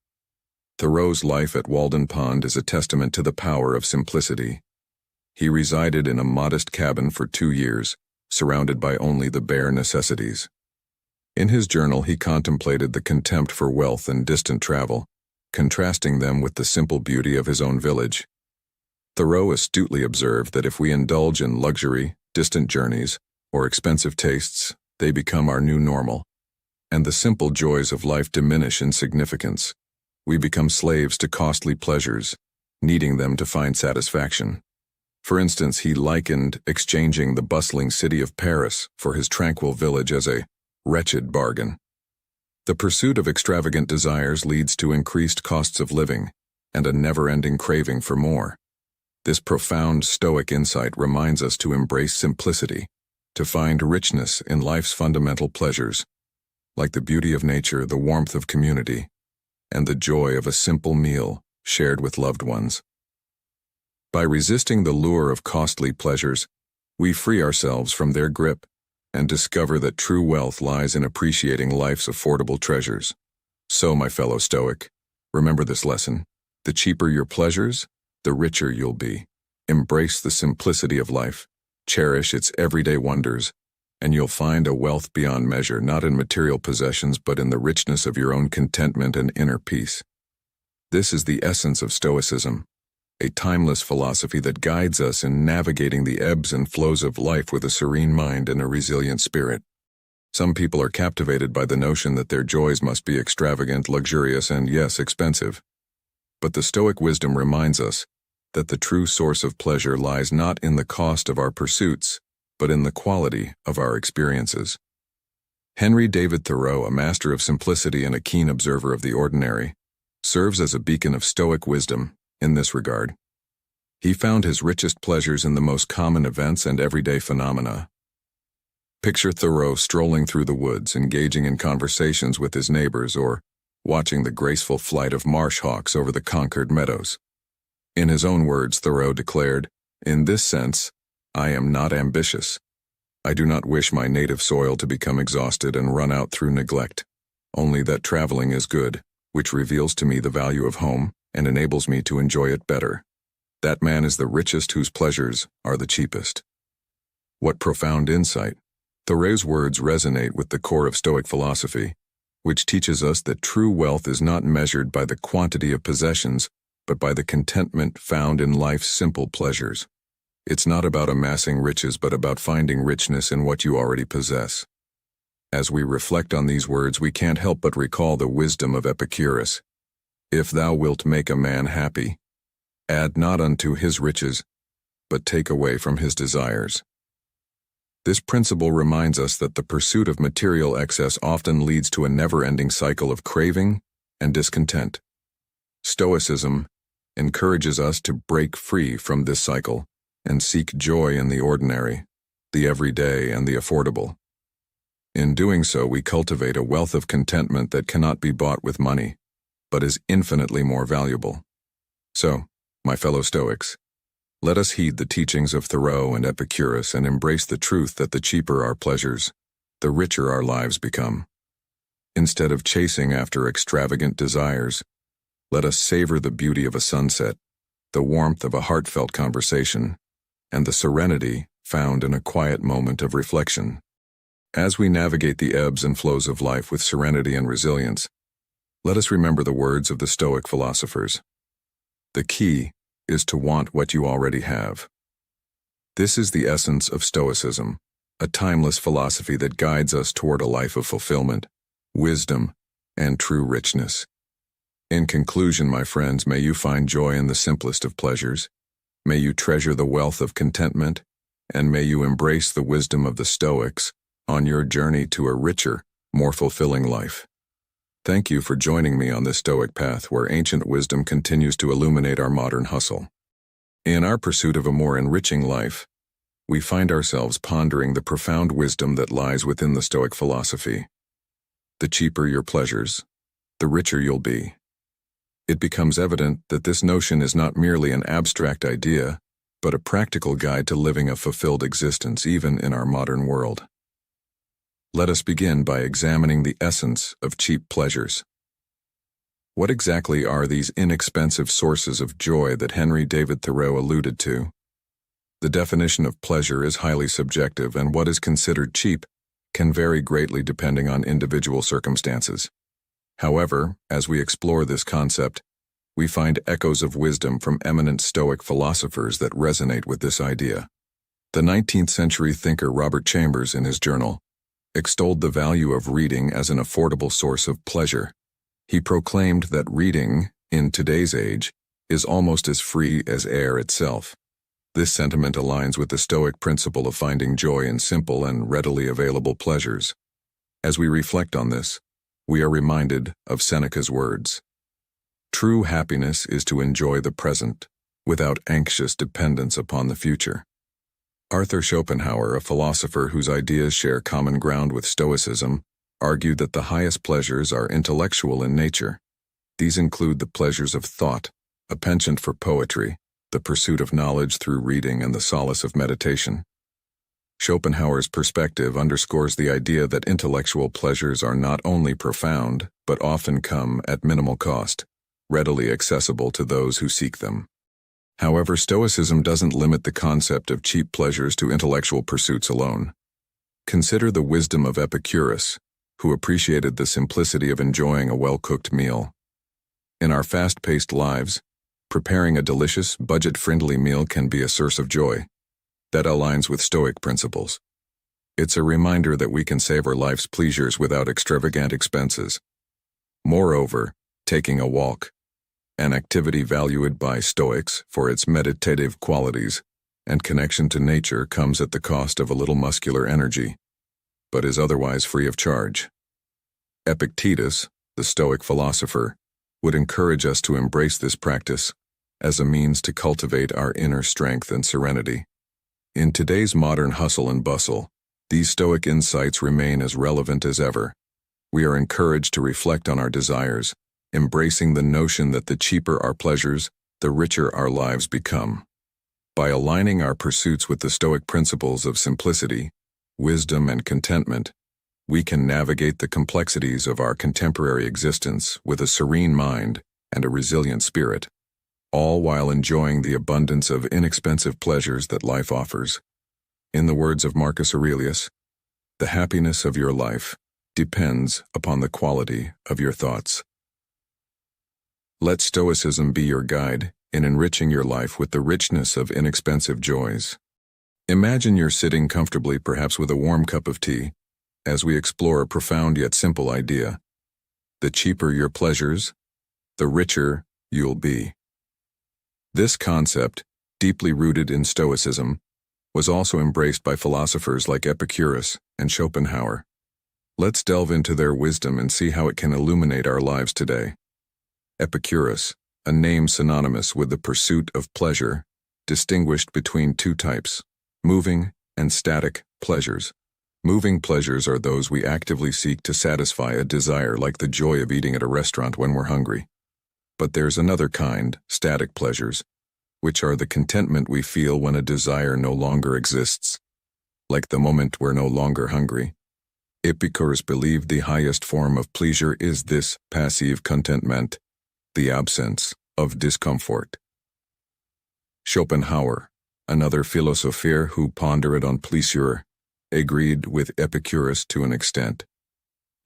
Thoreau's life at Walden Pond is a testament to the power of simplicity. He resided in a modest cabin for 2 years, surrounded by only the bare necessities. In his journal, he contemplated the contempt for wealth and distant travel, contrasting them with the simple beauty of his own village. Thoreau astutely observed that if we indulge in luxury, distant journeys, or expensive tastes, they become our new normal, and the simple joys of life diminish in significance. We become slaves to costly pleasures, needing them to find satisfaction. For instance, he likened exchanging the bustling city of Paris for his tranquil village as a wretched bargain. The pursuit of extravagant desires leads to increased costs of living and a never-ending craving for more. This profound Stoic insight reminds us to embrace simplicity, to find richness in life's fundamental pleasures, like the beauty of nature, the warmth of community, and the joy of a simple meal shared with loved ones. By resisting the lure of costly pleasures, we free ourselves from their grip and discover that true wealth lies in appreciating life's affordable treasures. So, my fellow Stoic, remember this lesson: the cheaper your pleasures, the richer you'll be. Embrace the simplicity of life, cherish its everyday wonders, and you'll find a wealth beyond measure, not in material possessions, but in the richness of your own contentment and inner peace. This is the essence of Stoicism, a timeless philosophy that guides us in navigating the ebbs and flows of life with a serene mind and a resilient spirit. Some people are captivated by the notion that their joys must be extravagant, luxurious, and yes, expensive. But the Stoic wisdom reminds us that the true source of pleasure lies not in the cost of our pursuits, but in the quality of our experiences. Henry David Thoreau, a master of simplicity and a keen observer of the ordinary, serves as a beacon of Stoic wisdom in this regard. He found his richest pleasures in the most common events and everyday phenomena. Picture Thoreau strolling through the woods, engaging in conversations with his neighbors, or watching the graceful flight of marsh hawks over the conquered meadows. In his own words, Thoreau declared, "In this sense, I am not ambitious. I do not wish my native soil to become exhausted and run out through neglect, only that traveling is good, which reveals to me the value of home and enables me to enjoy it better. That man is the richest whose pleasures are the cheapest." What profound insight! Thoreau's words resonate with the core of Stoic philosophy, which teaches us that true wealth is not measured by the quantity of possessions, but by the contentment found in life's simple pleasures. It's not about amassing riches, but about finding richness in what you already possess. As we reflect on these words, we can't help but recall the wisdom of Epicurus. If thou wilt make a man happy, add not unto his riches, but take away from his desires. This principle reminds us that the pursuit of material excess often leads to a never-ending cycle of craving and discontent. Stoicism encourages us to break free from this cycle and seek joy in the ordinary, the everyday, and the affordable. In doing so, we cultivate a wealth of contentment that cannot be bought with money, but is infinitely more valuable. So, my fellow Stoics, let us heed the teachings of Thoreau and Epicurus and embrace the truth that the cheaper our pleasures, the richer our lives become. Instead of chasing after extravagant desires, let us savor the beauty of a sunset, the warmth of a heartfelt conversation, and the serenity found in a quiet moment of reflection. As we navigate the ebbs and flows of life with serenity and resilience, Let us remember the words of the Stoic philosophers. The key is to want what you already have. This is the essence of Stoicism, a timeless philosophy that guides us toward a life of fulfillment, wisdom, and true richness. In conclusion, my friends, may you find joy in the simplest of pleasures, may you treasure the wealth of contentment, and may you embrace the wisdom of the Stoics on your journey to a richer, more fulfilling life. Thank you for joining me on this Stoic path where ancient wisdom continues to illuminate our modern hustle. In our pursuit of a more enriching life, we find ourselves pondering the profound wisdom that lies within the Stoic philosophy. The cheaper your pleasures, the richer you'll be. It becomes evident that this notion is not merely an abstract idea, but a practical guide to living a fulfilled existence even in our modern world. Let us begin by examining the essence of cheap pleasures. What exactly are these inexpensive sources of joy that Henry David Thoreau alluded to? The definition of pleasure is highly subjective, and what is considered cheap can vary greatly depending on individual circumstances. However, as we explore this concept, we find echoes of wisdom from eminent Stoic philosophers that resonate with this idea. The 19th century thinker Robert Chambers, in his journal, extolled the value of reading as an affordable source of pleasure. He proclaimed that reading, in today's age, is almost as free as air itself. This sentiment aligns with the Stoic principle of finding joy in simple and readily available pleasures. As we reflect on this, we are reminded of Seneca's words. True happiness is to enjoy the present, without anxious dependence upon the future. Arthur Schopenhauer, a philosopher whose ideas share common ground with Stoicism, argued that the highest pleasures are intellectual in nature. These include the pleasures of thought, a penchant for poetry, the pursuit of knowledge through reading, and the solace of meditation. Schopenhauer's perspective underscores the idea that intellectual pleasures are not only profound, but often come at minimal cost, readily accessible to those who seek them. However, Stoicism doesn't limit the concept of cheap pleasures to intellectual pursuits alone. Consider the wisdom of Epicurus, who appreciated the simplicity of enjoying a well-cooked meal. In our fast-paced lives, preparing a delicious, budget-friendly meal can be a source of joy that aligns with Stoic principles. It's a reminder that we can savor life's pleasures without extravagant expenses. Moreover, taking a walk, an activity valued by Stoics for its meditative qualities and connection to nature, comes at the cost of a little muscular energy, but is otherwise free of charge. Epictetus, the Stoic philosopher, would encourage us to embrace this practice as a means to cultivate our inner strength and serenity. In today's modern hustle and bustle, these Stoic insights remain as relevant as ever. We are encouraged to reflect on our desires, embracing the notion that the cheaper our pleasures, the richer our lives become. By aligning our pursuits with the Stoic principles of simplicity, wisdom, and contentment, we can navigate the complexities of our contemporary existence with a serene mind and a resilient spirit, all while enjoying the abundance of inexpensive pleasures that life offers. In the words of Marcus Aurelius, the happiness of your life depends upon the quality of your thoughts. Let Stoicism be your guide in enriching your life with the richness of inexpensive joys. Imagine you're sitting comfortably, perhaps with a warm cup of tea, as we explore a profound yet simple idea. The cheaper your pleasures, the richer you'll be. This concept, deeply rooted in Stoicism, was also embraced by philosophers like Epicurus and Schopenhauer. Let's delve into their wisdom and see how it can illuminate our lives today. Epicurus, a name synonymous with the pursuit of pleasure, distinguished between two types, moving and static pleasures. Moving pleasures are those we actively seek to satisfy a desire, like the joy of eating at a restaurant when we're hungry. But there's another kind, static pleasures, which are the contentment we feel when a desire no longer exists, like the moment we're no longer hungry. Epicurus believed the highest form of pleasure is this passive contentment, the absence of discomfort. Schopenhauer, another philosopher who pondered on pleasure, agreed with Epicurus to an extent.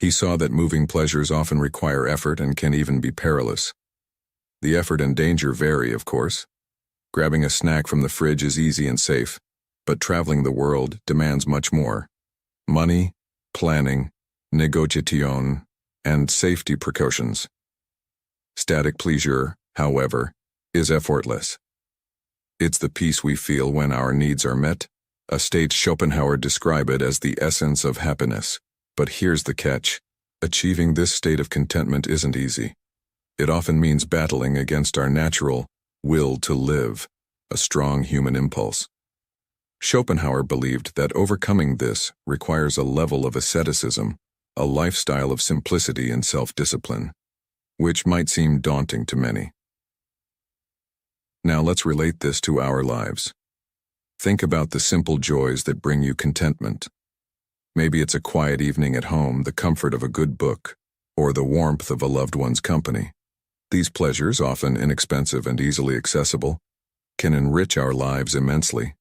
He saw that moving pleasures often require effort and can even be perilous. The effort and danger vary, of course. Grabbing a snack from the fridge is easy and safe, but traveling the world demands much more. Money, planning, negotiation, and safety precautions. Static pleasure, however, is effortless. It's the peace we feel when our needs are met, a state Schopenhauer described it as the essence of happiness. But here's the catch. Achieving this state of contentment isn't easy. It often means battling against our natural will to live, a strong human impulse. Schopenhauer believed that overcoming this requires a level of asceticism, a lifestyle of simplicity and self-discipline, which might seem daunting to many. Now let's relate this to our lives. Think about the simple joys that bring you contentment. Maybe it's a quiet evening at home, the comfort of a good book, or the warmth of a loved one's company. These pleasures, often inexpensive and easily accessible, can enrich our lives immensely.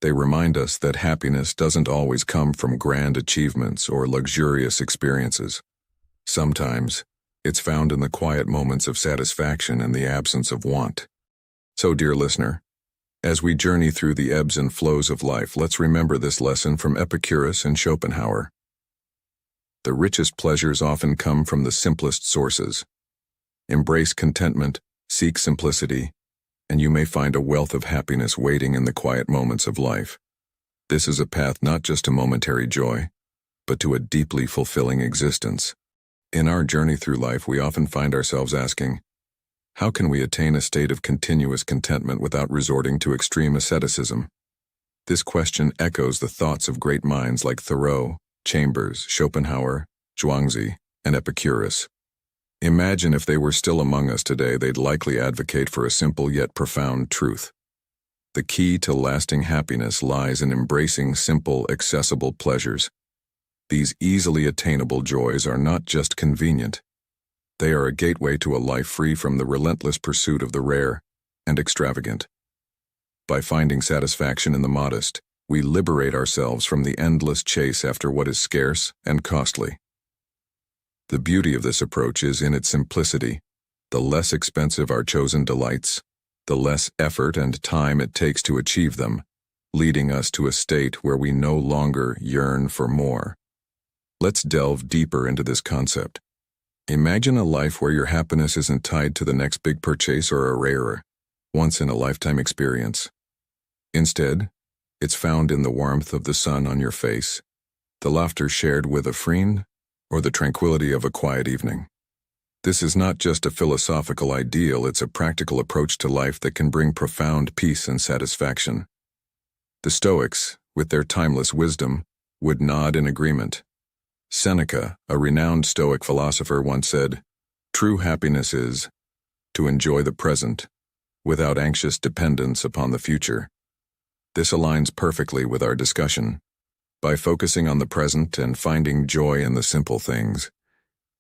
They remind us that happiness doesn't always come from grand achievements or luxurious experiences. Sometimes, it's found in the quiet moments of satisfaction and the absence of want. So, dear listener, as we journey through the ebbs and flows of life, let's remember this lesson from Epicurus and Schopenhauer. The richest pleasures often come from the simplest sources. Embrace contentment, seek simplicity, and you may find a wealth of happiness waiting in the quiet moments of life. This is a path not just to momentary joy, but to a deeply fulfilling existence. In our journey through life, we often find ourselves asking, how can we attain a state of continuous contentment without resorting to extreme asceticism? This question echoes the thoughts of great minds like Thoreau, Chambers, Schopenhauer, Zhuangzi, and Epicurus. Imagine if they were still among us today, they'd likely advocate for a simple yet profound truth. The key to lasting happiness lies in embracing simple, accessible pleasures. These easily attainable joys are not just convenient. They are a gateway to a life free from the relentless pursuit of the rare and extravagant. By finding satisfaction in the modest, we liberate ourselves from the endless chase after what is scarce and costly. The beauty of this approach is in its simplicity. The less expensive our chosen delights, the less effort and time it takes to achieve them, leading us to a state where we no longer yearn for more. Let's delve deeper into this concept. Imagine a life where your happiness isn't tied to the next big purchase or a rare, once-in-a-lifetime experience. Instead, it's found in the warmth of the sun on your face, the laughter shared with a friend, or the tranquility of a quiet evening. This is not just a philosophical ideal, it's a practical approach to life that can bring profound peace and satisfaction. The Stoics, with their timeless wisdom, would nod in agreement. Seneca, a renowned Stoic philosopher, once said, "True happiness is to enjoy the present without anxious dependence upon the future." This aligns perfectly with our discussion. By focusing on the present and finding joy in the simple things,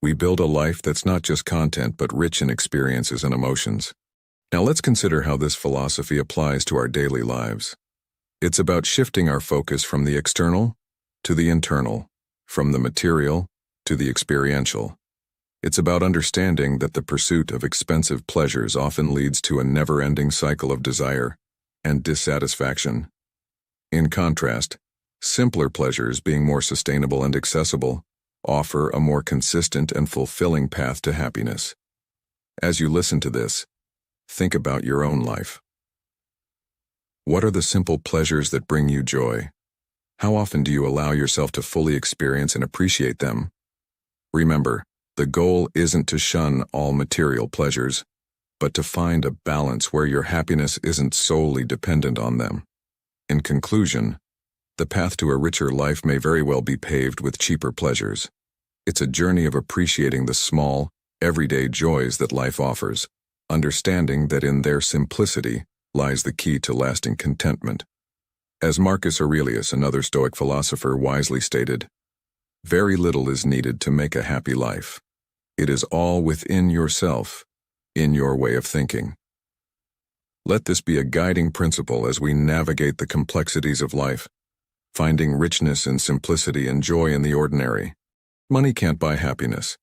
we build a life that's not just content but rich in experiences and emotions. Now let's consider how this philosophy applies to our daily lives. It's about shifting our focus from the external to the internal, from the material to the experiential. It's about understanding that the pursuit of expensive pleasures often leads to a never-ending cycle of desire and dissatisfaction. In contrast, simpler pleasures, being more sustainable and accessible, offer a more consistent and fulfilling path to happiness. As you listen to this, think about your own life. What are the simple pleasures that bring you joy? How often do you allow yourself to fully experience and appreciate them? Remember, the goal isn't to shun all material pleasures, but to find a balance where your happiness isn't solely dependent on them. In conclusion, the path to a richer life may very well be paved with cheaper pleasures. It's a journey of appreciating the small, everyday joys that life offers, understanding that in their simplicity lies the key to lasting contentment. As Marcus Aurelius, another Stoic philosopher, wisely stated, "Very little is needed to make a happy life. It is all within yourself, in your way of thinking." Let this be a guiding principle as we navigate the complexities of life, finding richness in simplicity and joy in the ordinary. Money can't buy happiness.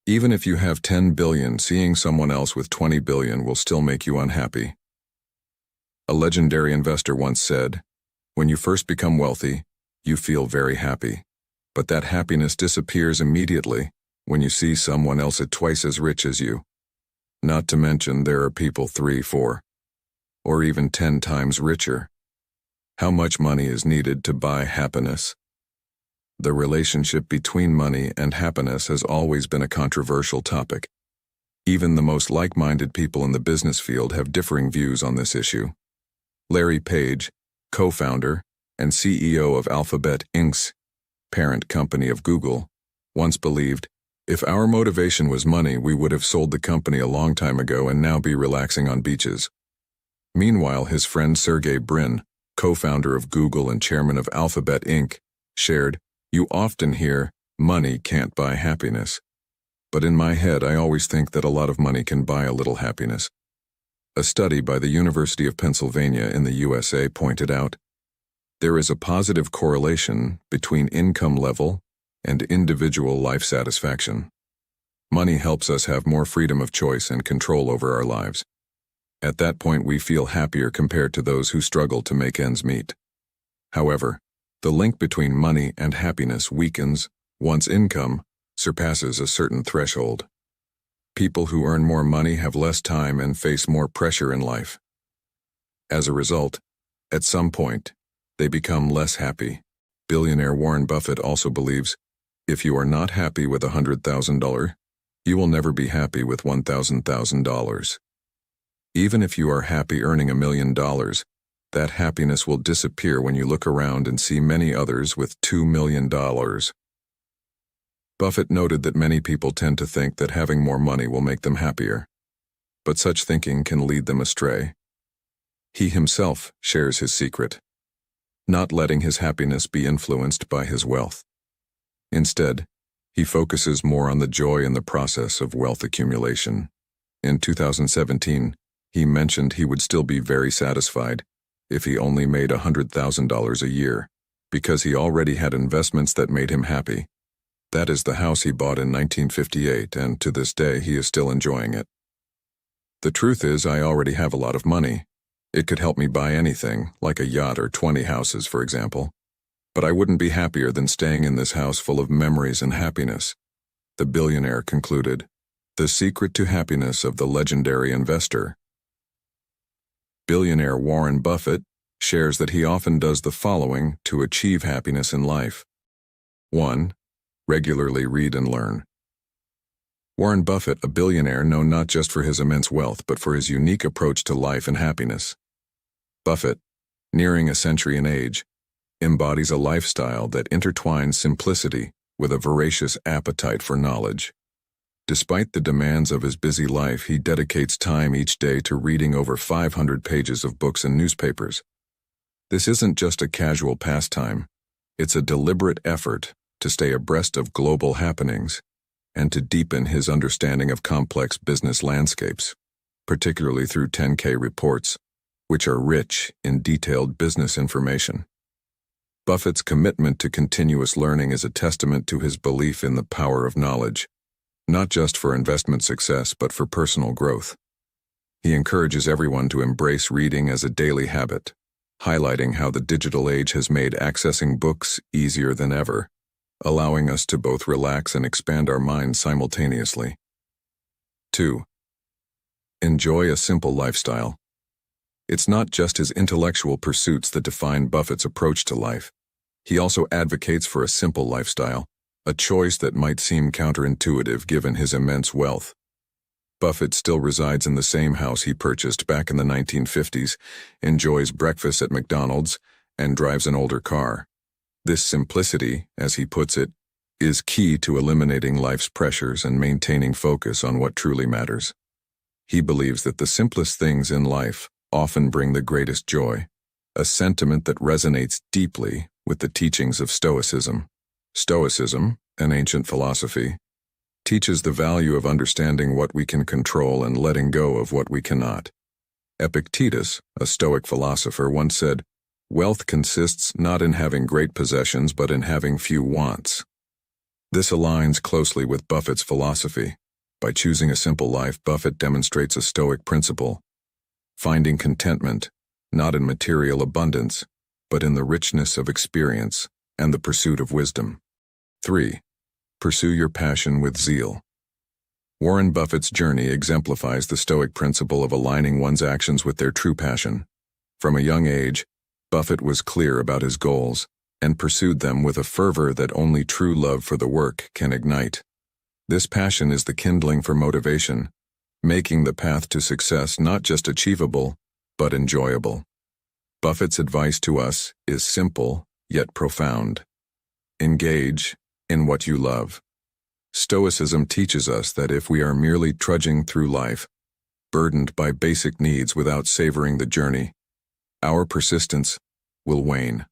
Even if you have 10 billion, seeing someone else with 20 billion will still make you unhappy. A legendary investor once said, "When you first become wealthy, you feel very happy. But that happiness disappears immediately when you see someone else at twice as rich as you. Not to mention there are people 3, 4, or even 10 times richer. How much money is needed to buy happiness?" The relationship between money and happiness has always been a controversial topic. Even the most like-minded people in the business field have differing views on this issue. Larry Page, co-founder and CEO of Alphabet Inc.'s parent company of Google, once believed, "If our motivation was money, we would have sold the company a long time ago and now be relaxing on beaches." Meanwhile, his friend Sergey Brin, co-founder of Google and chairman of Alphabet Inc., shared, "You often hear, 'Money can't buy happiness.' But in my head, I always think that a lot of money can buy a little happiness." A study by the University of Pennsylvania in the USA pointed out, there is a positive correlation between income level and individual life satisfaction. Money helps us have more freedom of choice and control over our lives. At that point, we feel happier compared to those who struggle to make ends meet. However, the link between money and happiness weakens once income surpasses a certain threshold. People who earn more money have less time and face more pressure in life. As a result, at some point, they become less happy. Billionaire Warren Buffett also believes, if you are not happy with $100,000, you will never be happy with $1,000. Even if you are happy earning $1 million, that happiness will disappear when you look around and see many others with $2 million. Buffett noted that many people tend to think that having more money will make them happier, but such thinking can lead them astray. He himself shares his secret, not letting his happiness be influenced by his wealth. Instead, he focuses more on the joy in the process of wealth accumulation. In 2017, he mentioned he would still be very satisfied if he only made $100,000 a year, because he already had investments that made him happy. That is the house he bought in 1958, and to this day he is still enjoying it. "The truth is, I already have a lot of money. It could help me buy anything, like a yacht or 20 houses, for example. But I wouldn't be happier than staying in this house full of memories and happiness," the billionaire concluded. The secret to happiness of the legendary investor. Billionaire Warren Buffett shares that he often does the following to achieve happiness in life. 1. Regularly read and learn. Warren Buffett, a billionaire known not just for his immense wealth but for his unique approach to life and happiness. Buffett, nearing a century in age, embodies a lifestyle that intertwines simplicity with a voracious appetite for knowledge. Despite the demands of his busy life, he dedicates time each day to reading over 500 pages of books and newspapers. This isn't just a casual pastime, it's a deliberate effort to stay abreast of global happenings and to deepen his understanding of complex business landscapes, particularly through 10K reports, which are rich in detailed business information. Buffett's commitment to continuous learning is a testament to his belief in the power of knowledge, not just for investment success but for personal growth. He encourages everyone to embrace reading as a daily habit, highlighting how the digital age has made accessing books easier than ever, allowing us to both relax and expand our minds simultaneously. 2. Enjoy a simple lifestyle. It's not just his intellectual pursuits that define Buffett's approach to life. He also advocates for a simple lifestyle, a choice that might seem counterintuitive given his immense wealth. Buffett still resides in the same house he purchased back in the 1950s, enjoys breakfast at McDonald's, and drives an older car. This simplicity, as he puts it, is key to eliminating life's pressures and maintaining focus on what truly matters. He believes that the simplest things in life often bring the greatest joy, a sentiment that resonates deeply with the teachings of Stoicism. Stoicism, an ancient philosophy, teaches the value of understanding what we can control and letting go of what we cannot. Epictetus, a Stoic philosopher, once said, "Wealth consists not in having great possessions but in having few wants." This aligns closely with Buffett's philosophy. By choosing a simple life, Buffett demonstrates a Stoic principle, finding contentment, not in material abundance, but in the richness of experience and the pursuit of wisdom. 3. Pursue your passion with zeal. Warren Buffett's journey exemplifies the Stoic principle of aligning one's actions with their true passion. From a young age, Buffett was clear about his goals and pursued them with a fervor that only true love for the work can ignite. This passion is the kindling for motivation, making the path to success not just achievable, but enjoyable. Buffett's advice to us is simple, yet profound. Engage in what you love. Stoicism teaches us that if we are merely trudging through life, burdened by basic needs without savoring the journey, our persistence will wane.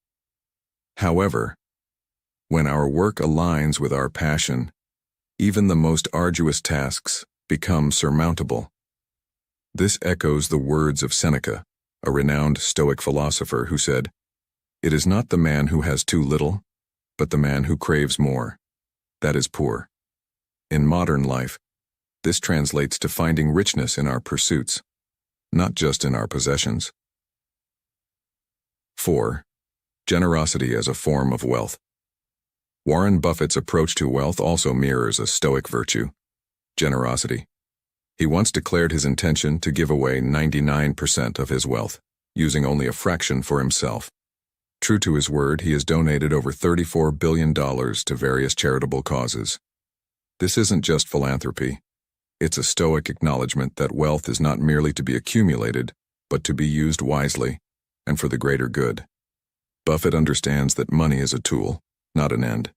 However, when our work aligns with our passion, even the most arduous tasks become surmountable. This echoes the words of Seneca, a renowned Stoic philosopher who said, "It is not the man who has too little, but the man who craves more that is poor." In modern life, this translates to finding richness in our pursuits, not just in our possessions. 4. Generosity as a form of wealth. Warren Buffett's approach to wealth also mirrors a Stoic virtue, generosity. He once declared his intention to give away 99% of his wealth, using only a fraction for himself. True to his word, he has donated over $34 billion to various charitable causes. This isn't just philanthropy. It's a Stoic acknowledgement that wealth is not merely to be accumulated, but to be used wisely and for the greater good. Buffett understands that money is a tool, not an end.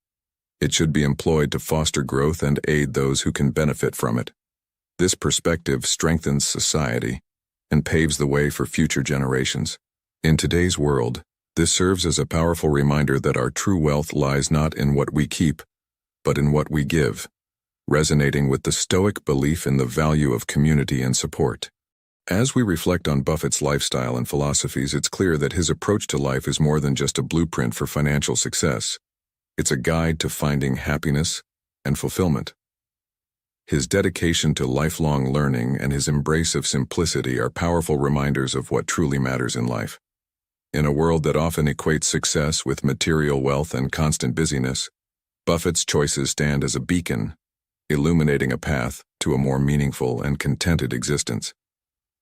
It should be employed to foster growth and aid those who can benefit from it. This perspective strengthens society and paves the way for future generations. In today's world, this serves as a powerful reminder that our true wealth lies not in what we keep, but in what we give, resonating with the Stoic belief in the value of community and support. As we reflect on Buffett's lifestyle and philosophies, it's clear that his approach to life is more than just a blueprint for financial success. It's a guide to finding happiness and fulfillment. His dedication to lifelong learning and his embrace of simplicity are powerful reminders of what truly matters in life. In a world that often equates success with material wealth and constant busyness, Buffett's choices stand as a beacon, illuminating a path to a more meaningful and contented existence.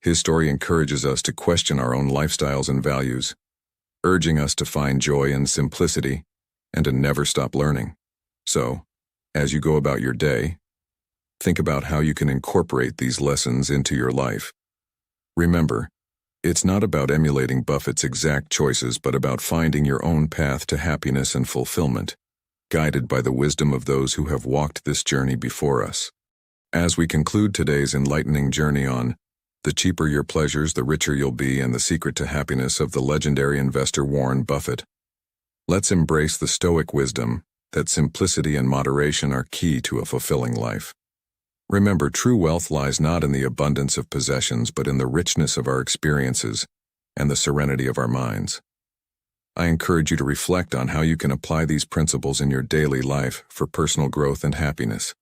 His story encourages us to question our own lifestyles and values, urging us to find joy in simplicity and to never stop learning. So, as you go about your day, think about how you can incorporate these lessons into your life. Remember, it's not about emulating Buffett's exact choices, but about finding your own path to happiness and fulfillment, guided by the wisdom of those who have walked this journey before us. As we conclude today's enlightening journey on "The cheaper your pleasures, the richer you'll be," and the secret to happiness of the legendary investor Warren Buffett, let's embrace the Stoic wisdom that simplicity and moderation are key to a fulfilling life. Remember, true wealth lies not in the abundance of possessions, but in the richness of our experiences and the serenity of our minds. I encourage you to reflect on how you can apply these principles in your daily life for personal growth and happiness.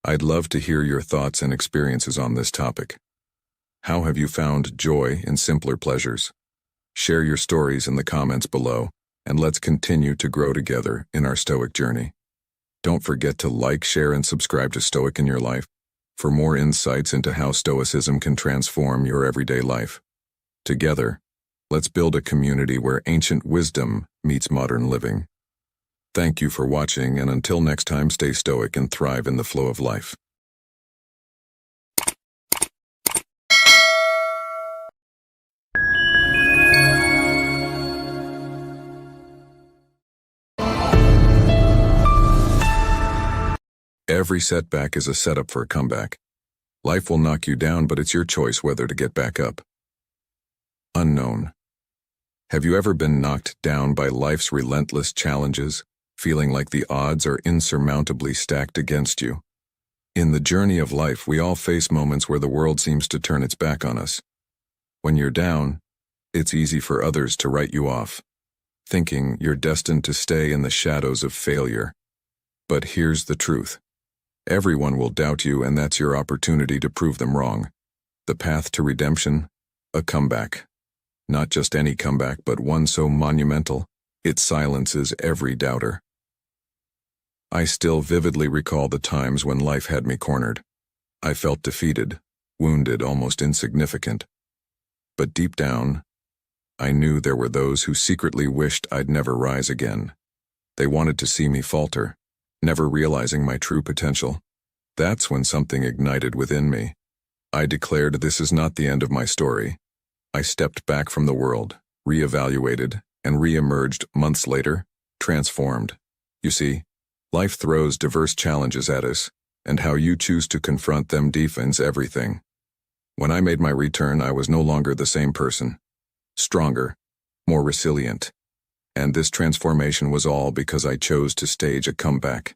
I'd love to hear your thoughts and experiences on this topic. How have you found joy in simpler pleasures? Share your stories in the comments below, and let's continue to grow together in our Stoic journey. Don't forget to like, share, and subscribe to Stoic in Your Life for more insights into how Stoicism can transform your everyday life. Together, let's build a community where ancient wisdom meets modern living. Thank you for watching, and until next time, stay stoic and thrive in the flow of life. Every setback is a setup for a comeback. Life will knock you down, but it's your choice whether to get back up. Unknown. Have you ever been knocked down by life's relentless challenges, feeling like the odds are insurmountably stacked against you? In the journey of life, we all face moments where the world seems to turn its back on us. When you're down, it's easy for others to write you off, thinking you're destined to stay in the shadows of failure. But here's the truth. Everyone will doubt you, and that's your opportunity to prove them wrong. The path to redemption? A comeback. Not just any comeback, but one so monumental, it silences every doubter. I still vividly recall the times when life had me cornered. I felt defeated, wounded, almost insignificant. But deep down, I knew there were those who secretly wished I'd never rise again. They wanted to see me falter, never realizing my true potential. That's when something ignited within me. I declared, this is not the end of my story. I stepped back from the world, reevaluated, and re-emerged months later, transformed. You see, life throws diverse challenges at us, and how you choose to confront them defines everything. When I made my return, I was no longer the same person. Stronger, more resilient. And this transformation was all because I chose to stage a comeback.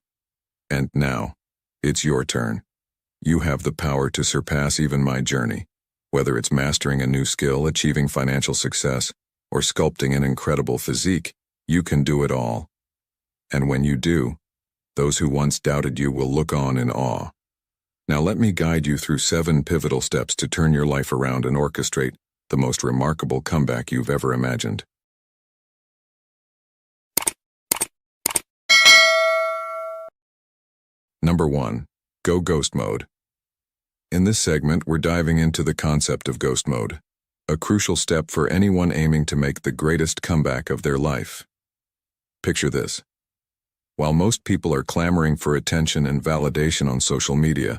And now, it's your turn. You have the power to surpass even my journey. Whether it's mastering a new skill, achieving financial success, or sculpting an incredible physique, you can do it all. And when you do, those who once doubted you will look on in awe. Now let me guide you through 7 pivotal steps to turn your life around and orchestrate the most remarkable comeback you've ever imagined. Number 1. Go ghost mode. In this segment, we're diving into the concept of ghost mode, a crucial step for anyone aiming to make the greatest comeback of their life. Picture this. While most people are clamoring for attention and validation on social media,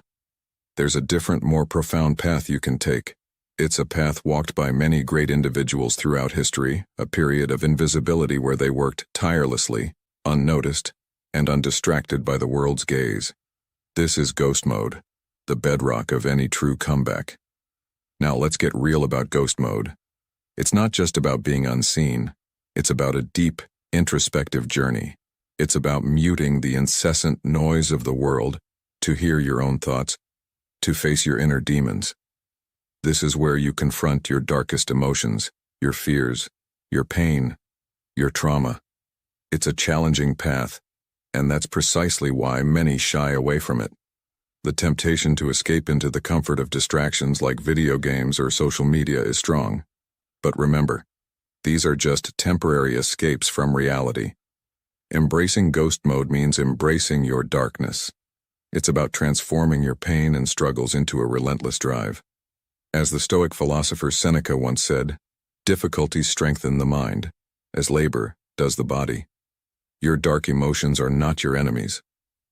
there's a different, more profound path you can take. It's a path walked by many great individuals throughout history, a period of invisibility where they worked tirelessly, unnoticed, and undistracted by the world's gaze. This is ghost mode, the bedrock of any true comeback. Now let's get real about ghost mode. It's not just about being unseen. It's about a deep, introspective journey. It's about muting the incessant noise of the world to hear your own thoughts, to face your inner demons. This is where you confront your darkest emotions, your fears, your pain, your trauma. It's a challenging path, and that's precisely why many shy away from it. The temptation to escape into the comfort of distractions like video games or social media is strong. But remember, these are just temporary escapes from reality. Embracing ghost mode means embracing your darkness. It's about transforming your pain and struggles into a relentless drive. As the Stoic philosopher Seneca once said, difficulties strengthen the mind, as labor does the body. Your dark emotions are not your enemies.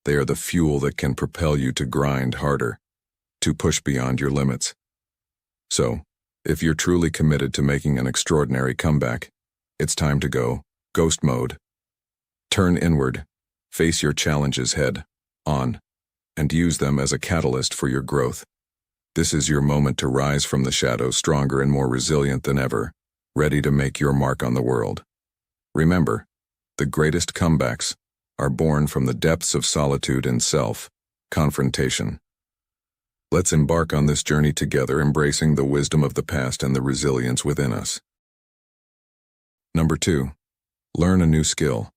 They are the fuel that can propel you to grind harder, to push beyond your limits. So, if you're truly committed to making an extraordinary comeback, it's time to go ghost mode. Turn inward, face your challenges head on, and use them as a catalyst for your growth. This is your moment to rise from the shadows stronger and more resilient than ever, ready to make your mark on the world. Remember, the greatest comebacks are born from the depths of solitude and self-confrontation. Let's embark on this journey together, embracing the wisdom of the past and the resilience within us. Number 2. Learn a new skill.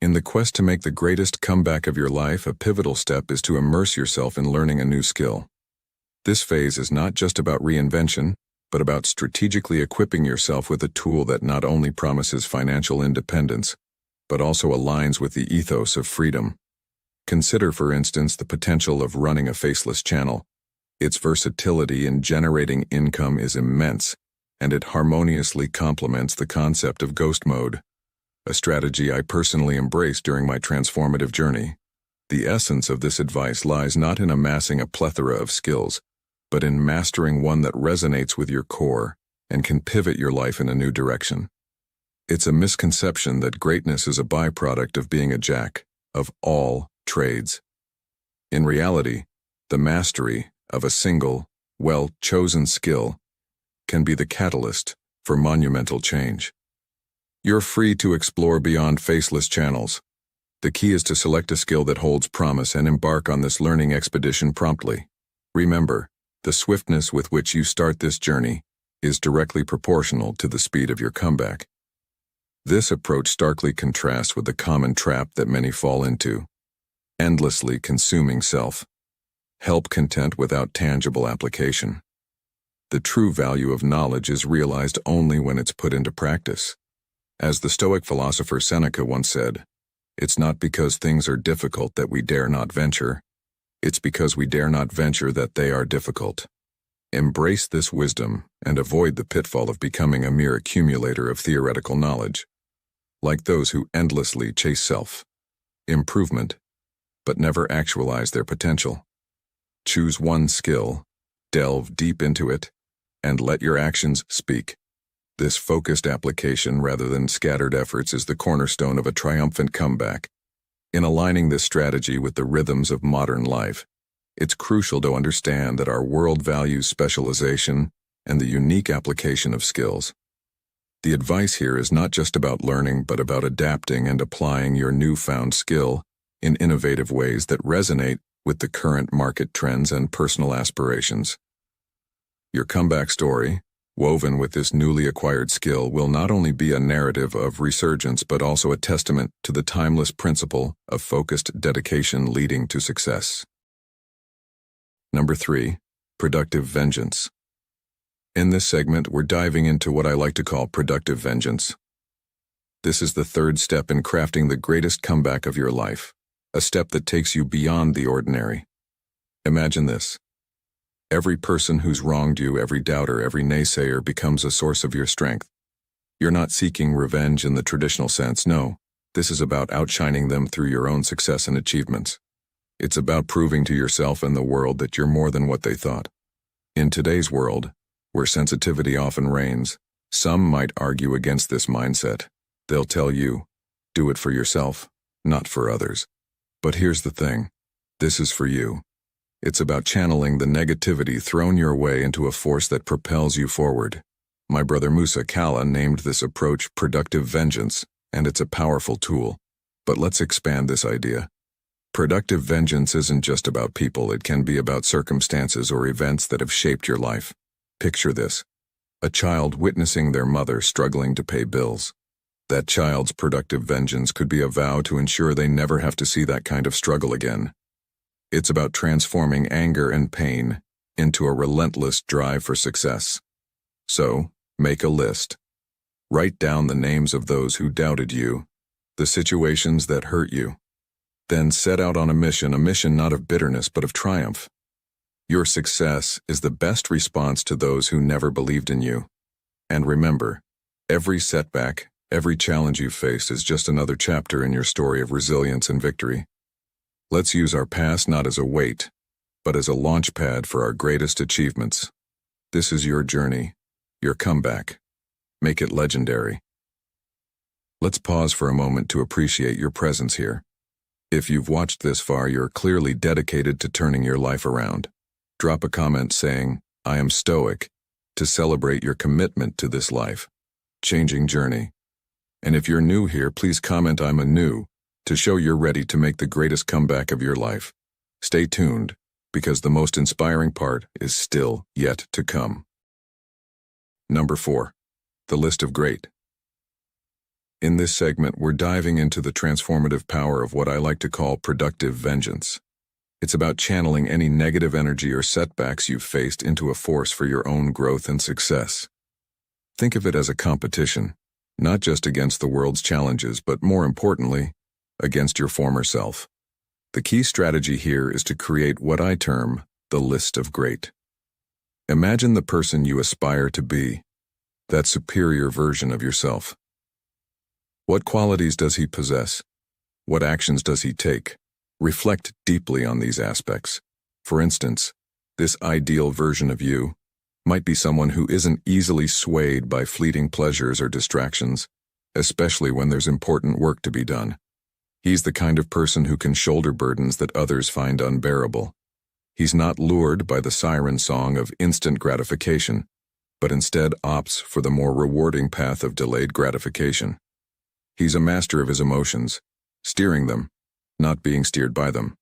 In the quest to make the greatest comeback of your life, a pivotal step is to immerse yourself in learning a new skill. This phase is not just about reinvention, but about strategically equipping yourself with a tool that not only promises financial independence, but also aligns with the ethos of freedom. Consider, for instance, the potential of running a faceless channel. Its versatility in generating income is immense, and it harmoniously complements the concept of ghost mode, a strategy I personally embraced during my transformative journey. The essence of this advice lies not in amassing a plethora of skills, but in mastering one that resonates with your core and can pivot your life in a new direction. It's a misconception that greatness is a byproduct of being a jack of all trades. In reality, the mastery of a single, well-chosen skill can be the catalyst for monumental change. You're free to explore beyond faceless channels. The key is to select a skill that holds promise and embark on this learning expedition promptly. Remember, the swiftness with which you start this journey is directly proportional to the speed of your comeback. This approach starkly contrasts with the common trap that many fall into, endlessly consuming self. Help content without tangible application. The true value of knowledge is realized only when it's put into practice. As the Stoic philosopher Seneca once said, "It's not because things are difficult that we dare not venture. It's because we dare not venture that they are difficult." Embrace this wisdom and avoid the pitfall of becoming a mere accumulator of theoretical knowledge, like those who endlessly chase self-improvement, but never actualize their potential. Choose one skill, delve deep into it, and let your actions speak. This focused application rather than scattered efforts is the cornerstone of a triumphant comeback. In aligning this strategy with the rhythms of modern life, it's crucial to understand that our world values specialization and the unique application of skills. The advice here is not just about learning, but about adapting and applying your newfound skill in innovative ways that resonate with the current market trends and personal aspirations. Your comeback story, woven with this newly acquired skill, will not only be a narrative of resurgence but also a testament to the timeless principle of focused dedication leading to success. Number 3, productive vengeance. In this segment, we're diving into what I like to call productive vengeance. This is the third step in crafting the greatest comeback of your life, a step that takes you beyond the ordinary. Imagine this. Every person who's wronged you, every doubter, every naysayer becomes a source of your strength. You're not seeking revenge in the traditional sense, no. This is about outshining them through your own success and achievements. It's about proving to yourself and the world that you're more than what they thought. In today's world, where sensitivity often reigns, some might argue against this mindset. They'll tell you, do it for yourself, not for others. But here's the thing. This is for you. It's about channeling the negativity thrown your way into a force that propels you forward. My brother Musa Kalla named this approach productive vengeance, and it's a powerful tool. But let's expand this idea. Productive vengeance isn't just about people, it can be about circumstances or events that have shaped your life. Picture this. A child witnessing their mother struggling to pay bills. That child's productive vengeance could be a vow to ensure they never have to see that kind of struggle again. It's about transforming anger and pain into a relentless drive for success. So, make a list. Write down the names of those who doubted you, the situations that hurt you. Then set out on a mission not of bitterness but of triumph. Your success is the best response to those who never believed in you. And remember, every setback, every challenge you've faced is just another chapter in your story of resilience and victory. Let's use our past not as a weight, but as a launch pad for our greatest achievements. This is your journey, your comeback. Make it legendary. Let's pause for a moment to appreciate your presence here. If you've watched this far, you're clearly dedicated to turning your life around. Drop a comment saying, "I am Stoic," to celebrate your commitment to this life-changing journey. And if you're new here, please comment, "I'm a new," to show you're ready to make the greatest comeback of your life. Stay tuned, because the most inspiring part is still yet to come. Number 4, the list of great. In this segment, we're diving into the transformative power of what I like to call productive vengeance. It's about channeling any negative energy or setbacks you've faced into a force for your own growth and success. Think of it as a competition, not just against the world's challenges, but more importantly, against your former self. The key strategy here is to create what I term the list of great. Imagine the person you aspire to be, that superior version of yourself. What qualities does he possess? What actions does he take? Reflect deeply on these aspects. For instance, this ideal version of you might be someone who isn't easily swayed by fleeting pleasures or distractions, especially when there's important work to be done. He's the kind of person who can shoulder burdens that others find unbearable. He's not lured by the siren song of instant gratification, but instead opts for the more rewarding path of delayed gratification. He's a master of his emotions, steering them, not being steered by them.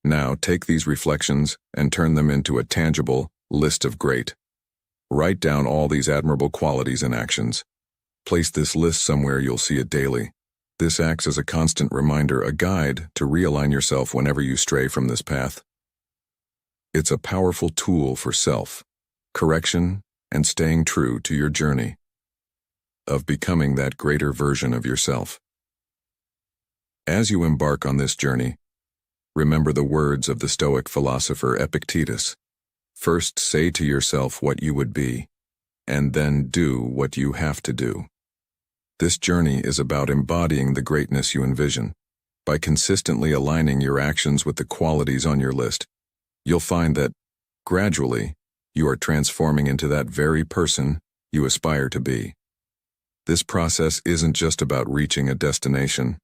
Now take these reflections and turn them into a tangible list of great. Write down all these admirable qualities and actions. Place this list somewhere you'll see it daily. This acts as a constant reminder, a guide to realign yourself whenever you stray from this path. It's a powerful tool for self-correction and staying true to your journey of becoming that greater version of yourself. As you embark on this journey, remember the words of the Stoic philosopher Epictetus. First, say to yourself what you would be, and then do what you have to do. This journey is about embodying the greatness you envision. By consistently aligning your actions with the qualities on your list, you'll find that, gradually, you are transforming into that very person you aspire to be. This process isn't just about reaching a destination.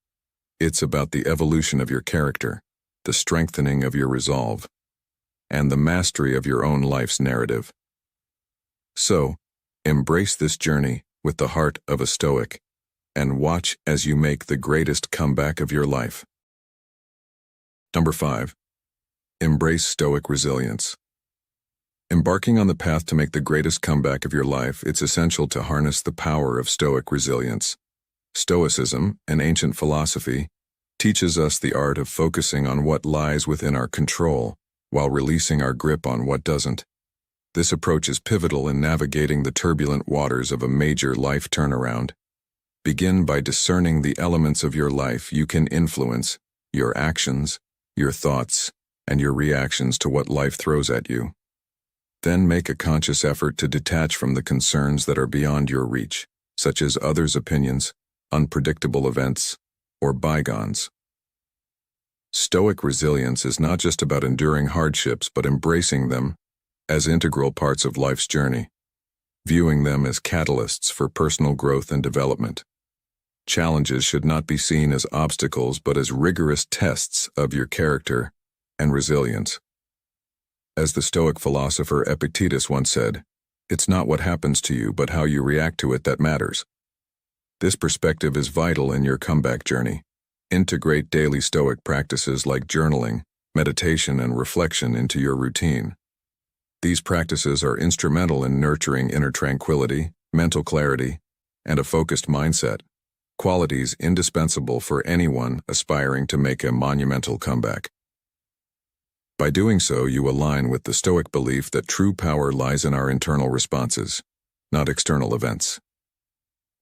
It's about the evolution of your character, the strengthening of your resolve, and the mastery of your own life's narrative. So, embrace this journey with the heart of a Stoic, and watch as you make the greatest comeback of your life. Number 5. Embrace Stoic resilience. Embarking on the path to make the greatest comeback of your life, it's essential to harness the power of Stoic resilience. Stoicism, an ancient philosophy, teaches us the art of focusing on what lies within our control while releasing our grip on what doesn't. This approach is pivotal in navigating the turbulent waters of a major life turnaround. Begin by discerning the elements of your life you can influence, your actions, your thoughts, and your reactions to what life throws at you. Then make a conscious effort to detach from the concerns that are beyond your reach, such as others' opinions, unpredictable events, or bygones. Stoic resilience is not just about enduring hardships but embracing them as integral parts of life's journey, viewing them as catalysts for personal growth and development. Challenges should not be seen as obstacles but as rigorous tests of your character and resilience. As the Stoic philosopher Epictetus once said, "It's not what happens to you but how you react to it that matters." This perspective is vital in your comeback journey. Integrate daily Stoic practices like journaling, meditation, and reflection into your routine. These practices are instrumental in nurturing inner tranquility, mental clarity, and a focused mindset, qualities indispensable for anyone aspiring to make a monumental comeback. By doing so, you align with the Stoic belief that true power lies in our internal responses, not external events.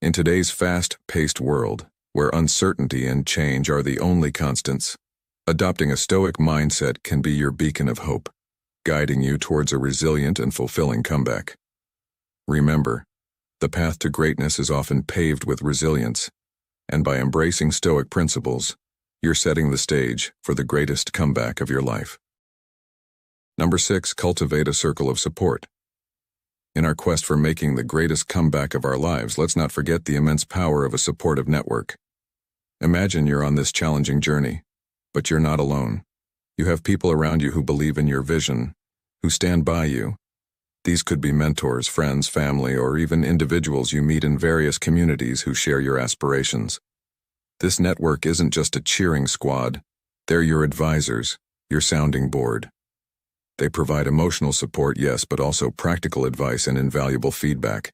In today's fast-paced world, where uncertainty and change are the only constants, adopting a Stoic mindset can be your beacon of hope, guiding you towards a resilient and fulfilling comeback. Remember, the path to greatness is often paved with resilience, and by embracing Stoic principles, you're setting the stage for the greatest comeback of your life. Number 6. Cultivate a circle of support. In our quest for making the greatest comeback of our lives, let's not forget the immense power of a supportive network. Imagine you're on this challenging journey, but you're not alone. You have people around you who believe in your vision, who stand by you. These could be mentors, friends, family, or even individuals you meet in various communities who share your aspirations. This network isn't just a cheering squad. They're your advisors, your sounding board. They provide emotional support, yes, but also practical advice and invaluable feedback.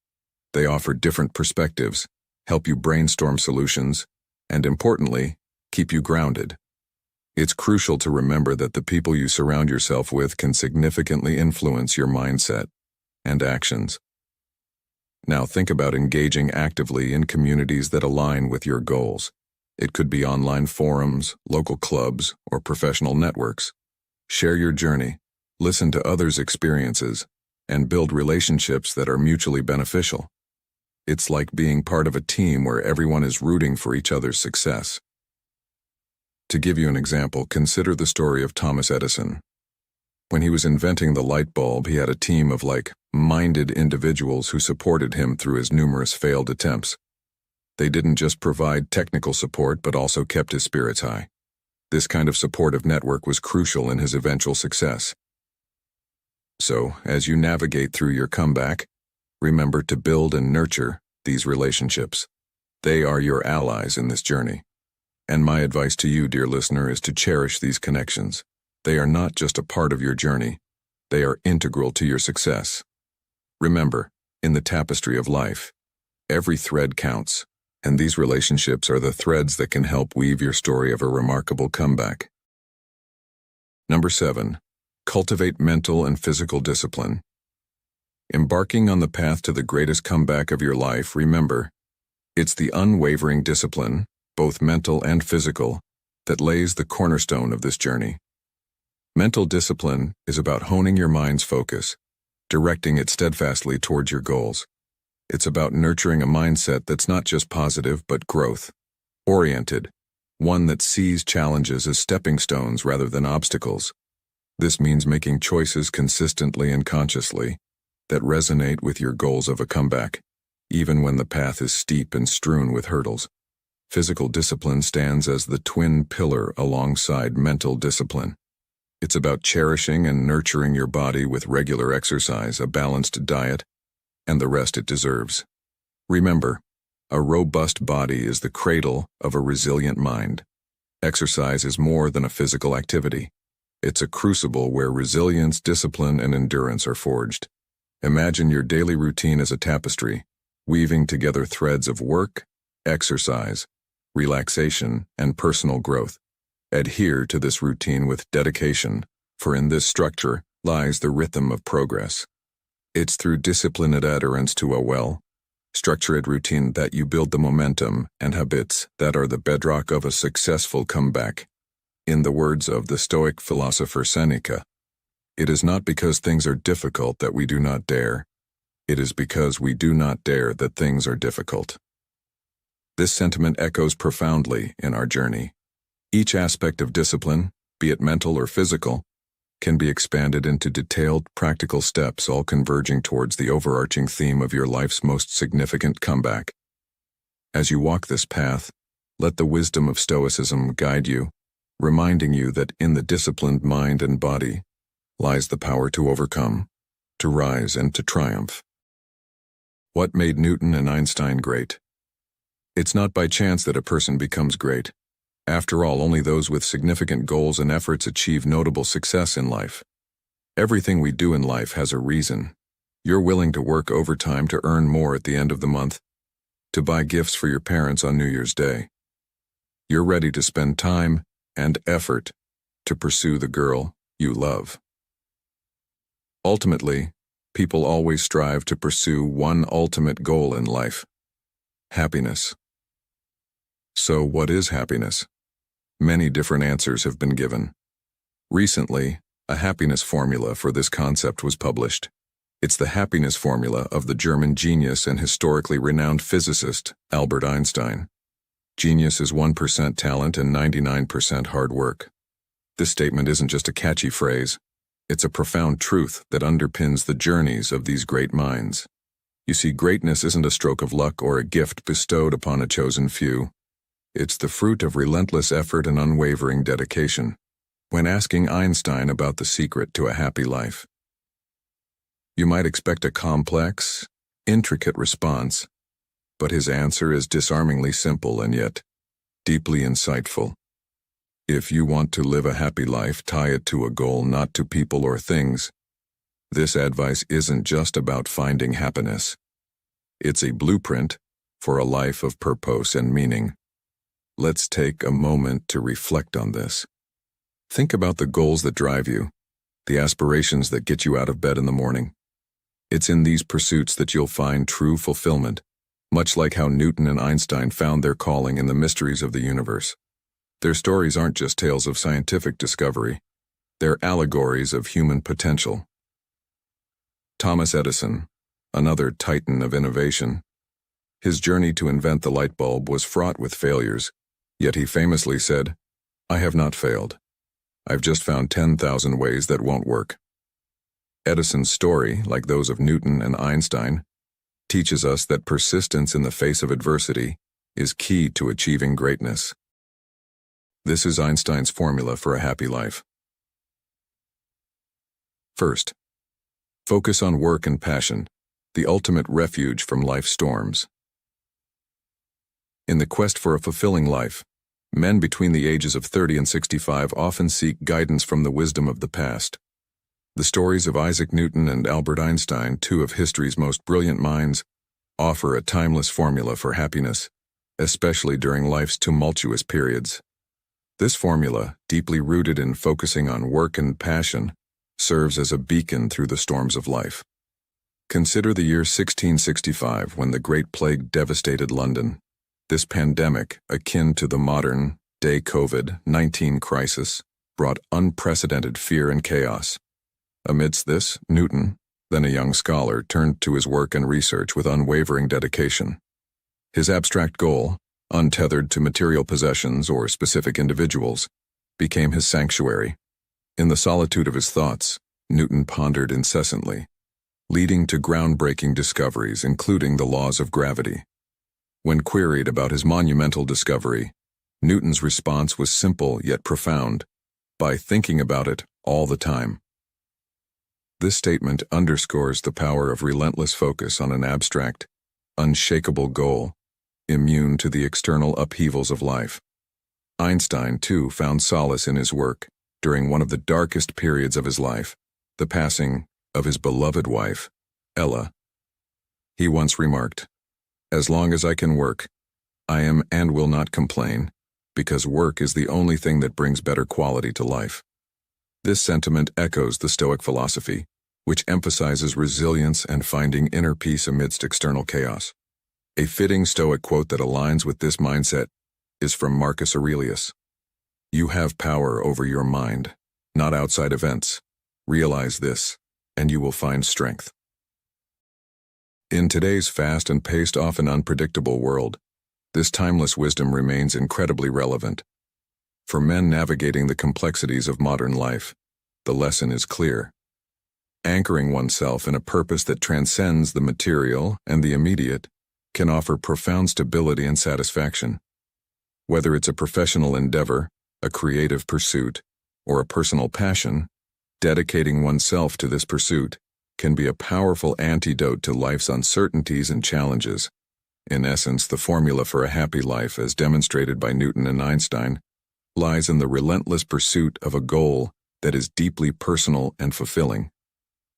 They offer different perspectives, help you brainstorm solutions, and importantly, keep you grounded. It's crucial to remember that the people you surround yourself with can significantly influence your mindset and actions. Now think about engaging actively in communities that align with your goals. It could be online forums, local clubs, or professional networks. Share your journey, listen to others' experiences, and build relationships that are mutually beneficial. It's like being part of a team where everyone is rooting for each other's success. To give you an example, consider the story of Thomas Edison. When he was inventing the light bulb, he had a team of like-minded individuals who supported him through his numerous failed attempts. They didn't just provide technical support, but also kept his spirits high. This kind of supportive network was crucial in his eventual success. So, as you navigate through your comeback, remember to build and nurture these relationships. They are your allies in this journey. And my advice to you, dear listener, is to cherish these connections. They are not just a part of your journey. They are integral to your success. Remember, in the tapestry of life, every thread counts. And these relationships are the threads that can help weave your story of a remarkable comeback. Number 7. Cultivate mental and physical discipline. Embarking on the path to the greatest comeback of your life, remember, it's the unwavering discipline, both mental and physical, that lays the cornerstone of this journey. Mental discipline is about honing your mind's focus, directing it steadfastly towards your goals. It's about nurturing a mindset that's not just positive but growth-oriented, one that sees challenges as stepping stones rather than obstacles. This means making choices consistently and consciously that resonate with your goals of a comeback, even when the path is steep and strewn with hurdles. Physical discipline stands as the twin pillar alongside mental discipline. It's about cherishing and nurturing your body with regular exercise, a balanced diet, and the rest it deserves. Remember, a robust body is the cradle of a resilient mind. Exercise is more than a physical activity. It's a crucible where resilience, discipline, and endurance are forged. Imagine your daily routine as a tapestry, weaving together threads of work, exercise, relaxation, and personal growth. Adhere to this routine with dedication, for in this structure lies the rhythm of progress. It's through disciplined adherence to a well-structured routine that you build the momentum and habits that are the bedrock of a successful comeback. In the words of the Stoic philosopher Seneca, it is not because things are difficult that we do not dare. It is because we do not dare that things are difficult. This sentiment echoes profoundly in our journey. Each aspect of discipline, be it mental or physical, can be expanded into detailed, practical steps, all converging towards the overarching theme of your life's most significant comeback. As you walk this path, let the wisdom of Stoicism guide you, reminding you that in the disciplined mind and body lies the power to overcome, to rise, and to triumph. What made Newton and Einstein great? It's not by chance that a person becomes great. After all, only those with significant goals and efforts achieve notable success in life. Everything we do in life has a reason. You're willing to work overtime to earn more at the end of the month, to buy gifts for your parents on New Year's Day. You're ready to spend time and effort to pursue the girl you love. Ultimately, people always strive to pursue one ultimate goal in life: happiness. So what is happiness? Many different answers have been given. Recently, a happiness formula for this concept was published. It's the happiness formula of the German genius and historically renowned physicist, Albert Einstein. Genius is 1% talent and 99% hard work. This statement isn't just a catchy phrase. It's a profound truth that underpins the journeys of these great minds. You see, greatness isn't a stroke of luck or a gift bestowed upon a chosen few. It's the fruit of relentless effort and unwavering dedication. When asking Einstein about the secret to a happy life, you might expect a complex, intricate response, but his answer is disarmingly simple and yet deeply insightful. If you want to live a happy life, tie it to a goal, not to people or things. This advice isn't just about finding happiness. It's a blueprint for a life of purpose and meaning. Let's take a moment to reflect on this. Think about the goals that drive you, the aspirations that get you out of bed in the morning. It's in these pursuits that you'll find true fulfillment, much like how Newton and Einstein found their calling in the mysteries of the universe. Their stories aren't just tales of scientific discovery. They're allegories of human potential. Thomas Edison, another titan of innovation. His journey to invent the light bulb was fraught with failures, yet he famously said, "I have not failed. I've just found 10,000 ways that won't work." Edison's story, like those of Newton and Einstein, teaches us that persistence in the face of adversity is key to achieving greatness. This is Einstein's formula for a happy life. First, focus on work and passion, the ultimate refuge from life's storms. In the quest for a fulfilling life, men between the ages of 30 and 65 often seek guidance from the wisdom of the past. The stories of Isaac Newton and Albert Einstein, two of history's most brilliant minds, offer a timeless formula for happiness, especially during life's tumultuous periods. This formula, deeply rooted in focusing on work and passion, serves as a beacon through the storms of life. Consider the year 1665 when the Great Plague devastated London. This pandemic, akin to the modern-day COVID-19 crisis, brought unprecedented fear and chaos. Amidst this, Newton, then a young scholar, turned to his work and research with unwavering dedication. His abstract goal, untethered to material possessions or specific individuals, became his sanctuary. In the solitude of his thoughts, Newton pondered incessantly, leading to groundbreaking discoveries, including the laws of gravity. When queried about his monumental discovery, Newton's response was simple yet profound: by thinking about it all the time. This statement underscores the power of relentless focus on an abstract, unshakable goal, immune to the external upheavals of life. Einstein, too, found solace in his work during one of the darkest periods of his life, the passing of his beloved wife, Ella. He once remarked, "As long as I can work, I am and will not complain, because work is the only thing that brings better quality to life." This sentiment echoes the Stoic philosophy, which emphasizes resilience and finding inner peace amidst external chaos. A fitting Stoic quote that aligns with this mindset is from Marcus Aurelius. "You have power over your mind, not outside events. Realize this, and you will find strength." In today's fast and paced, often unpredictable world, this timeless wisdom remains incredibly relevant. For men navigating the complexities of modern life, the lesson is clear. Anchoring oneself in a purpose that transcends the material and the immediate can offer profound stability and satisfaction. Whether it's a professional endeavor, a creative pursuit, or a personal passion, dedicating oneself to this pursuit can be a powerful antidote to life's uncertainties and challenges. In essence, the formula for a happy life, as demonstrated by Newton and Einstein, lies in the relentless pursuit of a goal that is deeply personal and fulfilling.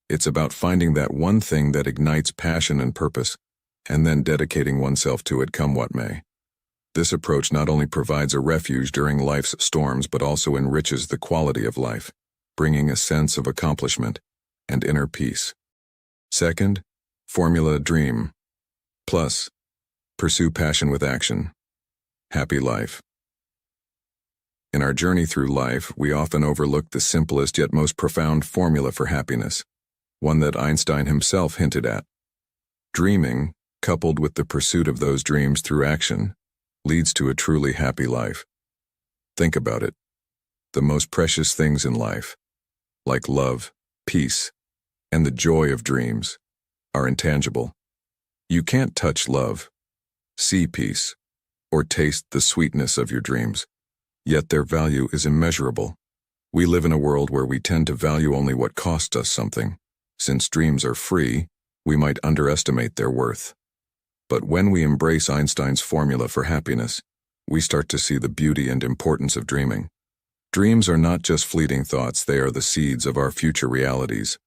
It's about finding that one thing that ignites passion and purpose, and then dedicating oneself to it come what may. This approach not only provides a refuge during life's storms but also enriches the quality of life, bringing a sense of accomplishment and inner peace. Second, formula: dream. Plus, pursue passion with action. Happy life. In our journey through life, we often overlook the simplest yet most profound formula for happiness, one that Einstein himself hinted at. Dreaming, coupled with the pursuit of those dreams through action, leads to a truly happy life. Think about it. The most precious things in life, like love, peace, and the joy of dreams, are intangible. You can't touch love, see peace, or taste the sweetness of your dreams, yet their value is immeasurable. We live in a world where we tend to value only what costs us something. Since dreams are free, we might underestimate their worth. But when we embrace Einstein's formula for happiness, we start to see the beauty and importance of dreaming. Dreams are not just fleeting thoughts, they are the seeds of our future realities.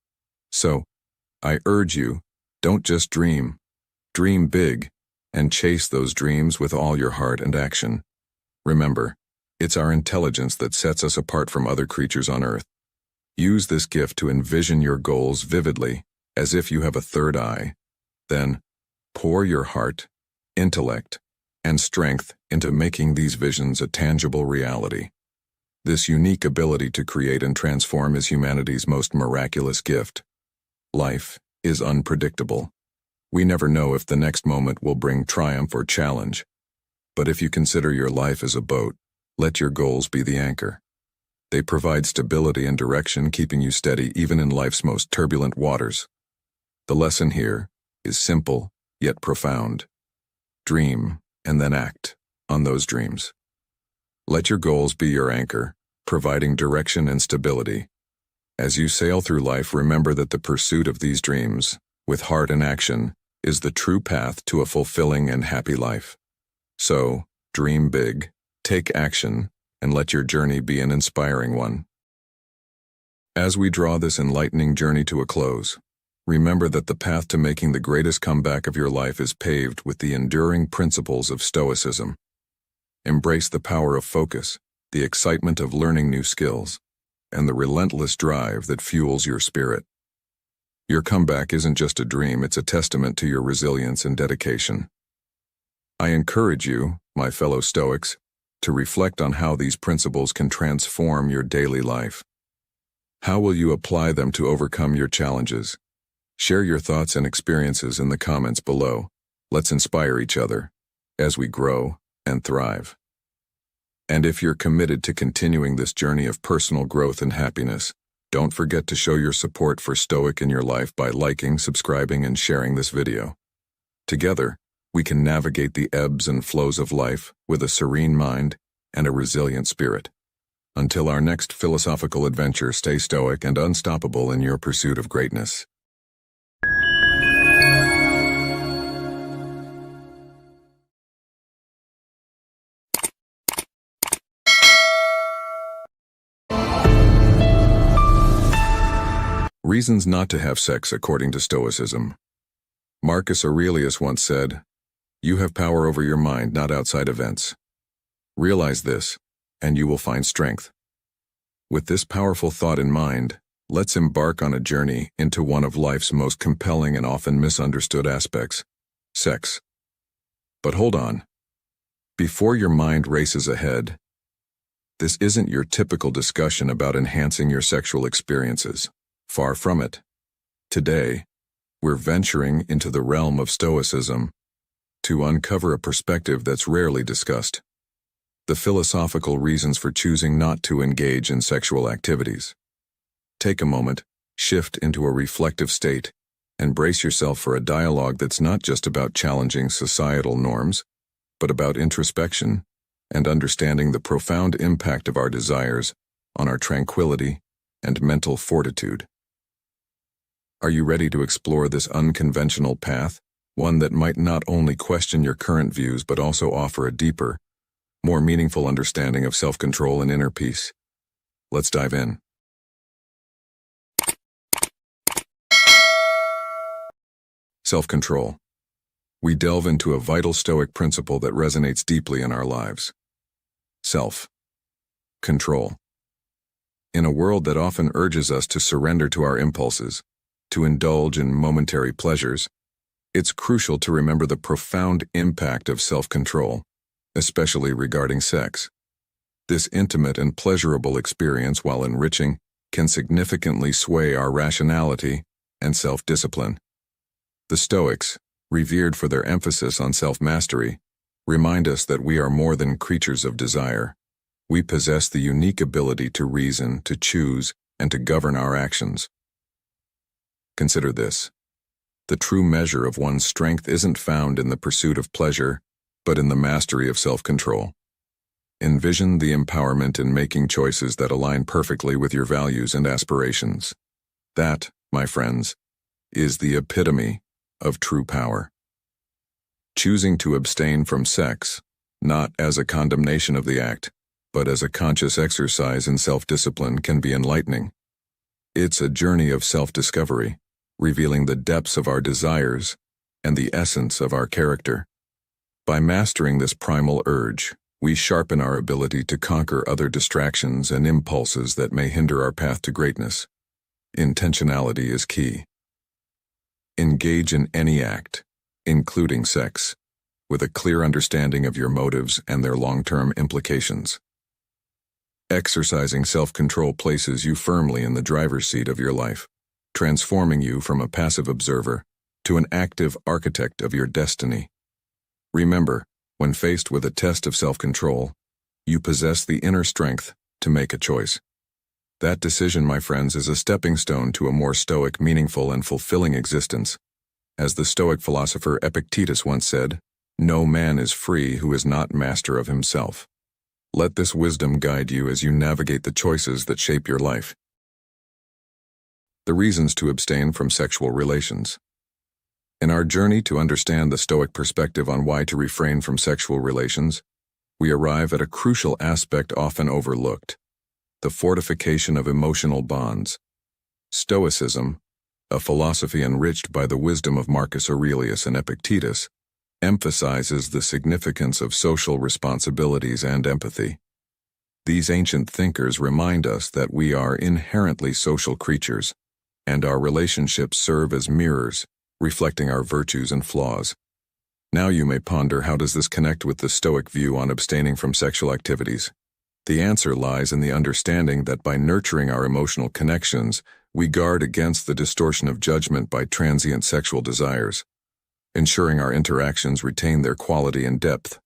So, I urge you, don't just dream. Dream big, and chase those dreams with all your heart and action. Remember, it's our intelligence that sets us apart from other creatures on Earth. Use this gift to envision your goals vividly, as if you have a third eye. Then, pour your heart, intellect, and strength into making these visions a tangible reality. This unique ability to create and transform is humanity's most miraculous gift. Life is unpredictable. We never know if the next moment will bring triumph or challenge. But if you consider your life as a boat, let your goals be the anchor. They provide stability and direction, keeping you steady even in life's most turbulent waters. The lesson here is simple, yet profound. Dream, and then act on those dreams. Let your goals be your anchor, providing direction and stability. As you sail through life, remember that the pursuit of these dreams, with heart and action, is the true path to a fulfilling and happy life. So, dream big, take action, and let your journey be an inspiring one. As we draw this enlightening journey to a close, remember that the path to making the greatest comeback of your life is paved with the enduring principles of Stoicism. Embrace the power of focus, the excitement of learning new skills, and the relentless drive that fuels your spirit. Your comeback isn't just a dream, it's a testament to your resilience and dedication. I encourage you, my fellow Stoics, to reflect on how these principles can transform your daily life. How will you apply them to overcome your challenges? Share your thoughts and experiences in the comments below. Let's inspire each other as we grow and thrive. And if you're committed to continuing this journey of personal growth and happiness, don't forget to show your support for Stoic in your life by liking, subscribing, and sharing this video. Together, we can navigate the ebbs and flows of life with a serene mind and a resilient spirit. Until our next philosophical adventure, stay stoic and unstoppable in your pursuit of greatness. Reasons not to have sex according to Stoicism. Marcus Aurelius once said, "You have power over your mind, not outside events. Realize this, and you will find strength." With this powerful thought in mind, let's embark on a journey into one of life's most compelling and often misunderstood aspects, sex. But hold on. Before your mind races ahead, this isn't your typical discussion about enhancing your sexual experiences. Far from it. Today, we're venturing into the realm of Stoicism to uncover a perspective that's rarely discussed: the philosophical reasons for choosing not to engage in sexual activities. Take a moment, shift into a reflective state, and brace yourself for a dialogue that's not just about challenging societal norms, but about introspection and understanding the profound impact of our desires on our tranquility and mental fortitude. Are you ready to explore this unconventional path, one that might not only question your current views but also offer a deeper, more meaningful understanding of self-control and inner peace? Let's dive in. Self-control. We delve into a vital Stoic principle that resonates deeply in our lives. Self-control. In a world that often urges us to surrender to our impulses, to indulge in momentary pleasures, it's crucial to remember the profound impact of self-control, especially regarding sex. This intimate and pleasurable experience, while enriching, can significantly sway our rationality and self-discipline. The Stoics, revered for their emphasis on self-mastery, remind us that we are more than creatures of desire. We possess the unique ability to reason, to choose, and to govern our actions. Consider this. The true measure of one's strength isn't found in the pursuit of pleasure, but in the mastery of self-control. Envision the empowerment in making choices that align perfectly with your values and aspirations. That, my friends, is the epitome of true power. Choosing to abstain from sex, not as a condemnation of the act, but as a conscious exercise in self-discipline, can be enlightening. It's a journey of self-discovery, revealing the depths of our desires and the essence of our character. By mastering this primal urge, we sharpen our ability to conquer other distractions and impulses that may hinder our path to greatness. Intentionality is key. Engage in any act, including sex, with a clear understanding of your motives and their long-term implications. Exercising self-control places you firmly in the driver's seat of your life, transforming you from a passive observer to an active architect of your destiny. Remember, when faced with a test of self-control, you possess the inner strength to make a choice. That decision, my friends, is a stepping stone to a more stoic, meaningful, and fulfilling existence. As the Stoic philosopher Epictetus once said, "No man is free who is not master of himself." Let this wisdom guide you as you navigate the choices that shape your life. The reasons to abstain from sexual relations. In our journey to understand the Stoic perspective on why to refrain from sexual relations, we arrive at a crucial aspect often overlooked: the fortification of emotional bonds. Stoicism, a philosophy enriched by the wisdom of Marcus Aurelius and Epictetus, emphasizes the significance of social responsibilities and empathy. These ancient thinkers remind us that we are inherently social creatures, and our relationships serve as mirrors, reflecting our virtues and flaws. Now you may ponder, how does this connect with the Stoic view on abstaining from sexual activities? The answer lies in the understanding that by nurturing our emotional connections, we guard against the distortion of judgment by transient sexual desires, ensuring our interactions retain their quality and depth.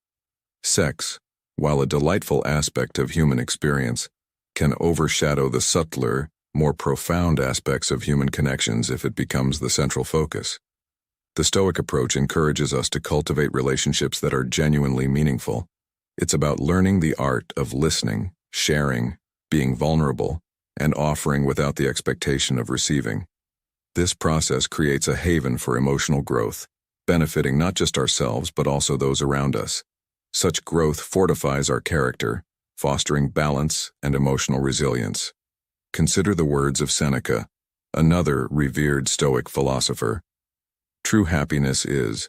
Sex, while a delightful aspect of human experience, can overshadow the subtler, more profound aspects of human connections if it becomes the central focus. The Stoic approach encourages us to cultivate relationships that are genuinely meaningful. It's about learning the art of listening, sharing, being vulnerable, and offering without the expectation of receiving. This process creates a haven for emotional growth, benefiting not just ourselves but also those around us. Such growth fortifies our character, fostering balance and emotional resilience. Consider the words of Seneca, another revered Stoic philosopher. True happiness is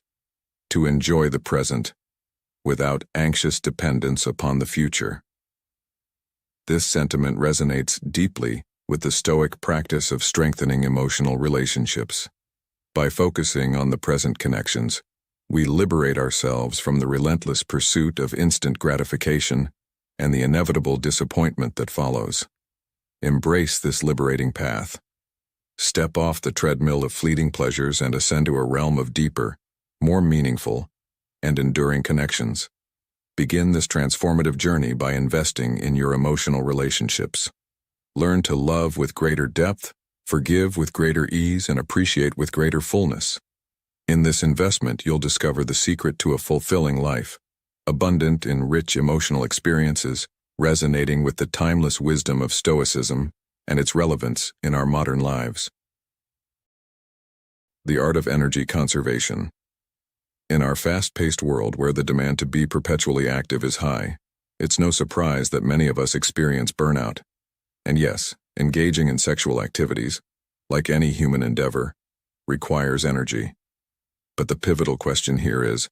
to enjoy the present without anxious dependence upon the future. This sentiment resonates deeply with the Stoic practice of strengthening emotional relationships. By focusing on the present connections, we liberate ourselves from the relentless pursuit of instant gratification and the inevitable disappointment that follows. Embrace this liberating path. Step off the treadmill of fleeting pleasures and ascend to a realm of deeper, more meaningful, and enduring connections. Begin this transformative journey by investing in your emotional relationships. Learn to love with greater depth, forgive with greater ease, and appreciate with greater fullness. In this investment, you'll discover the secret to a fulfilling life, abundant in rich emotional experiences, resonating with the timeless wisdom of Stoicism and its relevance in our modern lives. The art of energy conservation. In our fast-paced world where the demand to be perpetually active is high, it's no surprise that many of us experience burnout. And yes, engaging in sexual activities, like any human endeavor, requires energy. But the pivotal question here is,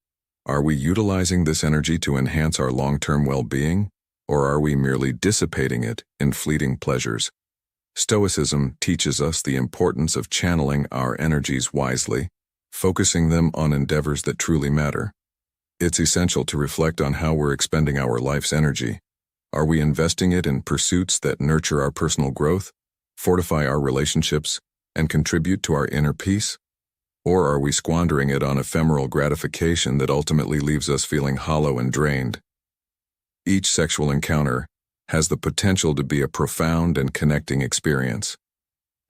are we utilizing this energy to enhance our long-term well-being, or are we merely dissipating it in fleeting pleasures? Stoicism teaches us the importance of channeling our energies wisely, focusing them on endeavors that truly matter. It's essential to reflect on how we're expending our life's energy. Are we investing it in pursuits that nurture our personal growth, fortify our relationships, and contribute to our inner peace? Or are we squandering it on ephemeral gratification that ultimately leaves us feeling hollow and drained? Each sexual encounter has the potential to be a profound and connecting experience.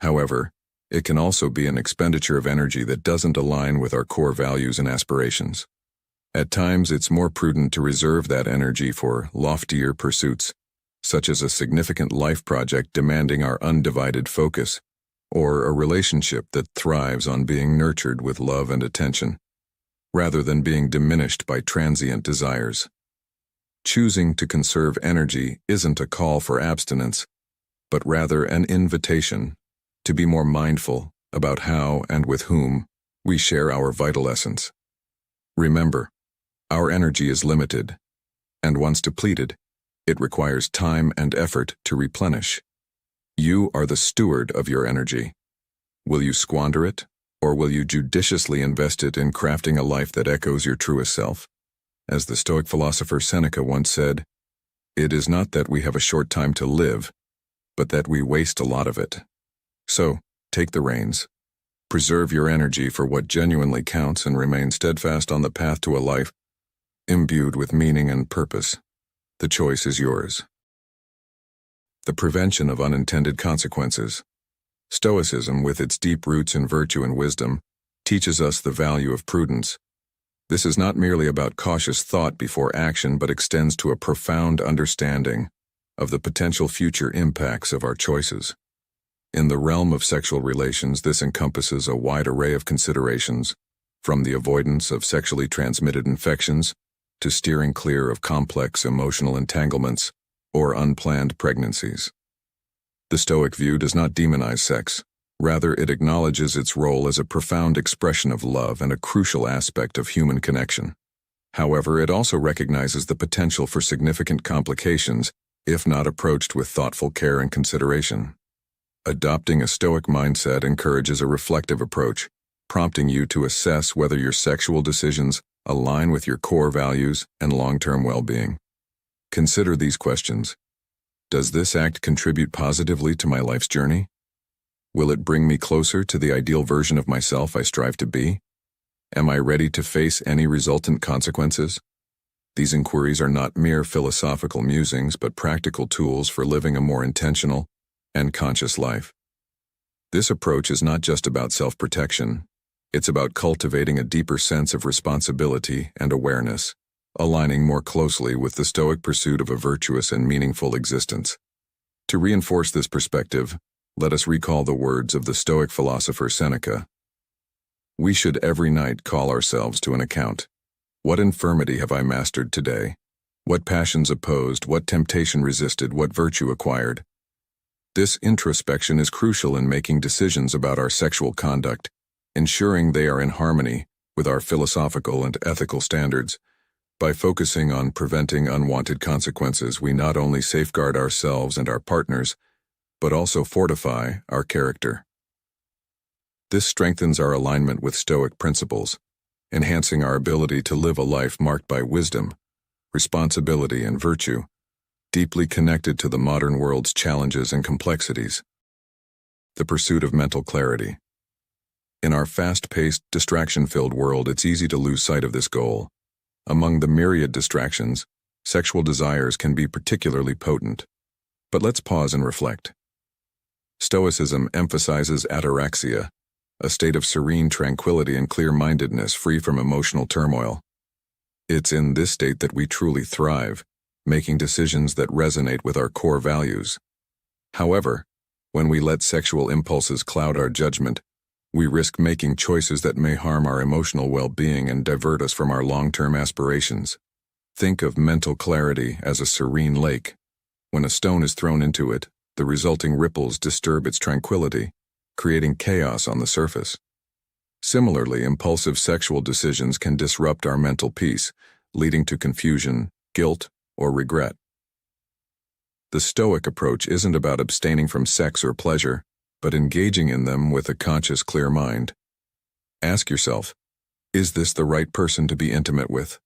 However, it can also be an expenditure of energy that doesn't align with our core values and aspirations. At times, it's more prudent to reserve that energy for loftier pursuits, such as a significant life project demanding our undivided focus, or a relationship that thrives on being nurtured with love and attention, rather than being diminished by transient desires. Choosing to conserve energy isn't a call for abstinence, but rather an invitation to be more mindful about how and with whom we share our vital essence. Remember, our energy is limited, and once depleted, it requires time and effort to replenish. You are the steward of your energy. Will you squander it, or will you judiciously invest it in crafting a life that echoes your truest self? As the Stoic philosopher Seneca once said, "It is not that we have a short time to live, but that we waste a lot of it." So, take the reins. Preserve your energy for what genuinely counts and remain steadfast on the path to a life imbued with meaning and purpose. The choice is yours. The prevention of unintended consequences. Stoicism, with its deep roots in virtue and wisdom, teaches us the value of prudence. This is not merely about cautious thought before action, but extends to a profound understanding of the potential future impacts of our choices. In the realm of sexual relations, this encompasses a wide array of considerations, from the avoidance of sexually transmitted infections to steering clear of complex emotional entanglements or unplanned pregnancies. The Stoic view does not demonize sex, Rather, it acknowledges its role as a profound expression of love and a crucial aspect of human connection. However, it also recognizes the potential for significant complications if not approached with thoughtful care and consideration. Adopting a Stoic mindset encourages a reflective approach, prompting you to assess whether your sexual decisions align with your core values and long-term well-being. Consider these questions. Does this act contribute positively to my life's journey? Will it bring me closer to the ideal version of myself I strive to be? Am I ready to face any resultant consequences? These inquiries are not mere philosophical musings, but practical tools for living a more intentional and conscious life. This approach is not just about self-protection. It's about cultivating a deeper sense of responsibility and awareness, aligning more closely with the Stoic pursuit of a virtuous and meaningful existence. To reinforce this perspective, let us recall the words of the Stoic philosopher Seneca. We should every night call ourselves to an account. What infirmity have I mastered today? What passions opposed? What temptation resisted? What virtue acquired? This introspection is crucial in making decisions about our sexual conduct, ensuring they are in harmony with our philosophical and ethical standards. By focusing on preventing unwanted consequences, we not only safeguard ourselves and our partners, but also fortify our character. This strengthens our alignment with Stoic principles, enhancing our ability to live a life marked by wisdom, responsibility, and virtue, deeply connected to the modern world's challenges and complexities. The pursuit of mental clarity. In our fast-paced, distraction-filled world, it's easy to lose sight of this goal. Among the myriad distractions, sexual desires can be particularly potent. But let's pause and reflect. Stoicism emphasizes ataraxia, a state of serene tranquility and clear-mindedness free from emotional turmoil. It's in this state that we truly thrive, making decisions that resonate with our core values. However, when we let sexual impulses cloud our judgment, we risk making choices that may harm our emotional well-being and divert us from our long-term aspirations. Think of mental clarity as a serene lake. When a stone is thrown into it, the resulting ripples disturb its tranquility, creating chaos on the surface. Similarly, impulsive sexual decisions can disrupt our mental peace, leading to confusion, guilt, or regret. The Stoic approach isn't about abstaining from sex or pleasure, but engaging in them with a conscious, clear mind. Ask yourself, is this the right person to be intimate with?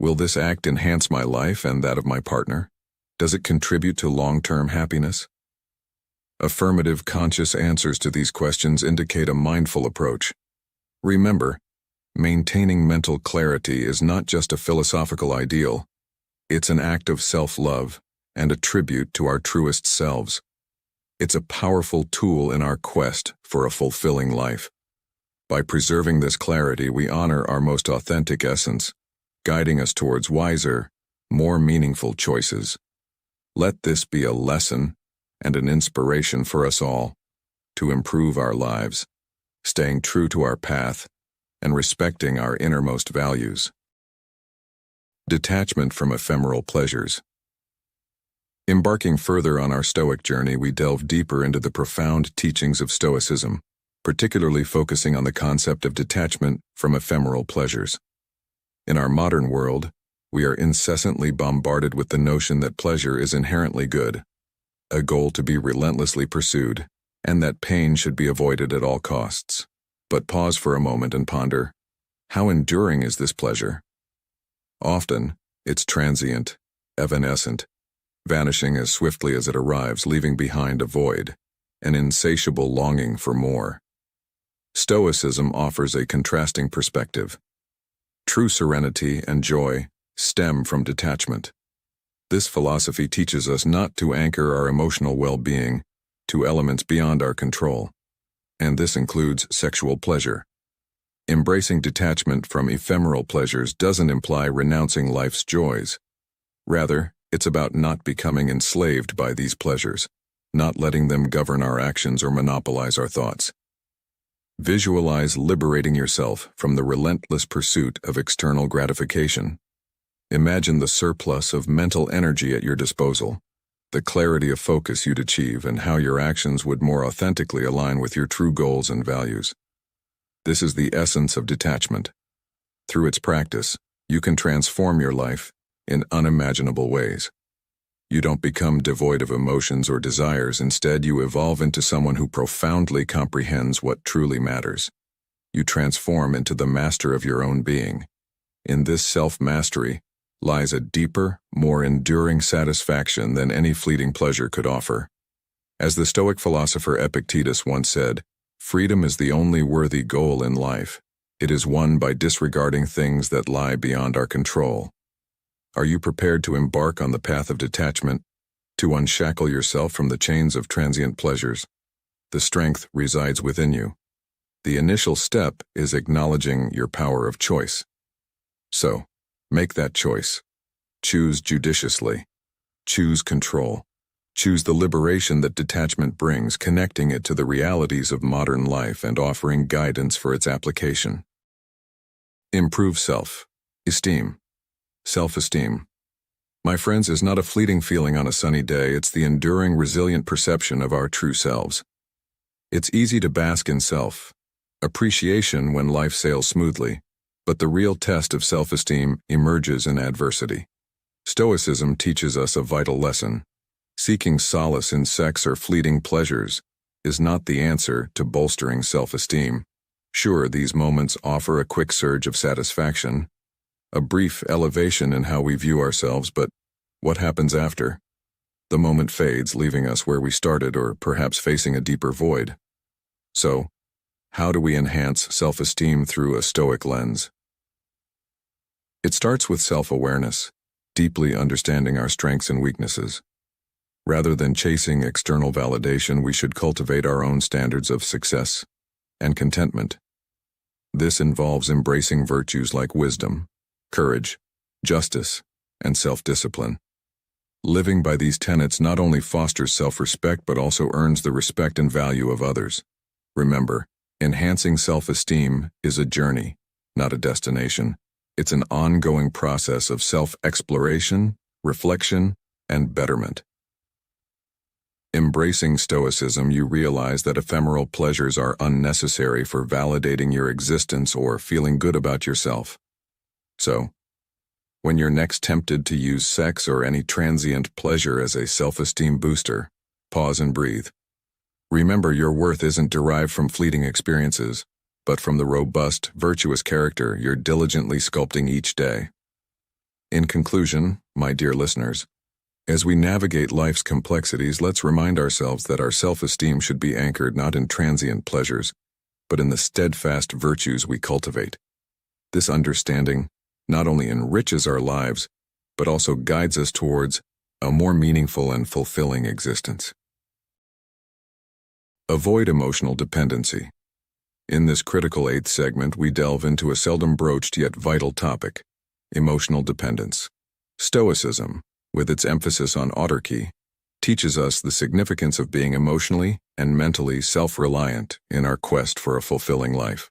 Will this act enhance my life and that of my partner? Does it contribute to long-term happiness? Affirmative, conscious answers to these questions indicate a mindful approach. Remember, maintaining mental clarity is not just a philosophical ideal. It's an act of self-love and a tribute to our truest selves. It's a powerful tool in our quest for a fulfilling life. By preserving this clarity, we honor our most authentic essence, guiding us towards wiser, more meaningful choices. Let this be a lesson and an inspiration for us all to improve our lives, staying true to our path and respecting our innermost values. Detachment from ephemeral pleasures. Embarking further on our Stoic journey, we delve deeper into the profound teachings of Stoicism, particularly focusing on the concept of detachment from ephemeral pleasures. In our modern world, we are incessantly bombarded with the notion that pleasure is inherently good, a goal to be relentlessly pursued, and that pain should be avoided at all costs. But pause for a moment and ponder, how enduring is this pleasure? Often, it's transient, evanescent, vanishing as swiftly as it arrives, leaving behind a void, an insatiable longing for more. Stoicism offers a contrasting perspective. True serenity and joy stem from detachment. This philosophy teaches us not to anchor our emotional well-being to elements beyond our control, and this includes sexual pleasure. Embracing detachment from ephemeral pleasures doesn't imply renouncing life's joys. Rather, it's about not becoming enslaved by these pleasures, not letting them govern our actions or monopolize our thoughts. Visualize liberating yourself from the relentless pursuit of external gratification. Imagine the surplus of mental energy at your disposal, the clarity of focus you'd achieve, and how your actions would more authentically align with your true goals and values. This is the essence of detachment. Through its practice, you can transform your life in unimaginable ways. You don't become devoid of emotions or desires. Instead, you evolve into someone who profoundly comprehends what truly matters. You transform into the master of your own being. In this self-mastery lies a deeper, more enduring satisfaction than any fleeting pleasure could offer. As the Stoic philosopher Epictetus once said, "Freedom is the only worthy goal in life. It is won by disregarding things that lie beyond our control." Are you prepared to embark on the path of detachment, to unshackle yourself from the chains of transient pleasures? The strength resides within you. The initial step is acknowledging your power of choice. So, make that choice. Choose judiciously. Choose control. Choose the liberation that detachment brings, connecting it to the realities of modern life and offering guidance for its application. Improve self-esteem. Self-esteem, my friends, is not a fleeting feeling on a sunny day. It's the enduring, resilient perception of our true selves. It's easy to bask in self-appreciation when life sails smoothly, but the real test of self-esteem emerges in adversity. Stoicism teaches us a vital lesson. Seeking solace in sex or fleeting pleasures is not the answer to bolstering self-esteem. Sure, these moments offer a quick surge of satisfaction, a brief elevation in how we view ourselves, but what happens after? The moment fades, leaving us where we started, or perhaps facing a deeper void. So, how do we enhance self-esteem through a Stoic lens? It starts with self-awareness, deeply understanding our strengths and weaknesses. Rather than chasing external validation, we should cultivate our own standards of success and contentment. This involves embracing virtues like wisdom, courage, justice, and self-discipline. Living by these tenets not only fosters self-respect but also earns the respect and value of others. Remember, enhancing self-esteem is a journey, not a destination. It's an ongoing process of self-exploration, reflection, and betterment. Embracing Stoicism, you realize that ephemeral pleasures are unnecessary for validating your existence or feeling good about yourself. So, when you're next tempted to use sex or any transient pleasure as a self-esteem booster, pause and breathe. Remember, your worth isn't derived from fleeting experiences, but from the robust, virtuous character you're diligently sculpting each day. In conclusion, my dear listeners, as we navigate life's complexities, let's remind ourselves that our self-esteem should be anchored not in transient pleasures, but in the steadfast virtues we cultivate. This understanding not only enriches our lives, but also guides us towards a more meaningful and fulfilling existence. Avoid emotional dependency. In this critical 8th segment, we delve into a seldom broached yet vital topic: emotional dependence. Stoicism, with its emphasis on autarky, teaches us the significance of being emotionally and mentally self-reliant in our quest for a fulfilling life.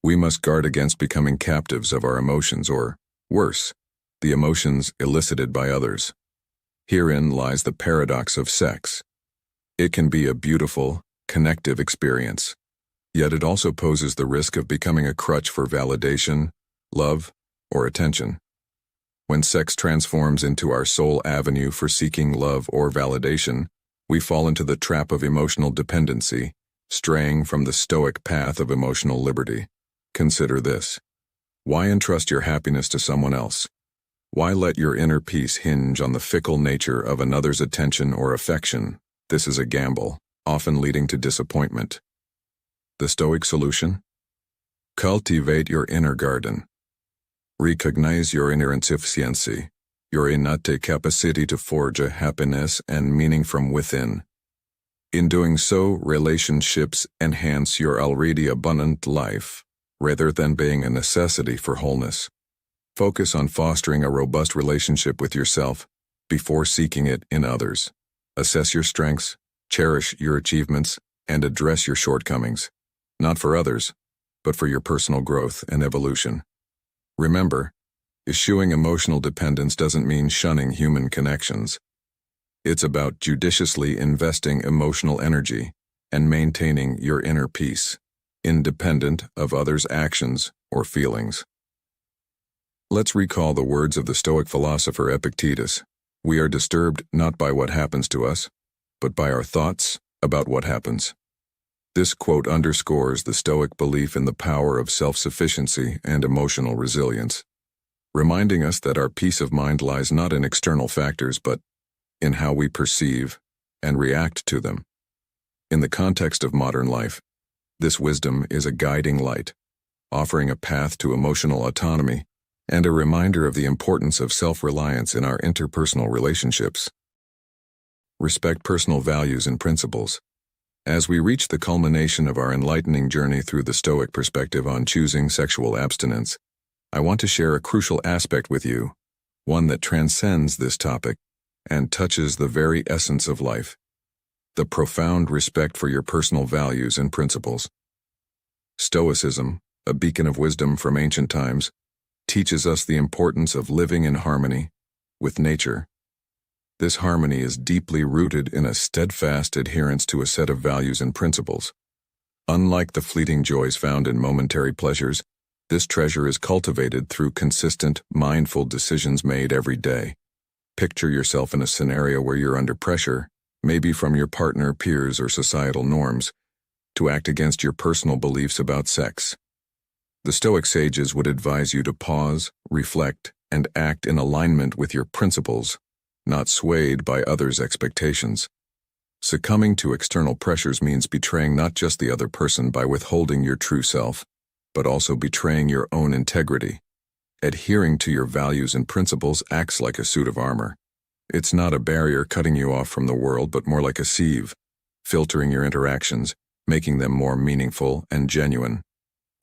We must guard against becoming captives of our emotions, or, worse, the emotions elicited by others. Herein lies the paradox of sex. It can be a beautiful, connective experience, yet it also poses the risk of becoming a crutch for validation, love, or attention. When sex transforms into our sole avenue for seeking love or validation, we fall into the trap of emotional dependency, straying from the Stoic path of emotional liberty. Consider this. Why entrust your happiness to someone else? Why let your inner peace hinge on the fickle nature of another's attention or affection? This is a gamble, often leading to disappointment. The Stoic solution? Cultivate your inner garden. Recognize your inner insufficiency, your innate capacity to forge a happiness and meaning from within. In doing so, relationships enhance your already abundant life, rather than being a necessity for wholeness. Focus on fostering a robust relationship with yourself before seeking it in others. Assess your strengths, cherish your achievements, and address your shortcomings, not for others, but for your personal growth and evolution. Remember, eschewing emotional dependence doesn't mean shunning human connections. It's about judiciously investing emotional energy and maintaining your inner peace, independent of others' actions or feelings. Let's recall the words of the Stoic philosopher Epictetus. We are disturbed not by what happens to us, but by our thoughts about what happens. This quote underscores the Stoic belief in the power of self-sufficiency and emotional resilience, reminding us that our peace of mind lies not in external factors but in how we perceive and react to them. In the context of modern life, this wisdom is a guiding light, offering a path to emotional autonomy and a reminder of the importance of self-reliance in our interpersonal relationships. Respect personal values and principles. As we reach the culmination of our enlightening journey through the Stoic perspective on choosing sexual abstinence, I want to share a crucial aspect with you, one that transcends this topic and touches the very essence of life: the profound respect for your personal values and principles. Stoicism, a beacon of wisdom from ancient times, teaches us the importance of living in harmony with nature. This harmony is deeply rooted in a steadfast adherence to a set of values and principles. Unlike the fleeting joys found in momentary pleasures, this treasure is cultivated through consistent, mindful decisions made every day. Picture yourself in a scenario where you're under pressure, maybe from your partner, peers, or societal norms, to act against your personal beliefs about sex. The Stoic sages would advise you to pause, reflect, and act in alignment with your principles, not swayed by others' expectations. Succumbing to external pressures means betraying not just the other person by withholding your true self, but also betraying your own integrity. Adhering to your values and principles acts like a suit of armor. It's not a barrier cutting you off from the world, but more like a sieve, filtering your interactions, making them more meaningful and genuine.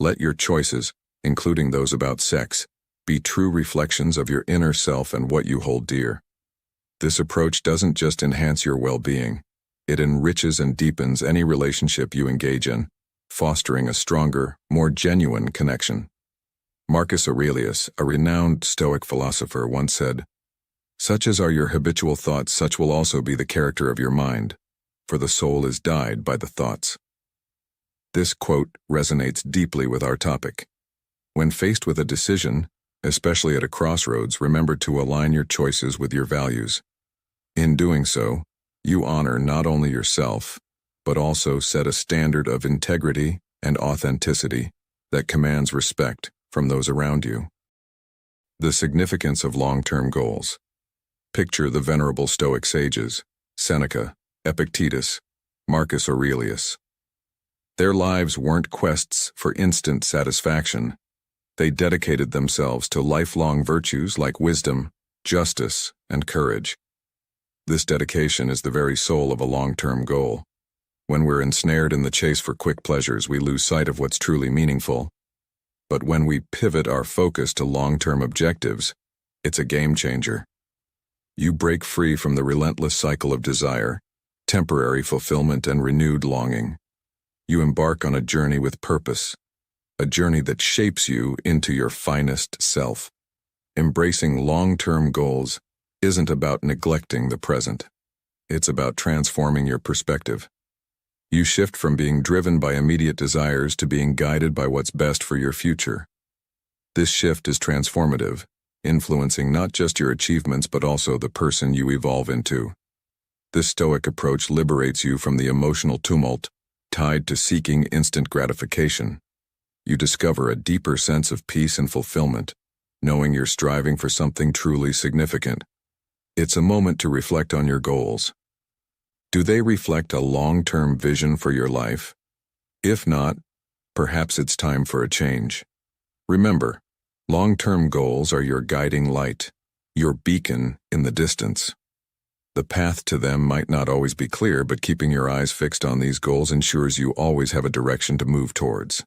Let your choices, including those about sex, be true reflections of your inner self and what you hold dear. This approach doesn't just enhance your well-being, it enriches and deepens any relationship you engage in, fostering a stronger, more genuine connection. Marcus Aurelius, a renowned Stoic philosopher, once said, "Such as are your habitual thoughts, such will also be the character of your mind, for the soul is dyed by the thoughts." This quote resonates deeply with our topic. When faced with a decision, especially at a crossroads, remember to align your choices with your values. In doing so, you honor not only yourself, but also set a standard of integrity and authenticity that commands respect from those around you. The significance of long-term goals. Picture the venerable Stoic sages, Seneca, Epictetus, Marcus Aurelius. Their lives weren't quests for instant satisfaction. They dedicated themselves to lifelong virtues like wisdom, justice, and courage. This dedication is the very soul of a long-term goal. When we're ensnared in the chase for quick pleasures, we lose sight of what's truly meaningful. But when we pivot our focus to long-term objectives, it's a game changer. You break free from the relentless cycle of desire, temporary fulfillment, and renewed longing. You embark on a journey with purpose, a journey that shapes you into your finest self. Embracing long-term goals isn't about neglecting the present. It's about transforming your perspective. You shift from being driven by immediate desires to being guided by what's best for your future. This shift is transformative, influencing not just your achievements but also the person you evolve into. This Stoic approach liberates you from the emotional tumult tied to seeking instant gratification. You discover a deeper sense of peace and fulfillment, knowing you're striving for something truly significant. It's a moment to reflect on your goals. Do they reflect a long-term vision for your life? If not, perhaps it's time for a change. Remember, long-term goals are your guiding light, your beacon in the distance. The path to them might not always be clear, but keeping your eyes fixed on these goals ensures you always have a direction to move towards.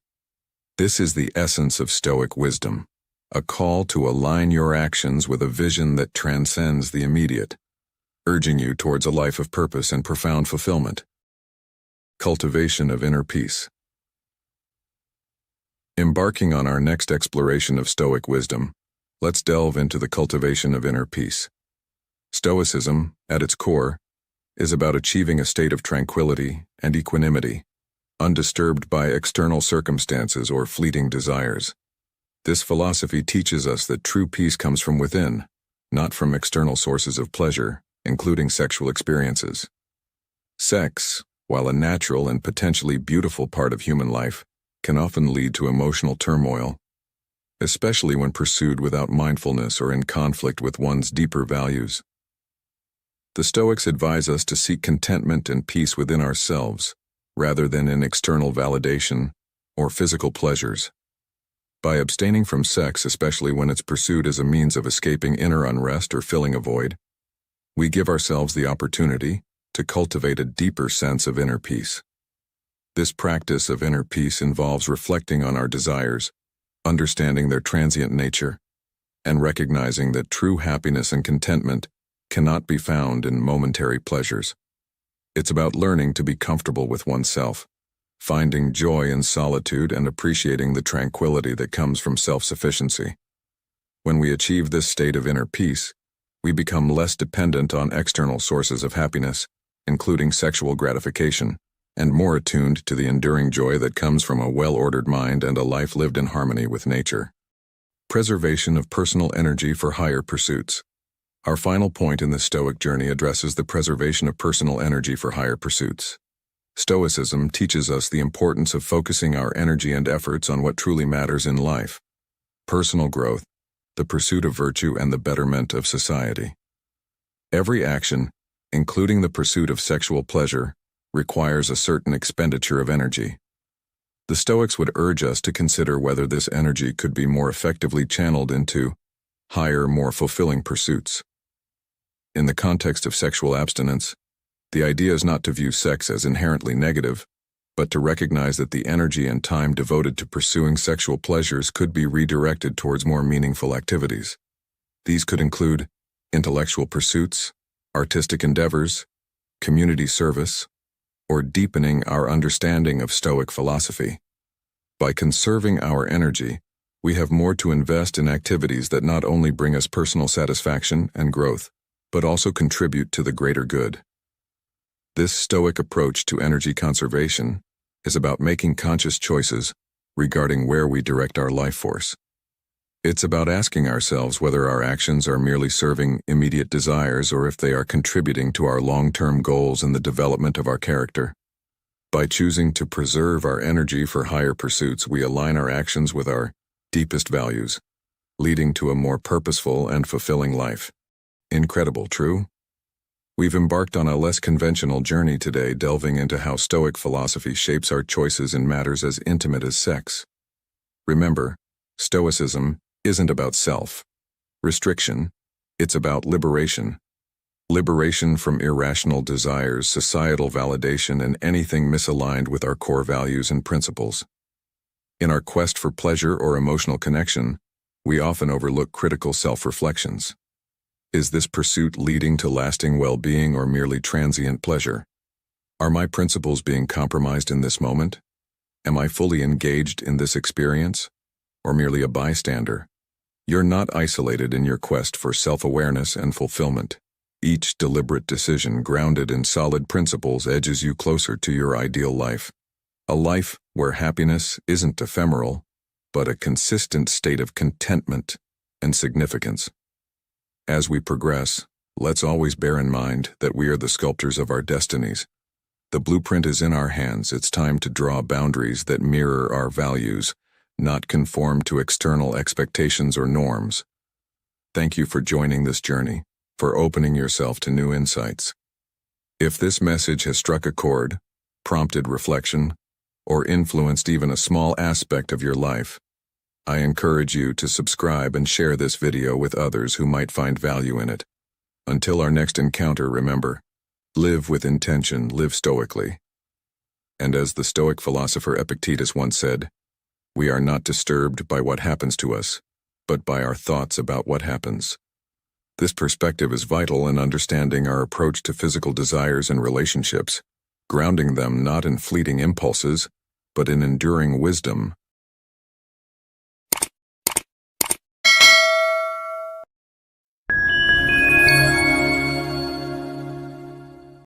This is the essence of Stoic wisdom, a call to align your actions with a vision that transcends the immediate, urging you towards a life of purpose and profound fulfillment. Cultivation of inner peace. Embarking on our next exploration of Stoic wisdom, let's delve into the cultivation of inner peace. Stoicism, at its core, is about achieving a state of tranquility and equanimity, undisturbed by external circumstances or fleeting desires. This philosophy teaches us that true peace comes from within, not from external sources of pleasure, including sexual experiences. Sex, while a natural and potentially beautiful part of human life, can often lead to emotional turmoil, especially when pursued without mindfulness or in conflict with one's deeper values. The Stoics advise us to seek contentment and peace within ourselves, rather than in external validation or physical pleasures. By abstaining from sex, especially when it's pursued as a means of escaping inner unrest or filling a void, we give ourselves the opportunity to cultivate a deeper sense of inner peace. This practice of inner peace involves reflecting on our desires, understanding their transient nature, and recognizing that true happiness and contentment cannot be found in momentary pleasures. It's about learning to be comfortable with oneself, finding joy in solitude and appreciating the tranquility that comes from self-sufficiency. When we achieve this state of inner peace, we become less dependent on external sources of happiness, including sexual gratification, and more attuned to the enduring joy that comes from a well-ordered mind and a life lived in harmony with nature. Preservation of personal energy for higher pursuits. Our final point in the Stoic journey addresses the preservation of personal energy for higher pursuits. Stoicism teaches us the importance of focusing our energy and efforts on what truly matters in life: personal growth, the pursuit of virtue, and the betterment of society. Every action, including the pursuit of sexual pleasure, requires a certain expenditure of energy. The Stoics would urge us to consider whether this energy could be more effectively channeled into higher, more fulfilling pursuits. In the context of sexual abstinence, the idea is not to view sex as inherently negative, but to recognize that the energy and time devoted to pursuing sexual pleasures could be redirected towards more meaningful activities. These could include intellectual pursuits, artistic endeavors, community service, or deepening our understanding of Stoic philosophy. By conserving our energy, we have more to invest in activities that not only bring us personal satisfaction and growth, but also contribute to the greater good. This Stoic approach to energy conservation is about making conscious choices regarding where we direct our life force. It's about asking ourselves whether our actions are merely serving immediate desires or if they are contributing to our long-term goals and the development of our character. By choosing to preserve our energy for higher pursuits, we align our actions with our deepest values, leading to a more purposeful and fulfilling life. Incredible, true? We've embarked on a less conventional journey today, delving into how Stoic philosophy shapes our choices in matters as intimate as sex. Remember, Stoicism isn't about self-restriction, it's about liberation. Liberation from irrational desires, societal validation, and anything misaligned with our core values and principles. In our quest for pleasure or emotional connection, we often overlook critical self-reflections. Is this pursuit leading to lasting well-being or merely transient pleasure? Are my principles being compromised in this moment? Am I fully engaged in this experience, or merely a bystander? You're not isolated in your quest for self-awareness and fulfillment. Each deliberate decision grounded in solid principles edges you closer to your ideal life. A life where happiness isn't ephemeral, but a consistent state of contentment and significance. As we progress, let's always bear in mind that we are the sculptors of our destinies. The blueprint is in our hands. It's time to draw boundaries that mirror our values, not conform to external expectations or norms. Thank you for joining this journey, for opening yourself to new insights. If this message has struck a chord, prompted reflection, or influenced even a small aspect of your life, I encourage you to subscribe and share this video with others who might find value in it. Until our next encounter, remember, live with intention, live stoically. And as the Stoic philosopher Epictetus once said, we are not disturbed by what happens to us, but by our thoughts about what happens. This perspective is vital in understanding our approach to physical desires and relationships, grounding them not in fleeting impulses, but in enduring wisdom